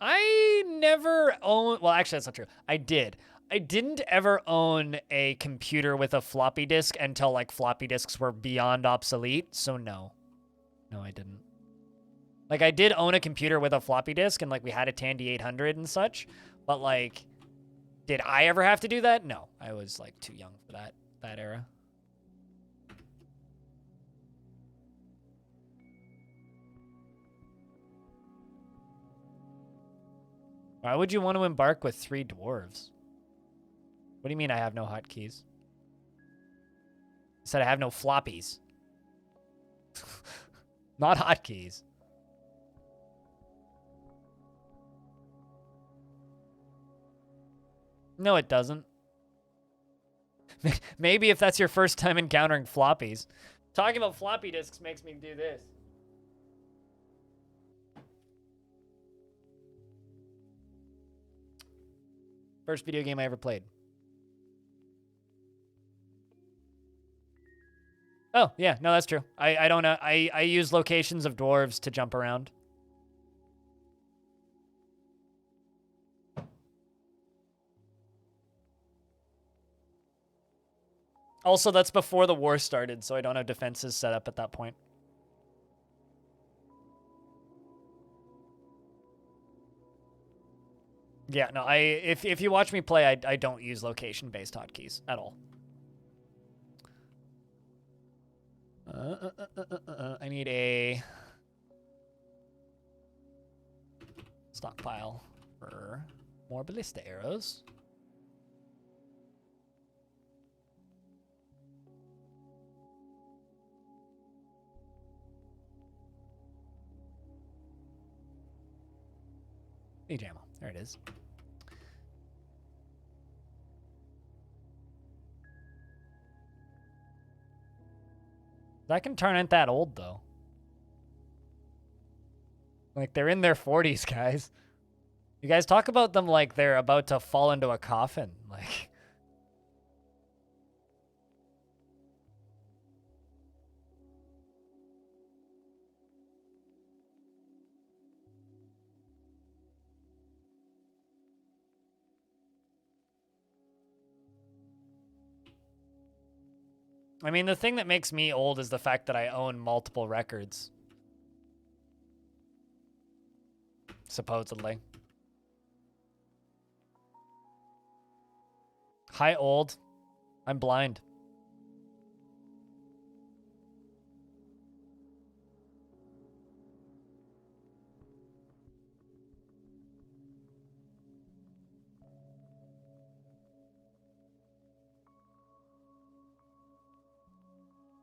I never own... Well, actually, that's not true. I did. I didn't ever own a computer with a floppy disk until, like, floppy disks were beyond obsolete, so no. No, I didn't. Like, I did own a computer with a floppy disk, and, like, we had a Tandy 800 and such, but, like, did I ever have to do that? No. I was, like, too young for that era. Why would you want to embark with 3 dwarves? What do you mean I have no hotkeys? I said I have no floppies. Not hotkeys. No, it doesn't. Maybe if that's your first time encountering floppies. Talking about floppy disks makes me do this. First video game I ever played. Oh, yeah, no, that's true. I don't know. I use locations of dwarves to jump around. Also, that's before the war started, so I don't have defenses set up at that point. Yeah, no, if you watch me play, I don't use location-based hotkeys at all. I need a stockpile for more ballista arrows. Need ammo. There it is. That can turn ain't that old, though. Like, they're in their 40s, guys. You guys talk about them like they're about to fall into a coffin. Like... I mean, the thing that makes me old is the fact that I own multiple records. Supposedly. Hi, old. I'm blind.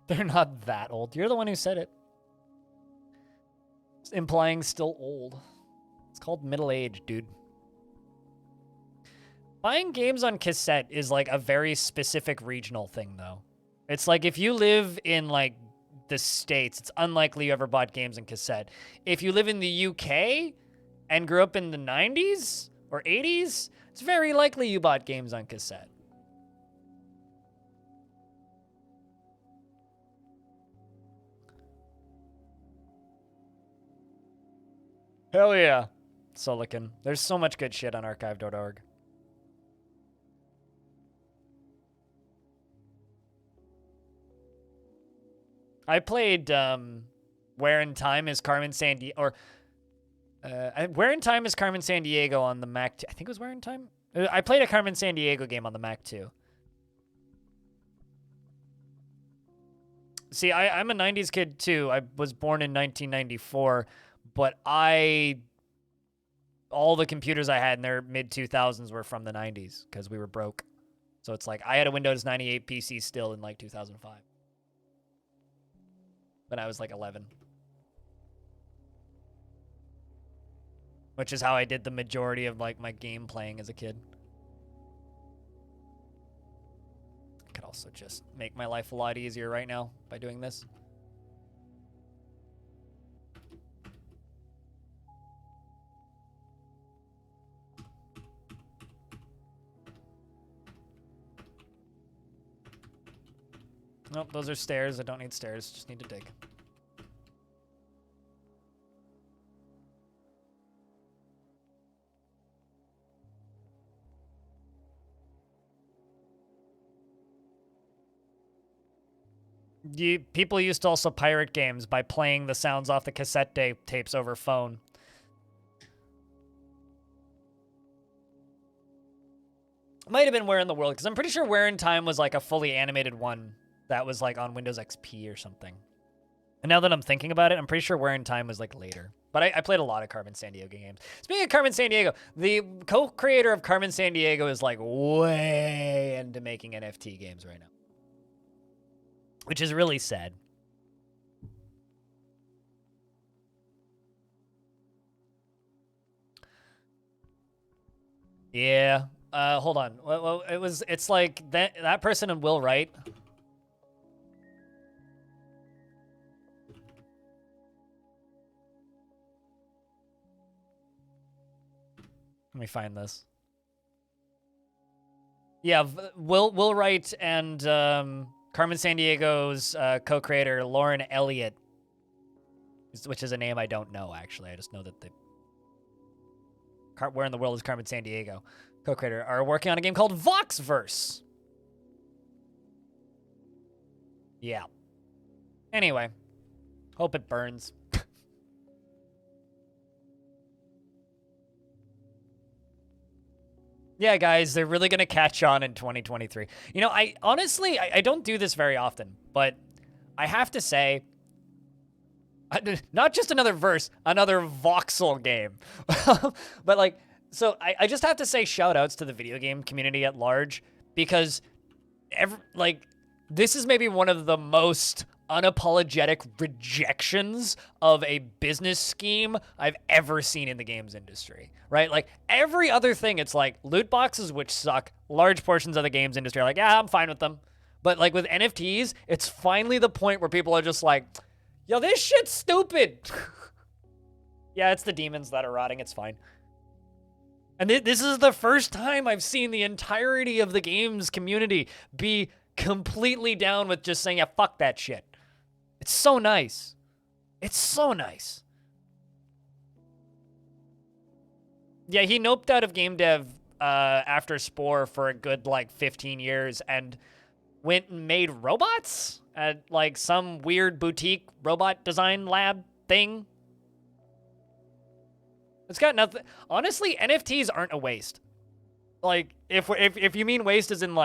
They're not that old. You're the one who said it. It's implying still old. It's called middle age, dude. Buying games on cassette is like a very specific regional thing, though. It's like if you live in like the States, it's unlikely you ever bought games on cassette. If you live in the UK and grew up in the 90s or 80s, it's very likely you bought games on cassette. Hell yeah. Silicon. There's so much good shit on archive.org. I played Where in Time is Carmen Sandiego, or Where in Time is Carmen Sandiego on the Mac. I think it was Where in Time. I played a Carmen Sandiego game on the Mac too. See, I'm a 90s kid too. I was born in 1994, but all the computers I had in their mid 2000s were from the 90s because we were broke. So it's like I had a Windows 98 PC still in like 2005. When I was like 11. Which is how I did the majority of like my game playing as a kid. I could also just make my life a lot easier right now by doing this. Nope, those are stairs. I don't need stairs. Just need to dig. People used to also pirate games by playing the sounds off the cassette tapes over phone. Might have been Where in the World, because I'm pretty sure Where in Time was like a fully animated one that was like on Windows XP or something. And now that I'm thinking about it, I'm pretty sure Where in Time was like later. But I played a lot of Carmen Sandiego games. Speaking of Carmen Sandiego, the co-creator of Carmen Sandiego is like way into making NFT games right now. Which is really sad. Yeah. Hold on. Well, it's like that person and Will Wright. Let me find this. Yeah, Will Wright and Carmen Sandiego's co-creator Lauren Elliott, which is a name I don't know actually. I just know that Where in the World is Carmen Sandiego, co-creator, are working on a game called Voxverse. Yeah. Anyway, hope it burns. Yeah, guys, they're really going to catch on in 2023. You know, I honestly don't do this very often, but I have to say, not just another verse, another voxel game. But like, so I just have to say shout outs to the video game community at large, because this is maybe one of the most unapologetic rejections of a business scheme I've ever seen in the games industry, right? Like every other thing, it's like loot boxes, which suck. Large portions of the games industry are like, yeah, I'm fine with them. But like with NFTs, it's finally the point where people are just like, yo, this shit's stupid. Yeah, it's the demons that are rotting. It's fine. And this is the first time I've seen the entirety of the games community be completely down with just saying, yeah, fuck that shit. It's so nice. It's so nice. Yeah, he noped out of game dev after Spore for a good, 15 years and went and made robots at, some weird boutique robot design lab thing. It's got nothing. Honestly, NFTs aren't a waste. If you mean waste as in,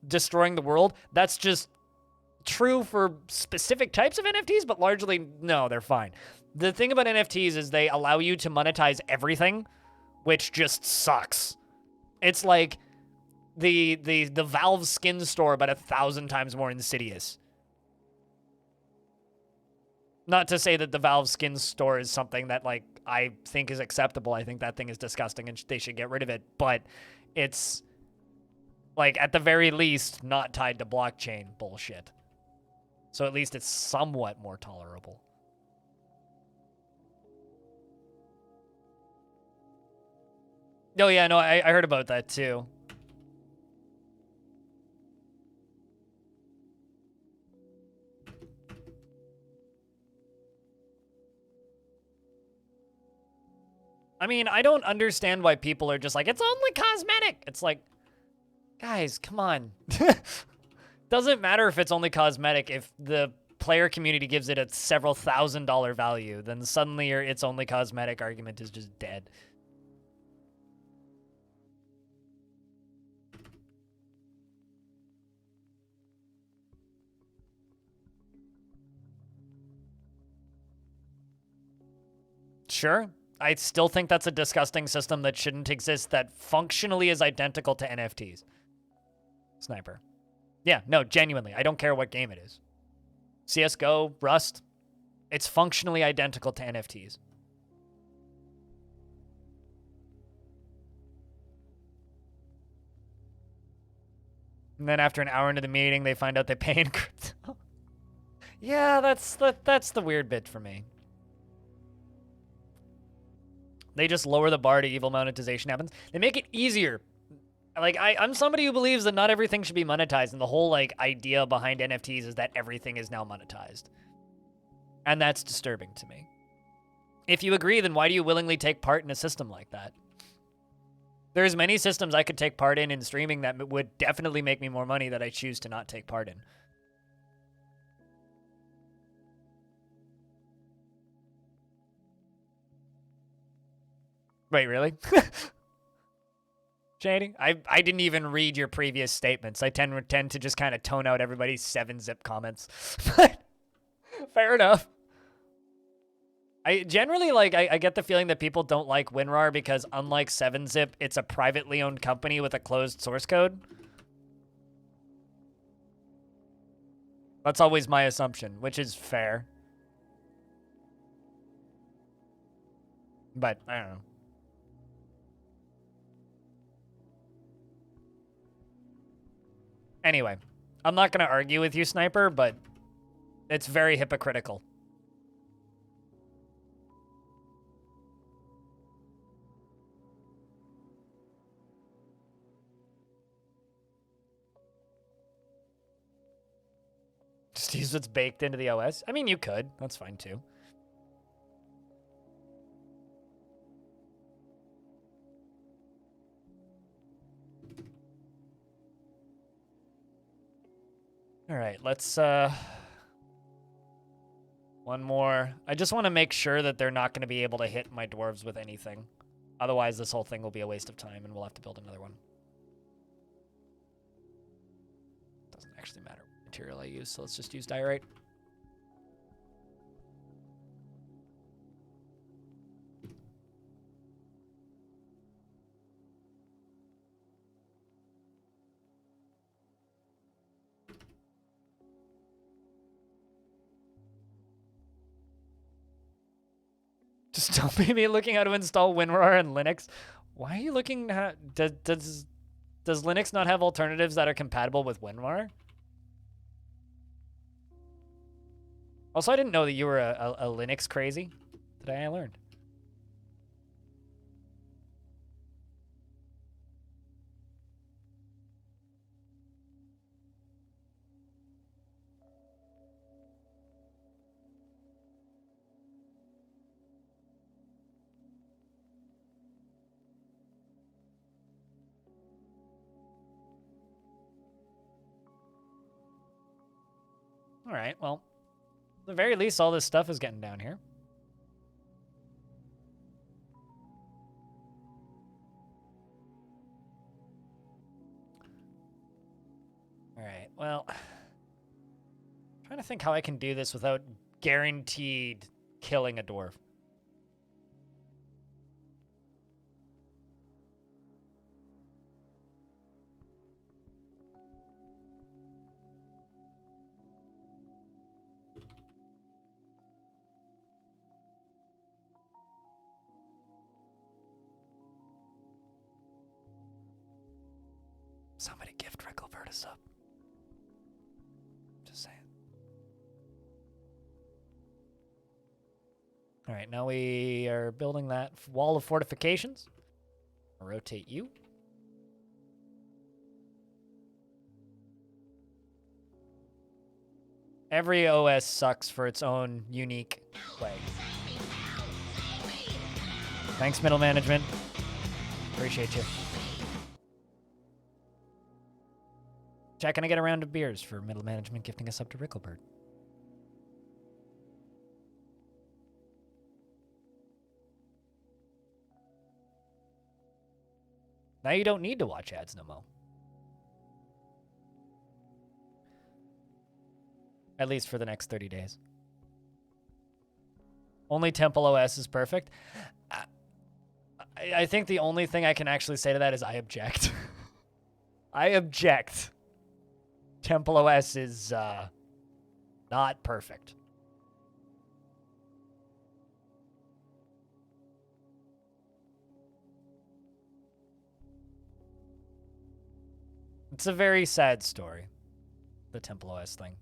destroying the world, that's just true for specific types of NFTs, but largely, no, they're fine. The thing about NFTs is they allow you to monetize everything, which just sucks. It's like the Valve skin store, but 1,000 times more insidious. Not to say that the Valve skin store is something that, I think is acceptable. I think that thing is disgusting and they should get rid of it, but it's, at the very least, not tied to blockchain bullshit. So at least it's somewhat more tolerable. Oh, yeah, no, I heard about that, too. I mean, I don't understand why people are just like, it's only cosmetic. It's like, guys, come on. Doesn't matter if it's only cosmetic. If the player community gives it a several $1,000 value, then suddenly your it's only cosmetic argument is just dead. Sure. I still think that's a disgusting system that shouldn't exist that functionally is identical to NFTs. Sniper. Yeah, no, genuinely. I don't care what game it is. CSGO, Rust, it's functionally identical to NFTs. And then after an hour into the meeting, they find out they pay in crypto. Yeah, that's the weird bit for me. They just lower the bar to evil monetization happens. They make it easier. Like, I'm somebody who believes that not everything should be monetized, and the whole, like, idea behind NFTs is that everything is now monetized. And that's disturbing to me. If you agree, then why do you willingly take part in a system like that? There's many systems I could take part in streaming that would definitely make me more money that I choose to not take part in. Wait, really? Shady? I didn't even read your previous statements. I tend to just kind of tone out everybody's 7-zip comments. But fair enough. I generally, like, I get the feeling that people don't like WinRAR because unlike 7-zip, it's a privately owned company with a closed source code. That's always my assumption, which is fair. But, I don't know. Anyway, I'm not going to argue with you, Sniper, but it's very hypocritical. Just use what's baked into the OS? I mean, you could. That's fine, too. All right, let's, one more. I just want to make sure that they're not going to be able to hit my dwarves with anything. Otherwise, this whole thing will be a waste of time, and we'll have to build another one. Doesn't actually matter what material I use, so let's just use diorite. Just don't be me looking how to install WinRAR and Linux. Why are you looking at... Does Linux not have alternatives that are compatible with WinRAR? Also, I didn't know that you were a Linux crazy. Today I learned. All right, well, at the very least, all this stuff is getting down here. All right, well, I'm trying to think how I can do this without guaranteed killing a dwarf. Somebody gift Ricklebird a sub. Just saying. All right, now we are building that wall of fortifications. I'll rotate you. Every OS sucks for its own unique way. Thanks, middle management. Appreciate you. Jack, can I get a round of beers for middle management gifting us up to Ricklebird? Now you don't need to watch ads no more. At least for the next 30 days. Only Temple OS is perfect. I think the only thing I can actually say to that is I object. I object. Temple OS is not perfect. It's a very sad story, the Temple OS thing.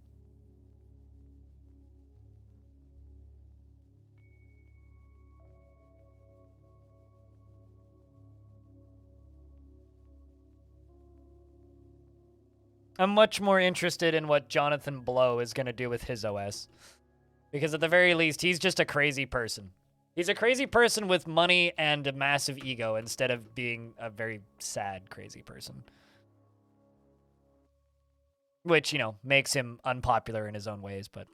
I'm much more interested in what Jonathan Blow is going to do with his OS. Because at the very least, he's just a crazy person. He's a crazy person with money and a massive ego instead of being a very sad, crazy person. Which, you know, makes him unpopular in his own ways, but...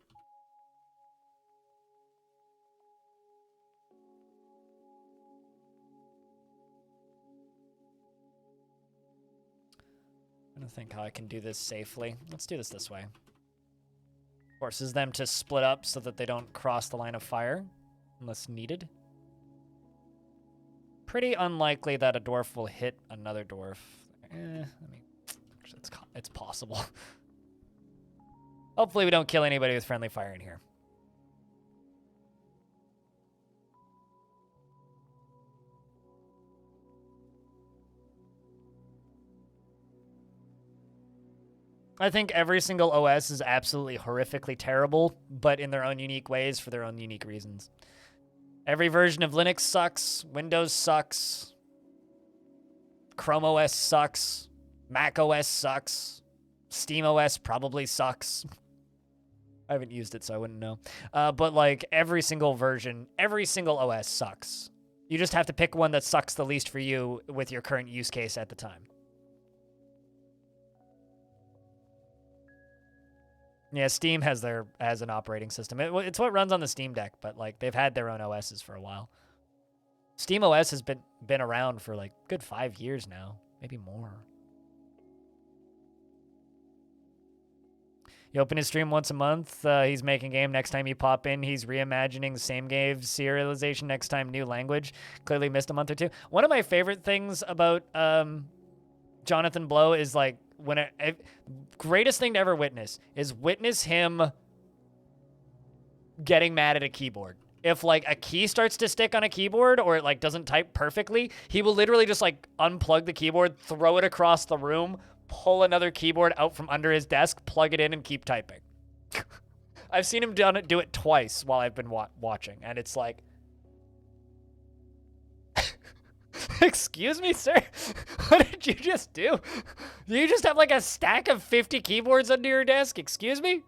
I'm gonna think how I can do this safely. Let's do this way. Forces them to split up so that they don't cross the line of fire unless needed. Pretty unlikely that a dwarf will hit another dwarf. I mean, it's possible. Hopefully we don't kill anybody with friendly fire in here. I think every single OS is absolutely horrifically terrible, but in their own unique ways for their own unique reasons. Every version of Linux sucks, Windows sucks, Chrome OS sucks, Mac OS sucks, Steam OS probably sucks. I haven't used it, so I wouldn't know. But like every single version, every single OS sucks. You just have to pick one that sucks the least for you with your current use case at the time. Yeah, Steam has an operating system. It's what runs on the Steam Deck, but like they've had their own OSs for a while. Steam OS has been around for like good 5 years now, maybe more. You open his stream once a month. He's making game. Next time you pop in, he's reimagining the same game serialization. Next time, new language. Clearly missed a month or two. One of my favorite things about Jonathan Blow is like greatest thing to ever witness him getting mad at a keyboard. If like a key starts to stick on a keyboard or it like doesn't type perfectly, he will literally just like unplug the keyboard, throw it across the room, pull another keyboard out from under his desk, plug it in, and keep typing. I've seen him do it twice while I've been watching, and it's like, excuse me, sir? What did you just do? Do you just have like a stack of 50 keyboards under your desk? Excuse me?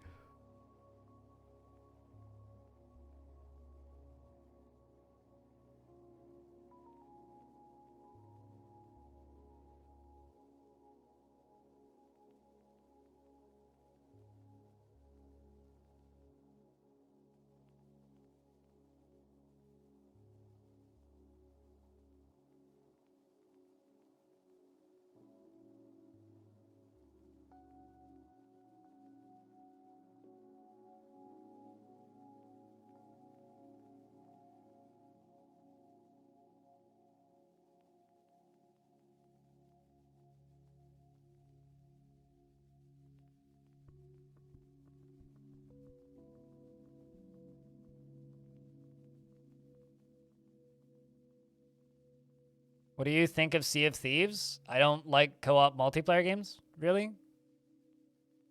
What do you think of Sea of Thieves? I don't like co-op multiplayer games, really.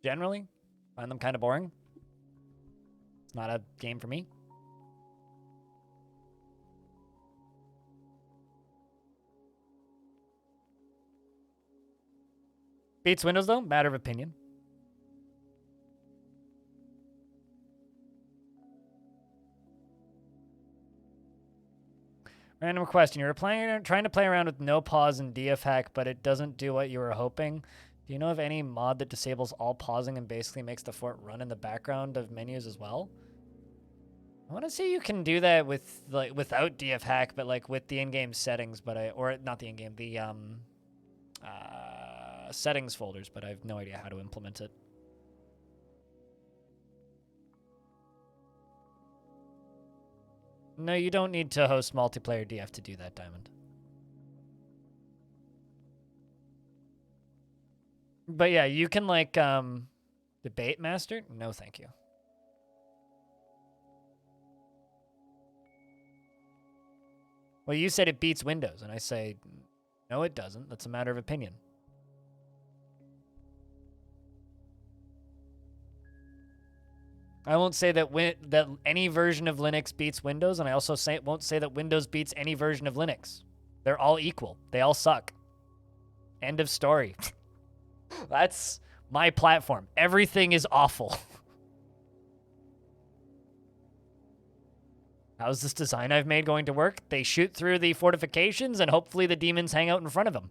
Generally, find them kind of boring. It's not a game for me. Beats Windows though, matter of opinion. Random question. You're trying to play around with no pause and DF hack, but it doesn't do what you were hoping. Do you know of any mod that disables all pausing and basically makes the fort run in the background of menus as well? I want to say you can do that with like without DF hack, but like with the in-game settings, or not the in-game, the settings folders, but I have no idea how to implement it. No, you don't need to host multiplayer DF to do that, Diamond. But yeah, you can like debate master? No, thank you. Well, you said it beats Windows, and I say, no, it doesn't. That's a matter of opinion. I won't say that that any version of Linux beats Windows, and I also won't say that Windows beats any version of Linux. They're all equal. They all suck. End of story. That's my platform. Everything is awful. How's this design I've made going to work? They shoot through the fortifications and hopefully the demons hang out in front of them.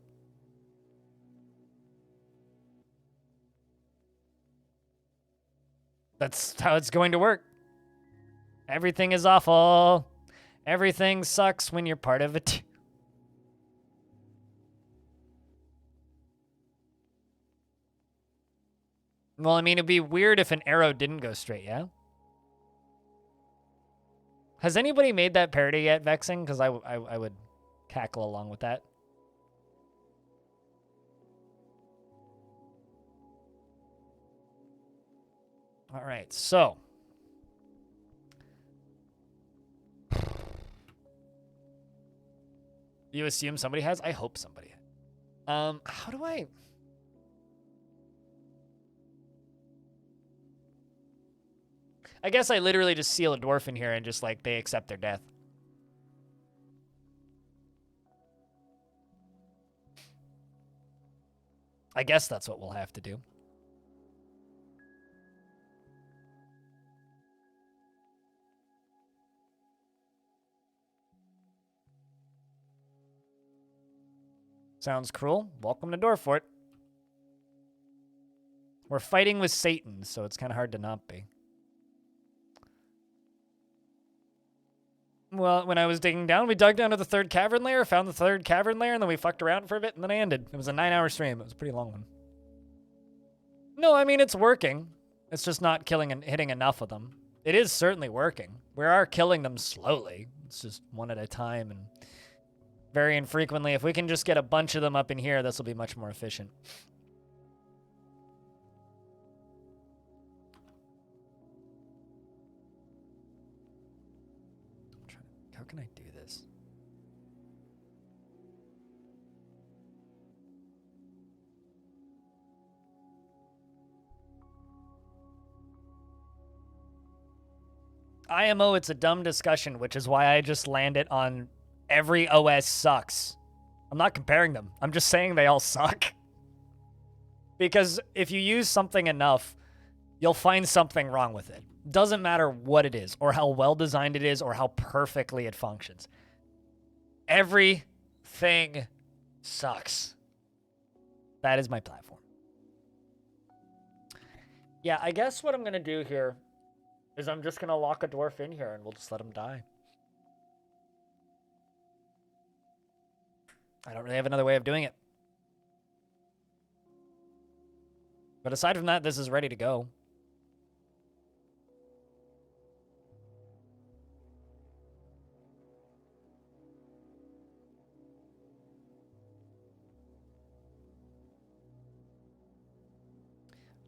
That's how it's going to work. Everything is awful. Everything sucks when you're part of it. Well, I mean, it'd be weird if an arrow didn't go straight, yeah? Has anybody made that parody yet, Vexing? Because I would cackle along with that. All right, so. You assume somebody has? I hope somebody has. How do I... I guess I literally just seal a dwarf in here and just, like, they accept their death. I guess that's what we'll have to do. Sounds cruel. Welcome to Dwarf. We're fighting with Satan, so it's kind of hard to not be. Well, when I was digging down, we dug down to the third cavern layer, found the third cavern layer, and then we fucked around for a bit, and then I ended. It was a 9-hour stream. It was a pretty long one. No, I mean, it's working. It's just not killing and hitting enough of them. It is certainly working. We are killing them slowly. It's just one at a time and very infrequently. If we can just get a bunch of them up in here, this will be much more efficient. How can I do this? IMO, it's a dumb discussion, which is why I just land it on every OS sucks. I'm not comparing them. I'm just saying they all suck. Because if you use something enough, you'll find something wrong with it. Doesn't matter what it is, or how well designed it is, or how perfectly it functions. Everything sucks. That is my platform. Yeah, I guess what I'm going to do here is I'm just going to lock a dwarf in here and we'll just let him die. I don't really have another way of doing it. But aside from that, this is ready to go.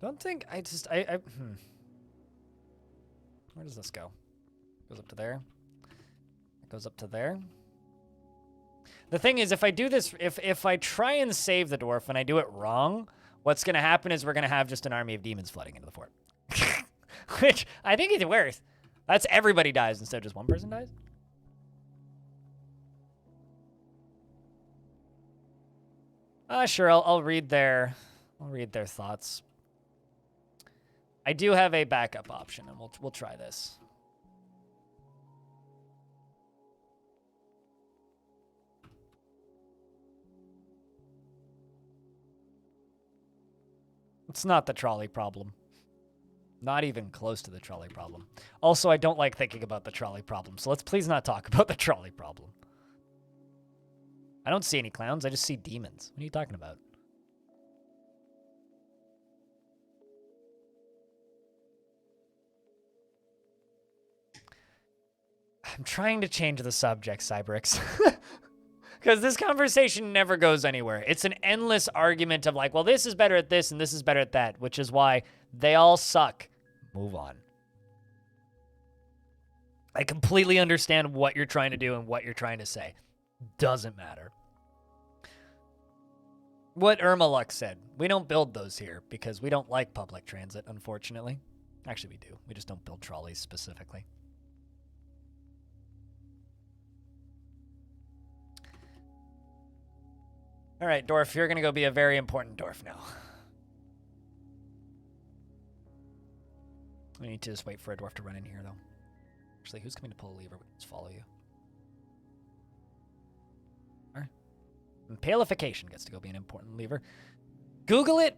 Don't think I just Where does this go? Goes up to there. It goes up to there. The thing is, if I do this, if I try and save the dwarf and I do it wrong, what's going to happen is we're going to have just an army of demons flooding into the fort. Which I think is worse. That's everybody dies instead of just one person dies. Sure, I'll read their thoughts. I do have a backup option, and we'll try this. It's not the trolley problem. Not even close to the trolley problem. Also, I don't like thinking about the trolley problem, so let's please not talk about the trolley problem. I don't see any clowns, I just see demons. What are you talking about? I'm trying to change the subject, Cybrix. Because this conversation never goes anywhere. It's an endless argument of like, well, this is better at this and this is better at that, which is why they all suck. Move on. I completely understand what you're trying to do and what you're trying to say. Doesn't matter. What Irma Luck said, we don't build those here because we don't like public transit, unfortunately. Actually, we do. We just don't build trolleys specifically. All right, Dwarf, you're going to go be a very important Dwarf now. We need to just wait for a Dwarf to run in here, though. Actually, who's coming to pull a lever? We can just follow you. All right. And palification gets to go be an important lever. Google it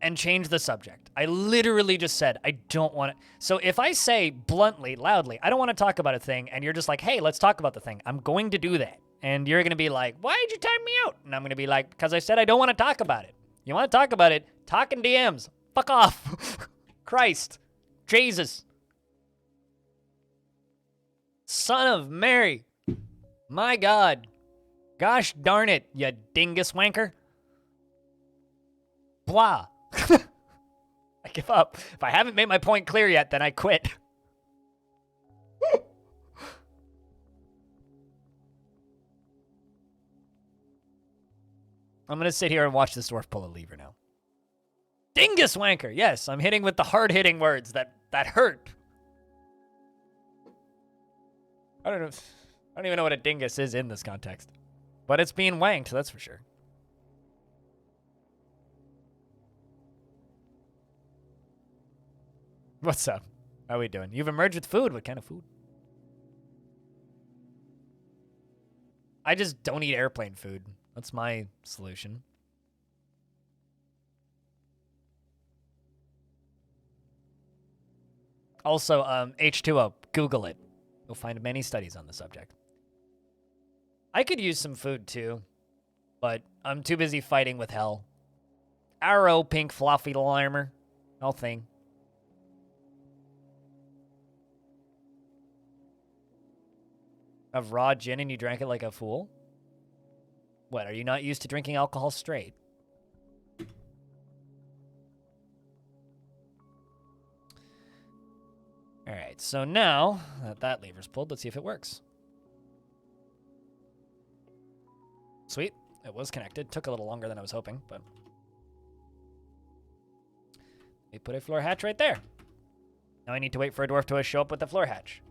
and change the subject. I literally just said, I don't want to. So if I say bluntly, loudly, I don't want to talk about a thing, and you're just like, hey, let's talk about the thing, I'm going to do that. And you're going to be like, why did you time me out? And I'm going to be like, because I said I don't want to talk about it. You want to talk about it? Talk in DMs. Fuck off. Christ. Jesus. Son of Mary. My God. Gosh darn it, you dingus wanker. Blah. I give up. If I haven't made my point clear yet, then I quit. I'm going to sit here and watch this dwarf pull a lever now. Dingus wanker. Yes, I'm hitting with the hard-hitting words that hurt. I don't even know what a dingus is in this context. But it's being wanked, that's for sure. What's up? How are we doing? You've emerged with food. What kind of food? I just don't eat airplane food. That's my solution. Also, H2O, Google it. You'll find many studies on the subject. I could use some food too, but I'm too busy fighting with hell. Arrow, pink, fluffy armor. No thing. Of raw gin and you drank it like a fool? What, are you not used to drinking alcohol straight? All right, so now that lever's pulled, let's see if it works. Sweet, it was connected. Took a little longer than I was hoping, but... we put a floor hatch right there. Now I need to wait for a dwarf to show up with the floor hatch.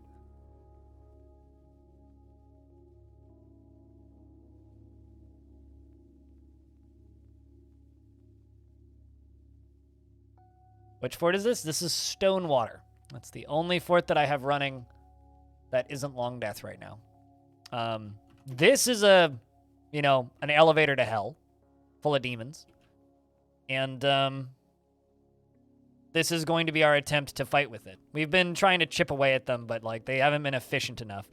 Which fort is this? This is Stonewater. That's the only fort that I have running that isn't Long Death right now. This is an elevator to hell full of demons. And this is going to be our attempt to fight with it. We've been trying to chip away at them, but like they haven't been efficient enough.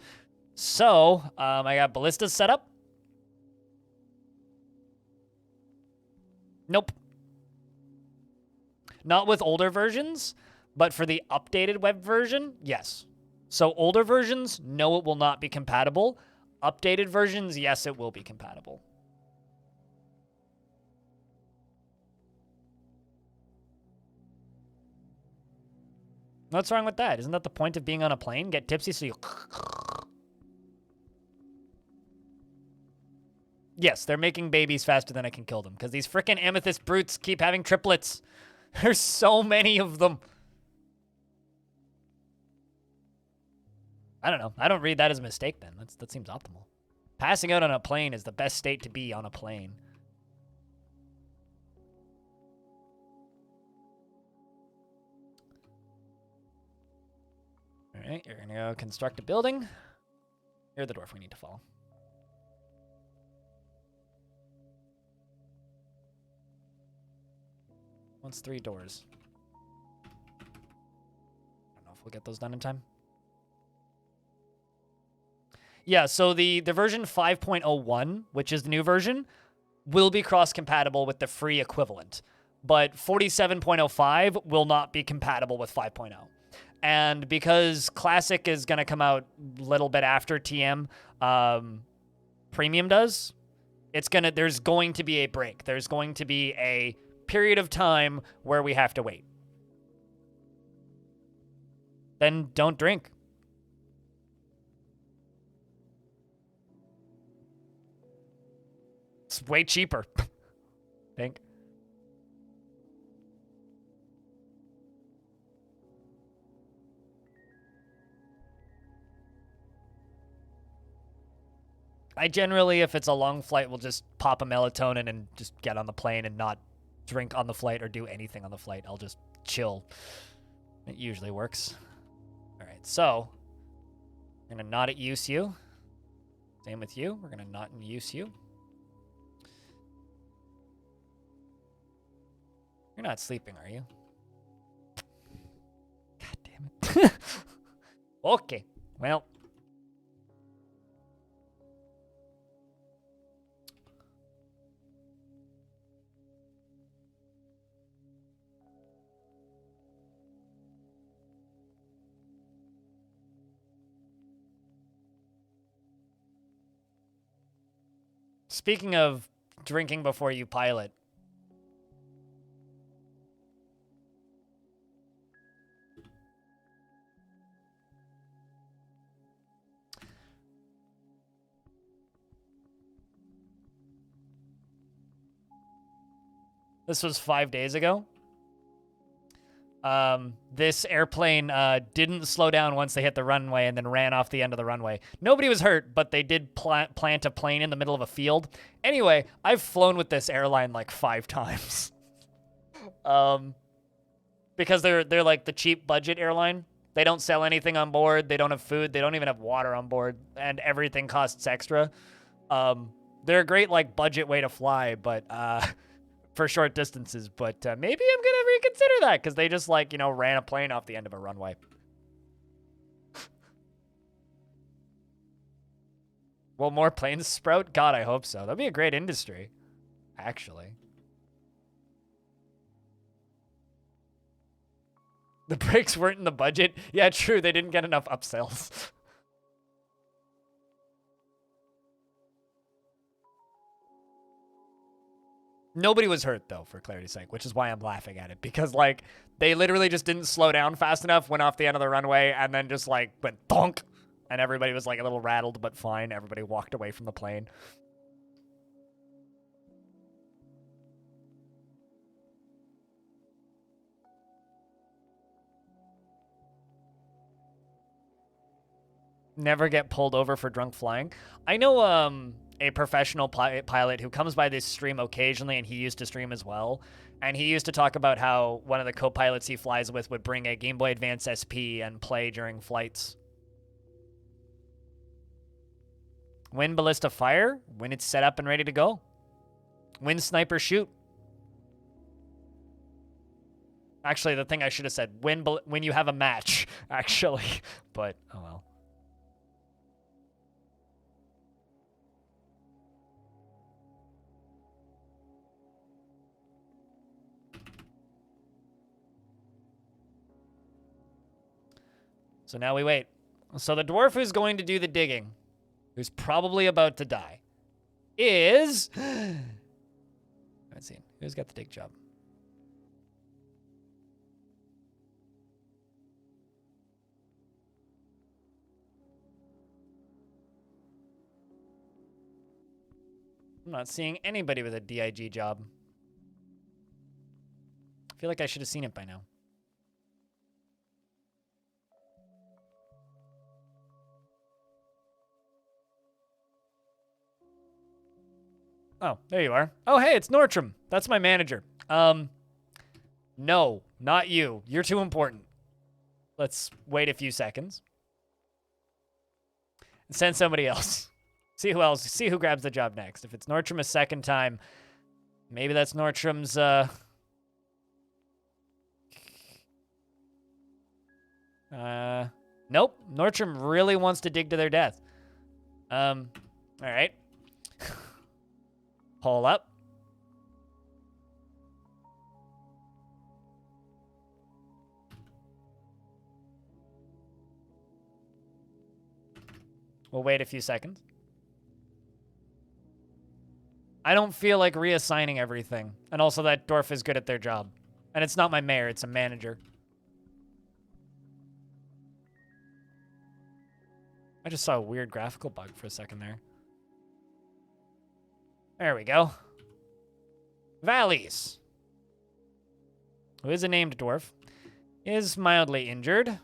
So I got ballistas set up. Nope. Not with older versions, but for the updated web version, yes. So older versions, no, it will not be compatible. Updated versions, yes, it will be compatible. What's wrong with that? Isn't that the point of being on a plane? Get tipsy so you... Yes, they're making babies faster than I can kill them, because these frickin' amethyst brutes keep having triplets. There's so many of them. I don't know. I don't read that as a mistake, then. That seems optimal. Passing out on a plane is the best state to be on a plane. All right, you're going to go construct a building. You're the dwarf we need to follow. What's 3 doors? I don't know if we'll get those done in time. Yeah, so the version 5.01, which is the new version, will be cross-compatible with the free equivalent. But 47.05 will not be compatible with 5.0. And because Classic is going to come out a little bit after TM, Premium does, there's going to be a break. There's going to be a period of time where we have to wait. Then don't drink. It's way cheaper. I think. I generally, if it's a long flight, will just pop a melatonin and just get on the plane and not drink on the flight or do anything on the flight. I'll just chill. It usually works. All right, so I'm going to not at use you. Same with you. We're going to not use you. You're not sleeping, are you? God damn it. Okay, well. Speaking of drinking before you pilot. This was 5 days ago. This airplane didn't slow down once they hit the runway and then ran off the end of the runway. Nobody was hurt, but they did plant a plane in the middle of a field. Anyway, I've flown with this airline like 5 times. Because they're like the cheap budget airline. They don't sell anything on board. They don't have food. They don't even have water on board, and everything costs extra. They're a great like budget way to fly, but for short distances, but maybe I'm gonna reconsider that because they just like, ran a plane off the end of a runway. Will more planes sprout? God, I hope so. That'd be a great industry, actually. The brakes weren't in the budget. Yeah, true. They didn't get enough upsells. Nobody was hurt, though, for clarity's sake, which is why I'm laughing at it. Because, like, they literally just didn't slow down fast enough, went off the end of the runway, and then just, like, went thonk. And everybody was, like, a little rattled, but fine. Everybody walked away from the plane. Never get pulled over for drunk flying. I know, a professional pilot who comes by this stream occasionally, and he used to stream as well. And he used to talk about how one of the co-pilots he flies with would bring a Game Boy Advance SP and play during flights. When ballista fire? When it's set up and ready to go. When sniper shoot? Actually, the thing I should have said, when you have a match, actually. But, oh well. So now we wait. So the dwarf who's going to do the digging, who's probably about to die, is... Let's see. Who's got the dig job? I'm not seeing anybody with a DIG job. I feel like I should have seen it by now. Oh, there you are. Oh, hey, it's Nortram. That's my manager. No, not you. You're too important. Let's wait a few seconds. And send somebody else. See who else. See who grabs the job next. If it's Nortram a second time, maybe that's Nortram's, Nope. Nortram really wants to dig to their death. All right. Pull up. We'll wait a few seconds. I don't feel like reassigning everything. And also that Dwarf is good at their job. And it's not my mayor, it's a manager. I just saw a weird graphical bug for a second there. There we go. Valleys. Who is a named dwarf, is mildly injured.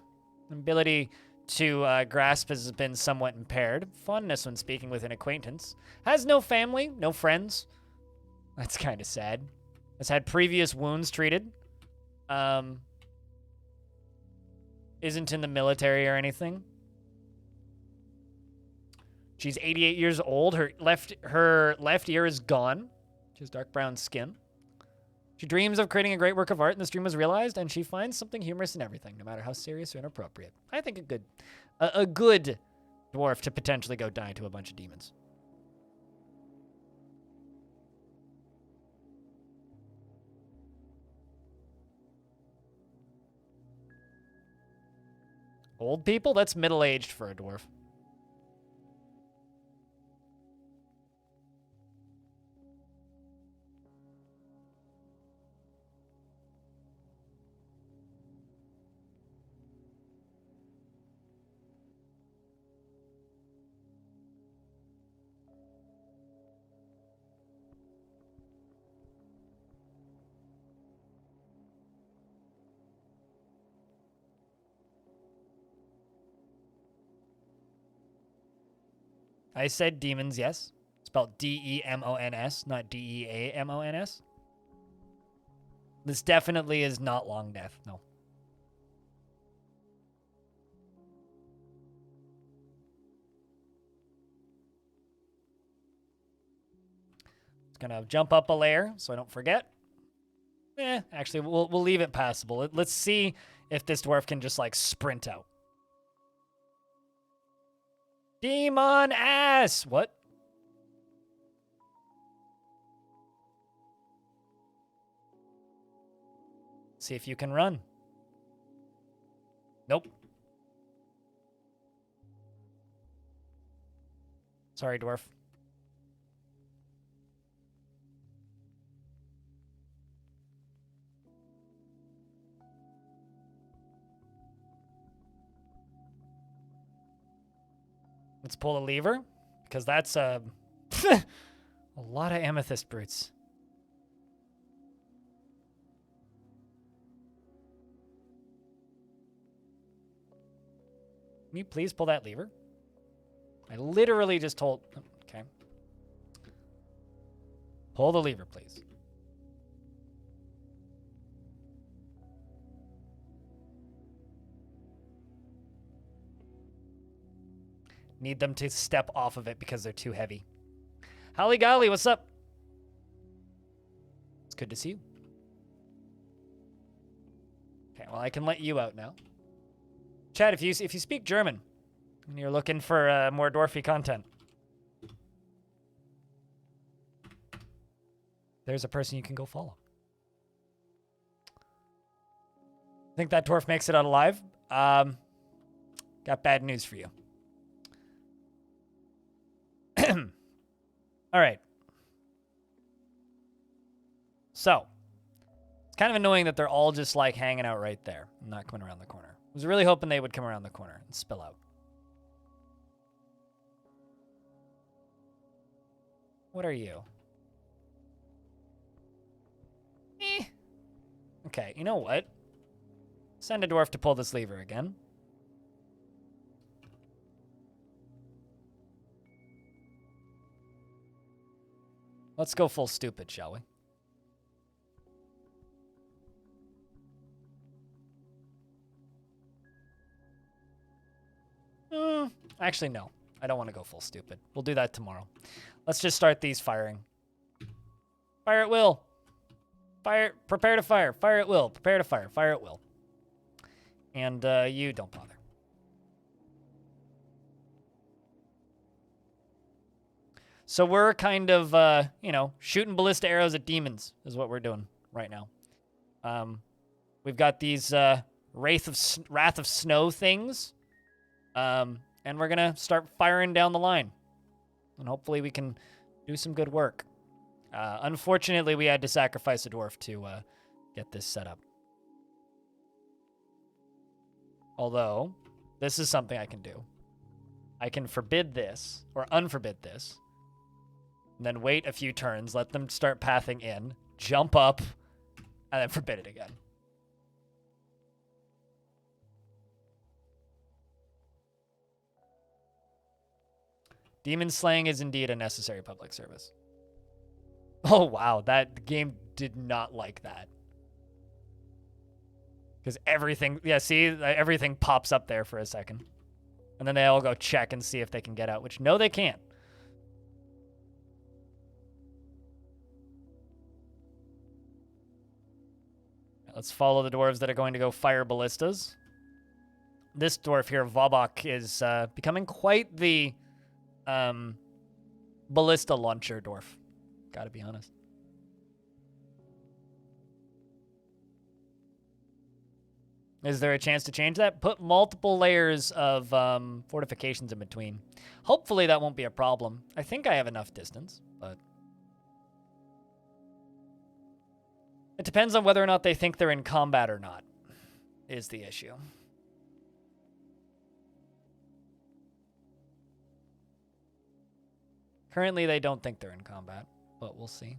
Ability to grasp has been somewhat impaired. Fondness when speaking with an acquaintance. Has no family, no friends. That's kind of sad. Has had previous wounds treated. Isn't in the military or anything. She's 88 years old. Her left ear is gone. She has dark brown skin. She dreams of creating a great work of art, and this dream was realized, and she finds something humorous in everything, no matter how serious or inappropriate. I think a good dwarf to potentially go die to a bunch of demons. Old people? That's middle-aged for a dwarf. I said demons, yes. Spelled D-E-M-O-N-S, not D-E-A-M-O-N-S. This definitely is not long death, no. It's gonna jump up a layer so I don't forget. Actually, we'll leave it passable. Let's see if this dwarf can just like sprint out. Demon ass! What? See if you can run. Nope. Sorry, dwarf. Let's pull the lever, because that's a lot of amethyst brutes. Can you please pull that lever? I literally just told... Okay. Pull the lever, please. Need them to step off of it because they're too heavy. Holly Golly, what's up? It's good to see you. Okay, well, I can let you out now. Chad, if you speak German and you're looking for more dwarfy content, there's a person you can go follow. Think that dwarf makes it out alive? Got bad news for you. All right. So, it's kind of annoying that they're all just like hanging out right there and not coming around the corner. I was really hoping they would come around the corner and spill out. What are you? Okay, you know what? Send a dwarf to pull this lever again. Let's go full stupid, shall we? Actually, no. I don't want to go full stupid. We'll do that tomorrow. Let's just start these firing. Fire at will. Fire. Prepare to fire. Fire at will. Prepare to fire. Fire at will. And you don't bother. So we're kind of, you know, shooting ballista arrows at demons is what we're doing right now. We've got these Wrath of Snow things. and we're going to start firing down the line. And hopefully we can do some good work. Unfortunately, we had to sacrifice a dwarf to get this set up. Although, this is something I can do. I can forbid this, or unforbid this, and then wait a few turns, let them start pathing in, jump up, and then forbid it again. Demon slaying is indeed a necessary public service. Oh, wow. That game did not like that. Because everything... Yeah, see? Everything pops up there for a second. And then they all go check and see if they can get out, which no, they can't. Let's follow the dwarves that are going to go fire ballistas. This dwarf here, Vabok, is becoming quite the ballista launcher dwarf. Gotta be honest. Is there a chance to change that? Put multiple layers of fortifications in between. Hopefully that won't be a problem. I think I have enough distance, but... It depends on whether or not they think they're in combat or not, is the issue. Currently, they don't think they're in combat, but we'll see.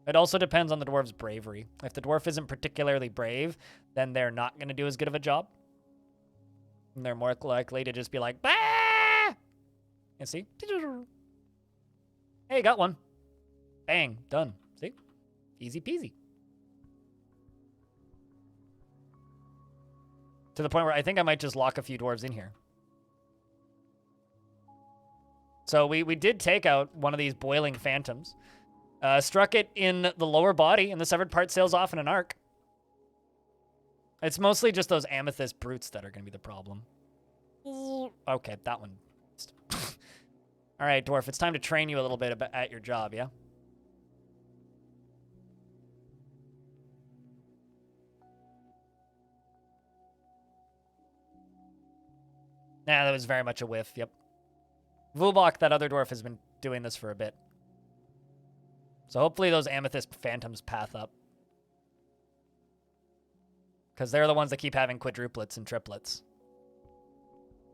It also depends on the dwarf's bravery. If the dwarf isn't particularly brave, then they're not going to do as good of a job. And they're more likely to just be like, bah! And see? Hey, got one. Bang, done. See? Easy peasy. To the point where I think I might just lock a few dwarves in here. So we did take out one of these boiling phantoms. Struck it in the lower body, and the severed part sails off in an arc. It's mostly just those amethyst brutes that are going to be the problem. Okay, that one. All right, dwarf, it's time to train you a little bit at your job, yeah? Nah, that was very much a whiff, yep. Vubok, that other dwarf, has been doing this for a bit. So hopefully those amethyst phantoms path up. Because they're the ones that keep having quadruplets and triplets.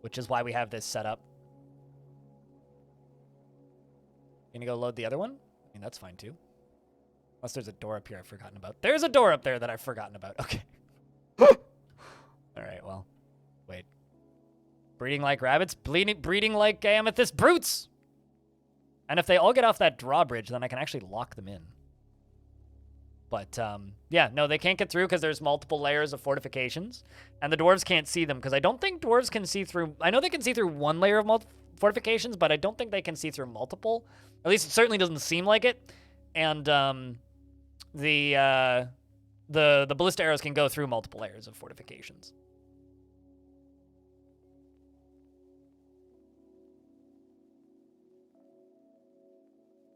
Which is why we have this set up. Gonna go load the other one? I mean, that's fine too. Unless there's a door up here I've forgotten about. There's a door up there that I've forgotten about. Okay. Alright, well. Wait. Breeding like rabbits, breeding like amethyst brutes! And if they all get off that drawbridge, then I can actually lock them in. But, yeah, no, they can't get through because there's multiple layers of fortifications. And the dwarves can't see them because I don't think dwarves can see through... I know they can see through one layer of fortifications, but I don't think they can see through multiple. At least it certainly doesn't seem like it. And the ballista arrows can go through multiple layers of fortifications.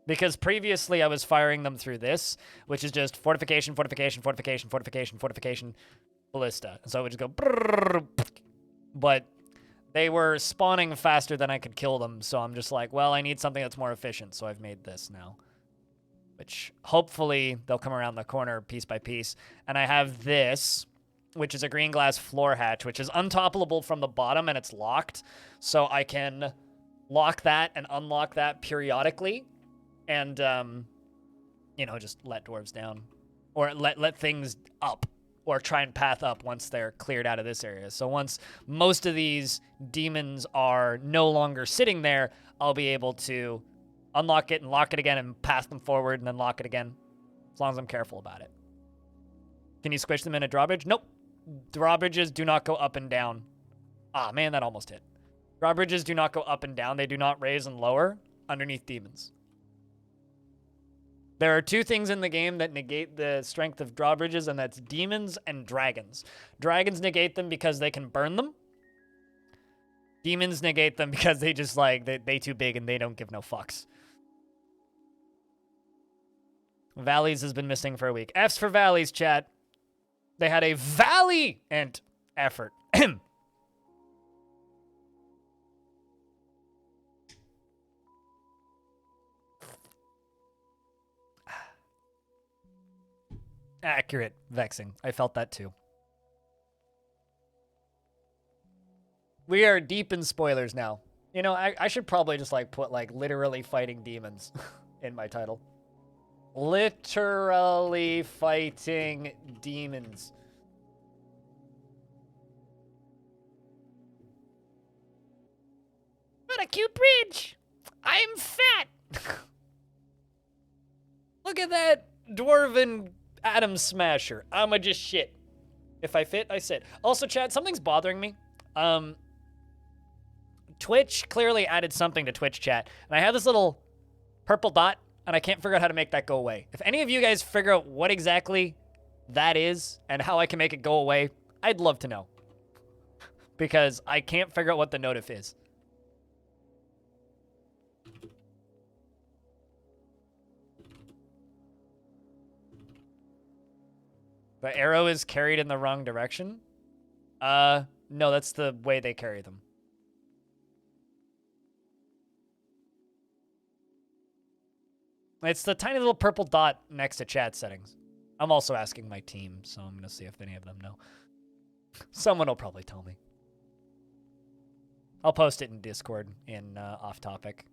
Because previously I was firing them through this, which is just fortification, fortification, fortification, fortification, fortification, ballista. So it would just go... brrr, but they were spawning faster than I could kill them, so I'm just like, well, I need something that's more efficient, so I've made this now. Which, hopefully, they'll come around the corner piece by piece. And I have this, which is a green glass floor hatch, which is untoppable from the bottom, and it's locked. So I can lock that and unlock that periodically. And, you know, just let dwarves down. Or let things up. Or try and path up once they're cleared out of this area. So once most of these demons are no longer sitting there, I'll be able to unlock it and lock it again and pass them forward and then lock it again. As long as I'm careful about it. Can you squish them in a drawbridge? Nope. Drawbridges do not go up and down. Ah, man, that almost hit. Drawbridges do not go up and down. They do not raise and lower underneath demons. There are two things in the game that negate the strength of drawbridges, and that's demons and dragons. Dragons negate them because they can burn them. Demons negate them because they just, like, they too big and they don't give no fucks. Valleys has been missing for a week. F's for Valleys, chat. They had a valiant effort. Accurate. Vexing. I felt that too. We are deep in spoilers now. You know, I should probably just like put like literally fighting demons in my title. Literally fighting demons. What a cute bridge! I'm fat! Look at that dwarven atom smasher. I'ma just shit. If I fit, I sit. Also, chat, something's bothering me. Twitch clearly added something to Twitch chat, and I have this little purple dot, and I can't figure out how to make that go away. If any of you guys figure out what exactly that is and how I can make it go away, I'd love to know. Because I can't figure out what the notif is. The arrow is carried in the wrong direction? No, that's the way they carry them. It's the tiny little purple dot next to chat settings. I'm also asking my team, so I'm going to see if any of them know. Someone will probably tell me. I'll post it in Discord in off topic.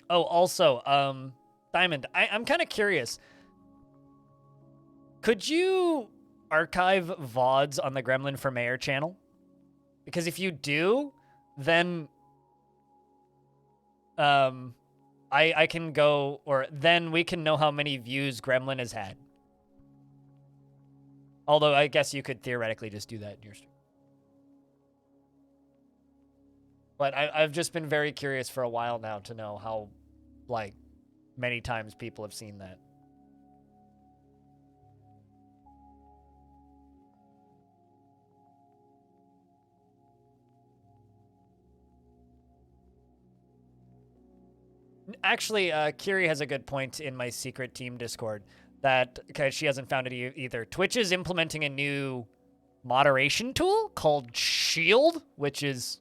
Oh, also, Diamond, I'm kind of curious. Could you archive VODs on the Gremlin for Mayor channel? Because if you do, then I can go, or then we can know how many views Gremlin has had. Although I guess you could theoretically just do that in your stream. But I've just been very curious for a while now to know how, like, many times people have seen that. Actually, Kiri has a good point in my secret team Discord that, because she hasn't found it either. Twitch is implementing a new moderation tool called Shield, which is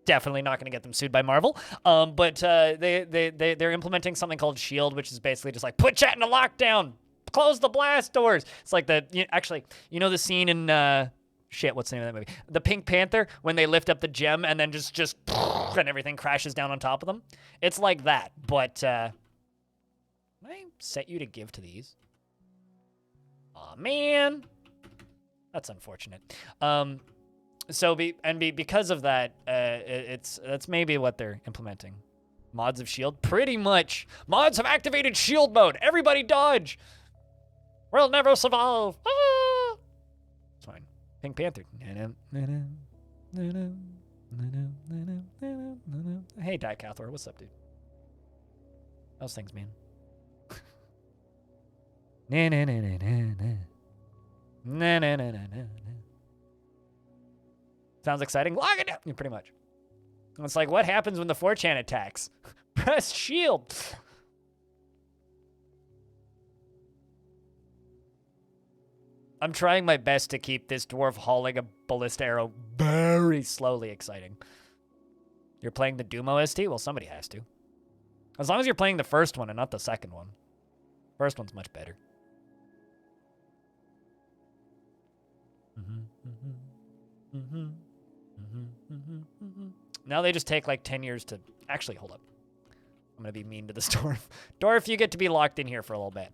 definitely not going to get them sued by Marvel. But they're implementing something called Shield, which is basically just like, put chat into lockdown, close the blast doors. It's like actually, you know the scene in shit, what's the name of that movie? The Pink Panther, when they lift up the gem and then just and everything crashes down on top of them. It's like that, but can I set you to give to these? Aw, man. That's unfortunate. Because of that, that's maybe what they're implementing. Mods of Shield? Pretty much. Mods have activated Shield mode. Everybody dodge. We'll never survive. Ah! It's fine. Pink Panther. Hey, Dicathor. What's up, dude? How's things, man? Sounds exciting. Lock it down. Yeah, pretty much. It's like, what happens when the 4chan attacks? Press shield. I'm trying my best to keep this dwarf hauling a ballista arrow very slowly exciting. You're playing the Doom OST? Well, somebody has to. As long as you're playing the first one and not the second one. First one's much better. Now they just take like 10 years to... Actually, hold up. I'm going to be mean to this dwarf. Dwarf, you get to be locked in here for a little bit.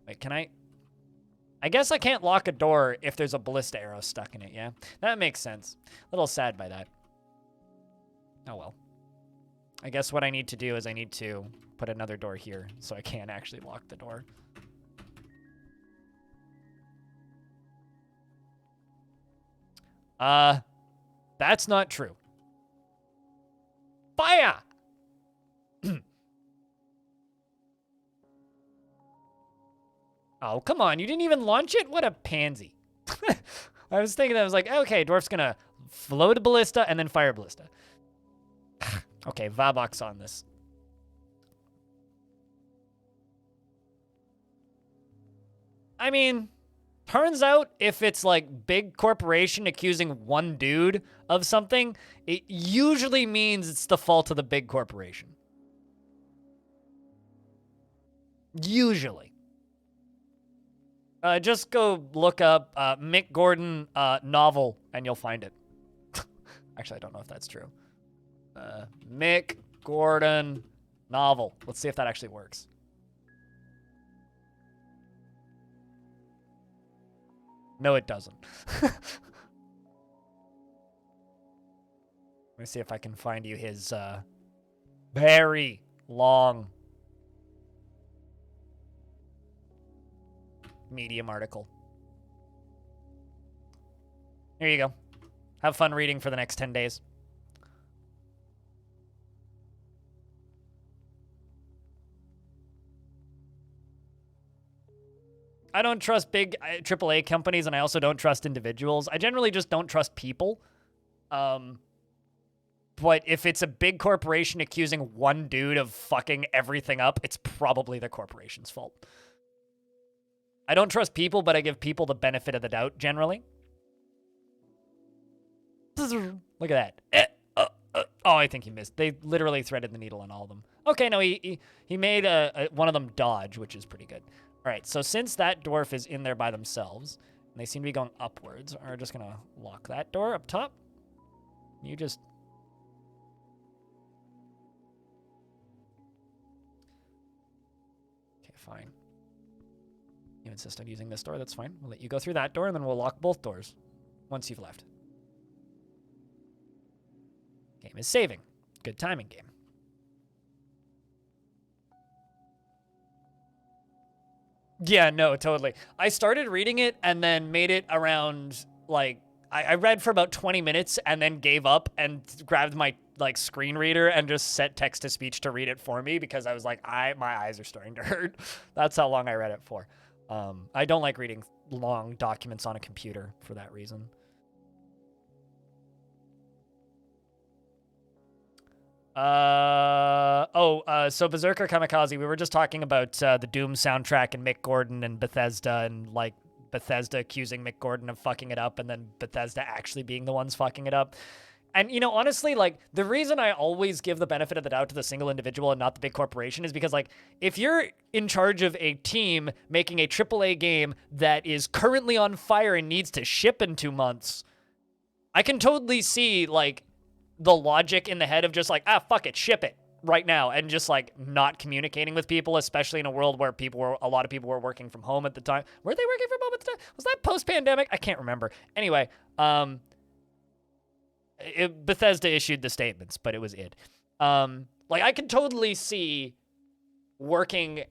Wait, can I... I guess I can't lock a door if there's a ballista arrow stuck in it, yeah? That makes sense. A little sad by that. Oh well. I guess what I need to do is I need to put another door here so I can actually lock the door. That's not true. Fire! Oh, come on. You didn't even launch it? What a pansy. I was thinking that I was like, okay, Dwarf's gonna float a ballista and then fire ballista. Okay, Vabok's on this. I mean, Turns out if it's like big corporation accusing one dude of something, it usually means it's the fault of the big corporation. Usually. Just go look up Mick Gordon novel and you'll find it. Actually, I don't know if that's true. Mick Gordon novel. Let's see if that actually works. No, it doesn't. Let me see if I can find you his very long Medium article. Here you go. Have fun reading for the next 10 days. I don't trust big AAA companies, and I also don't trust individuals. I generally just don't trust people. But if it's a big corporation accusing one dude of fucking everything up, it's probably the corporation's fault. I don't trust people, but I give people the benefit of the doubt, generally. Look at that. Oh, I think he missed. They literally threaded the needle on all of them. Okay, no, he made one of them dodge, which is pretty good. All right, so since that dwarf is in there by themselves, and they seem to be going upwards, we're just going to lock that door up top. You just... Okay, fine. You insist on using this door, that's fine. We'll let you go through that door, and then we'll lock both doors once you've left. Game is saving. Good timing, game. Yeah, no, totally. I started reading it and then made it around, like, I read for about 20 minutes and then gave up and grabbed my, like, screen reader and just set text-to-speech to read it for me because I was like, my eyes are starting to hurt. That's how long I read it for. I don't like reading long documents on a computer for that reason. So Berserker Kamikaze, we were just talking about the Doom soundtrack and Mick Gordon and Bethesda and, like, Bethesda accusing Mick Gordon of fucking it up and then Bethesda actually being the ones fucking it up. And, you know, honestly, like, the reason I always give the benefit of the doubt to the single individual and not the big corporation is because, like, if you're in charge of a team making a AAA game that is currently on fire and needs to ship in 2 months, I can totally see, like, the logic in the head of just like, fuck it, ship it right now, and just like not communicating with people, especially in a world where a lot of people were working from home at the time. Were they working from home at the time? Was that post-pandemic? I can't remember. Anyway, Bethesda issued the statements, but it was id. Like, I can totally see working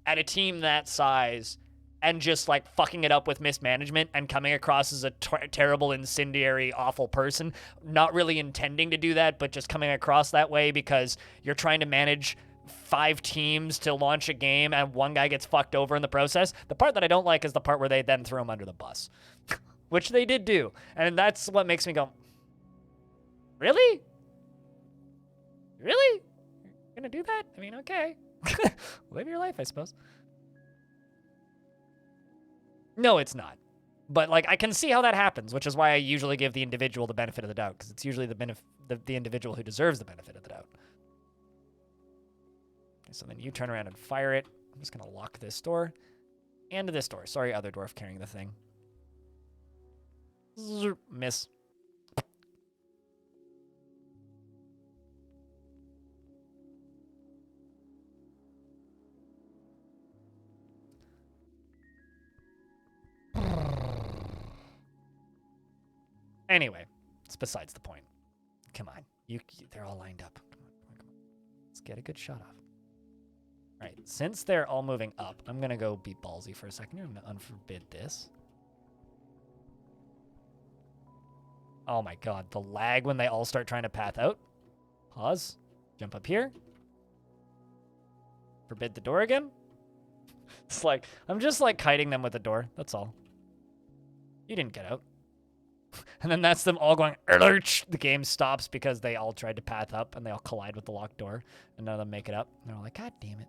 at a team that size and just, like, fucking it up with mismanagement and coming across as a terrible, incendiary, awful person. Not really intending to do that, but just coming across that way because you're trying to manage 5 teams to launch a game and one guy gets fucked over in the process. The part that I don't like is the part where they then throw him under the bus. Which they did do. And that's what makes me go, really? Really? You're gonna do that? I mean, okay. Live your life, I suppose. No, it's not. But, like, I can see how that happens, which is why I usually give the individual the benefit of the doubt, because it's usually the individual who deserves the benefit of the doubt. Okay, so then you turn around and fire it. I'm just going to lock this door and this door. Sorry, other dwarf carrying the thing. Miss. Anyway, it's besides the point. Come on. They're all lined up. Come on. Let's get a good shot off. All right, since they're all moving up, I'm going to go be ballsy for a second. I'm going to unforbid this. Oh my god, the lag when they all start trying to path out. Pause. Jump up here. Forbid the door again. It's like, I'm just like kiting them with the door. That's all. You didn't get out. And then that's them all going, lurch. The game stops because they all tried to path up and they all collide with the locked door. And none of them make it up. And they're all like, God damn it.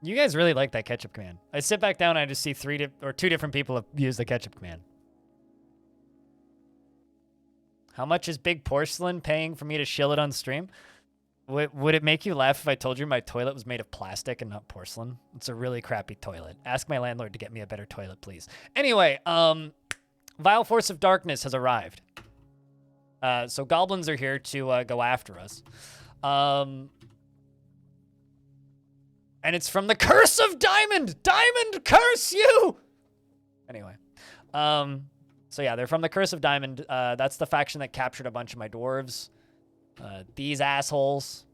You guys really like that ketchup command. I sit back down and I just see two different people have used the ketchup command. How much is Big Porcelain paying for me to shill it on stream? Would it make you laugh if I told you my toilet was made of plastic and not porcelain? It's a really crappy toilet. Ask my landlord to get me a better toilet, please. Anyway, Vile Force of Darkness has arrived. So goblins are here to go after us. And it's from the Curse of Diamond! Diamond, curse you! Anyway. So yeah, they're from the Curse of Diamond. That's the faction that captured a bunch of my dwarves. These assholes,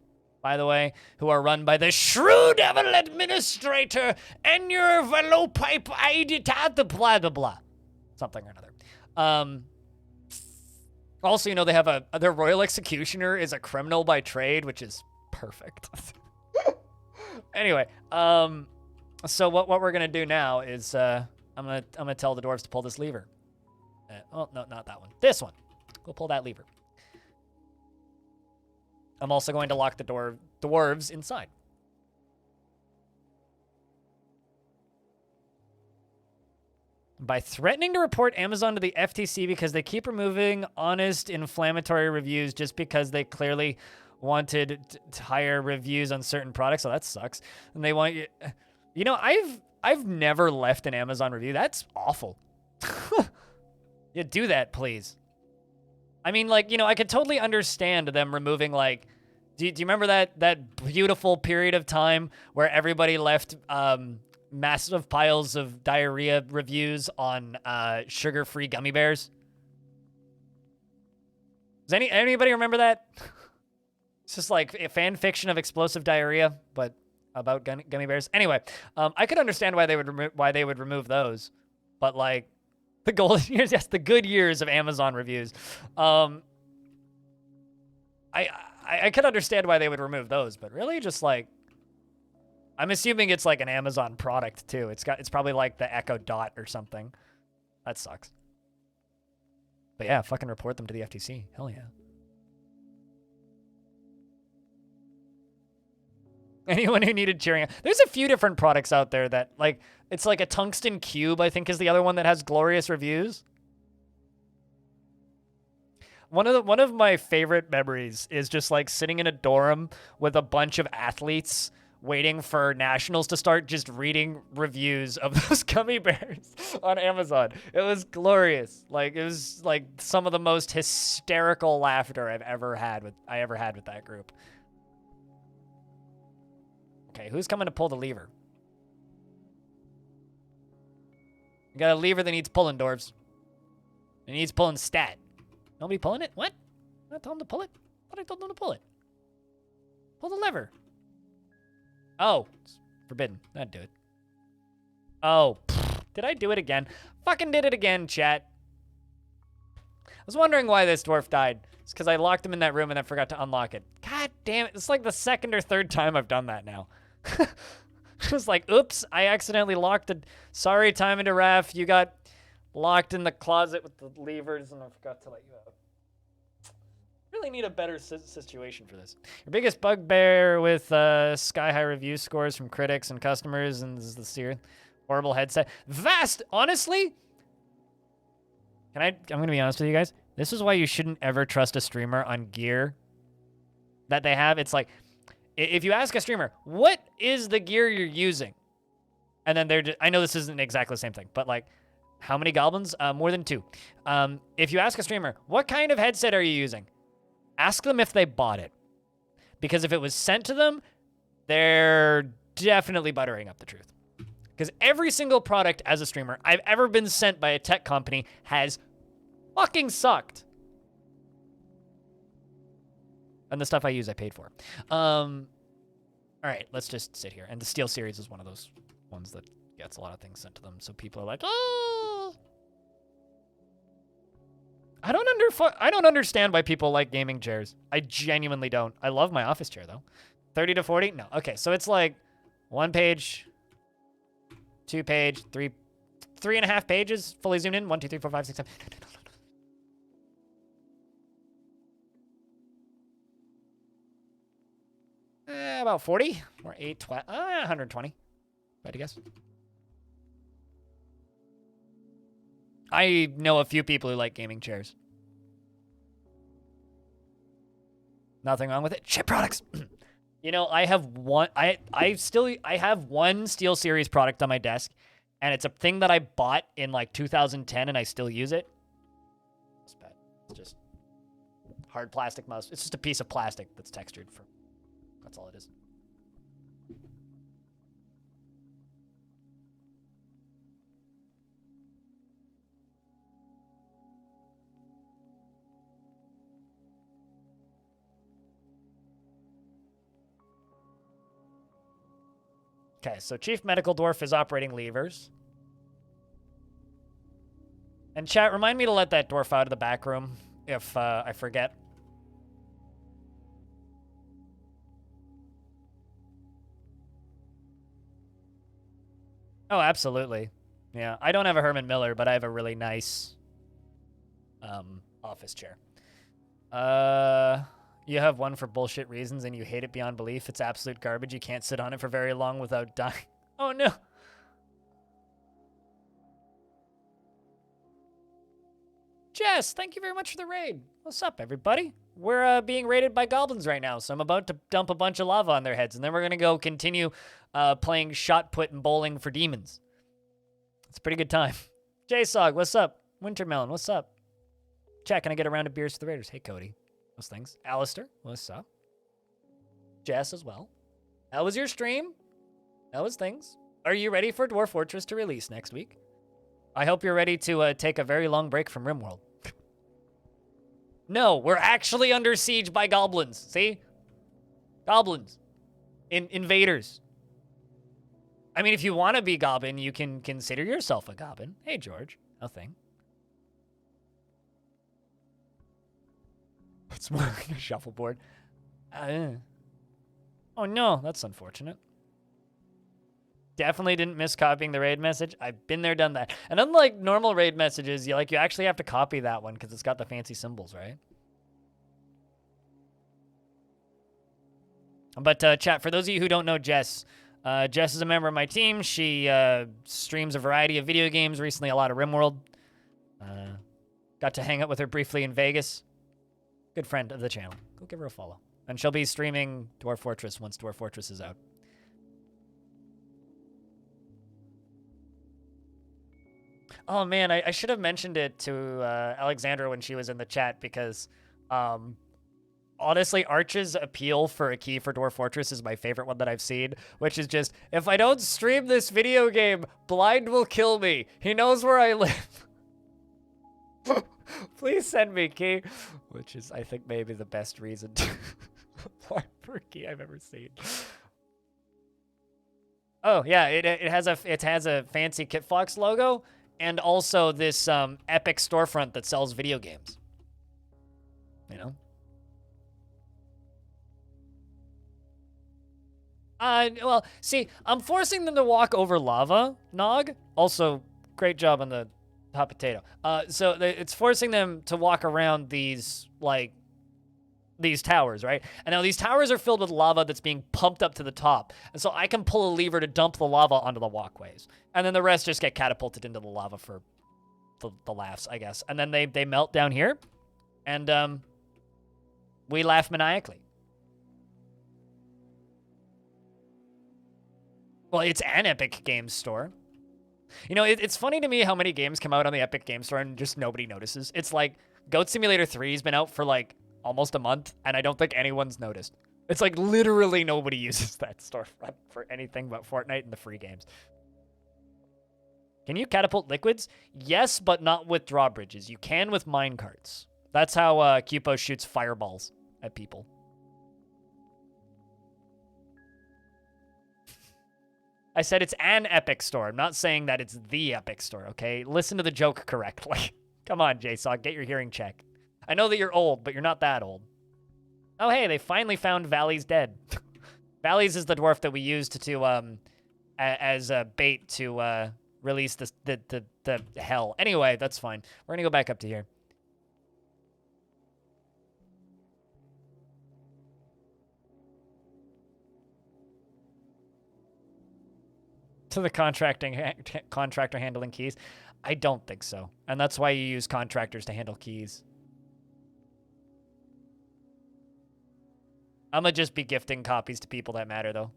by the way, who are run by the Shrew Devil Administrator and your Velopipe Idita, blah, blah, blah. Something or another. Also, you know, they have their Royal Executioner is a criminal by trade, which is perfect. Anyway, so what we're gonna do now is I'm gonna tell the dwarves to pull this lever. Oh no, not that one. This one. We'll pull that lever. I'm also going to lock the dwarves inside. By threatening to report Amazon to the FTC because they keep removing honest, inflammatory reviews just because they clearly wanted higher reviews on certain products. So that sucks. And they want you... You know, I've never left an Amazon review. That's awful. Yeah, do that, please. I mean, like, you know, I could totally understand them removing, like... Do you remember that beautiful period of time where everybody left massive piles of diarrhea reviews on sugar-free gummy bears? Does anybody remember that? It's just like a fan fiction of explosive diarrhea, but about gummy bears. Anyway, I could understand why they would remove those, but like the golden years, yes, the good years of Amazon reviews. I could understand why they would remove those, but really just like, I'm assuming it's like an Amazon product too. It's probably like the Echo Dot or something. That sucks. But yeah, fucking report them to the FTC. Hell yeah. Anyone who needed cheering. There's a few different products out there that like, it's like a tungsten cube, I think is the other one that has glorious reviews. One of my favorite memories is just like sitting in a dorm with a bunch of athletes waiting for nationals to start, just reading reviews of those gummy bears on Amazon. It was glorious. Like, it was like some of the most hysterical laughter I ever had with that group. Okay, who's coming to pull the lever? We got a lever that needs pulling, dwarves. It needs pulling stat. Nobody pulling it? What? I told them to pull it? I thought I told them to pull it. Pull the lever. Oh, it's forbidden. I'd do it. Oh, did I do it again? Fucking did it again, chat. I was wondering why this dwarf died. It's because I locked him in that room and then forgot to unlock it. God damn it. It's like the second or third time I've done that now. Just like, oops, I accidentally locked it. Sorry, Time into Raph. You got locked in the closet with the levers and I forgot to let you out. Really need a better situation for this. Your biggest bugbear with sky-high review scores from critics and customers, and this is the horrible headset. Vast, honestly, I'm going to be honest with you guys. This is why you shouldn't ever trust a streamer on gear that they have. It's like, if you ask a streamer, what is the gear you're using? And then they're just, I know this isn't exactly the same thing, but like, how many goblins? More than 2. If you ask a streamer, what kind of headset are you using? Ask them if they bought it. Because if it was sent to them, they're definitely buttering up the truth. Because every single product as a streamer I've ever been sent by a tech company has fucking sucked. And the stuff I use, I paid for. All right, let's just sit here. And the Steel series is one of those ones that gets a lot of things sent to them. So people are like, oh. I don't understand why people like gaming chairs. I genuinely don't. I love my office chair, though. 30 to 40? No. Okay, so it's like 1 page, 2 page, 3.5 pages, fully zoomed in. 1, 2, 3, 4, 5, 6, 7. About 40 or 120. I guess. I know a few people who like gaming chairs. Nothing wrong with it. Shit products. You know, I have one. I have one SteelSeries product on my desk, and it's a thing that I bought in like 2010, and I still use it. It's bad. It's just hard plastic mouse. It's just a piece of plastic that's textured. That's all it is. Okay, so Chief Medical Dwarf is operating levers. And chat, remind me to let that dwarf out of the back room if I forget. Oh, absolutely. Yeah, I don't have a Herman Miller, but I have a really nice office chair. You have one for bullshit reasons and you hate it beyond belief. It's absolute garbage. You can't sit on it for very long without dying. Oh, no. Jess, thank you very much for the raid. What's up, everybody? We're being raided by goblins right now, so I'm about to dump a bunch of lava on their heads, and then we're going to go continue playing shot put and bowling for demons. It's a pretty good time. J-Sog, what's up? Wintermelon, what's up? Chat, can I get a round of beers to the raiders? Hey, Cody. Those things. Alistair, what's up? Jess as well. How was your stream? How was things? Are you ready for Dwarf Fortress to release next week? I hope you're ready to take a very long break from RimWorld. No, we're actually under siege by goblins. See? Goblins. Invaders. I mean, if you want to be goblin, you can consider yourself a goblin. Hey, George. Nothing. It's more like a shuffleboard. Oh, no. That's unfortunate. Definitely didn't miss copying the raid message. I've been there, done that. And unlike normal raid messages, you actually have to copy that one because it's got the fancy symbols, right? But chat, for those of you who don't know Jess, Jess is a member of my team. She streams a variety of video games, recently a lot of RimWorld. Got to hang out with her briefly in Vegas. Good friend of the channel. Go give her a follow. And she'll be streaming Dwarf Fortress once Dwarf Fortress is out. Oh, man, I should have mentioned it to Alexandra when she was in the chat because, honestly, Arch's appeal for a key for Dwarf Fortress is my favorite one that I've seen, which is just, if I don't stream this video game, Blind will kill me. He knows where I live. Please send me key. Which is, I think, maybe the best reason to apply for a key I've ever seen. Oh, yeah, it has a fancy KitFox logo. And also this epic storefront that sells video games. You know? Well, see, I'm forcing them to walk over lava, Nog. Also, great job on the hot potato. So it's forcing them to walk around these towers, right? And now these towers are filled with lava that's being pumped up to the top. And so I can pull a lever to dump the lava onto the walkways. And then the rest just get catapulted into the lava for the laughs, I guess. And then they melt down here. And we laugh maniacally. Well, it's an Epic Games store. You know, it's funny to me how many games come out on the Epic Games Store and just nobody notices. It's like Goat Simulator 3 has been out for like almost a month, and I don't think anyone's noticed. It's like literally nobody uses that storefront for anything but Fortnite and the free games. Can you catapult liquids? Yes, but not with drawbridges. You can with minecarts. That's how Cupo shoots fireballs at people. I said it's an Epic store. I'm not saying that it's the Epic store, okay? Listen to the joke correctly. Come on, JSOG, get your hearing checked. I know that you're old, but you're not that old. Oh, hey, they finally found Valley's dead. Valley's is the dwarf that we used as bait to release the hell. Anyway, that's fine. We're gonna go back up to here. to the contractor handling keys? I don't think so. And that's why you use contractors to handle keys. I'm gonna just be gifting copies to people that matter, though.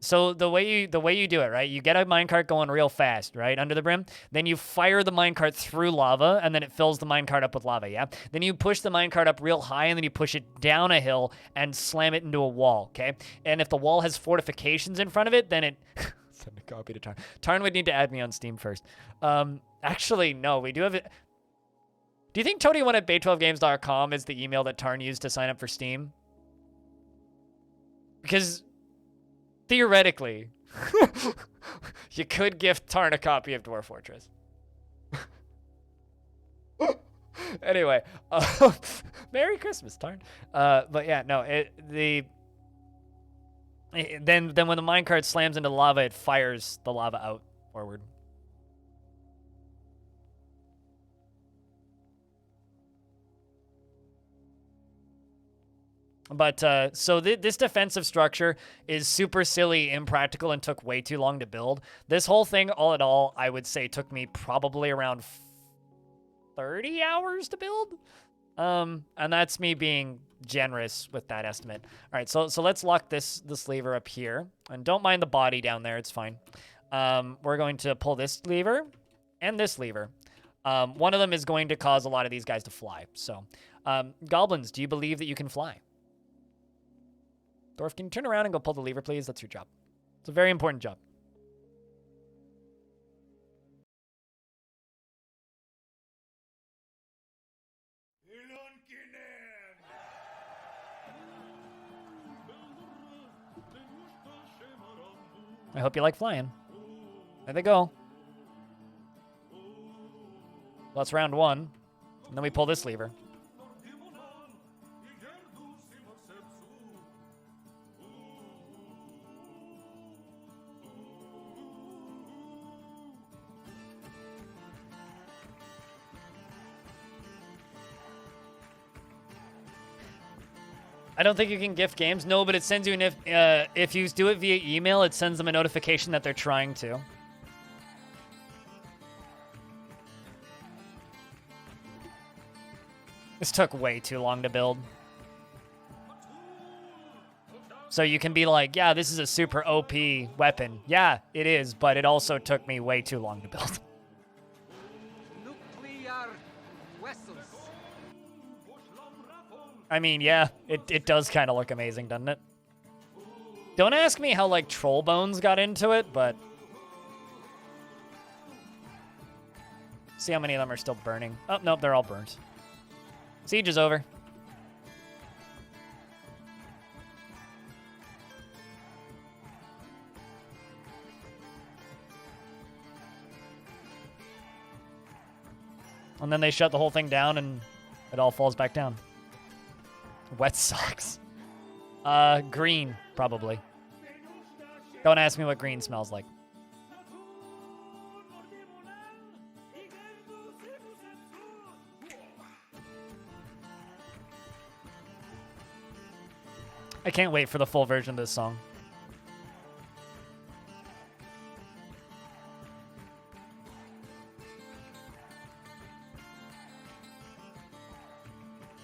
So the way you do it, right? You get a minecart going real fast, right, under the brim. Then you fire the minecart through lava, and then it fills the minecart up with lava, yeah? Then you push the minecart up real high, and then you push it down a hill and slam it into a wall, okay? And if the wall has fortifications in front of it, then it... Send a copy to Tarn. Tarn would need to add me on Steam first. Actually, no, we do have it... Do you think Tony1 at bay12games.com is the email that Tarn used to sign up for Steam? Because... theoretically, you could gift Tarn a copy of Dwarf Fortress. Anyway, Merry Christmas, Tarn. But yeah, no, then when the minecart slams into lava, it fires the lava out forward. But, so this defensive structure is super silly, impractical, and took way too long to build. This whole thing, all in all, I would say took me probably around 30 hours to build. And that's me being generous with that estimate. All right, so let's lock this lever up here. And don't mind the body down there, it's fine. We're going to pull this lever and this lever. One of them is going to cause a lot of these guys to fly. So, goblins, do you believe that you can fly? Dwarf, can you turn around and go pull the lever, please? That's your job. It's a very important job. I hope you like flying. There they go. Well, that's round one. And then we pull this lever. I don't think you can gift games. No, but it sends you an if you do it via email, it sends them a notification that they're trying to. This took way too long to build. So you can be like, yeah, this is a super OP weapon. Yeah, it is, but it also took me way too long to build. Nuclear vessels. I mean, yeah, it does kind of look amazing, doesn't it? Don't ask me how, like, troll bones got into it, but... See how many of them are still burning. Oh, nope, they're all burnt. Siege is over. And then they shut the whole thing down and it all falls back down. Wet socks. Green, probably. Don't ask me what green smells like. I can't wait for the full version of this song.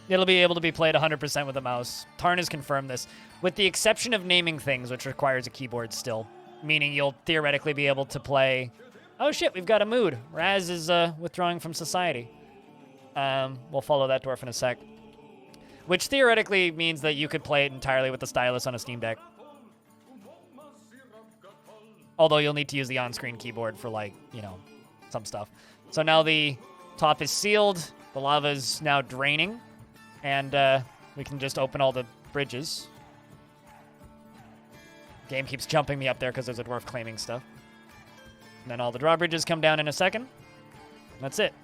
It'll be able to be played 100% with a mouse. Tarn has confirmed this, with the exception of naming things, which requires a keyboard still. Meaning you'll theoretically be able to play... Oh shit, we've got a mood. Raz is withdrawing from society. We'll follow that dwarf in a sec. Which theoretically means that you could play it entirely with the stylus on a Steam Deck. Although you'll need to use the on-screen keyboard for, like, you know, some stuff. So now the top is sealed. The lava is now draining. And we can just open all the bridges. Game keeps jumping me up there because there's a dwarf claiming stuff. And then all the drawbridges come down in a second. That's it.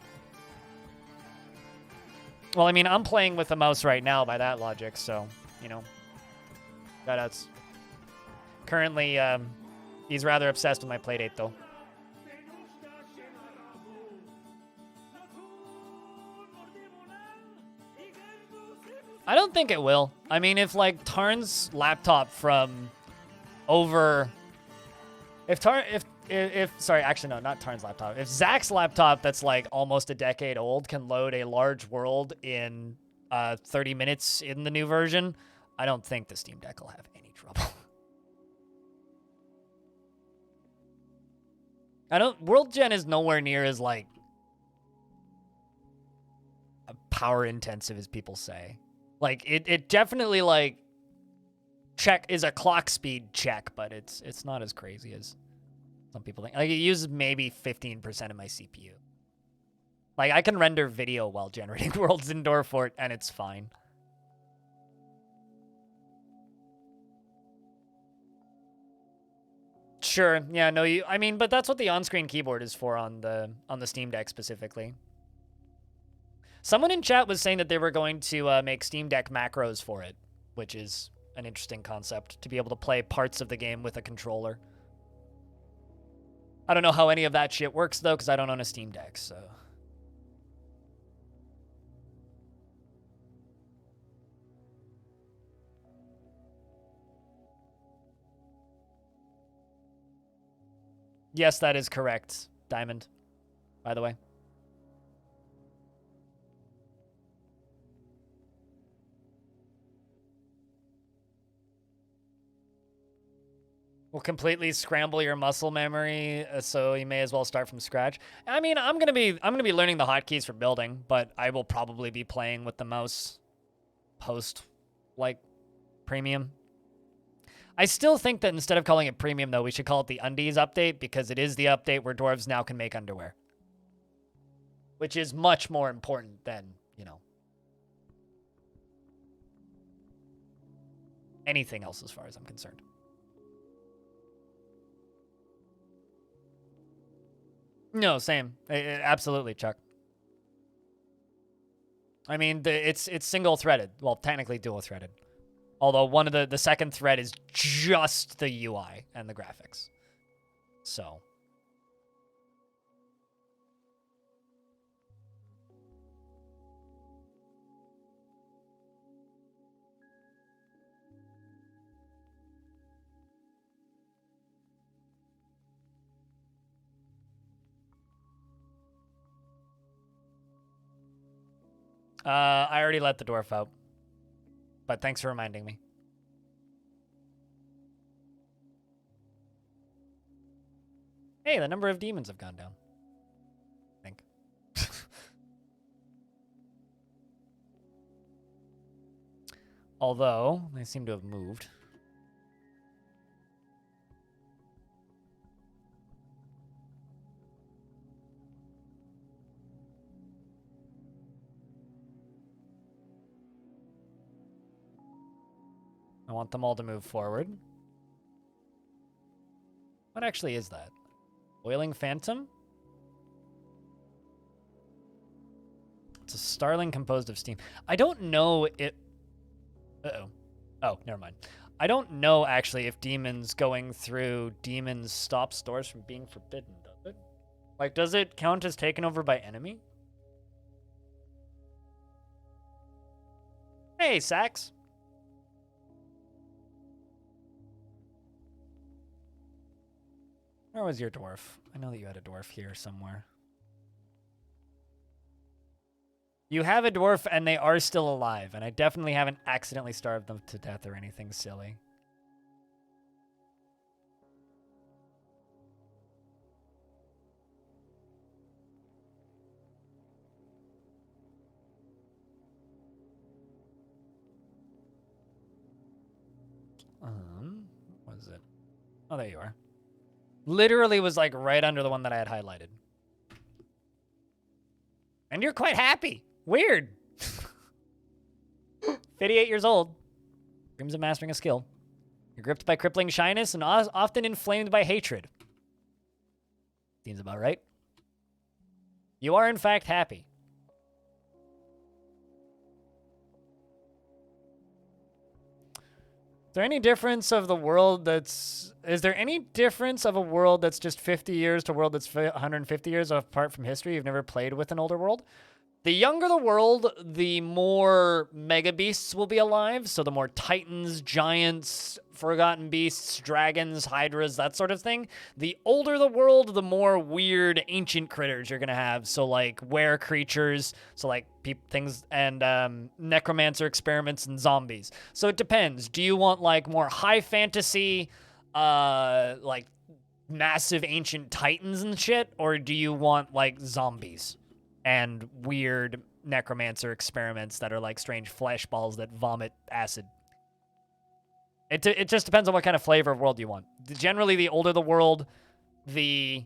Well, I mean, I'm playing with the mouse right now by that logic, so, you know. Shoutouts. Currently, he's rather obsessed with my Playdate, though. don't think it will. I mean, if like Tarn's laptop from over, if sorry, actually no, not Tarn's laptop. If Zach's laptop that's like almost a decade old can load a large world in 30 minutes in the new version, I don't think the Steam Deck will have any trouble. World Gen is nowhere near as like power intensive as people say. Like it definitely like is a clock speed check, but it's not as crazy as some people think. Like it uses maybe 15% of my CPU. Like I can render video while generating worlds in Dwarf and it's fine. Sure. Yeah, no, I mean, but that's what the on-screen keyboard is for on the Steam Deck specifically. Someone in chat was saying that they were going to make Steam Deck macros for it, which is an interesting concept, to be able to play parts of the game with a controller. I don't know how any of that shit works, though, because I don't own a Steam Deck, so... Yes, that is correct, Diamond, by the way. Will completely scramble your muscle memory, so you may as well start from scratch. I mean, I'm gonna be learning the hotkeys for building, but I will probably be playing with the mouse post, like, premium. I still think that instead of calling it premium, though, we should call it the Undies update, because it is the update where dwarves now can make underwear. Which is much more important than, you know, anything else as far as I'm concerned. No, same. Absolutely, Chuck. I mean, it's single-threaded. Well, technically dual-threaded. Although one of the second thread is just the UI and the graphics. So. I already let the dwarf out. But thanks for reminding me. Hey, the number of demons have gone down. I think. Although, they seem to have moved. I want them all to move forward. What actually is that? Boiling Phantom? It's a starling composed of steam. I don't know it... Uh-oh. Oh, never mind. I don't know, actually, if demons going through demons stops doors from being forbidden, does it? Like, does it count as taken over by enemy? Hey, Sax. Where was your dwarf? I know that you had a dwarf here somewhere. You have a dwarf and they are still alive, and I definitely haven't accidentally starved them to death or anything silly. What is it? Oh, there you are. Literally was like right under the one that I had highlighted. And you're quite happy. Weird. 58 years old. Dreams of mastering a skill. You're gripped by crippling shyness and often inflamed by hatred. Seems about right. You are in fact happy. Is there any difference of the world that's... Is there any difference of a world that's just 50 years to a world that's 150 years apart from history? You've never played with an older world? The younger the world, the more mega beasts will be alive. So the more titans, giants, forgotten beasts, dragons, hydras, that sort of thing. The older the world, the more weird ancient critters you're gonna have. So like were creatures, so like things, and necromancer experiments and zombies. So it depends. Do you want like more high fantasy, like massive ancient titans and shit, or do you want like zombies and weird necromancer experiments that are like strange flesh balls that vomit acid? It just depends on what kind of flavor of world you want. Generally, the older the world, the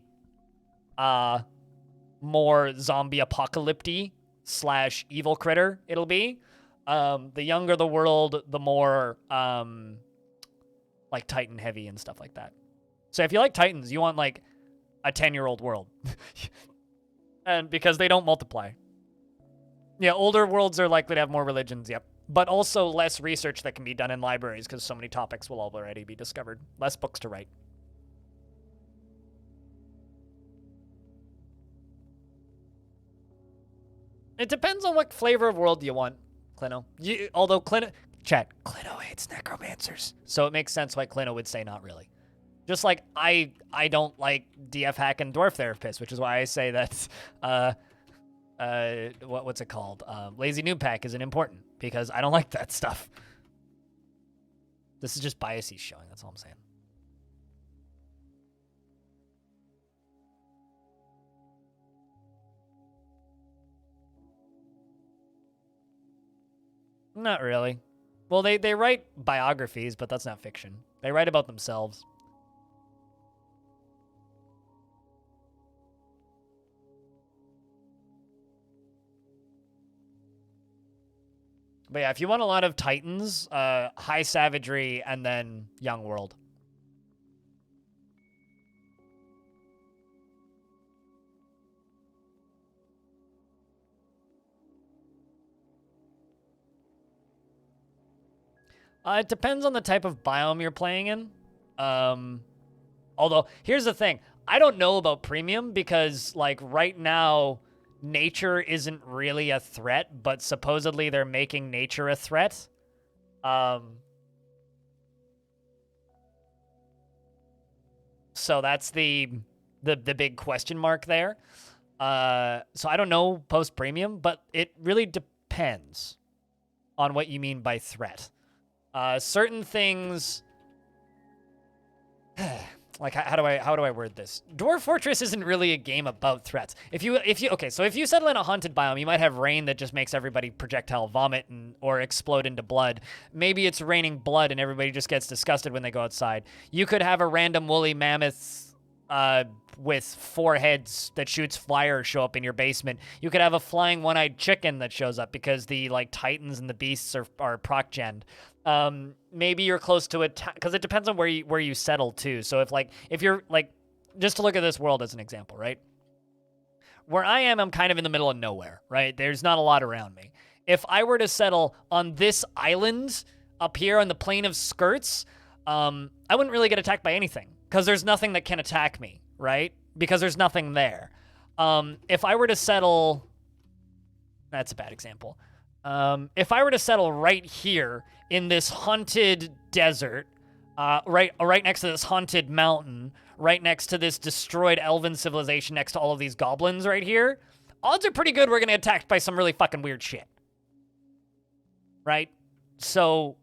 more zombie apocalyptic / evil critter it'll be. The younger the world, the more like Titan heavy and stuff like that. So if you like Titans, you want like a 10-year-old world. And because they don't multiply. Yeah, older worlds are likely to have more religions, yep. But also less research that can be done in libraries because so many topics will already be discovered. Less books to write. It depends on what flavor of world you want, Clino. Although Clino hates necromancers. So it makes sense why Clino would say not really. Just like I don't like DF hack and dwarf therapists, which is why I say that what's it called? Lazy noob pack isn't important because I don't like that stuff. This is just bias he's showing, that's all I'm saying. Not really. Well, they write biographies, but that's not fiction. They write about themselves. But yeah, if you want a lot of Titans, high savagery, and then young world. It depends on the type of biome you're playing in. Although, here's the thing. I don't know about premium because, like, right now, nature isn't really a threat, but supposedly they're making nature a threat. So that's the big question mark there. So I don't know post-premium, but it really depends on what you mean by threat. Certain things... Like, how do I word this? Dwarf Fortress isn't really a game about threats. If you settle in a haunted biome, you might have rain that just makes everybody projectile vomit or explode into blood. Maybe it's raining blood and everybody just gets disgusted when they go outside. You could have a random woolly mammoth with 4 heads that shoots fire show up in your basement. You could have a flying one-eyed chicken that shows up because the like titans and the beasts are proc-gen. Maybe you're close to it because it depends on where you settle too. So if you're like, just to look at this world as an example, right? Where I am, I'm kind of in the middle of nowhere, right? There's not a lot around me. If I were to settle on this island up here on the plain of skirts, I wouldn't really get attacked by anything because there's nothing that can attack me, right? Because there's nothing there. If I were to settle, that's a bad example. If I were to settle right here in this haunted desert, right next to this haunted mountain, right next to this destroyed elven civilization, next to all of these goblins right here, odds are pretty good we're gonna get attacked by some really fucking weird shit. Right? So,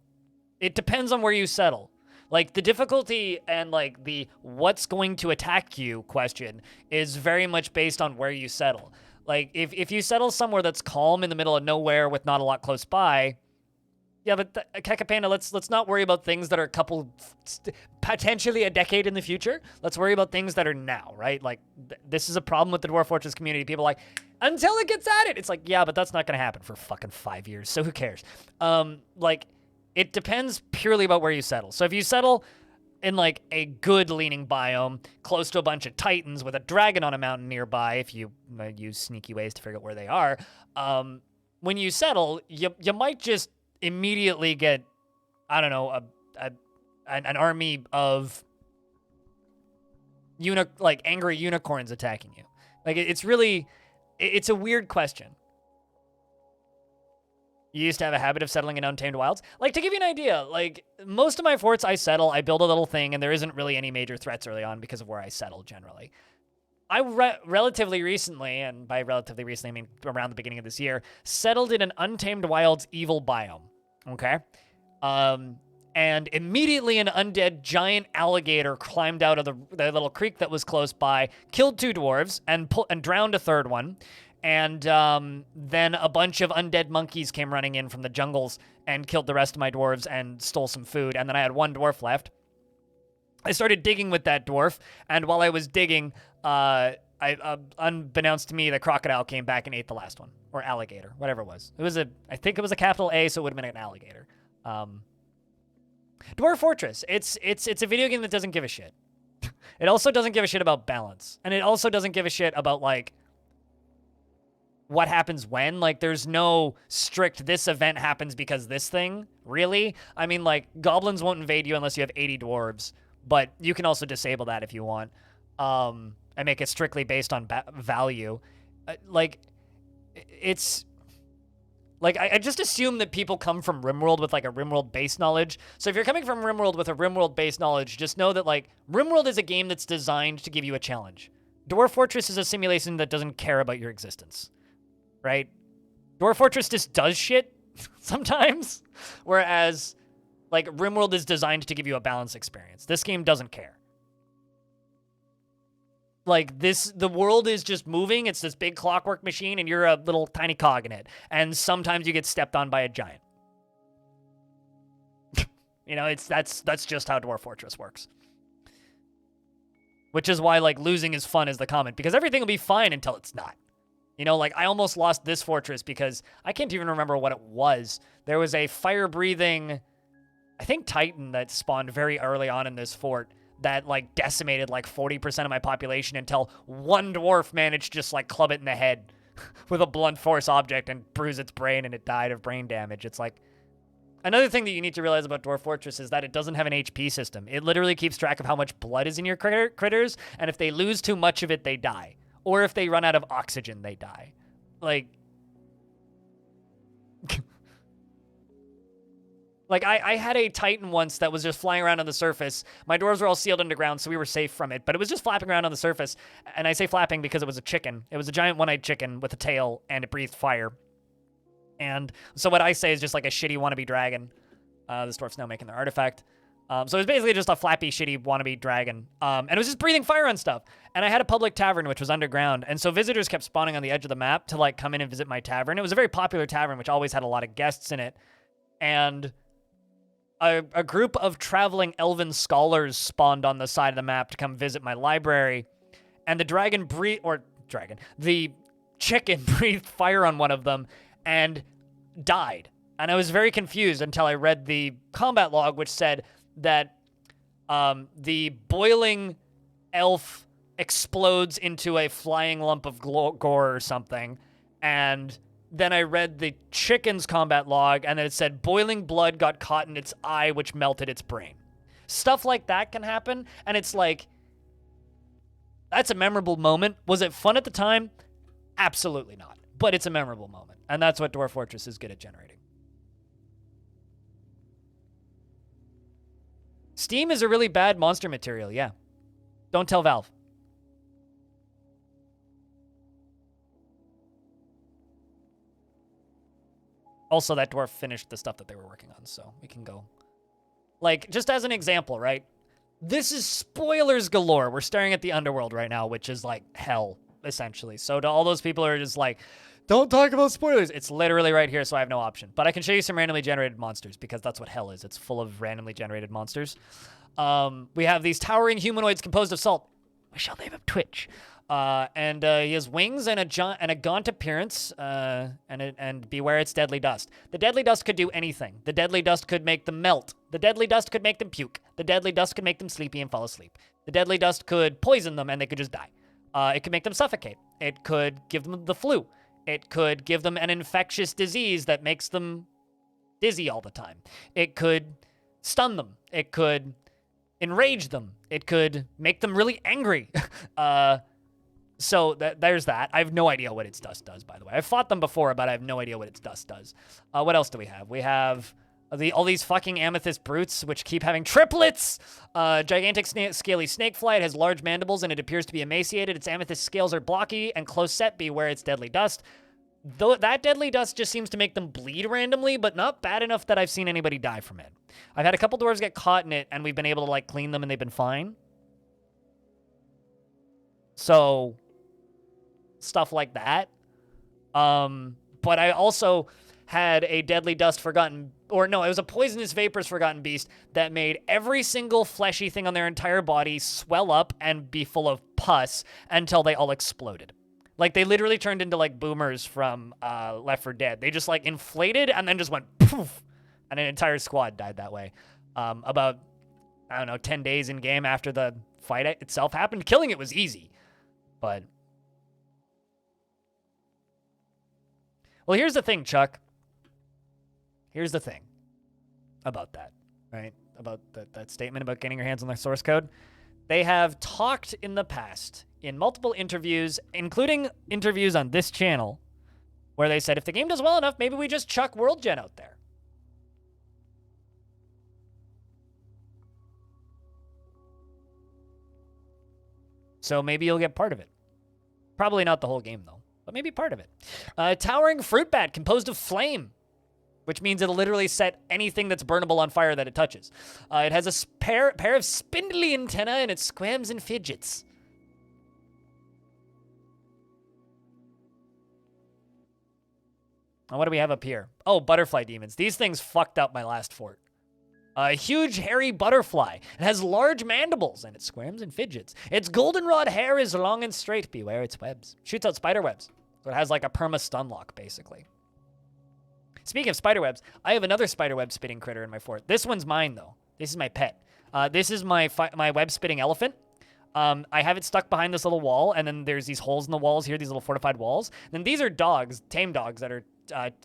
it depends on where you settle. Like, the difficulty and, like, the what's going to attack you question is very much based on where you settle. Like, if you settle somewhere that's calm in the middle of nowhere with not a lot close by, yeah, but Kakapanda, let's not worry about things that are potentially a decade in the future. Let's worry about things that are now, right? Like, this is a problem with the Dwarf Fortress community. People are like, until it gets at it. It's like, yeah, but that's not going to happen for fucking 5 years, so who cares? Like, it depends purely about where you settle. So if you settle in, like, a good-leaning biome, close to a bunch of titans with a dragon on a mountain nearby, if you use sneaky ways to figure out where they are, when you settle, you might just immediately get, I don't know, an army of angry unicorns attacking you. Like, it's a weird question. You used to have a habit of settling in untamed wilds. Like, to give you an idea, like, most of my forts I settle, I build a little thing, and there isn't really any major threats early on because of where I settle generally. I relatively recently, and by relatively recently I mean around the beginning of this year, settled in an untamed wilds evil biome, okay? And immediately an undead giant alligator climbed out of the little creek that was close by, killed 2 dwarves, and drowned a 3rd one. And then a bunch of undead monkeys came running in from the jungles and killed the rest of my dwarves and stole some food. And then I had 1 dwarf left. I started digging with that dwarf, and while I was digging, unbeknownst to me, the crocodile came back and ate the last one, or alligator, whatever it was. I think it was a capital A, so it would have been an alligator. Dwarf Fortress. It's a video game that doesn't give a shit. It also doesn't give a shit about balance, and it also doesn't give a shit about like what happens when. Like, there's no strict this event happens because this thing. Really? I mean, like, goblins won't invade you unless you have 80 dwarves. But you can also disable that if you want, and make it strictly based on value. Like, it's... Like, I just assume that people come from RimWorld with, like, a RimWorld base knowledge. So if you're coming from RimWorld with a RimWorld base knowledge, just know that, like, RimWorld is a game that's designed to give you a challenge. Dwarf Fortress is a simulation that doesn't care about your existence, right? Dwarf Fortress just does shit sometimes, whereas... like, RimWorld is designed to give you a balanced experience. This game doesn't care. Like, the world is just moving. It's this big clockwork machine, and you're a little tiny cog in it. And sometimes you get stepped on by a giant. You know, that's just how Dwarf Fortress works. Which is why, like, losing is fun is the comment, because everything will be fine until it's not. You know, like, I almost lost this fortress because I can't even remember what it was. There was a fire-breathing... I think Titan that spawned very early on in this fort that, like, decimated, like, 40% of my population until 1 dwarf managed to just, like, club it in the head with a blunt force object and bruise its brain, and it died of brain damage. It's like... Another thing that you need to realize about Dwarf Fortress is that it doesn't have an HP system. It literally keeps track of how much blood is in your critters, and if they lose too much of it, they die. Or if they run out of oxygen, they die. Like... Like, I had a Titan once that was just flying around on the surface. My doors were all sealed underground, so we were safe from it. But it was just flapping around on the surface. And I say flapping because it was a chicken. It was a giant one-eyed chicken with a tail, and it breathed fire. And so what I say is just like a shitty wannabe dragon. This dwarf's now making their artifact. So it was basically just a flappy, shitty wannabe dragon. And it was just breathing fire on stuff. And I had a public tavern, which was underground. And so visitors kept spawning on the edge of the map to, like, come in and visit my tavern. It was a very popular tavern, which always had a lot of guests in it. And... A group of traveling elven scholars spawned on the side of the map to come visit my library, and the the chicken breathed fire on one of them and died. And I was very confused until I read the combat log, which said that the boiling elf explodes into a flying lump of gore or something, and... Then I read the chicken's combat log, and it said boiling blood got caught in its eye, which melted its brain. Stuff like that can happen, and it's like, that's a memorable moment. Was it fun at the time? Absolutely not. But it's a memorable moment, and that's what Dwarf Fortress is good at generating. Steam is a really bad monster material, yeah. Don't tell Valve. Also, that dwarf finished the stuff that they were working on, so we can go. Like, just as an example, right? This is spoilers galore. We're staring at the underworld right now, which is like hell, essentially. So to all those people who are just like, don't talk about spoilers, it's literally right here, so I have no option. But I can show you some randomly generated monsters, because that's what hell is. It's full of randomly generated monsters. We have these towering humanoids composed of salt. We shall name him Twitch. And he has wings and a gaunt appearance, and beware its deadly dust. The deadly dust could do anything. The deadly dust could make them melt. The deadly dust could make them puke. The deadly dust could make them sleepy and fall asleep. The deadly dust could poison them and they could just die. It could make them suffocate. It could give them the flu. It could give them an infectious disease that makes them dizzy all the time. It could stun them. It could enrage them. It could make them really angry. So there's that. I have no idea what its dust does, by the way. I've fought them before, but I have no idea what its dust does. What else do we have? We have all these fucking amethyst brutes, which keep having triplets. Gigantic scaly snakefly. It has large mandibles, and it appears to be emaciated. Its amethyst scales are blocky and close set. Beware its deadly dust. Though that deadly dust just seems to make them bleed randomly, but not bad enough that I've seen anybody die from it. I've had a couple dwarves get caught in it, and we've been able to like clean them, and they've been fine. So stuff like that. But I also had a deadly dust forgotten, or no, it was a poisonous vapors forgotten beast that made every single fleshy thing on their entire body swell up and be full of pus until they all exploded. Like, they literally turned into, like, boomers from Left 4 Dead. They just, like, inflated and then just went poof, and an entire squad died that way. About, I don't know, 10 days in game after the fight itself happened. Killing it was easy, but... Well, here's the thing, Chuck. Here's the thing about that, right? About that statement about getting your hands on the source code. They have talked in the past in multiple interviews, including interviews on this channel, where they said if the game does well enough, maybe we just chuck World Gen out there. So maybe you'll get part of it. Probably not the whole game, though, but maybe part of it. Towering fruit bat composed of flame, which means it'll literally set anything that's burnable on fire that it touches. It has a pair of spindly antennae, and it squirms and fidgets. And what do we have up here? Oh, butterfly demons. These things fucked up my last fort. A huge hairy butterfly. It has large mandibles, and it squirms and fidgets. Its goldenrod hair is long and straight. Beware its webs. Shoots out spider webs. So it has like a perma-stun lock, basically. Speaking of spider webs, I have another spider web spitting critter in my fort. This one's mine, though. This is my pet. This is my web spitting elephant. I have it stuck behind this little wall, and then there's these holes in the walls here, these little fortified walls. And then these are dogs, tame dogs, that are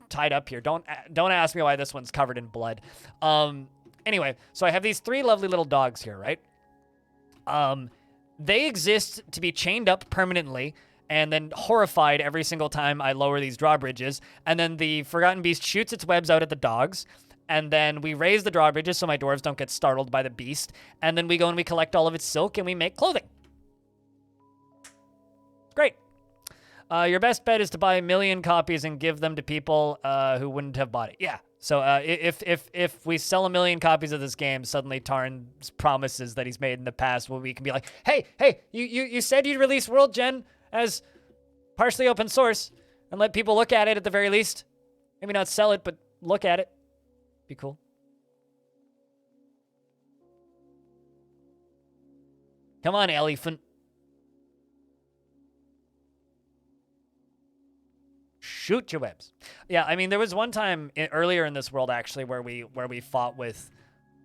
tied up here. Don't ask me why this one's covered in blood. Anyway, so I have these 3 lovely little dogs here, right? They exist to be chained up permanently and then horrified every single time I lower these drawbridges. And then the Forgotten Beast shoots its webs out at the dogs. And then we raise the drawbridges so my dwarves don't get startled by the beast. And then we go and we collect all of its silk and we make clothing. Great. Your best bet is to buy 1 million copies and give them to people who wouldn't have bought it. Yeah. So if we sell 1 million copies of this game, suddenly Tarn's promises that he's made in the past, well, we can be like, hey, you said you'd release World Gen as partially open source and let people look at it at the very least. Maybe not sell it, but look at it. Be cool. Come on, elephant. Shoot your webs. Yeah, I mean, there was one time earlier in this world, actually, where we fought with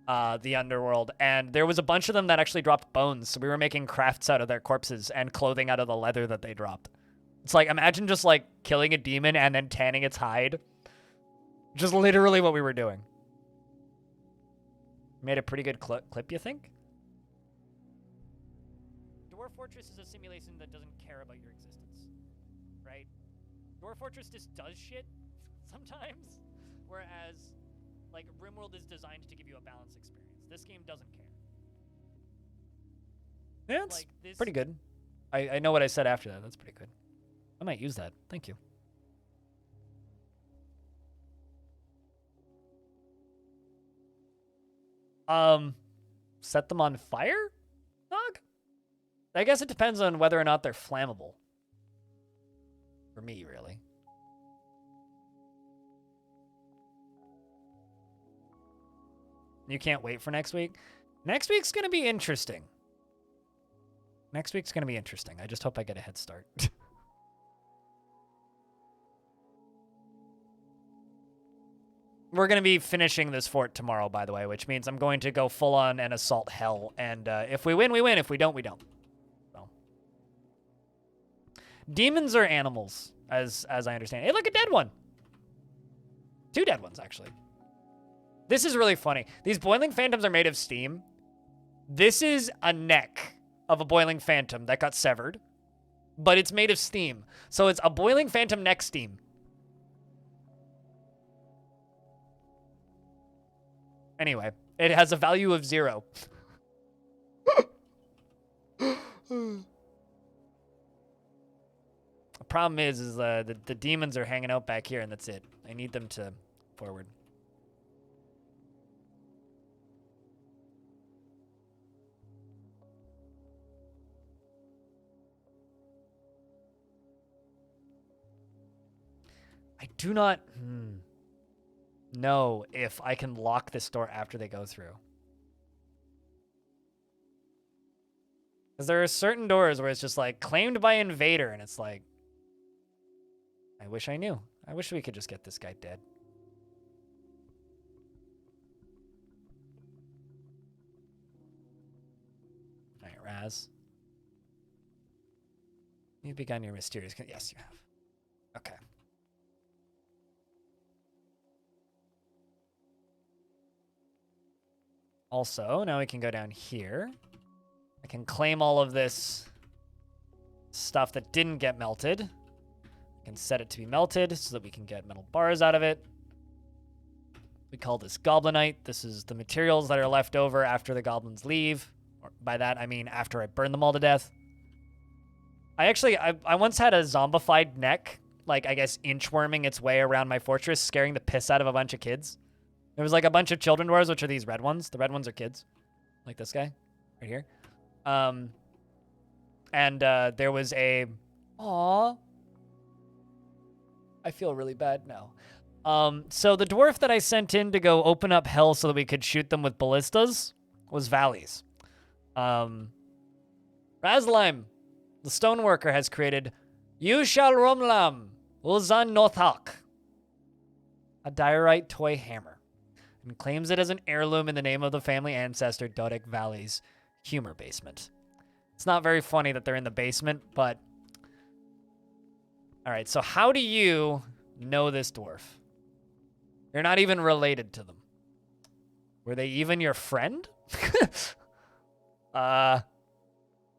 the underworld, and there was a bunch of them that actually dropped bones, so we were making crafts out of their corpses and clothing out of the leather that they dropped. It's like, imagine just, like, killing a demon and then tanning its hide. Just literally what we were doing. Made a pretty good clip, you think? Dwarf Fortress is a simulation that doesn't care about your existence, right? Dwarf Fortress just does shit sometimes, whereas, like, RimWorld is designed to give you a balanced experience. This game doesn't care. Yeah, it's like, pretty good. I know what I said after that. That's pretty good. I might use that. Thank you. Set them on fire? Nog? I guess it depends on whether or not they're flammable. For me, really. You can't wait for next week? Next week's gonna be interesting. Next week's gonna be interesting. I just hope I get a head start. We're going to be finishing this fort tomorrow, by the way, which means I'm going to go full on and assault hell. And if we win, we win. If we don't, we don't. So. Demons are animals, as I understand. Hey, look, a dead one. 2 dead ones, actually. This is really funny. These boiling phantoms are made of steam. This is a neck of a boiling phantom that got severed. but it's made of steam. So it's a boiling phantom neck steam. Anyway, it has a value of 0. The problem is the demons are hanging out back here, and that's it. I need them to forward. I do not know if I can lock this door after they go through. Because there are certain doors where it's just like claimed by invader, and it's like, I wish I knew. I wish we could just get this guy dead. All right, Raz. You've begun your mysterious... Yes, you have. Okay. Also, now we can go down here. I can claim all of this stuff that didn't get melted. I can set it to be melted so that we can get metal bars out of it. We call this Goblinite. This is the materials that are left over after the goblins leave. Or by that, I mean after I burn them all to death. I once had a zombified neck, like, I guess, inchworming its way around my fortress, scaring the piss out of a bunch of kids. There was, like, a bunch of children dwarves, which are these red ones. The red ones are kids. Like this guy right here. And there was a... Aww. I feel really bad now. So the dwarf that I sent in to go open up hell so that we could shoot them with ballistas was Valleys. Razlime, the stoneworker, has created You Shall Rumlam Ulzan Nothak, a diorite toy hammer, and claims it as an heirloom in the name of the family ancestor Dodic Valley's humor basement. It's not very funny that they're in the basement, but... Alright, so how do you know this dwarf? You're not even related to them. Were they even your friend? I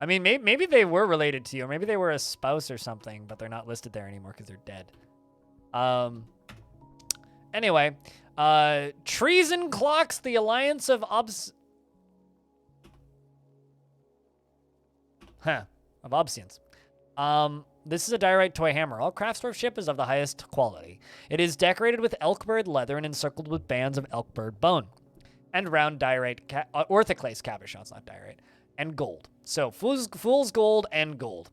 mean, maybe they were related to you, or maybe they were a spouse or something, but they're not listed there anymore because they're dead. Anyway, treason clocks the alliance of Obsians. This is a diorite toy hammer. All craftsmanship is of the highest quality. It is decorated with elkbird leather and encircled with bands of elkbird bone, and round diorite orthoclase cabochons, not diorite, and gold. So fool's gold and gold.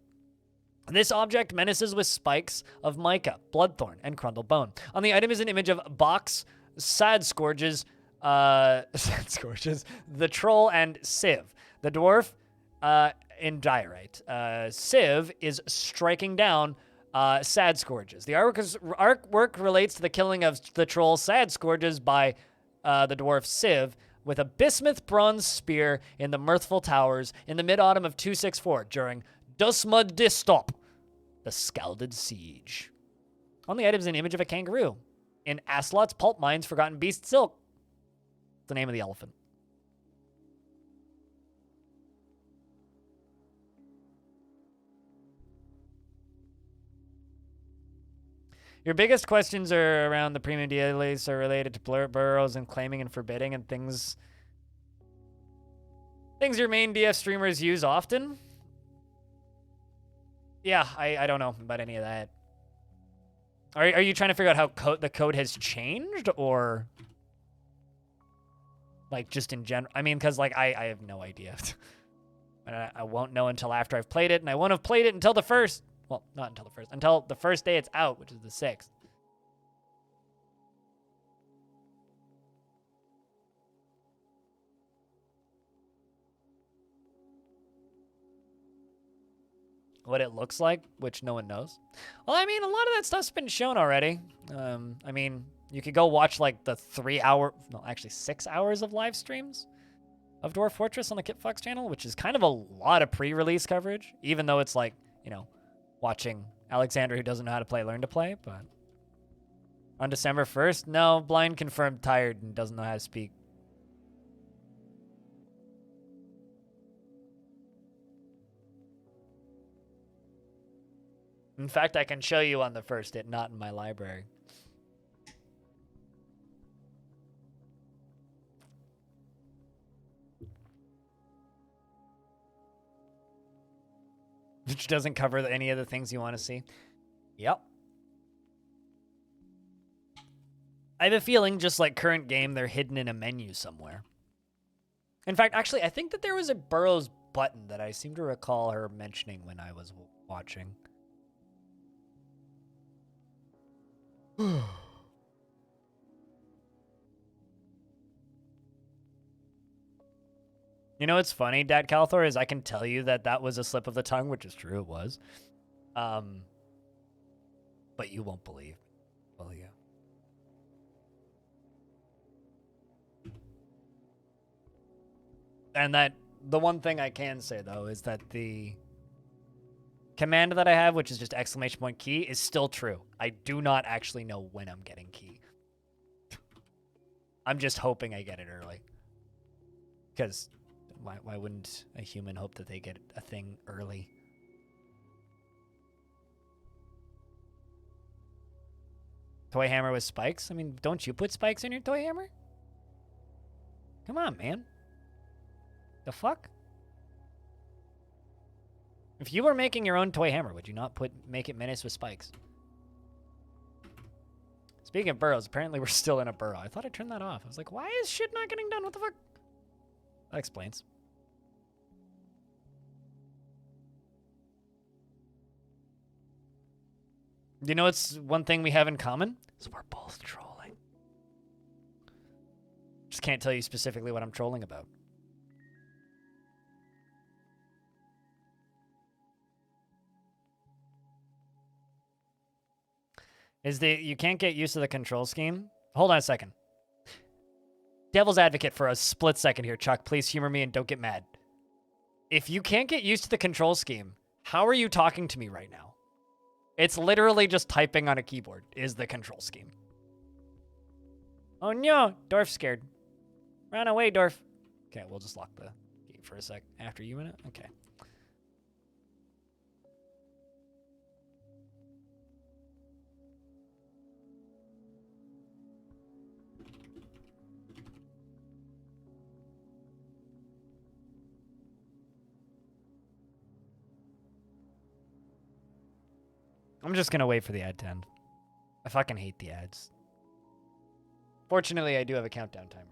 This object menaces with spikes of mica, bloodthorn, and crundle bone. On the item is an image of Box, Sad Scourges, the Troll, and Civ. The dwarf, in diorite. Civ is striking down Sad Scourges. The artwork relates to the killing of the troll Sad Scourges by the dwarf Civ with a bismuth bronze spear in the Mirthful Towers in the mid-autumn of 264 during Dusmud Distop, the Scalded Siege. On the item is an image of a kangaroo in Aslot's Pulp Mine's Forgotten Beast Silk. The name of the elephant. Your biggest questions are around the premium DLCs are related to burrows and claiming and forbidding and things your main DF streamers use often. Yeah, I don't know about any of that. Are you trying to figure out how the code has changed, or like just in general? I mean, because like I have no idea. I won't know until after I've played it, and I won't have played it until the first. Well, not until the first. Until the first day it's out, which is the 6th. What it looks like, which no one knows. Well, I mean, a lot of that stuff's been shown already. I mean, you could go watch like the 6 hours of live streams of Dwarf Fortress on the Kit Fox channel, which is kind of a lot of pre-release coverage, even though it's like, you know, watching Alexander who doesn't know how to play learn to play. But on December 1st, no, blind confirmed tired and doesn't know how to speak. In fact, I can show you on the first hit, not in my library. Which doesn't cover any of the things you want to see. Yep. I have a feeling, just like current game, they're hidden in a menu somewhere. In fact, actually, I think that there was a Burrows button that I seem to recall her mentioning when I was watching. You know what's funny, Dad Calthor, is I can tell you that that was a slip of the tongue, which is true, it was. But you won't believe, will you? And that, the one thing I can say, though, is that the command that I have, which is just exclamation point key, is still true. I do not actually know when I'm getting key. I'm just hoping I get it early. Because why wouldn't a human hope that they get a thing early? Toy hammer with spikes? I mean, don't you put spikes in your toy hammer? Come on, man. The fuck? If you were making your own toy hammer, would you not make it menace with spikes? Speaking of burrows, apparently we're still in a burrow. I thought I turned that off. I was like, why is shit not getting done? What the fuck? That explains. You know what's one thing we have in common? So we're both trolling. Just can't tell you specifically what I'm trolling about. You can't get used to the control scheme? Hold on a second. Devil's advocate for a split second here, Chuck. Please humor me and don't get mad. If you can't get used to the control scheme, how are you talking to me right now? It's literally just typing on a keyboard is the control scheme. Oh no, Dwarf's scared. Run away, Dwarf. Okay, we'll just lock the gate for a sec. After you in it? Okay. I'm just gonna wait for the ad to end. I fucking hate the ads. Fortunately, I do have a countdown timer.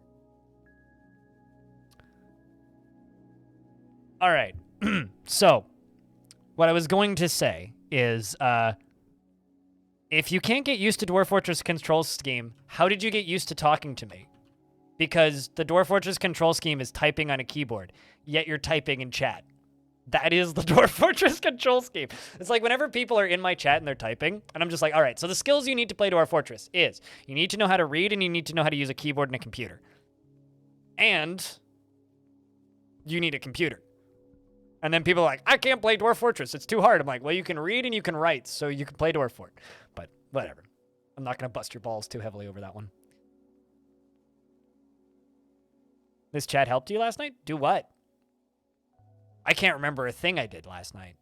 All right. So, what I was going to say is, if you can't get used to Dwarf Fortress control scheme, how did you get used to talking to me? Because the Dwarf Fortress control scheme is typing on a keyboard, yet you're typing in chat. That is the Dwarf Fortress control scheme. It's like whenever people are in my chat and they're typing, and I'm just like, all right, so the skills you need to play Dwarf Fortress is you need to know how to read and you need to know how to use a keyboard and a computer. And you need a computer. And then people are like, I can't play Dwarf Fortress. It's too hard. I'm like, well, you can read and you can write, so you can play Dwarf Fort. But whatever. I'm not going to bust your balls too heavily over that one. This chat helped you last night? Do what? I can't remember a thing I did last night.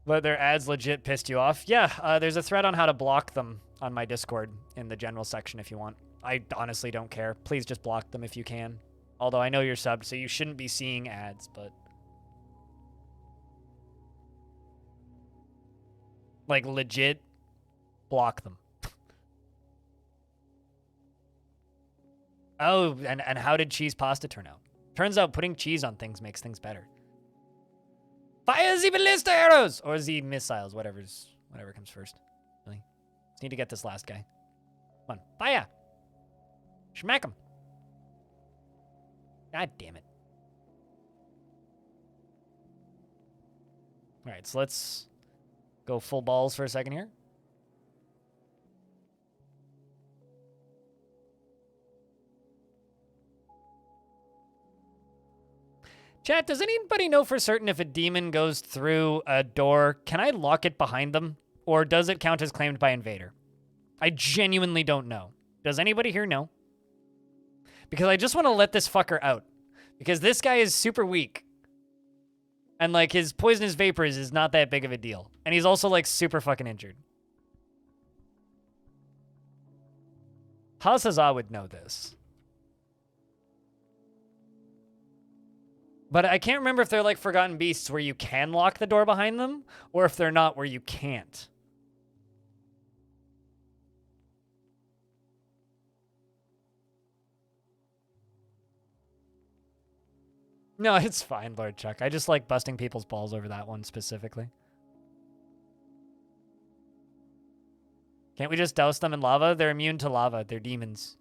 But their ads legit pissed you off? Yeah, there's a thread on how to block them on my Discord in the general section if you want. I honestly don't care. Please just block them if you can. Although I know you're subbed, so you shouldn't be seeing ads, but... like, legit, block them. Oh, and how did cheese pasta turn out? Turns out putting cheese on things makes things better. Fire the ballista arrows! Or the missiles, whatever comes first. Really? Just need to get this last guy. Come on, fire! Smack him! God damn it. Alright, so let's go full balls for a second here. Chat, does anybody know for certain if a demon goes through a door, can I lock it behind them? Or does it count as claimed by invader? I genuinely don't know. Does anybody here know? Because I just want to let this fucker out. Because this guy is super weak. And, like, his poisonous vapors is not that big of a deal. And he's also, like, super fucking injured. Hazaza would know this. But I can't remember if they're like Forgotten Beasts where you can lock the door behind them, or if they're not where you can't. No, it's fine, Lord Chuck. I just like busting people's balls over that one specifically. Can't we just douse them in lava? They're immune to lava. They're demons.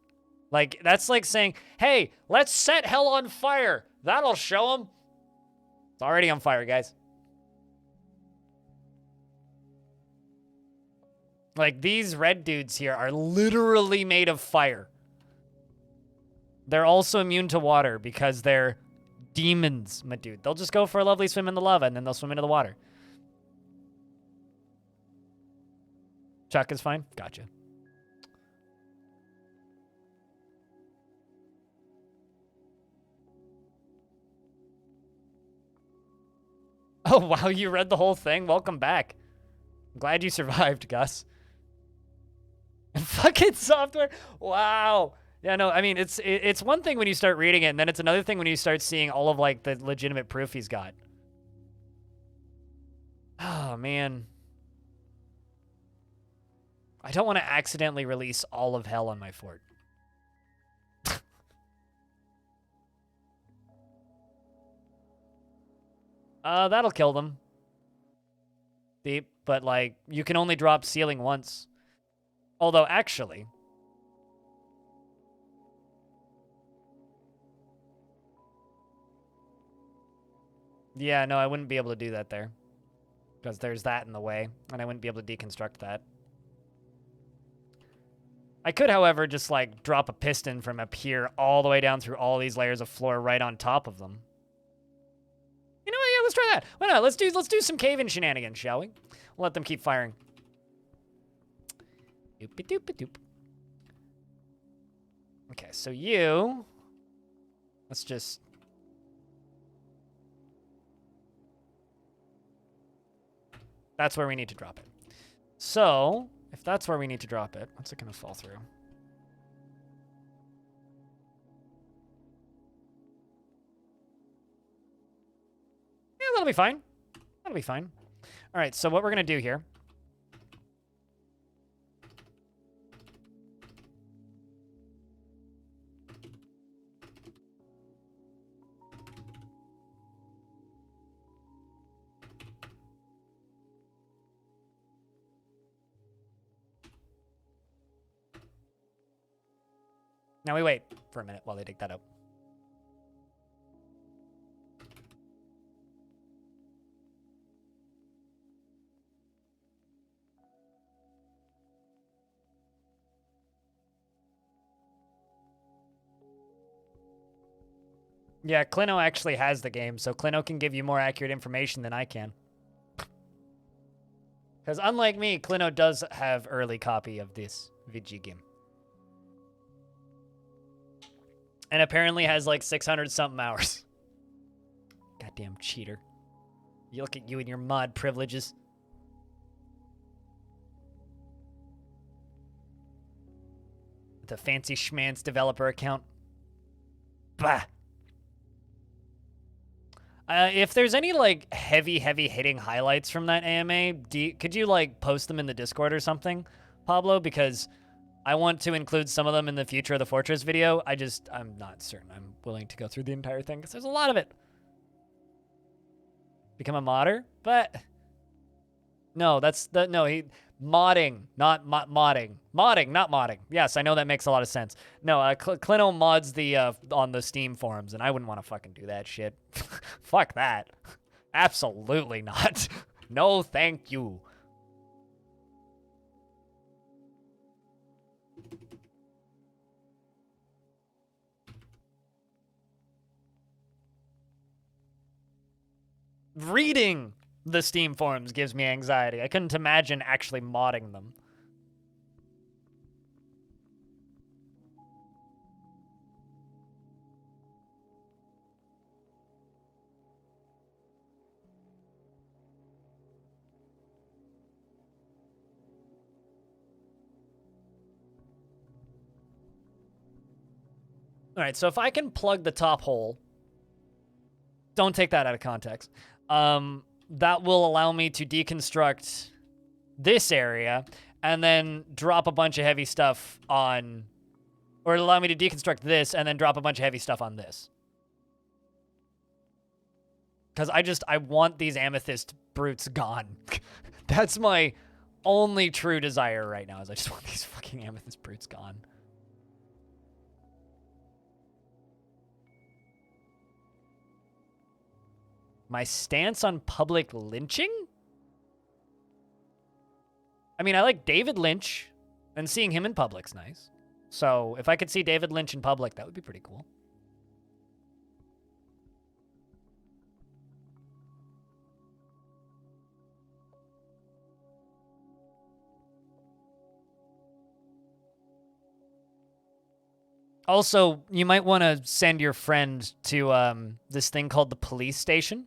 Like, that's like saying, hey, let's set hell on fire. That'll show them. It's already on fire, guys. Like, these red dudes here are literally made of fire. They're also immune to water because they're demons, my dude. They'll just go for a lovely swim in the lava and then they'll swim into the water. Chuck is fine? Gotcha. Oh, wow, you read the whole thing? Welcome back. I'm glad you survived, Gus. Fucking software. Wow. Yeah, no, I mean, it's one thing when you start reading it, and then it's another thing when you start seeing all of, like, the legitimate proof he's got. Oh, man. I don't want to accidentally release all of hell on my fort. That'll kill them. Deep, but, like, you can only drop ceiling once. Although, actually... Yeah, no, I wouldn't be able to do that there. Because there's that in the way, and I wouldn't be able to deconstruct that. I could, however, just, like, drop a piston from up here all the way down through all these layers of floor right on top of them. You know what? Yeah, let's try that. Why not? Let's do some cave-in shenanigans, shall we? We'll let them keep firing. Doop-a-doop-a-doop. Okay, so you... Let's just... That's where we need to drop it. So, if that's where we need to drop it, what's it going to fall through? Yeah, that'll be fine. That'll be fine. All right, so what we're going to do here... Now we wait for a minute while they dig that up. Yeah, Clino actually has the game, so Clino can give you more accurate information than I can. Because unlike me, Clino does have early copy of this VG game. And apparently has like 600-something hours. Goddamn cheater. You look at you and your mod privileges. The fancy schman's developer account. Bah! If there's any, like, heavy hitting highlights from that AMA, could you, like, post them in the Discord or something, Pablo? Because... I want to include some of them in the Future of the Fortress video. I'm not certain I'm willing to go through the entire thing because there's a lot of it. Become a modder? But no, modding, not modding. Modding, not modding. Yes, I know that makes a lot of sense. No, Clino mods on the Steam forums, and I wouldn't want to fucking do that shit. Fuck that. Absolutely not. No, thank you. Reading the Steam forums gives me anxiety. I couldn't imagine actually modding them. All right, so if I can plug the top hole, don't take that out of context, that will allow me to deconstruct this area and then drop a bunch of heavy stuff on, or it'll allow me to deconstruct this and then drop a bunch of heavy stuff on this. Because I want these amethyst brutes gone. That's my only true desire right now, is I just want these fucking amethyst brutes gone. My stance on public lynching? I mean, I like David Lynch, and seeing him in public's nice. So if I could see David Lynch in public, that would be pretty cool. Also, you might want to send your friend to this thing called the police station.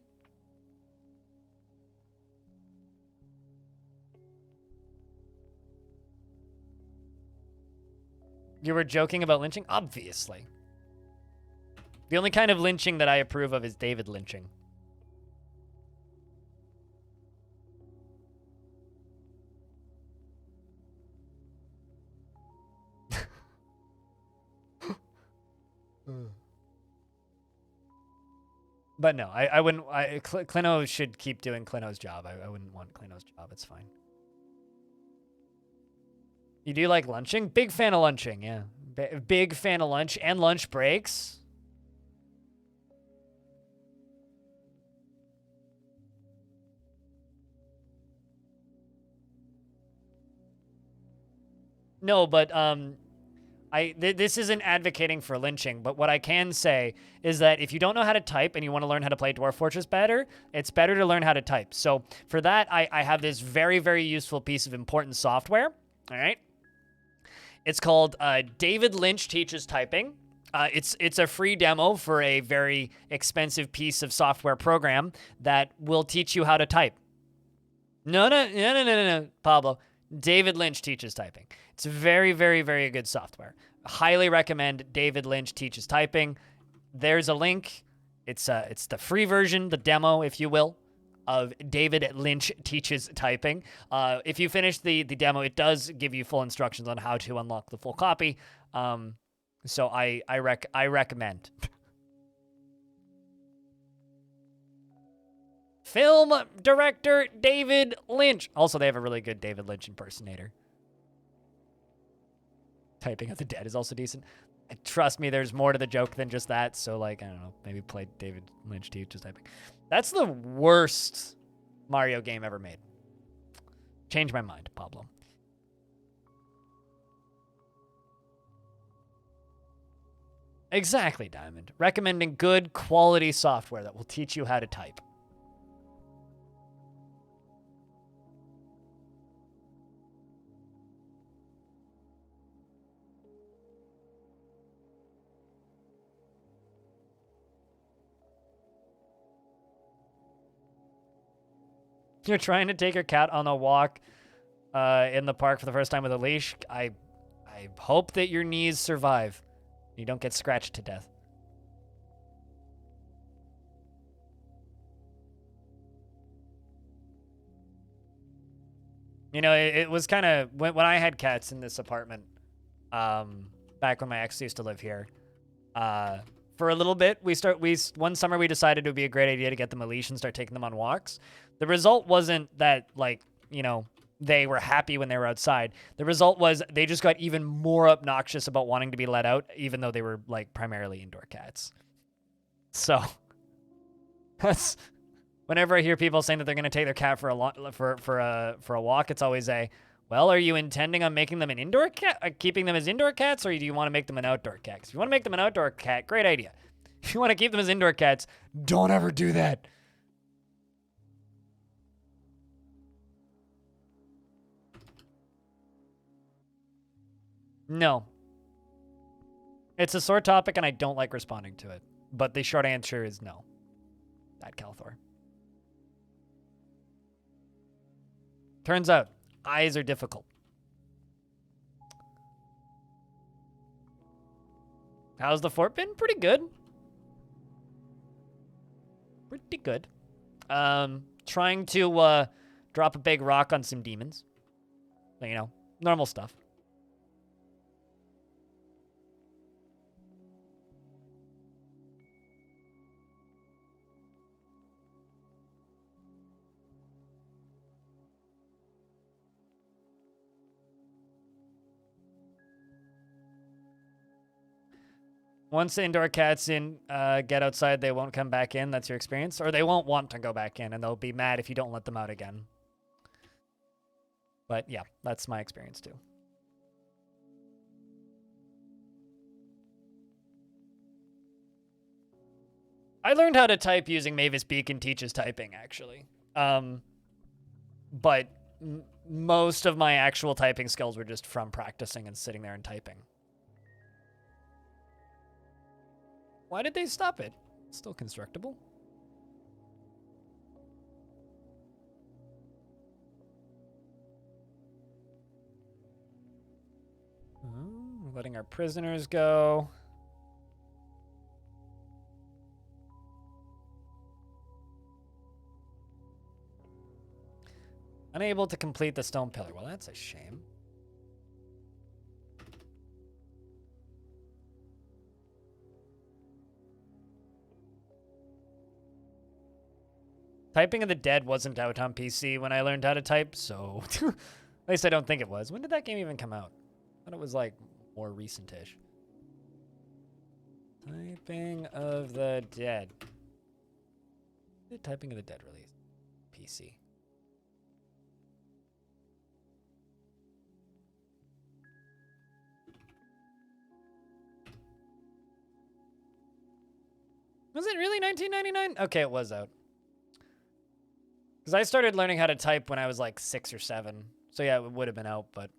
You were joking about lynching? Obviously. The only kind of lynching that I approve of is David lynching. But no, I wouldn't. Clino should keep doing Clino's job. I wouldn't want Clino's job. It's fine. You do like lunching? Big fan of lunching, yeah. Big fan of lunch and lunch breaks. No, but this isn't advocating for lynching, but what I can say is that if you don't know how to type and you want to learn how to play Dwarf Fortress better, it's better to learn how to type. So for that, I have this very, very useful piece of important software, all right? It's called David Lynch Teaches Typing. It's a free demo for a very expensive piece of software program that will teach you how to type. No, Pablo. David Lynch Teaches Typing. It's very, very, very good software. Highly recommend David Lynch Teaches Typing. There's a link. It's the free version, the demo, if you will, of David Lynch Teaches Typing. If you finish the demo, it does give you full instructions on how to unlock the full copy. So I recommend. Film director David Lynch. Also, they have a really good David Lynch impersonator. Typing of the Dead is also decent. And trust me, there's more to the joke than just that. So, like, I don't know, maybe play David Lynch Teaches Typing. That's the worst Mario game ever made. Change my mind, Pablo. Exactly, Diamond. Recommending good quality software that will teach you how to type. You're trying to take your cat on a walk in the park for the first time with a leash. I hope that your knees survive. You don't get scratched to death. You know, it was kind of when I had cats in this apartment, back when my ex used to live here. For a little bit, one summer we decided it would be a great idea to get them a leash and start taking them on walks. The result wasn't that, like, you know, they were happy when they were outside. The result was they just got even more obnoxious about wanting to be let out, even though they were, like, primarily indoor cats. So that's whenever I hear people saying that they're going to take their cat for a walk, it's always well, are you intending on making them an indoor cat, keeping them as indoor cats, or do you want to make them an outdoor cat? 'Cause if you want to make them an outdoor cat, great idea. If you want to keep them as indoor cats, don't ever do that. No. It's a sore topic, and I don't like responding to it. But the short answer is no. At Calthor. Turns out, eyes are difficult. How's the fort been? Pretty good. Pretty good. Trying to drop a big rock on some demons. You know, normal stuff. Once the indoor cats get outside, they won't come back in. That's your experience? Or they won't want to go back in, and they'll be mad if you don't let them out again. But yeah, that's my experience too. I learned how to type using Mavis Beacon teaches typing, actually. But most of my actual typing skills were just from practicing and sitting there and typing. Why did they stop it? It's still constructible. We're letting our prisoners go. Unable to complete the stone pillar. Well, that's a shame. Typing of the Dead wasn't out on PC when I learned how to type, so at least I don't think it was. When did that game even come out? I thought it was like more recent-ish. Typing of the Dead. When did Typing of the Dead release? PC. Was it really 1999? Okay, it was out. Because I started learning how to type when I was like 6 or 7. So yeah, it would have been out, but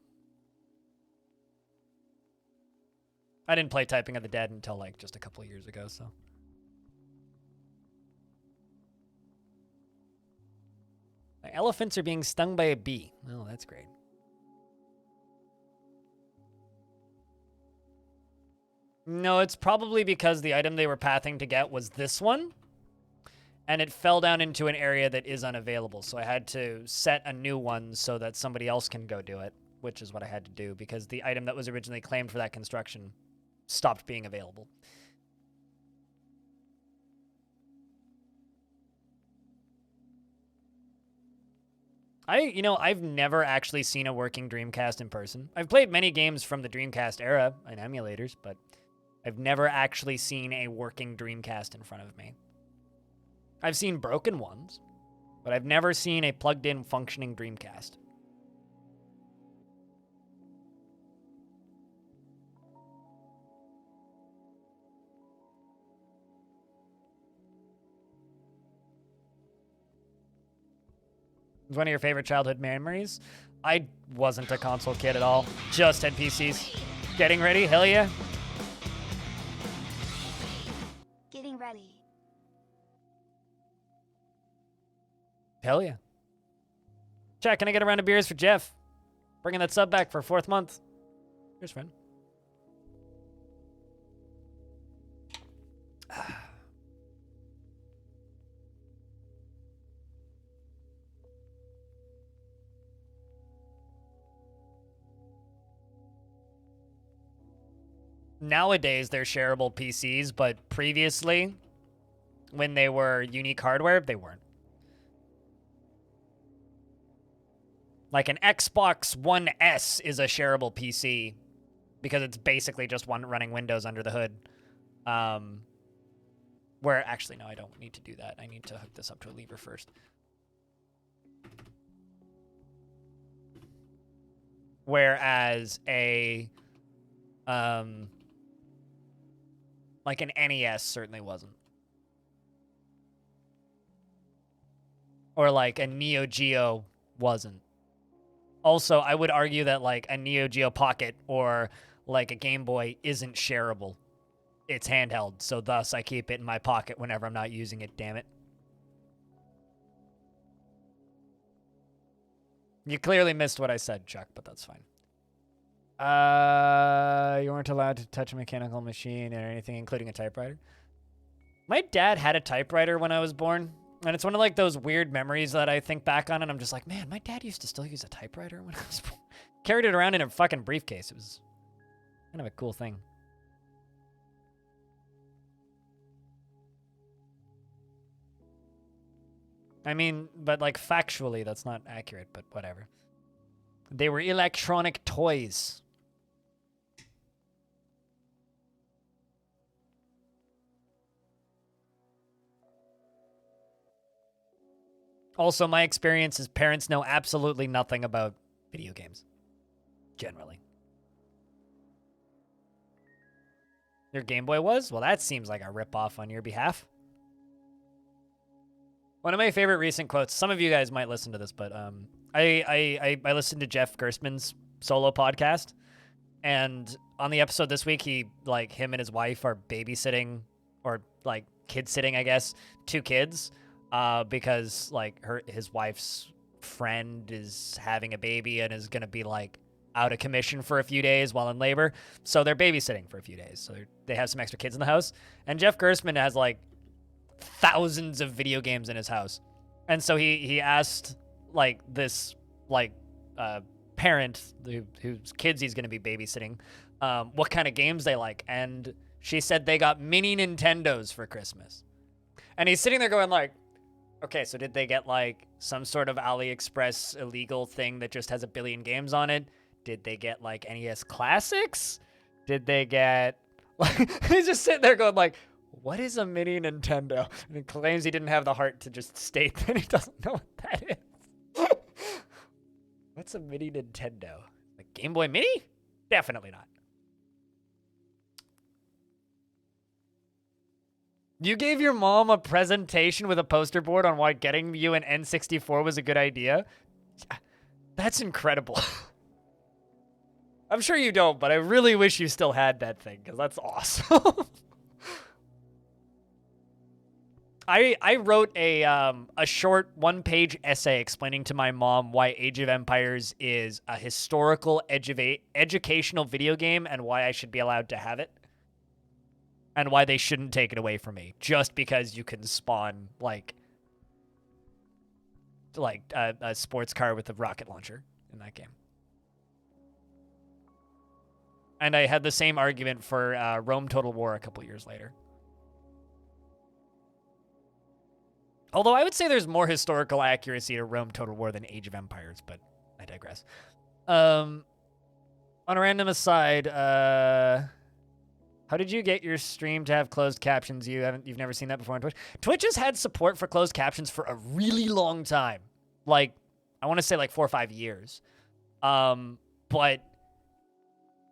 I didn't play Typing of the Dead until like just a couple of years ago, so. My elephants are being stung by a bee. Oh, that's great. No, it's probably because the item they were pathing to get was this one. And it fell down into an area that is unavailable. So I had to set a new one so that somebody else can go do it, which is what I had to do because the item that was originally claimed for that construction stopped being available. I've never actually seen a working Dreamcast in person. I've played many games from the Dreamcast era in emulators, but I've never actually seen a working Dreamcast in front of me. I've seen broken ones, but I've never seen a plugged-in functioning Dreamcast. One of your favorite childhood memories? I wasn't a console kid at all. Just had PCs. Getting ready? Hell yeah. Getting ready. Hell yeah. Chat, can I get a round of beers for Jeff? Bringing that sub back for 4th month. Here's friend. Nowadays, they're shareable PCs, but previously, when they were unique hardware, they weren't. Like an Xbox One S is a shareable PC because it's basically just one running Windows under the hood. Where, actually, no, I don't need to do that. I need to hook this up to a lever first. Whereas a, like an NES certainly wasn't. Or like a Neo Geo wasn't. Also, I would argue that like a Neo Geo Pocket or like a Game Boy isn't shareable. It's handheld, so thus I keep it in my pocket whenever I'm not using it, damn it. You clearly missed what I said, Chuck, but that's fine. You weren't allowed to touch a mechanical machine or anything, including a typewriter. My dad had a typewriter when I was born, and it's one of like those weird memories that I think back on, and I'm just like, man, my dad used to still use a typewriter when I was born. Carried it around in a fucking briefcase. It was kind of a cool thing. I mean, but like factually, that's not accurate, but whatever. They were electronic toys. Also, my experience is parents know absolutely nothing about video games. Generally. Your Game Boy was? Well, that seems like a ripoff on your behalf. One of my favorite recent quotes, some of you guys might listen to this, but I listened to Jeff Gerstmann's solo podcast, and on the episode this week, him and his wife are babysitting, or like kid sitting, I guess, 2 kids, because like his wife's friend is having a baby and is gonna be like out of commission for a few days while in labor, so they're babysitting for a few days, so they have some extra kids in the house, and Jeff Gerstmann has like thousands of video games in his house, and so he asked like this parent whose kids he's going to be babysitting what kind of games they like, and she said they got mini Nintendos for Christmas. And he's sitting there going like, okay, so did they get like some sort of AliExpress illegal thing that just has a billion games on it? Did they get like NES classics? Did they get like he's just sitting there going like, what is a mini Nintendo? And he claims he didn't have the heart to just state that he doesn't know what that is. What's a mini Nintendo? Like Game Boy Mini? Definitely not. You gave your mom a presentation with a poster board on why getting you an N64 was a good idea? That's incredible. I'm sure you don't, but I really wish you still had that thing, because that's awesome. I wrote a short 1-page essay explaining to my mom why Age of Empires is a historical educational video game and why I should be allowed to have it. And why they shouldn't take it away from me just because you can spawn like a sports car with a rocket launcher in that game. And I had the same argument for Rome Total War a couple years later. Although I would say there's more historical accuracy to Rome Total War than Age of Empires, but I digress. On a random aside, how did you get your stream to have closed captions? You've never seen that before on Twitch? Twitch has had support for closed captions for a really long time. Like, I want to say like 4 or 5 years. But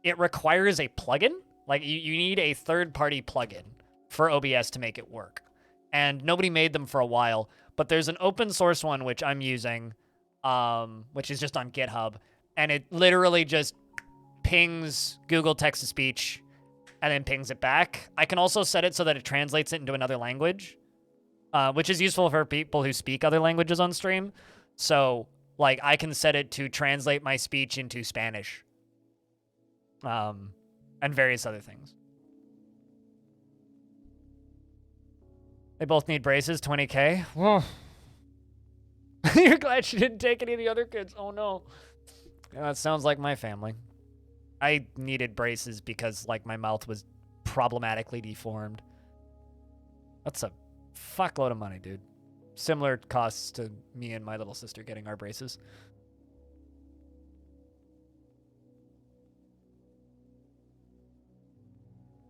it requires a plugin. Like, you need a third-party plugin for OBS to make it work. And nobody made them for a while, but there's an open source one, which I'm using, which is just on GitHub, and it literally just pings Google text-to-speech and then pings it back. I can also set it so that it translates it into another language, which is useful for people who speak other languages on stream. So, like, I can set it to translate my speech into Spanish, and various other things. They both need braces, 20K. Whoa. You're glad she didn't take any of the other kids. Oh, no. Yeah, that sounds like my family. I needed braces because, like, my mouth was problematically deformed. That's a fuckload of money, dude. Similar costs to me and my little sister getting our braces.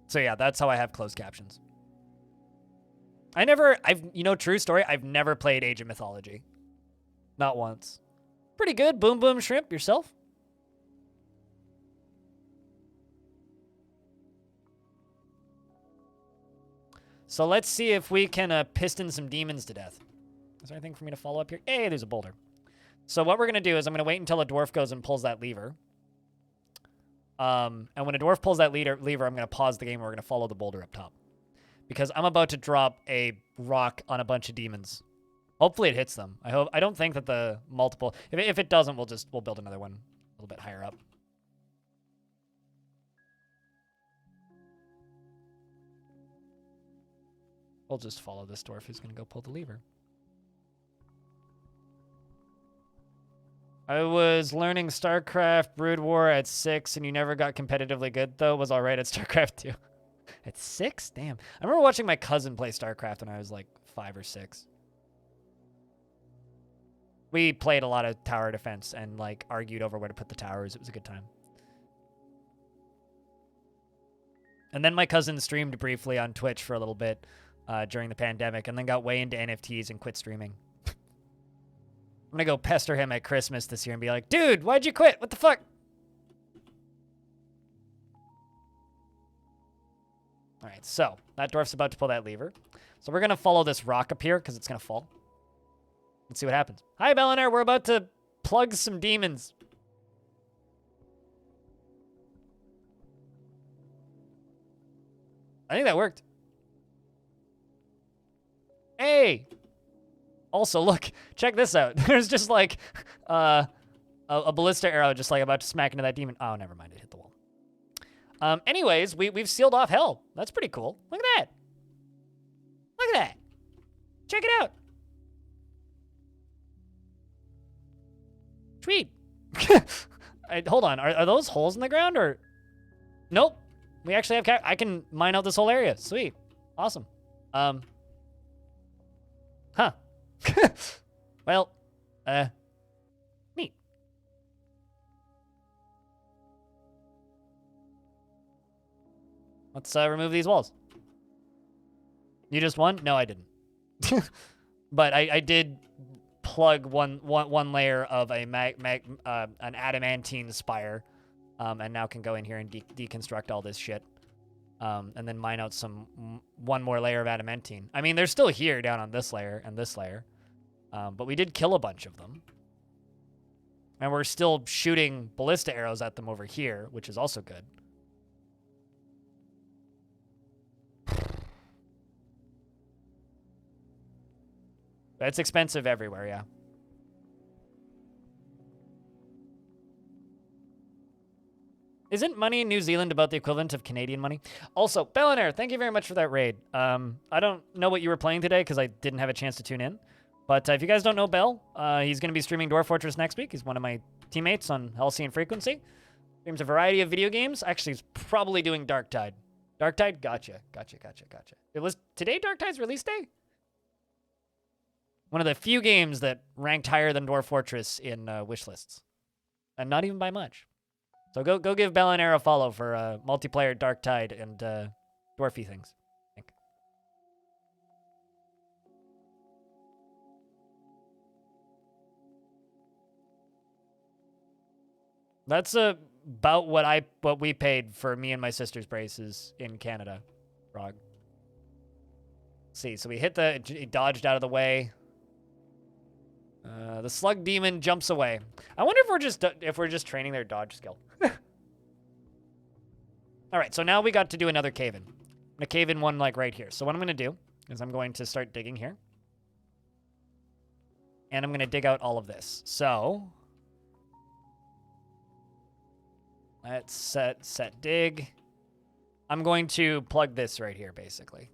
So, yeah, that's how I have closed captions. True story, I've never played Age of Mythology. Not once. Pretty good. Boom Boom Shrimp. Yourself? So let's see if we can piston some demons to death. Is there anything for me to follow up here? Hey, there's a boulder. So what we're going to do is I'm going to wait until a dwarf goes and pulls that lever. And when a dwarf pulls that lever, I'm going to pause the game and we're going to follow the boulder up top. Because I'm about to drop a rock on a bunch of demons. Hopefully it hits them. I don't think that the multiple... If it doesn't, we'll build another one a little bit higher up. We'll just follow this dwarf who's going to go pull the lever. I was learning StarCraft Brood War at 6, and you never got competitively good, though. Was all right at StarCraft 2. At 6? Damn. I remember watching my cousin play StarCraft when I was like 5 or 6. We played a lot of tower defense and like argued over where to put the towers. It was a good time. And then my cousin streamed briefly on Twitch for a little bit during the pandemic, and then got way into NFTs and quit streaming. I'm gonna go pester him at Christmas this year and be like, dude, why'd you quit? What the fuck? All right, so that dwarf's about to pull that lever. So we're gonna follow this rock up here because it's gonna fall. Let's see what happens. Hi, Belinair. We're about to plug some demons. I think that worked. Hey! Also, look, check this out. There's just like a ballista arrow just like about to smack into that demon. Oh, never mind. It hit the wall. Anyways, we've sealed off hell. That's pretty cool. Look at that. Look at that. Check it out. Sweet. Hold on. Are those holes in the ground or? Nope. We actually have I can mine out this whole area. Sweet. Awesome. Huh. Well, neat. Let's remove these walls. You just won? No, I didn't. But I did plug one layer of an adamantine spire, and now can go in here and deconstruct all this shit. And then mine out one more layer of adamantine. I mean, they're still here down on this layer and this layer. But we did kill a bunch of them. And we're still shooting ballista arrows at them over here, which is also good. But it's expensive everywhere, yeah. Isn't money in New Zealand about the equivalent of Canadian money? Also, Belinair, thank you very much for that raid. I don't know what you were playing today because I didn't have a chance to tune in. But if you guys don't know Bell, he's going to be streaming Dwarf Fortress next week. He's one of my teammates on Halcyon Frequency. Streams a variety of video games. Actually, he's probably doing Darktide. Darktide? Gotcha. It was today Darktide's release day? One of the few games that ranked higher than Dwarf Fortress in wish lists. And not even by much. So go give Belinair a follow for multiplayer Darktide and dwarfy things. I think. That's about what we paid for me and my sister's braces in Canada, Frog. Let's see, so we hit he dodged out of the way. The slug demon jumps away. I wonder if we're just training their dodge skill. All right, so now we got to do another cave-in. I'm gonna cave in one like right here. So what I'm gonna do is I'm going to start digging here. And I'm gonna dig out all of this. So let's set dig. I'm going to plug this right here, basically.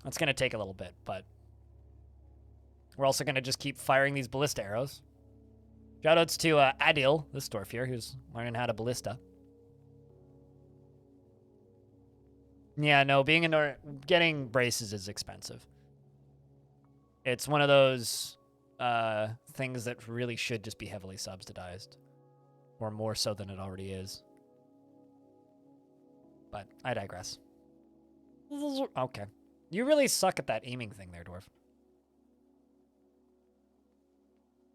That's going to take a little bit, but we're also going to just keep firing these ballista arrows. Shoutouts to Adil, this dwarf here, who's learning how to ballista. Yeah, no, getting braces is expensive. It's one of those things that really should just be heavily subsidized, or more so than it already is. But I digress. Okay. You really suck at that aiming thing there, Dwarf.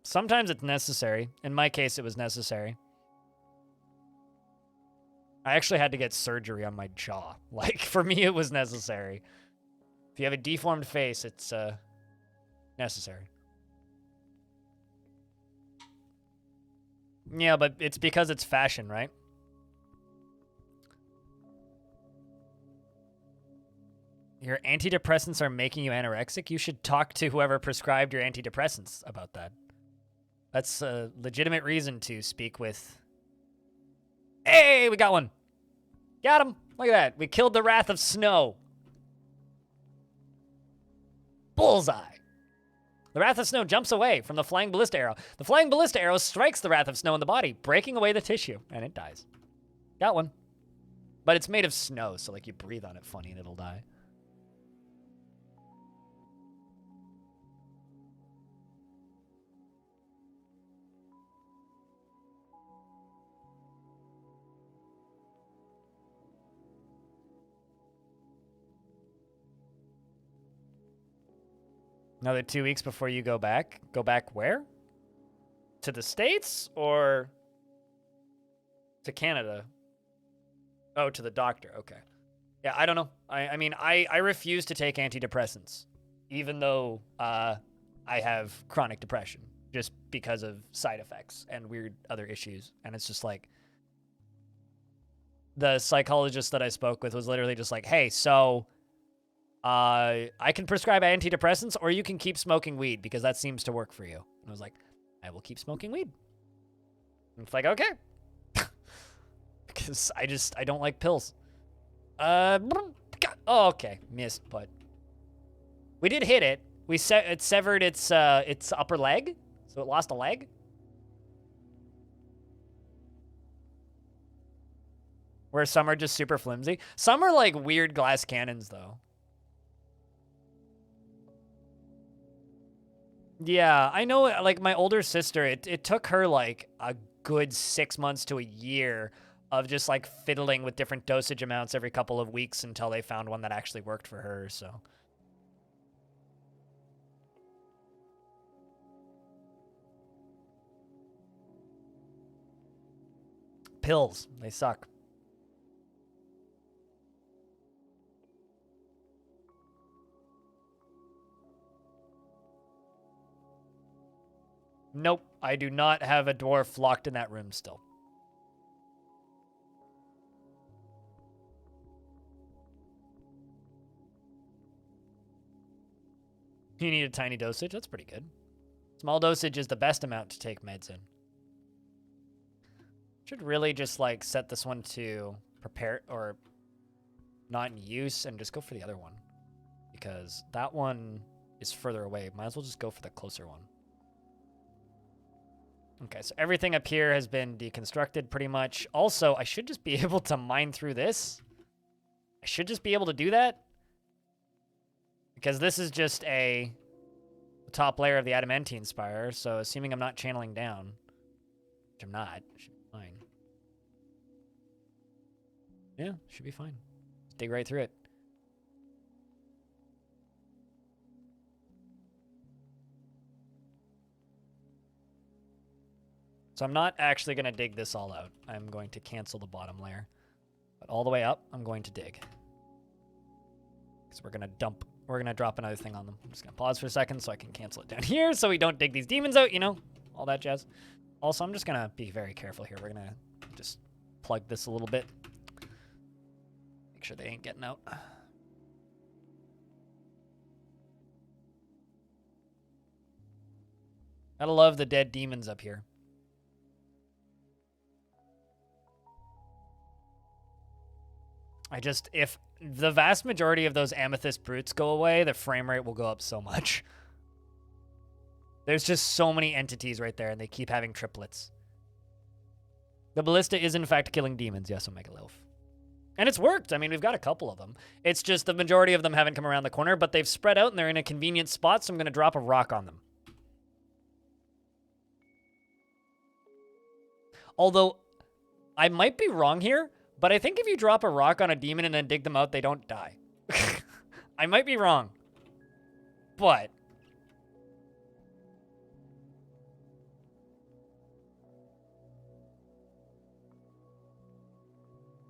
Sometimes it's necessary. In my case, it was necessary. I actually had to get surgery on my jaw. Like, for me, it was necessary. If you have a deformed face, it's necessary. Yeah, but it's because it's fashion, right? Your antidepressants are making you anorexic? You should talk to whoever prescribed your antidepressants about that. That's a legitimate reason to speak with... Hey, we got one. Got him. Look at that. We killed the Wrath of Snow. Bullseye. The Wrath of Snow jumps away from the flying ballista arrow. The flying ballista arrow strikes the Wrath of Snow in the body, breaking away the tissue, and it dies. Got one. But it's made of snow, so like you breathe on it funny and it'll die. Another 2 weeks before you go back. Go back where? To the States or to Canada? Oh, to the doctor. Okay. Yeah, I don't know. I mean, I refuse to take antidepressants, even though I have chronic depression, just because of side effects and weird other issues. And it's just like, the psychologist that I spoke with was literally just like, hey, so I can prescribe antidepressants or you can keep smoking weed because that seems to work for you. And I was like, I will keep smoking weed. And it's like, okay. Because I don't like pills. Oh, okay. Missed, but we did hit it. It severed its upper leg, so it lost a leg. Where some are just super flimsy. Some are like weird glass cannons, though. Yeah, I know, like, my older sister, it took her, like, a good 6 months to a year of just, like, fiddling with different dosage amounts every couple of weeks until they found one that actually worked for her, so. Pills, they suck. Nope, I do not have a dwarf locked in that room still. You need a tiny dosage? That's pretty good. Small dosage is the best amount to take meds in. Should really just, like, set this one to prepare, or not in use, and just go for the other one. Because that one is further away. Might as well just go for the closer one. Okay, so everything up here has been deconstructed pretty much. Also, I should just be able to mine through this. I should just be able to do that. Because this is just the top layer of the adamantine spire, so assuming I'm not channeling down, which I'm not, should be fine. Yeah, should be fine. Just dig right through it. So I'm not actually going to dig this all out. I'm going to cancel the bottom layer. But all the way up, I'm going to dig. Because we're going to drop another thing on them. I'm just going to pause for a second so I can cancel it down here so we don't dig these demons out, you know, all that jazz. Also, I'm just going to be very careful here. We're going to just plug this a little bit. Make sure they ain't getting out. Gotta love the dead demons up here. If the vast majority of those amethyst brutes go away, the frame rate will go up so much. There's just so many entities right there, and they keep having triplets. The ballista is, in fact, killing demons. Yes, Omega Lilf. And it's worked. I mean, we've got a couple of them. It's just the majority of them haven't come around the corner, but they've spread out, and they're in a convenient spot, so I'm going to drop a rock on them. Although, I might be wrong here, but I think if you drop a rock on a demon and then dig them out, they don't die. I might be wrong. But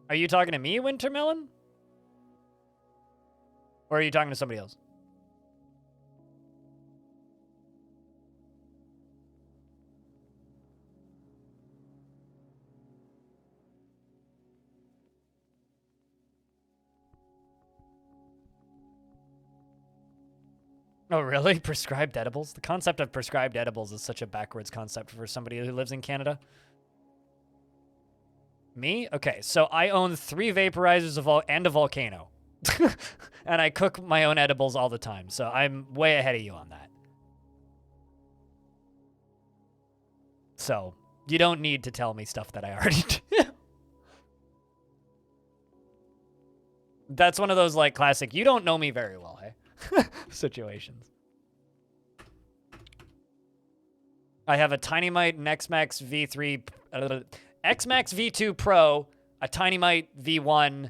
are you talking to me, Wintermelon? Or are you talking to somebody else? Oh, really? Prescribed edibles? The concept of prescribed edibles is such a backwards concept for somebody who lives in Canada. Me? Okay, so I own 3 vaporizers and a volcano. And I cook my own edibles all the time, so I'm way ahead of you on that. So, you don't need to tell me stuff that I already do. That's one of those, like, classic, you don't know me very well, hey? Situations. I have a Tinymite Xmax V3, Xmax V2 Pro, a Tinymite V1,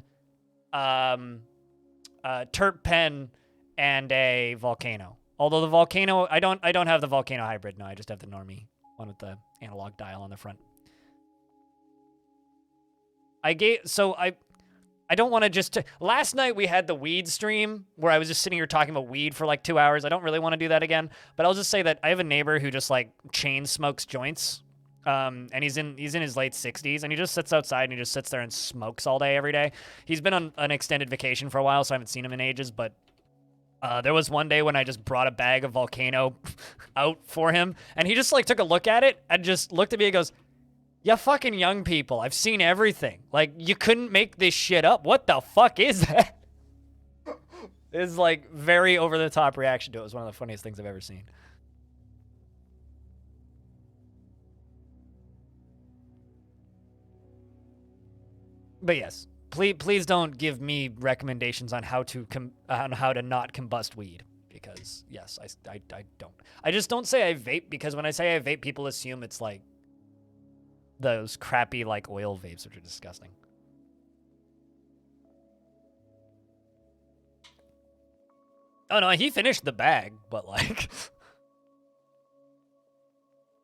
Terp Pen, and a Volcano. Although the Volcano, I don't have the Volcano Hybrid, no, I just have the normie one with the analog dial on the front. I don't want to just... Last night we had the weed stream where I was just sitting here talking about weed for like 2 hours. I don't really want to do that again. But I'll just say that I have a neighbor who just like chain smokes joints. And he's in his late 60s, and he just sits outside and he just sits there and smokes all day every day. He's been on an extended vacation for a while, so I haven't seen him in ages. But there was one day when I just brought a bag of Volcano out for him, and he just like took a look at it and just looked at me and goes, "Yeah, fucking young people, I've seen everything. Like, you couldn't make this shit up. What the fuck is that?" It's like very over-the-top reaction to it. It was one of the funniest things I've ever seen. But yes, please don't give me recommendations on how to not combust weed, because yes, I don't. I just don't say I vape, because when I say I vape, people assume it's like those crappy like oil vapes, which are disgusting. Oh no, he finished the bag, but like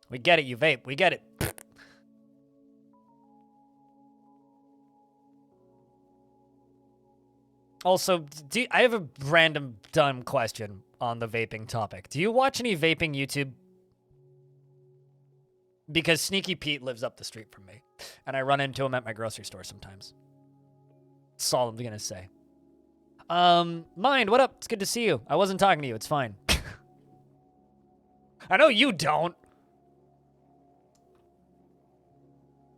we get it, you vape, we get it. Also, I have a random dumb question on the vaping topic. Do you watch any vaping YouTube? Because Sneaky Pete lives up the street from me, and I run into him at my grocery store sometimes. That's all I'm gonna say. Mind, what up? It's good to see you. I wasn't talking to you, it's fine. I know you don't.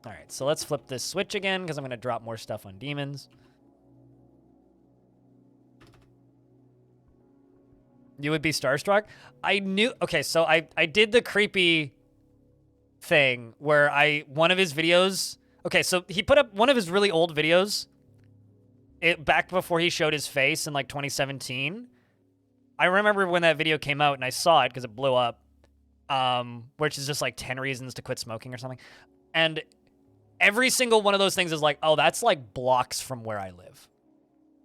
Alright, so let's flip this switch again, because I'm gonna drop more stuff on demons. You would be starstruck? I knew... Okay, so I did the creepy thing where one of his videos... Okay, so he put up one of his really old videos back before he showed his face in, like, 2017. I remember when that video came out, and I saw it because it blew up, which is just, like, 10 reasons to quit smoking or something. And every single one of those things is like, oh, that's, like, blocks from where I live.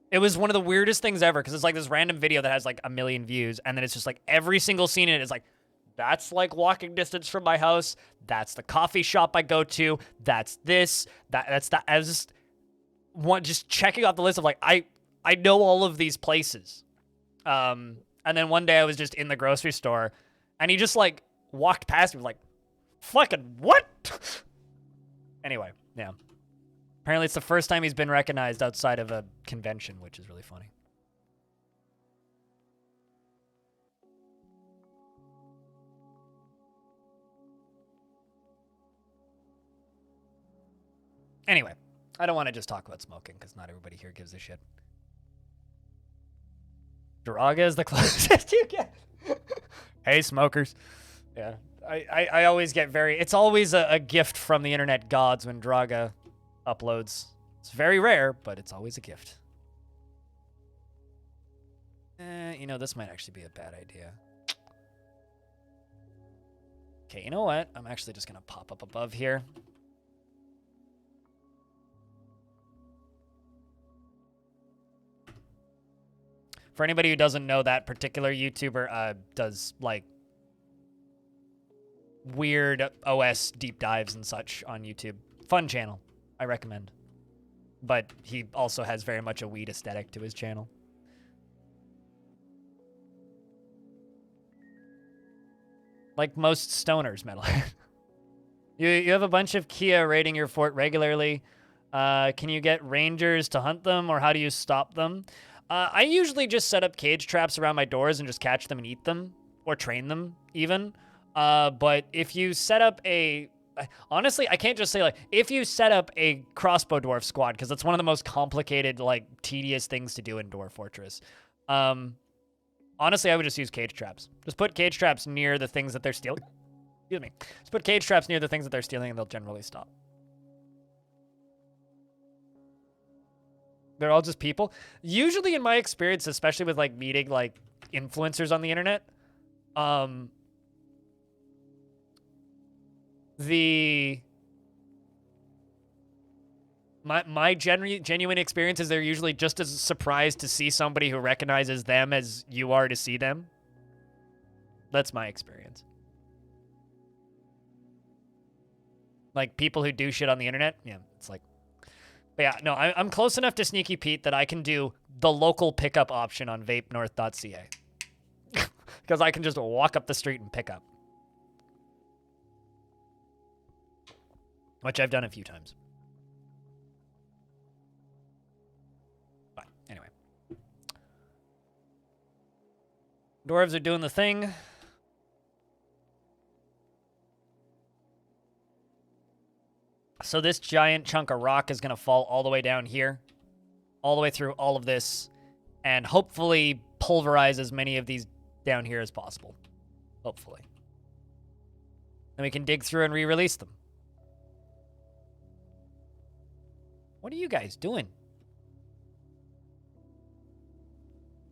It was one of the weirdest things ever, because it's like this random video that has like 1 million views, and then it's just like every single scene in it is like, that's like walking distance from my house, that's the coffee shop I go to, that's this, that's that. I was just checking off the list of like, I know all of these places. And then one day I was just in the grocery store, and he just like walked past me like, fucking what? Anyway, yeah. Apparently it's the first time he's been recognized outside of a convention, which is really funny. Anyway, I don't want to just talk about smoking, because not everybody here gives a shit. Draga is the closest you get. Hey, smokers. Yeah, I always get very... It's always a gift from the internet gods when Draga uploads. It's very rare, but it's always a gift. You know, this might actually be a bad idea. Okay, you know what? I'm actually just gonna pop up above here. For anybody who doesn't know, that particular YouTuber does, like, weird OS deep dives and such on YouTube. Fun channel. I recommend. But he also has very much a weed aesthetic to his channel. Like most stoners, Metalhead. You have a bunch of Kia raiding your fort regularly. Can you get rangers to hunt them, or how do you stop them? I usually just set up cage traps around my doors and just catch them and eat them, or train them even. But if you set up a... Honestly, I can't just say, like, if you set up a crossbow dwarf squad, because that's one of the most complicated, like, tedious things to do in Dwarf Fortress. Honestly, I would just use cage traps. Just put cage traps near the things that they're stealing. Excuse me. Just put cage traps near the things that they're stealing, and they'll generally stop. They're all just people. Usually, in my experience, especially with, like, meeting, like, influencers on the internet, my genuine experience is they're usually just as surprised to see somebody who recognizes them as you are to see them. That's my experience. Like, people who do shit on the internet, yeah, it's like... But yeah, no, I'm close enough to Sneaky Pete that I can do the local pickup option on vapenorth.ca. Because I can just walk up the street and pick up. Which I've done a few times. But anyway. Dwarves are doing the thing. So this giant chunk of rock is going to fall all the way down here. All the way through all of this. And hopefully pulverize as many of these down here as possible. Hopefully. Then we can dig through and re-release them. What are you guys doing?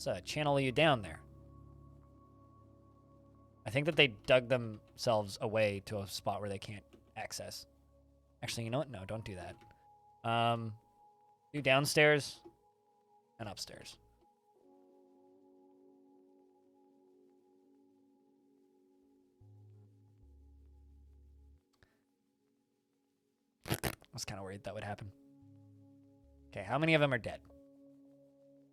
Let's channel you down there. I think that they dug themselves away to a spot where they can't access. Actually, you know what? No, don't do that. Do downstairs and upstairs. I was kind of worried that would happen. Okay, how many of them are dead?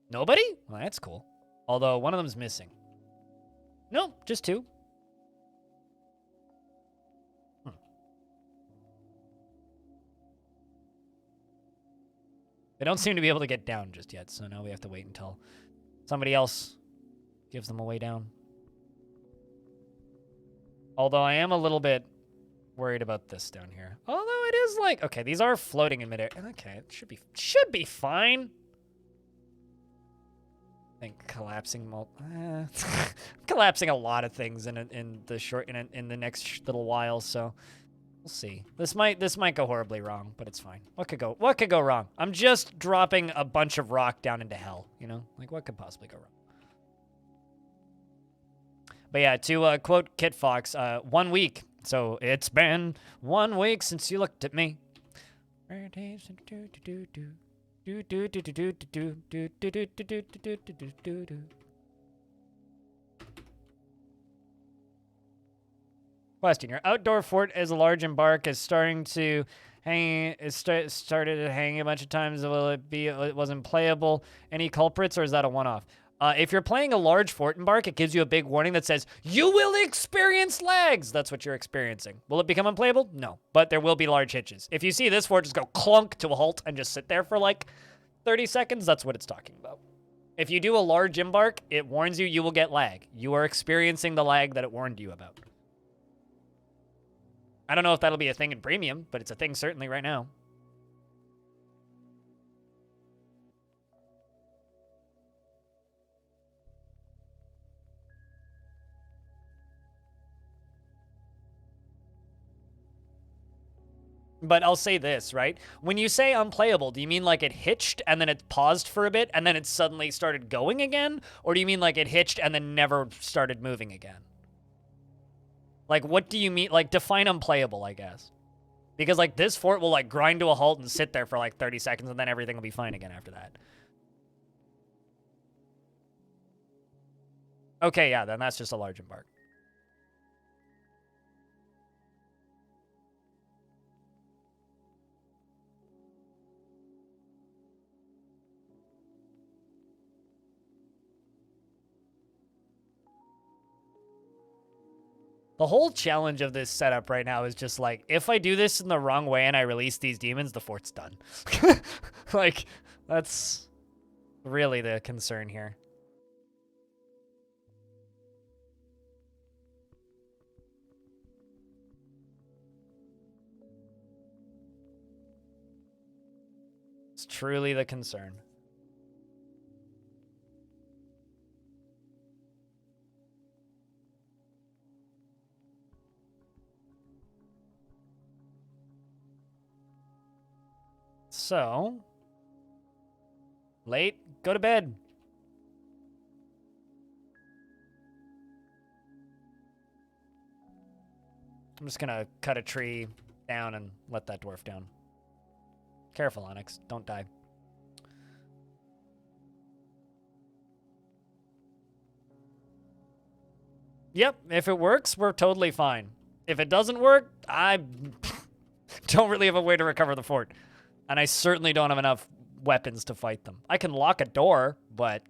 Nobody? Well, that's cool. Although, one of them's missing. No, just two. They don't seem to be able to get down just yet, so now we have to wait until somebody else gives them a way down. Although I am a little bit worried about this down here. Although it is like, okay, these are floating in midair. Okay, it should be fine. I think collapsing collapsing a lot of things in the next little while, so we'll see. This might go horribly wrong, but it's fine. What could go wrong? I'm just dropping a bunch of rock down into hell, you know? Like, what could possibly go wrong? But yeah, to quote Kit Fox, 1 week. So it's been 1 week since you looked at me. Question: your outdoor fort as a large embark is starting to hang. Started to hang a bunch of times. Will it be? It wasn't playable. Any culprits, or is that a one-off? If you're playing a large fort embark, it gives you a big warning that says, you will experience lags. That's what you're experiencing. Will it become unplayable? No, but there will be large hitches. If you see this fort just go clunk to a halt and just sit there for like 30 seconds, that's what it's talking about. If you do a large embark, it warns you will get lag. You are experiencing the lag that it warned you about. I don't know if that'll be a thing in premium, but it's a thing certainly right now. But I'll say this, right? When you say unplayable, do you mean like it hitched and then it paused for a bit and then it suddenly started going again? Or do you mean like it hitched and then never started moving again? Like, what do you mean? Like, define unplayable, I guess. Because, like, this fort will, like, grind to a halt and sit there for, like, 30 seconds and then everything will be fine again after that. Okay, yeah, then that's just a large embark. The whole challenge of this setup right now is just like, if I do this in the wrong way and I release these demons, the fort's done. Like, that's really the concern here. It's truly the concern. So, late, go to bed. I'm just gonna cut a tree down and let that dwarf down. Careful, Onyx, don't die. Yep, if it works, we're totally fine. If it doesn't work, I don't really have a way to recover the fort. And I certainly don't have enough weapons to fight them. I can lock a door, but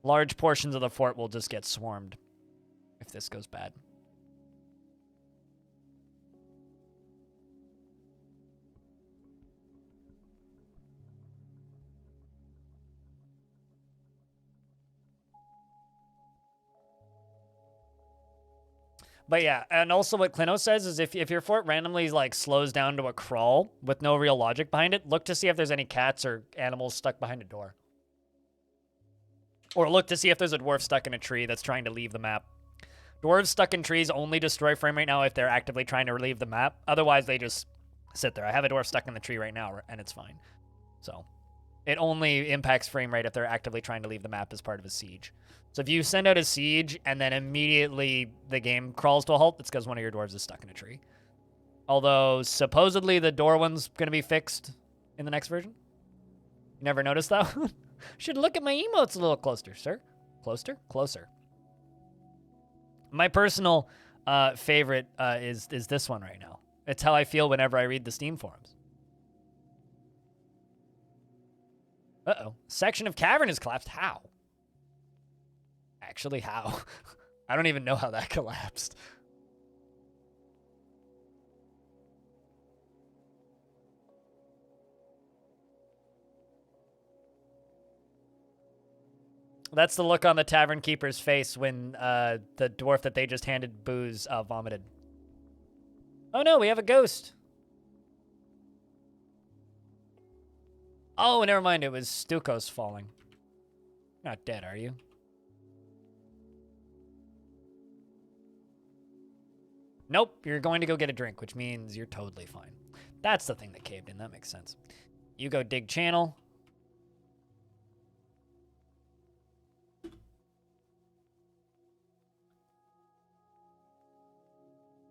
large portions of the fort will just get swarmed if this goes bad. But yeah, and also what Clino says is if your fort randomly like slows down to a crawl with no real logic behind it, look to see if there's any cats or animals stuck behind a door. Or look to see if there's a dwarf stuck in a tree that's trying to leave the map. Dwarves stuck in trees only destroy frame rate now if they're actively trying to leave the map. Otherwise, they just sit there. I have a dwarf stuck in the tree right now, and it's fine. So it only impacts frame rate if they're actively trying to leave the map as part of a siege. So if you send out a siege and then immediately the game crawls to a halt, it's because one of your dwarves is stuck in a tree. Although supposedly the door one's going to be fixed in the next version. You never noticed that one? Should look at my emotes a little closer, sir. Closer? Closer. My personal favorite is this one right now. It's how I feel whenever I read the Steam forums. Uh-oh. Section of cavern has collapsed. How? Actually, how? I don't even know how that collapsed. That's the look on the tavern keeper's face when the dwarf that they just handed booze vomited. Oh no, we have a ghost. Oh, never mind. It was Stukos falling. Not dead, are you? Nope, you're going to go get a drink, which means you're totally fine. That's the thing that caved in. That makes sense. You go dig channel.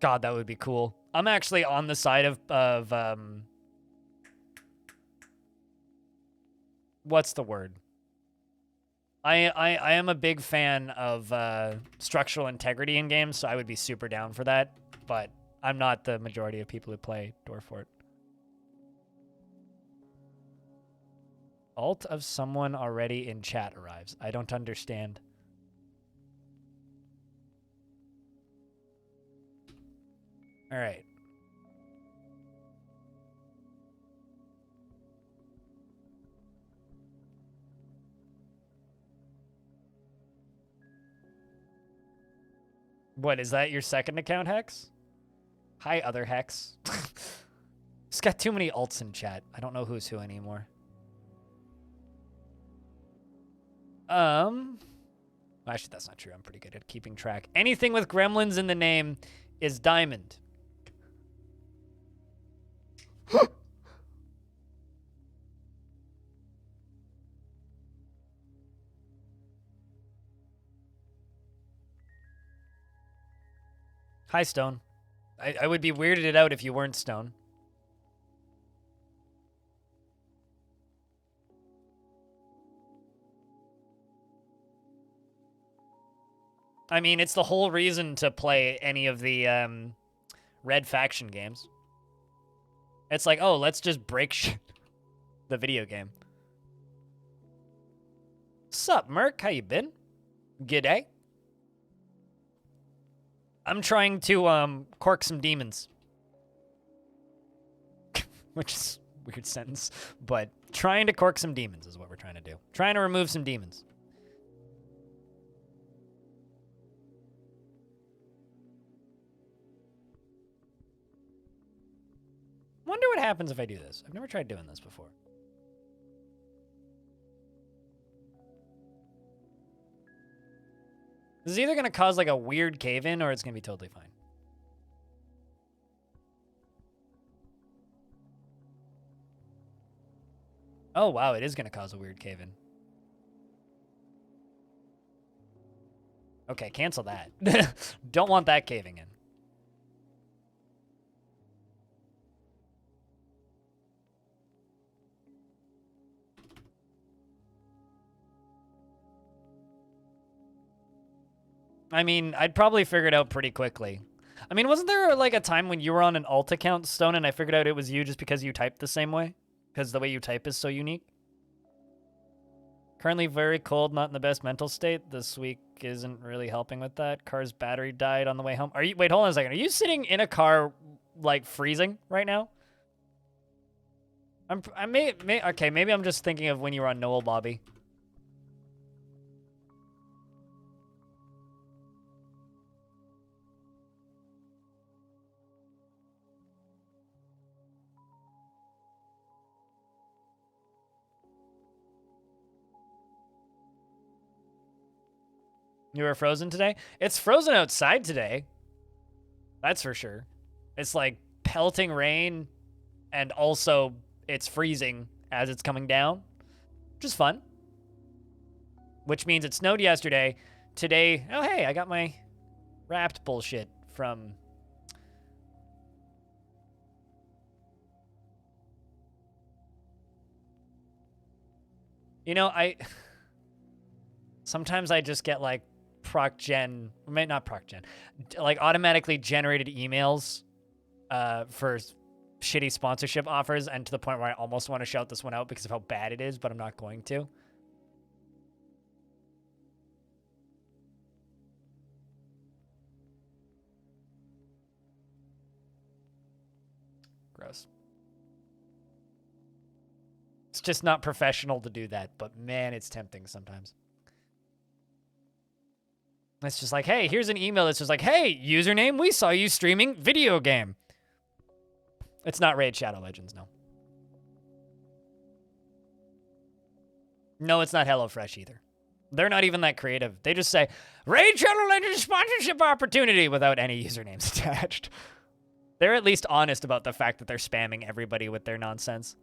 God, that would be cool. I'm actually on the side of what's the word? I am a big fan of structural integrity in games, so I would be super down for that. But I'm not the majority of people who play Dwarf Fort. Alt of someone already in chat arrives. I don't understand. All right. What, is that your second account, Hex? Hi, other Hex. It's got too many alts in chat. I don't know who's who anymore. Actually, that's not true. I'm pretty good at keeping track. Anything with gremlins in the name is diamond. Hi, Stone. I would be weirded out if you weren't Stone. I mean, it's the whole reason to play any of the Red Faction games. It's like, oh, let's just break shit. The video game. Sup, Merc? How you been? G'day. I'm trying to cork some demons. Which is weird sentence. But trying to cork some demons is what we're trying to do. Trying to remove some demons. Wonder what happens if I do this. I've never tried doing this before. This is either going to cause like a weird cave-in or it's going to be totally fine. Oh, wow, it is going to cause a weird cave-in. Okay, cancel that. Don't want that caving in. I mean, I'd probably figure it out pretty quickly. I mean, wasn't there like a time when you were on an alt account, Stone, and I figured out it was you just because you typed the same way? Because the way you type is so unique? Currently very cold, not in the best mental state. This week isn't really helping with that. Car's battery died on the way home. Are you, wait, hold on a second. Are you sitting in a car, like, freezing right now? Okay, maybe I'm just thinking of when you were on Noel Bobby. You were frozen today? It's frozen outside today. That's for sure. It's like pelting rain, and also it's freezing as it's coming down, which is fun. Which means it snowed yesterday. Today, oh hey, I got my wrapped bullshit from... You know, sometimes I just get like not procgen, like automatically generated emails for shitty sponsorship offers, and to the point where I almost want to shout this one out because of how bad it is, but I'm not going to. Gross. It's just not professional to do that, but man, it's tempting sometimes. It's just like, hey, here's an email that's just like, hey, username, we saw you streaming video game. It's not Raid Shadow Legends, no. No, it's not HelloFresh either. They're not even that creative. They just say, Raid Shadow Legends sponsorship opportunity without any usernames attached. They're at least honest about the fact that they're spamming everybody with their nonsense.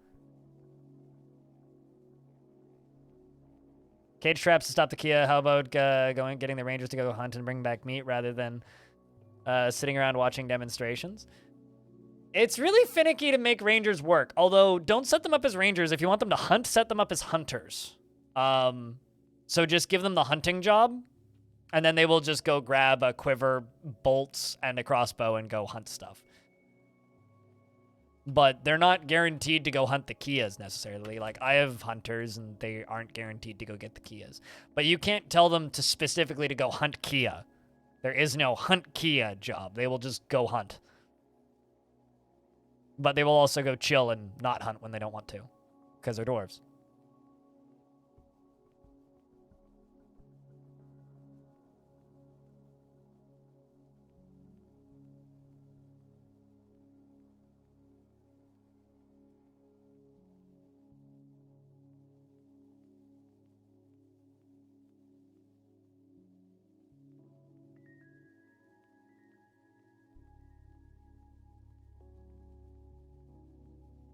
Cage traps to stop the Kia. How about getting the Rangers to go hunt and bring back meat rather than sitting around watching demonstrations? It's really finicky to make Rangers work. Although, don't set them up as Rangers. If you want them to hunt, set them up as hunters. So just give them the hunting job, and then they will just go grab a quiver, bolts, and a crossbow and go hunt stuff. But they're not guaranteed to go hunt the Kias necessarily. Like, I have hunters, and they aren't guaranteed to go get the Kias. But you can't tell them to specifically to go hunt Kia. There is no hunt Kia job. They will just go hunt. But they will also go chill and not hunt when they don't want to, because they're dwarves.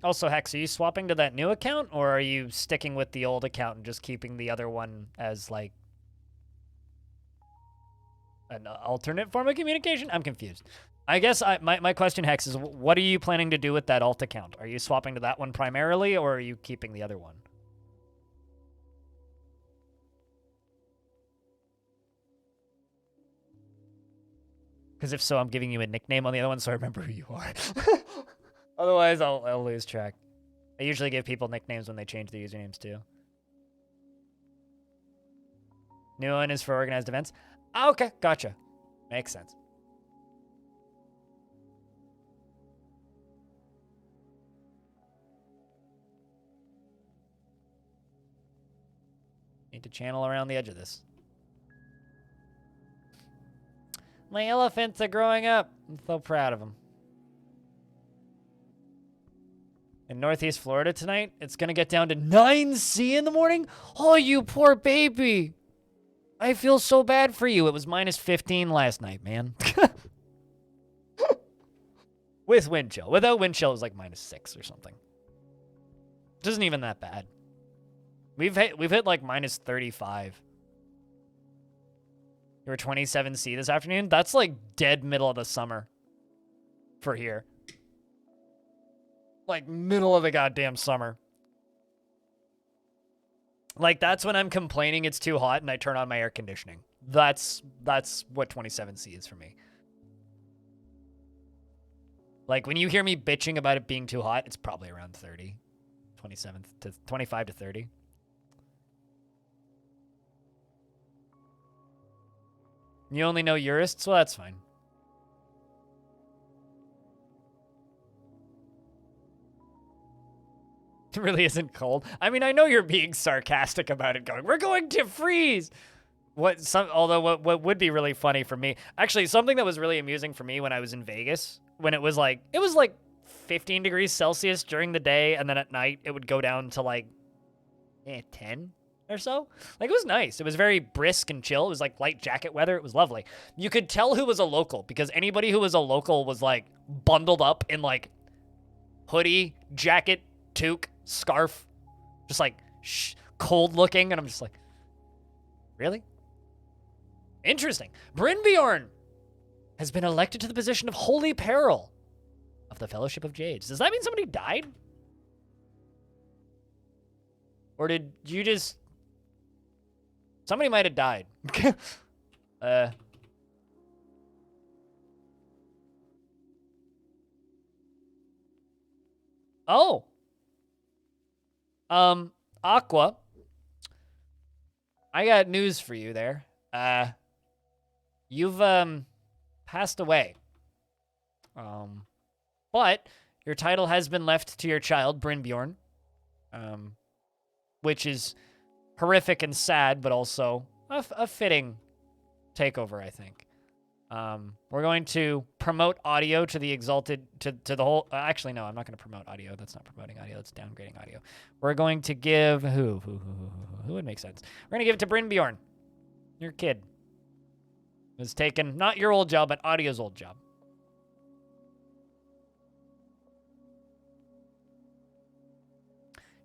Also, Hex, are you swapping to that new account, or are you sticking with the old account and just keeping the other one as, like, an alternate form of communication? I'm confused. I guess my question, Hex, is what are you planning to do with that alt account? Are you swapping to that one primarily, or are you keeping the other one? Because if so, I'm giving you a nickname on the other one so I remember who you are. Otherwise, I'll lose track. I usually give people nicknames when they change their usernames, too. New one is for organized events. Oh, okay, gotcha. Makes sense. Need to channel around the edge of this. My elephants are growing up. I'm so proud of them. In Northeast Florida tonight, it's going to get down to 9C in the morning. Oh, you poor baby. I feel so bad for you. It was minus 15 last night, man. With wind chill. Without wind chill, it was like minus 6 or something. Which isn't even that bad. We've hit like minus 35. You were 27C this afternoon? That's like dead middle of the summer for here. Like middle of the goddamn summer. Like that's when I'm complaining it's too hot and I turn on my air conditioning. That's what 27C is for me. Like when you hear me bitching about it being too hot, it's probably around 30. 27 to 25 to 30. You only know jurists? Well, that's fine. It really isn't cold. I mean, I know you're being sarcastic about it, going, we're going to freeze. Although what would be really funny for me, actually, something that was really amusing for me when I was in Vegas, when it was like 15 degrees Celsius during the day, and then at night it would go down to like 10 or so. Like, it was nice. It was very brisk and chill. It was like light jacket weather. It was lovely. You could tell who was a local, because anybody who was a local was like bundled up in like hoodie, jacket, toque, scarf, just like cold looking. And I'm just like, really? Interesting. Brynbjorn has been elected to the position of Holy Peril of the Fellowship of Jades. Does that mean somebody died? Or did you just... Somebody might have died. Oh. Aqua. I got news for you there. You've, passed away. But your title has been left to your child, Brynbjorn. Which is horrific and sad, but also a fitting takeover, I think. We're going to promote audio to the exalted, to the whole... actually, no, I'm not going to promote audio. That's not promoting audio. That's downgrading audio. We're going to give... Who would make sense? We're going to give it to Brynbjorn. Your kid. Was taken, not your old job, but audio's old job.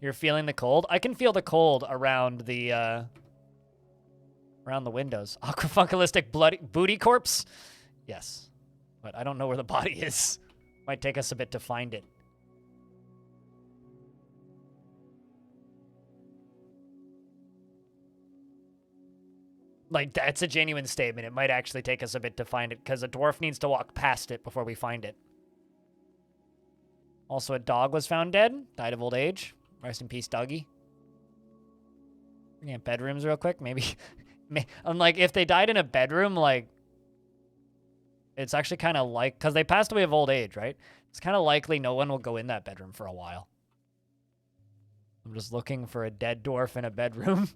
You're feeling the cold? I can feel the cold around the windows. Aquafunkalistic bloody booty corpse? Yes. But I don't know where the body is. Might take us a bit to find it. Like, that's a genuine statement. It might actually take us a bit to find it, because a dwarf needs to walk past it before we find it. Also, a dog was found dead. Died of old age. Rest in peace, doggy. Looking at bedrooms real quick, maybe. I'm like, if they died in a bedroom, like, it's actually kind of like, because they passed away of old age, right? It's kind of likely no one will go in that bedroom for a while. I'm just looking for a dead dwarf in a bedroom.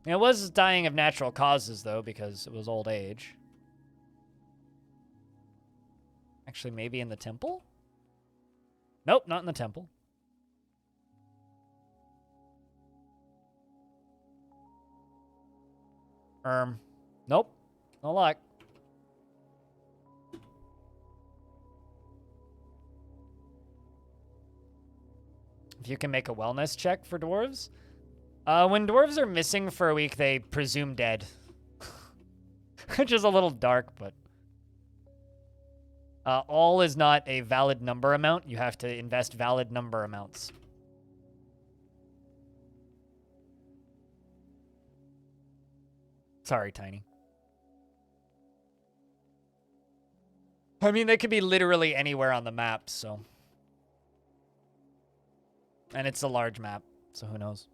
It was dying of natural causes, though, because it was old age. Actually, maybe in the temple? Nope, not in the temple. Nope. No luck. If you can make a wellness check for dwarves. When dwarves are missing for a week, they presume dead. Which is a little dark, but... all is not a valid number amount. You have to invest valid number amounts. Sorry, Tiny. I mean, they could be literally anywhere on the map, so... And it's a large map, so who knows?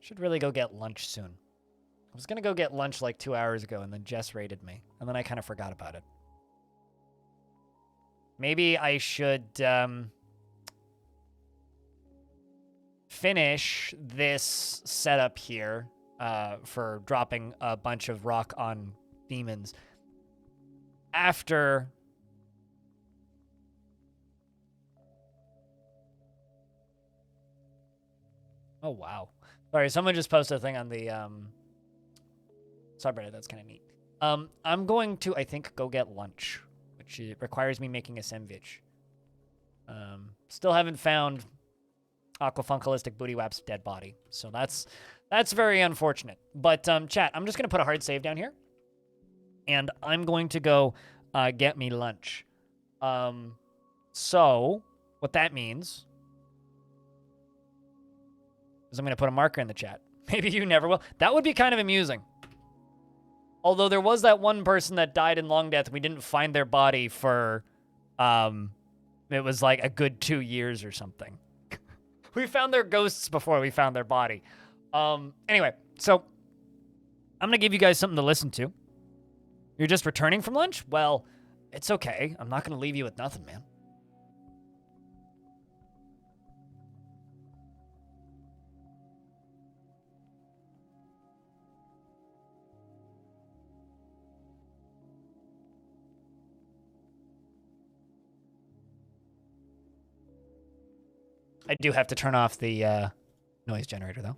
Should really go get lunch soon. I was gonna go get lunch like 2 hours ago, and then Jess raided me. And then I kind of forgot about it. maybe I should finish this setup here for dropping a bunch of rock on demons after... Oh, wow. Sorry, someone just posted a thing on the subreddit. That's kind of neat. I'm going to, I think, go get lunch, which requires me making a sandwich. Still haven't found Aquafunkalistic Booty Wap's dead body, so that's very unfortunate. But chat, I'm just gonna put a hard save down here, and I'm going to go get me lunch. So what that means is I'm gonna put a marker in the chat. Maybe you never will. That would be kind of amusing. Although there was that one person that died in long death, we didn't find their body for, it was like a good 2 years or something. We found their ghosts before we found their body. Anyway, so I'm gonna give you guys something to listen to. You're just returning from lunch? Well, it's okay. I'm not gonna leave you with nothing, man. I do have to turn off the noise generator, though.